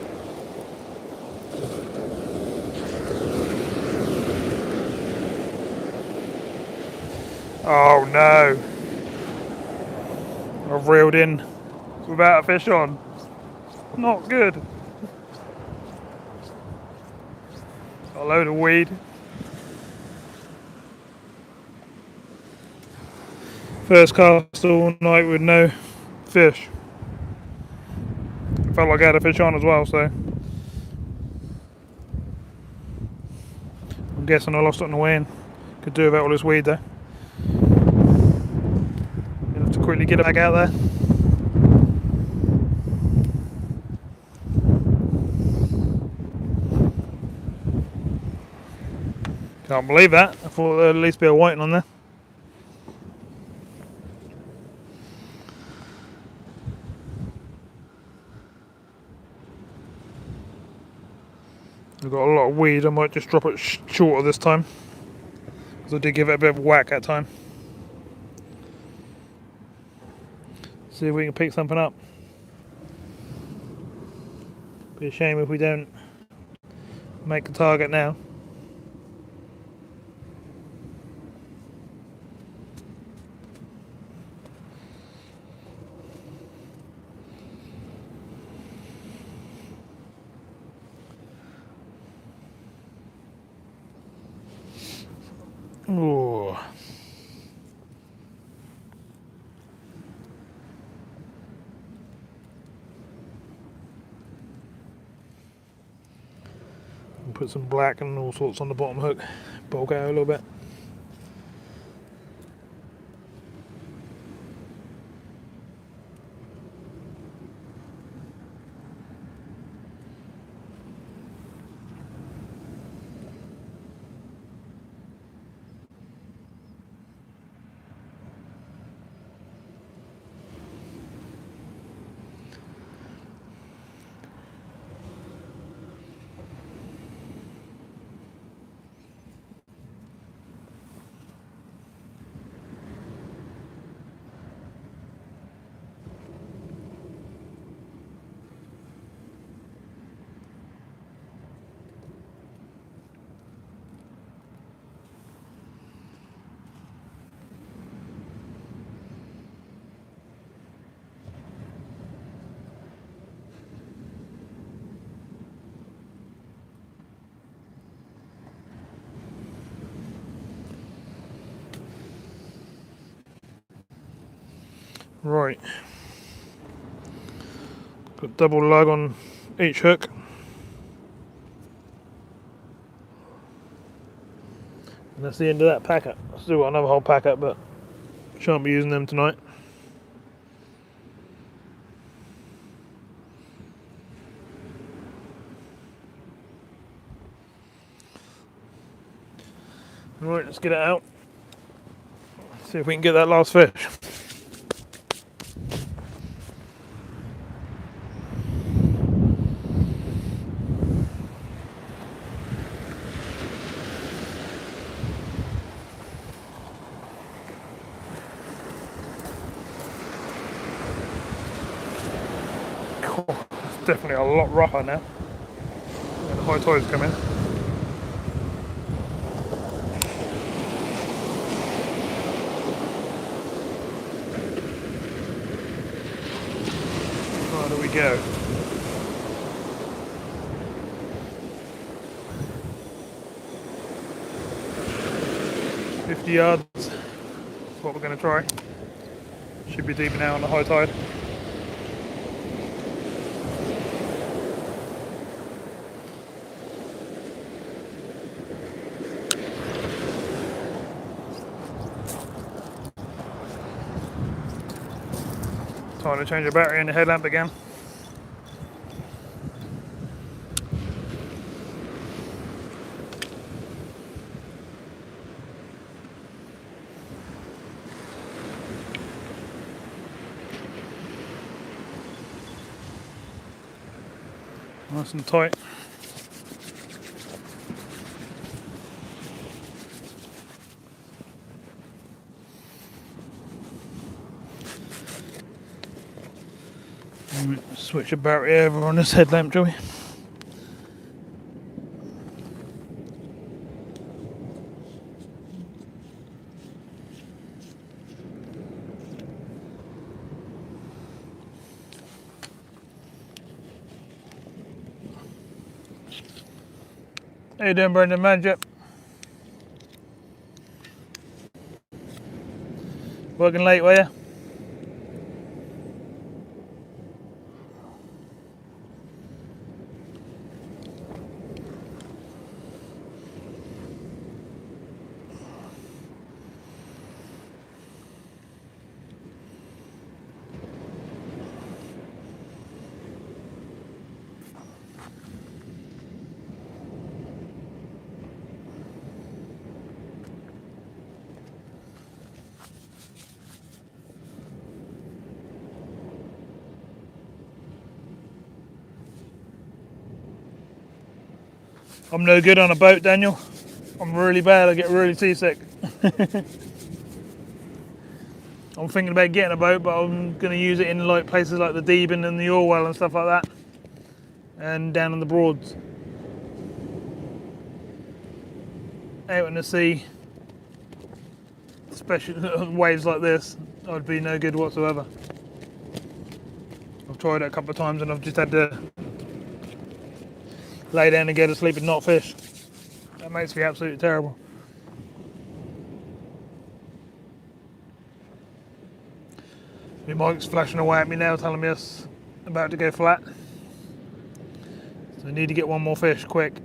Oh no, I've reeled in without a fish on. Not good. Got a load of weed. First cast all night with no fish. Felt like I had a fish on as well, so I'm guessing I lost it on the way in. Could do without all this weed though. Gonna have to quickly get it back out there. Can't believe that. I thought there'd at least be a whiting on there. We've got a lot of weed. I might just drop it shorter this time, because I did give it a bit of a whack that time. See if we can pick something up. Be a shame if we don't make the target now. Ooh. Put some black and all sorts on the bottom hook, bulk out a little bit. Right, got double lug on each hook. And that's the end of that packet. I've still got another whole packet, but shan't be using them tonight. Right, let's get it out. See if we can get that last fish. It's definitely a lot rougher now. The high tide's come in. There we go. $50 yards. That's what we're going to try. Should be deep now on the high tide. Time to change the battery in the headlamp again. Nice and tight. Switch the battery over on this headlamp, shall we? How you doing, Brendan? Manager? Working late, were you? I'm no good on a boat, Daniel. I'm really bad, I get really seasick. I'm thinking about getting a boat, but I'm going to use it in like places like the Deben and the Orwell and stuff like that. And down on the Broads. Out in the sea, especially waves like this, I'd be no good whatsoever. I've tried it a couple of times and I've just had to lay down and go to sleep and not fish. That makes me absolutely terrible. My mic's flashing away at me now, telling me it's about to go flat. So I need to get one more fish quick.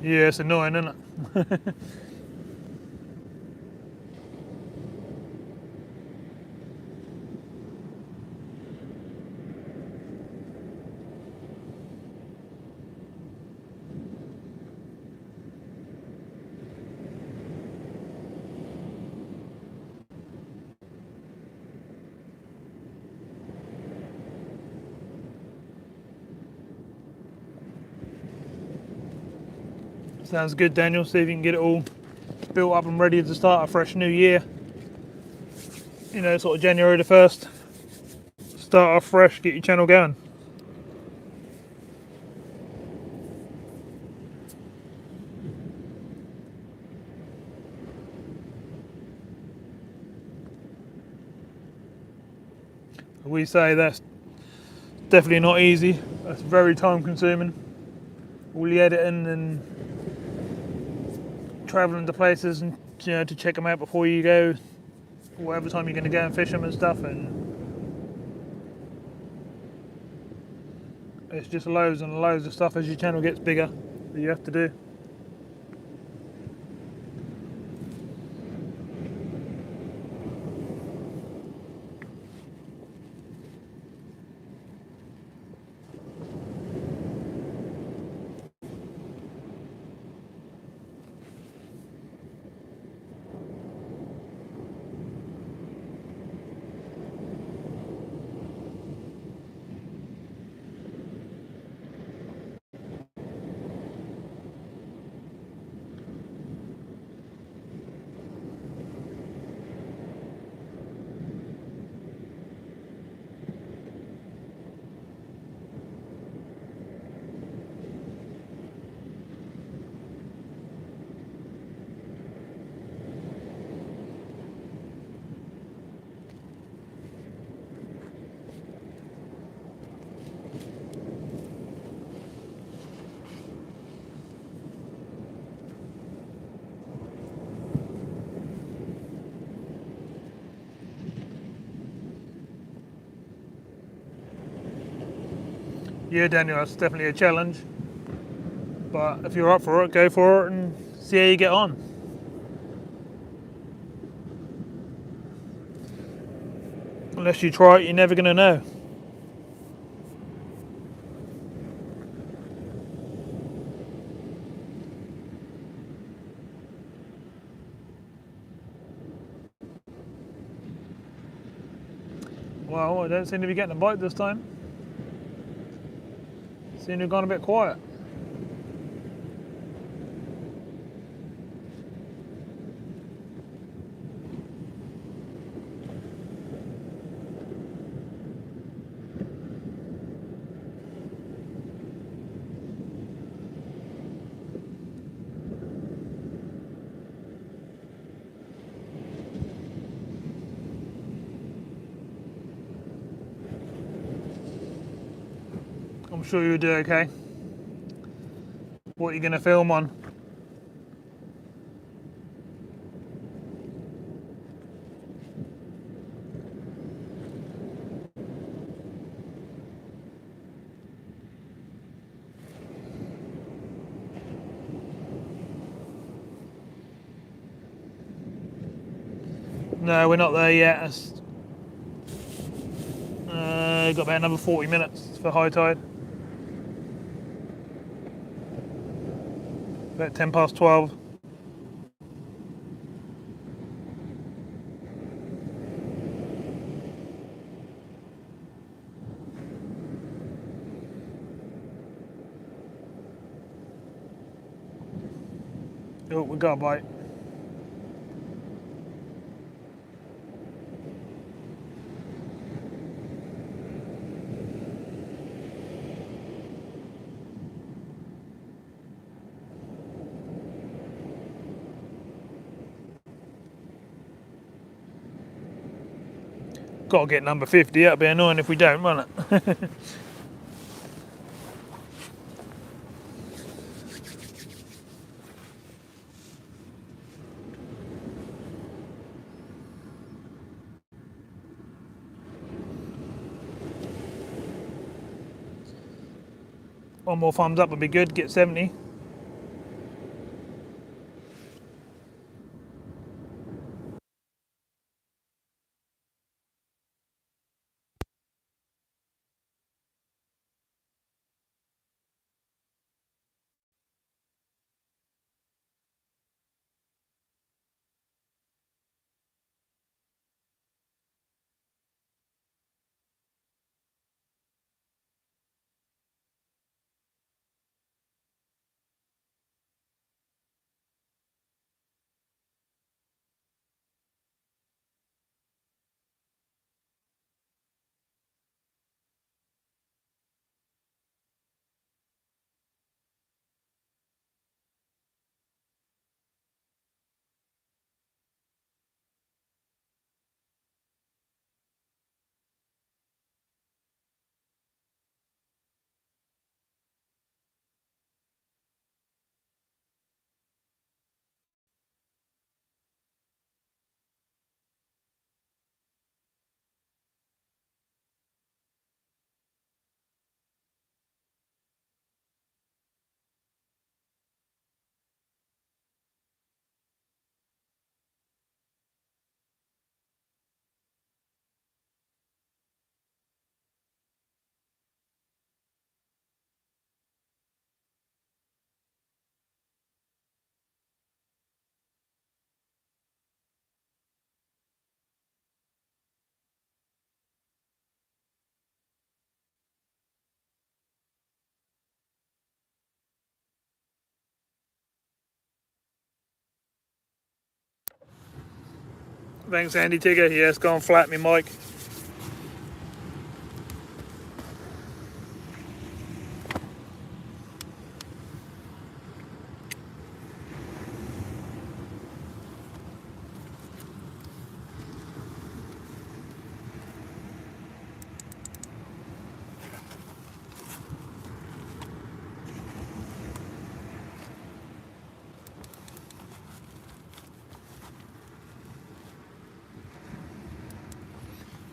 Yeah, it's annoying, isn't it? Sounds good, Daniel. See if you can get it all built up and ready to start a fresh new year. You know, sort of January the 1st. Start off fresh, get your channel going. We say that's definitely not easy. That's very time consuming. All the editing and travelling to places and to check them out before you go, whatever time you're going to go and fish them and stuff, and it's just loads and loads of stuff as your channel gets bigger that you have to do. Yeah, Daniel, that's definitely a challenge. But if you're up for it, go for it and see how you get on. Unless you try it, you're never going to know. Well, I don't seem to be getting a bite this time. Seem to have gone a bit quiet. I'm sure you'll do okay. What are you going to film on? No, we're not there yet. Got about another 40 minutes for high tide. About 10 past 12. Oh, we got a bite. Got to get number 50. That'd be annoying if we don't, won't it? One more thumbs up would be good. Get 70. Thanks, Andy Tigger. Yeah, it's gone flat, me mic.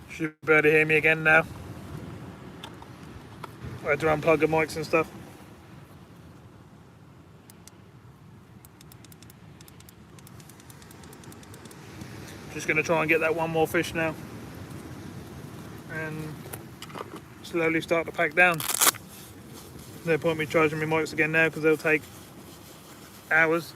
Should be able to hear me again now. I had to unplug the mics and stuff. Just going to try and get that one more fish now. And slowly start to pack down. No point me charging my mics again now because they'll take hours.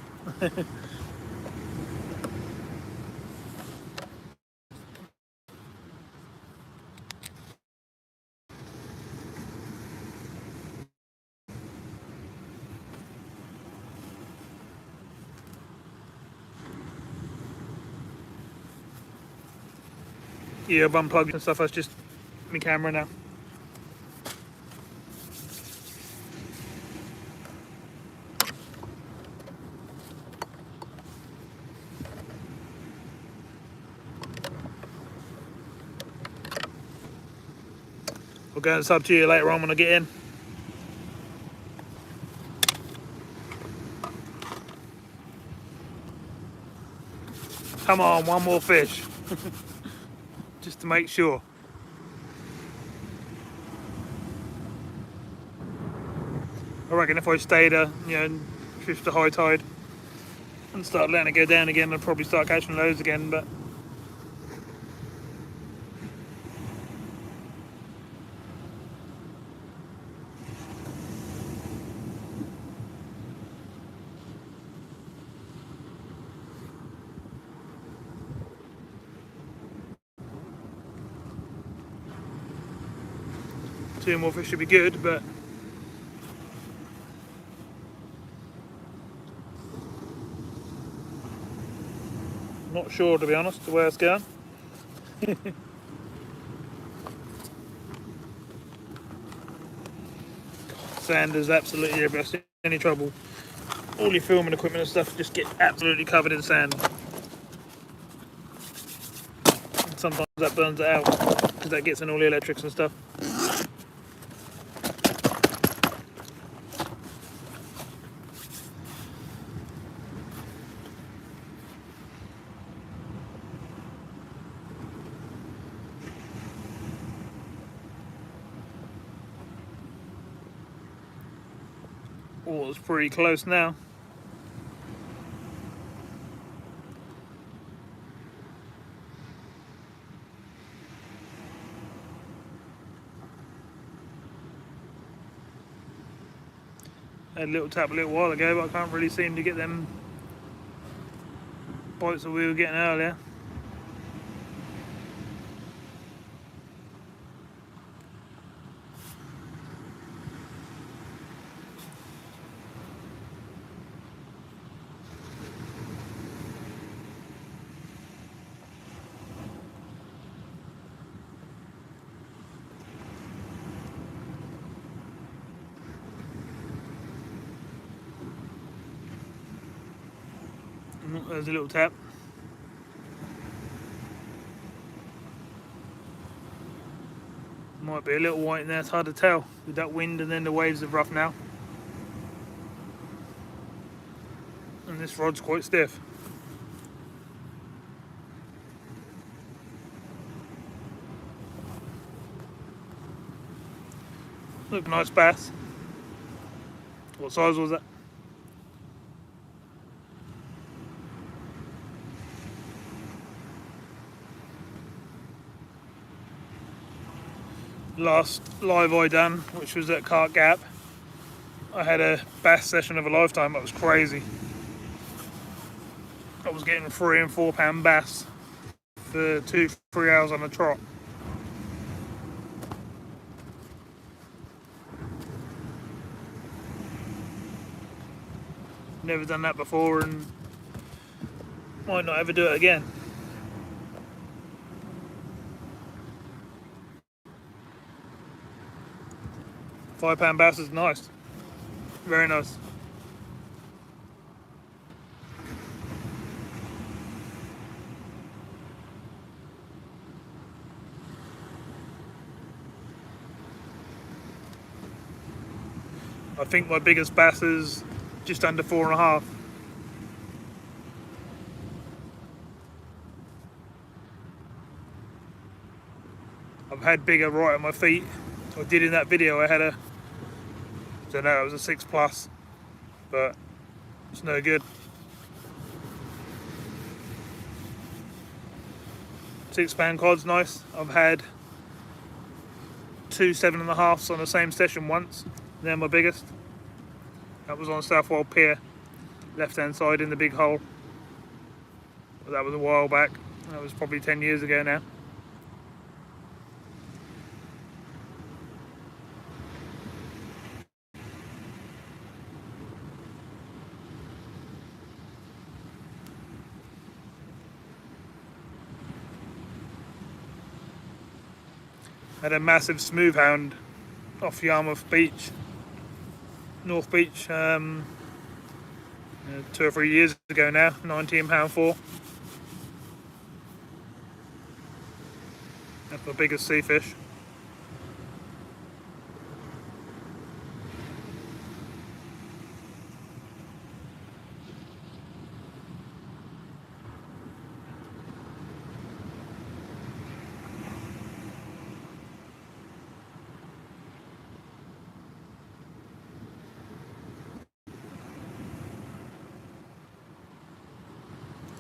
Yeah, I've unplugged and stuff. That's just my camera now. I'll go and sub to you later on when I get in. Come on, one more fish. Just to make sure. I reckon if I stayed fish to high tide and start letting it go down again, I'd probably start catching those again, but two more fish should be good, but not sure, to be honest, the way it's going. Sand is absolutely everywhere. If there's any trouble, all your filming equipment and stuff just get absolutely covered in sand. And sometimes that burns it out because that gets in all the electrics and stuff. Oh, it's pretty close now. Had a little tap a little while ago, but I can't really seem to get them bites that we were getting earlier. There's a little tap. Might be a little white in there, it's hard to tell with that wind, and then the waves are rough now. And this rod's quite stiff. Look, nice bass. What size was that? Last live I done, which was at Cart Gap, I had a bass session of a lifetime. That was crazy. I was getting 3 and 4 pound bass for 2-3 hours on a trot. Never done that before and might not ever do it again. £5 bass is nice. Very nice. I think my biggest bass is just under 4.5. I've had bigger right at my feet. I did in that video. I had a, I don't know, it was a 6 plus, but it's no good. 6-pound cod's nice. I've had 2 7.5s on the same session once. They're my biggest. That was on Southwold Pier, left hand side in the big hole. That was a while back. That was probably 10 years ago now. Had a massive smooth hound off Yarmouth Beach, North Beach, 2 or 3 years ago now, £19 4. That's my biggest sea fish.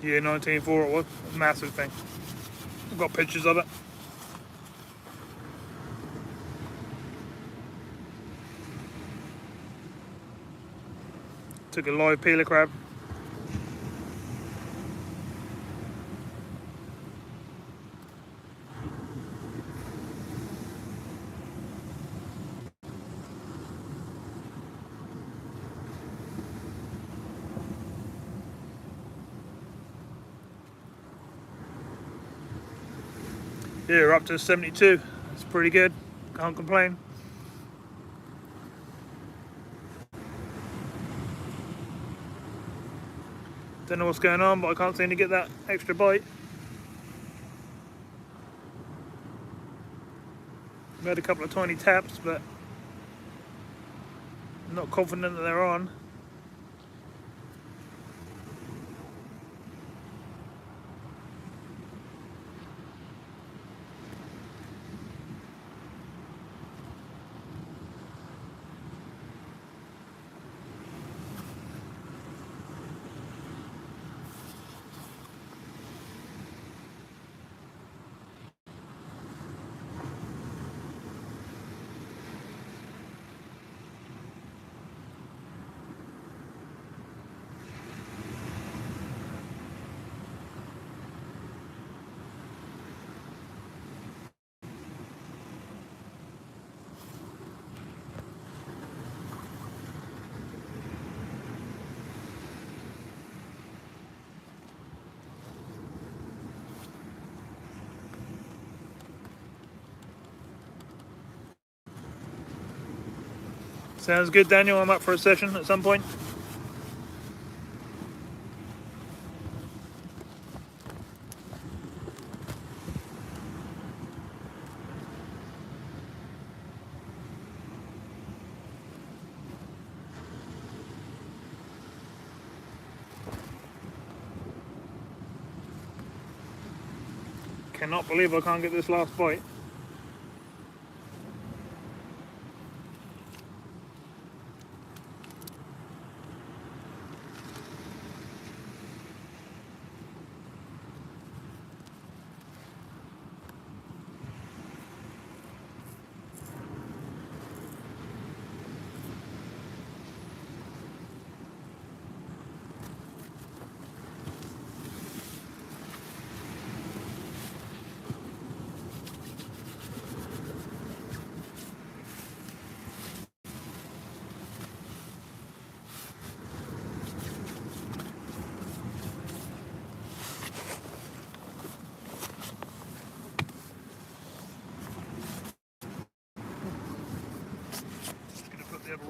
Yeah, 19.4 it was. A massive thing. I've got pictures of it. Took a live peeler crab. Yeah, we're up to 72. That's pretty good. Can't complain. Don't know what's going on, but I can't seem to get that extra bite. I've had a couple of tiny taps, but I'm not confident that they're on. Sounds good, Daniel. I'm up for a session at some point. Cannot believe I can't get this last bite.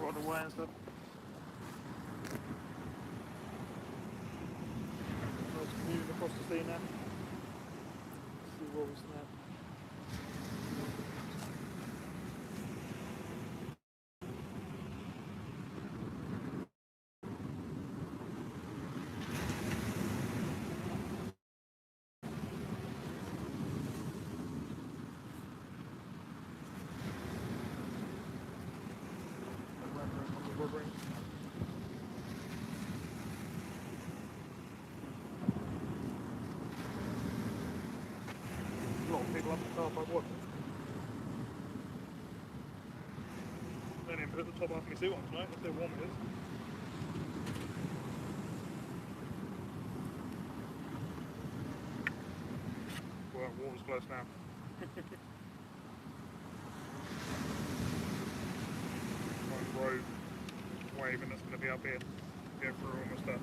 rod away and stuff. Let's move across the sea now. See what we snap. A lot of people up the car park watching. Don't even put the top half of my suit on tonight, that's how warm it is. Well, water's close now. One road wave and it's going to be up here. Go through all my stuff.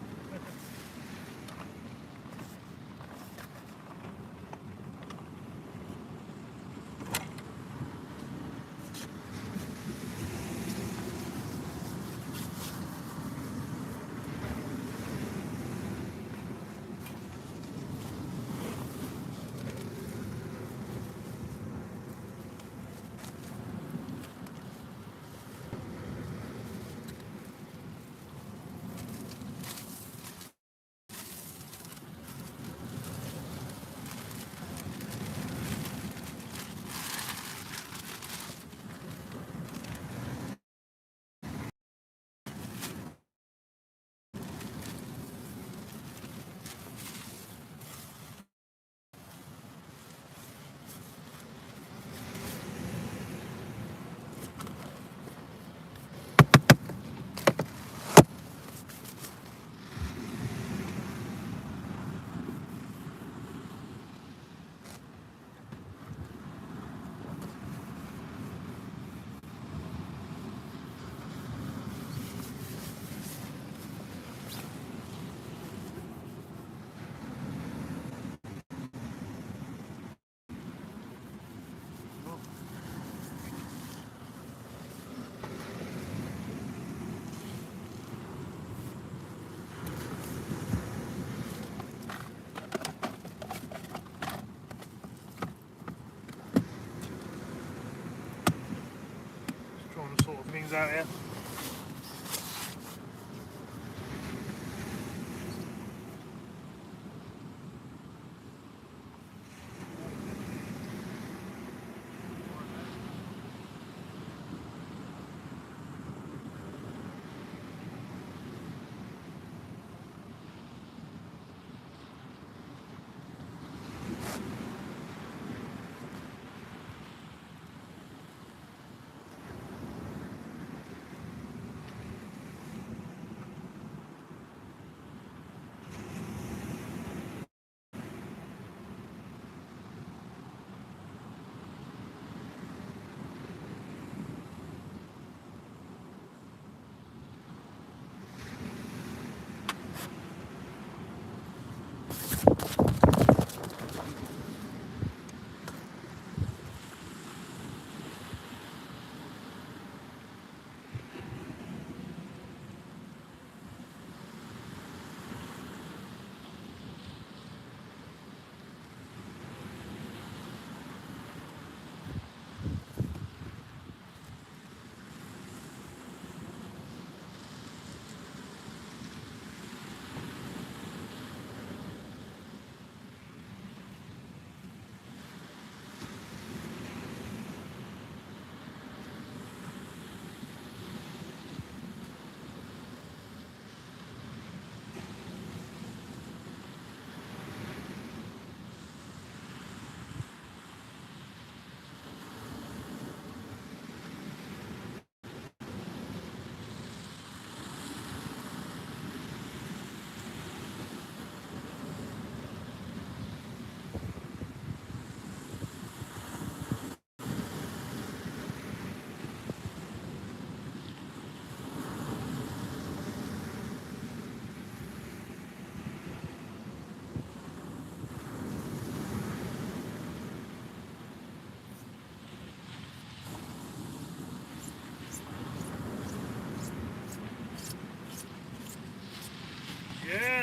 Sort of things out here.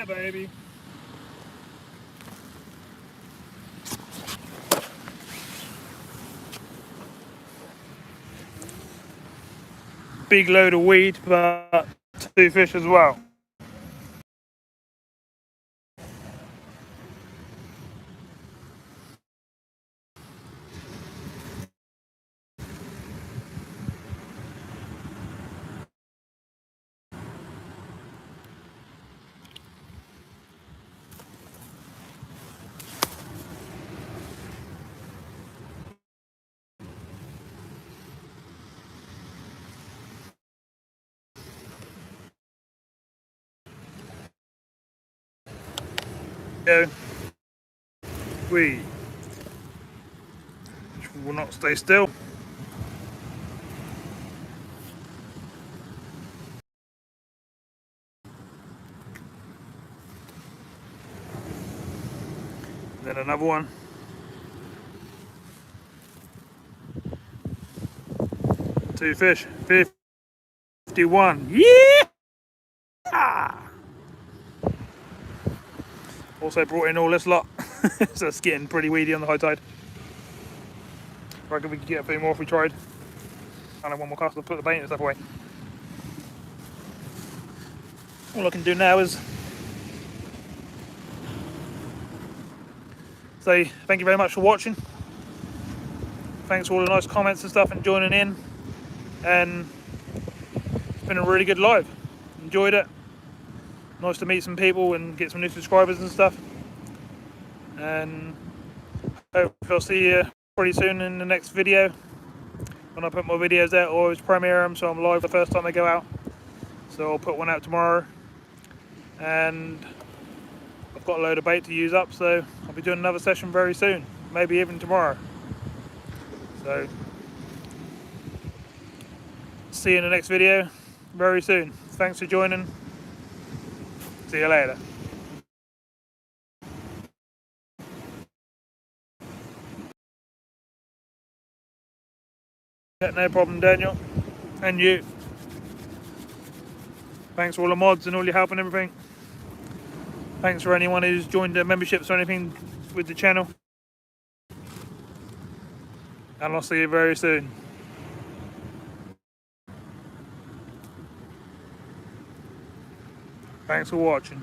Yeah, baby. Big load of weed, but 2 fish as well. Go. Weed. Which will not stay still. Then another one. 2 fish. 51. Yeah! Also brought in all this lot. So it's getting pretty weedy on the high tide. I reckon we could get a few more if we tried. And I have one more cast to put the bait and stuff away. All I can do now is say thank you very much for watching. Thanks for all the nice comments and stuff and joining in. And it's been a really good live. Enjoyed it. Nice to meet some people and get some new subscribers and stuff. And hope I'll see you pretty soon in the next video when I put my videos out. I always premiere them, so I'm live the first time they go out. So I'll put one out tomorrow. And I've got a load of bait to use up, so I'll be doing another session very soon, maybe even tomorrow. So see you in the next video very soon. Thanks for joining. See you later. Yeah, no problem, Daniel. And you. Thanks for all the mods and all your help and everything. Thanks for anyone who's joined the memberships or anything with the channel. And I'll see you very soon. Thanks for watching.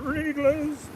Wrigglers.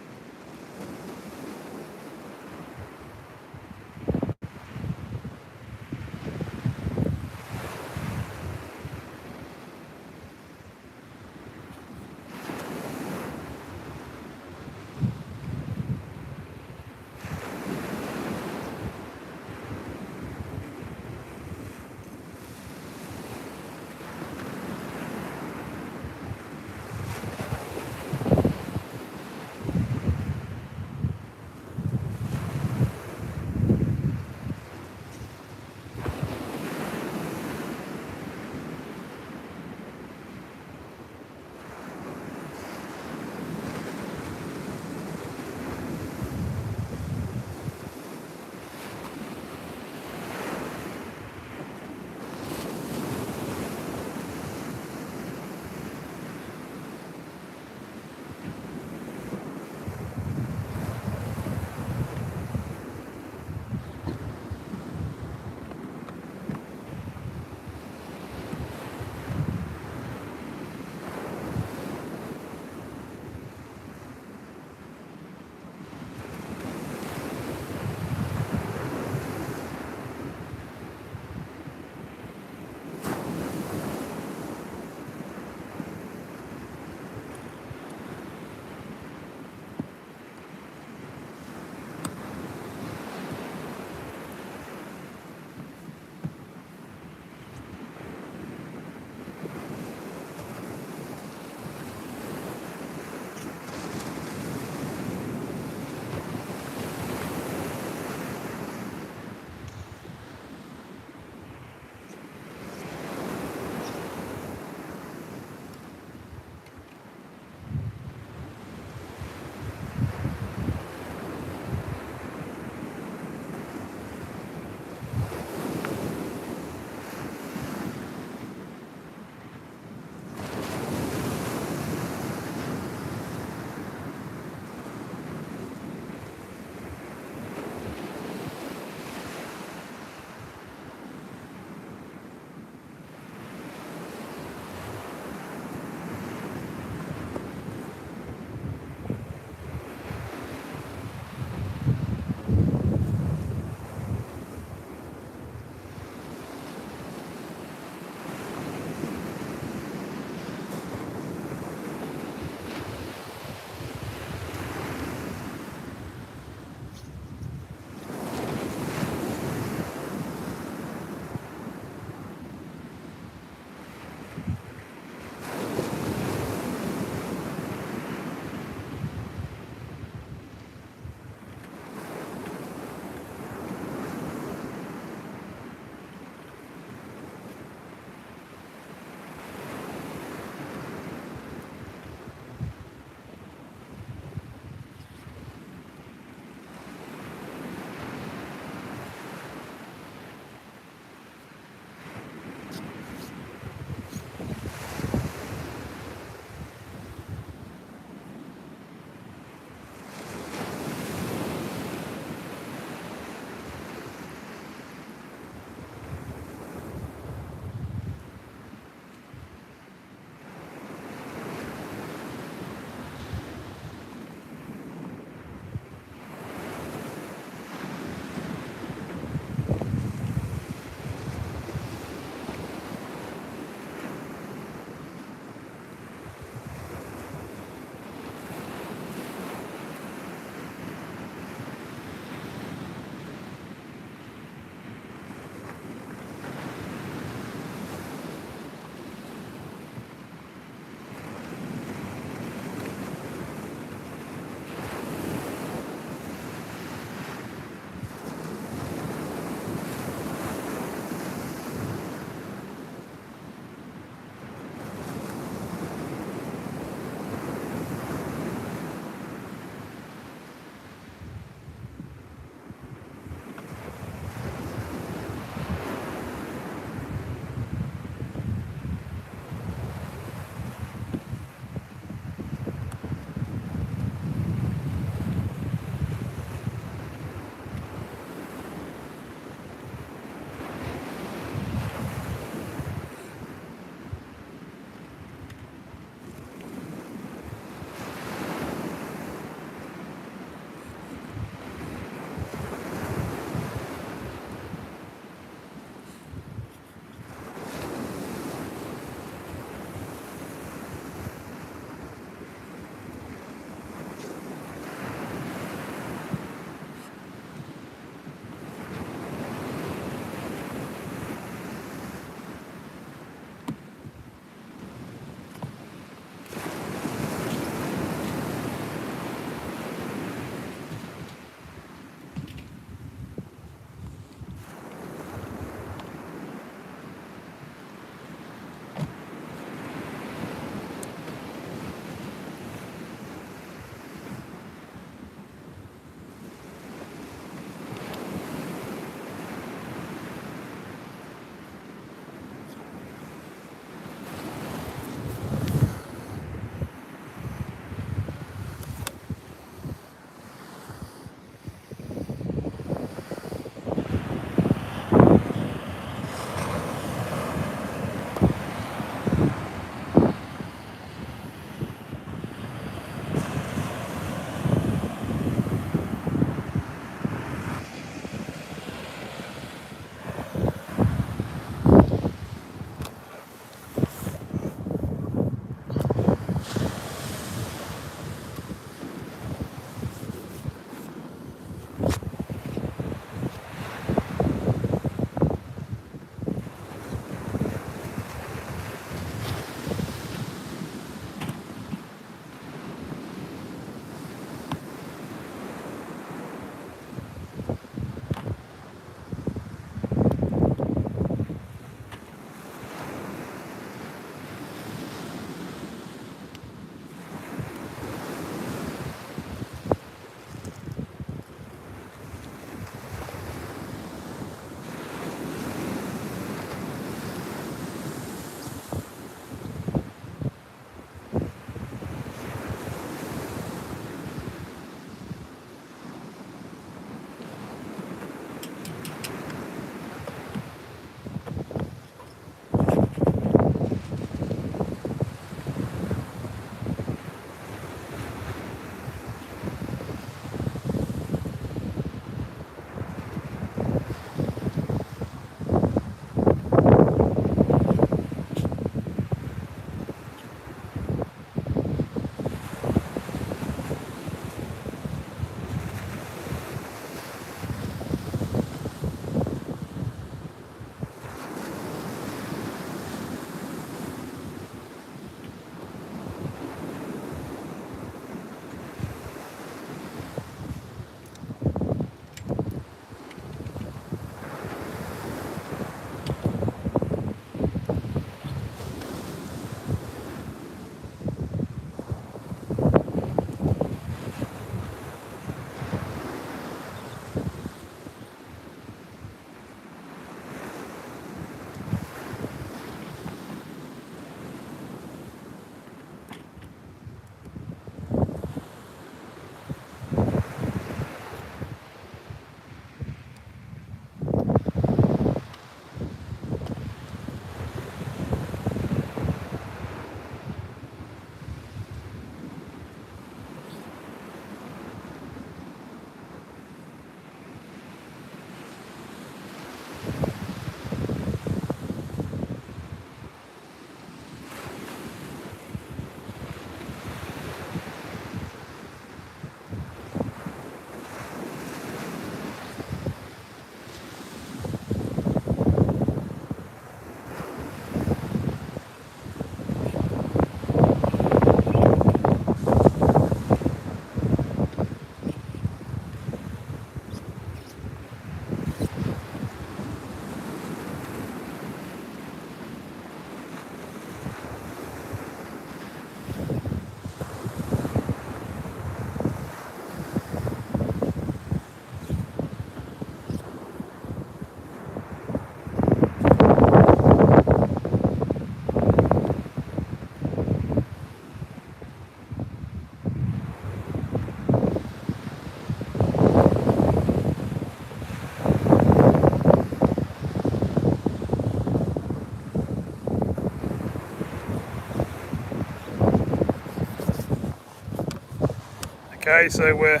Okay, so we're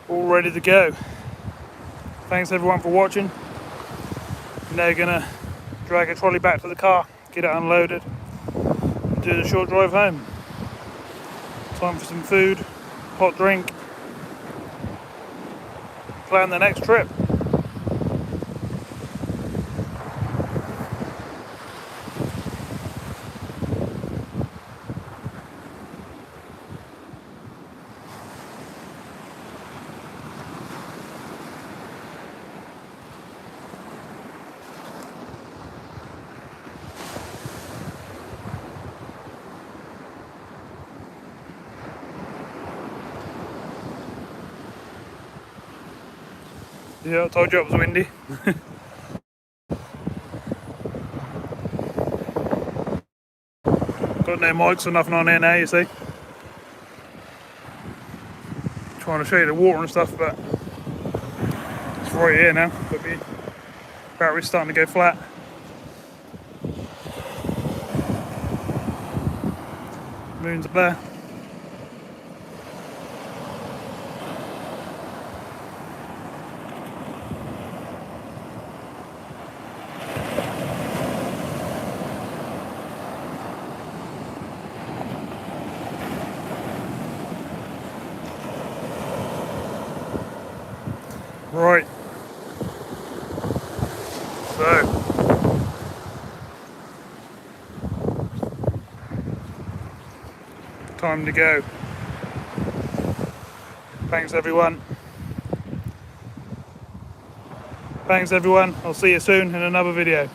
all ready to go. Thanks everyone for watching. Now gonna drag a trolley back to the car, get it unloaded, and do the short drive home. Time for some food, hot drink, plan the next trip. Yeah, I told you it was windy. Got no mics or nothing on there now, you see. Trying to show you the water and stuff, but it's right here now. But the battery's starting to go flat. Moon's up there. Right, so time to go. Thanks everyone. I'll see you soon in another video.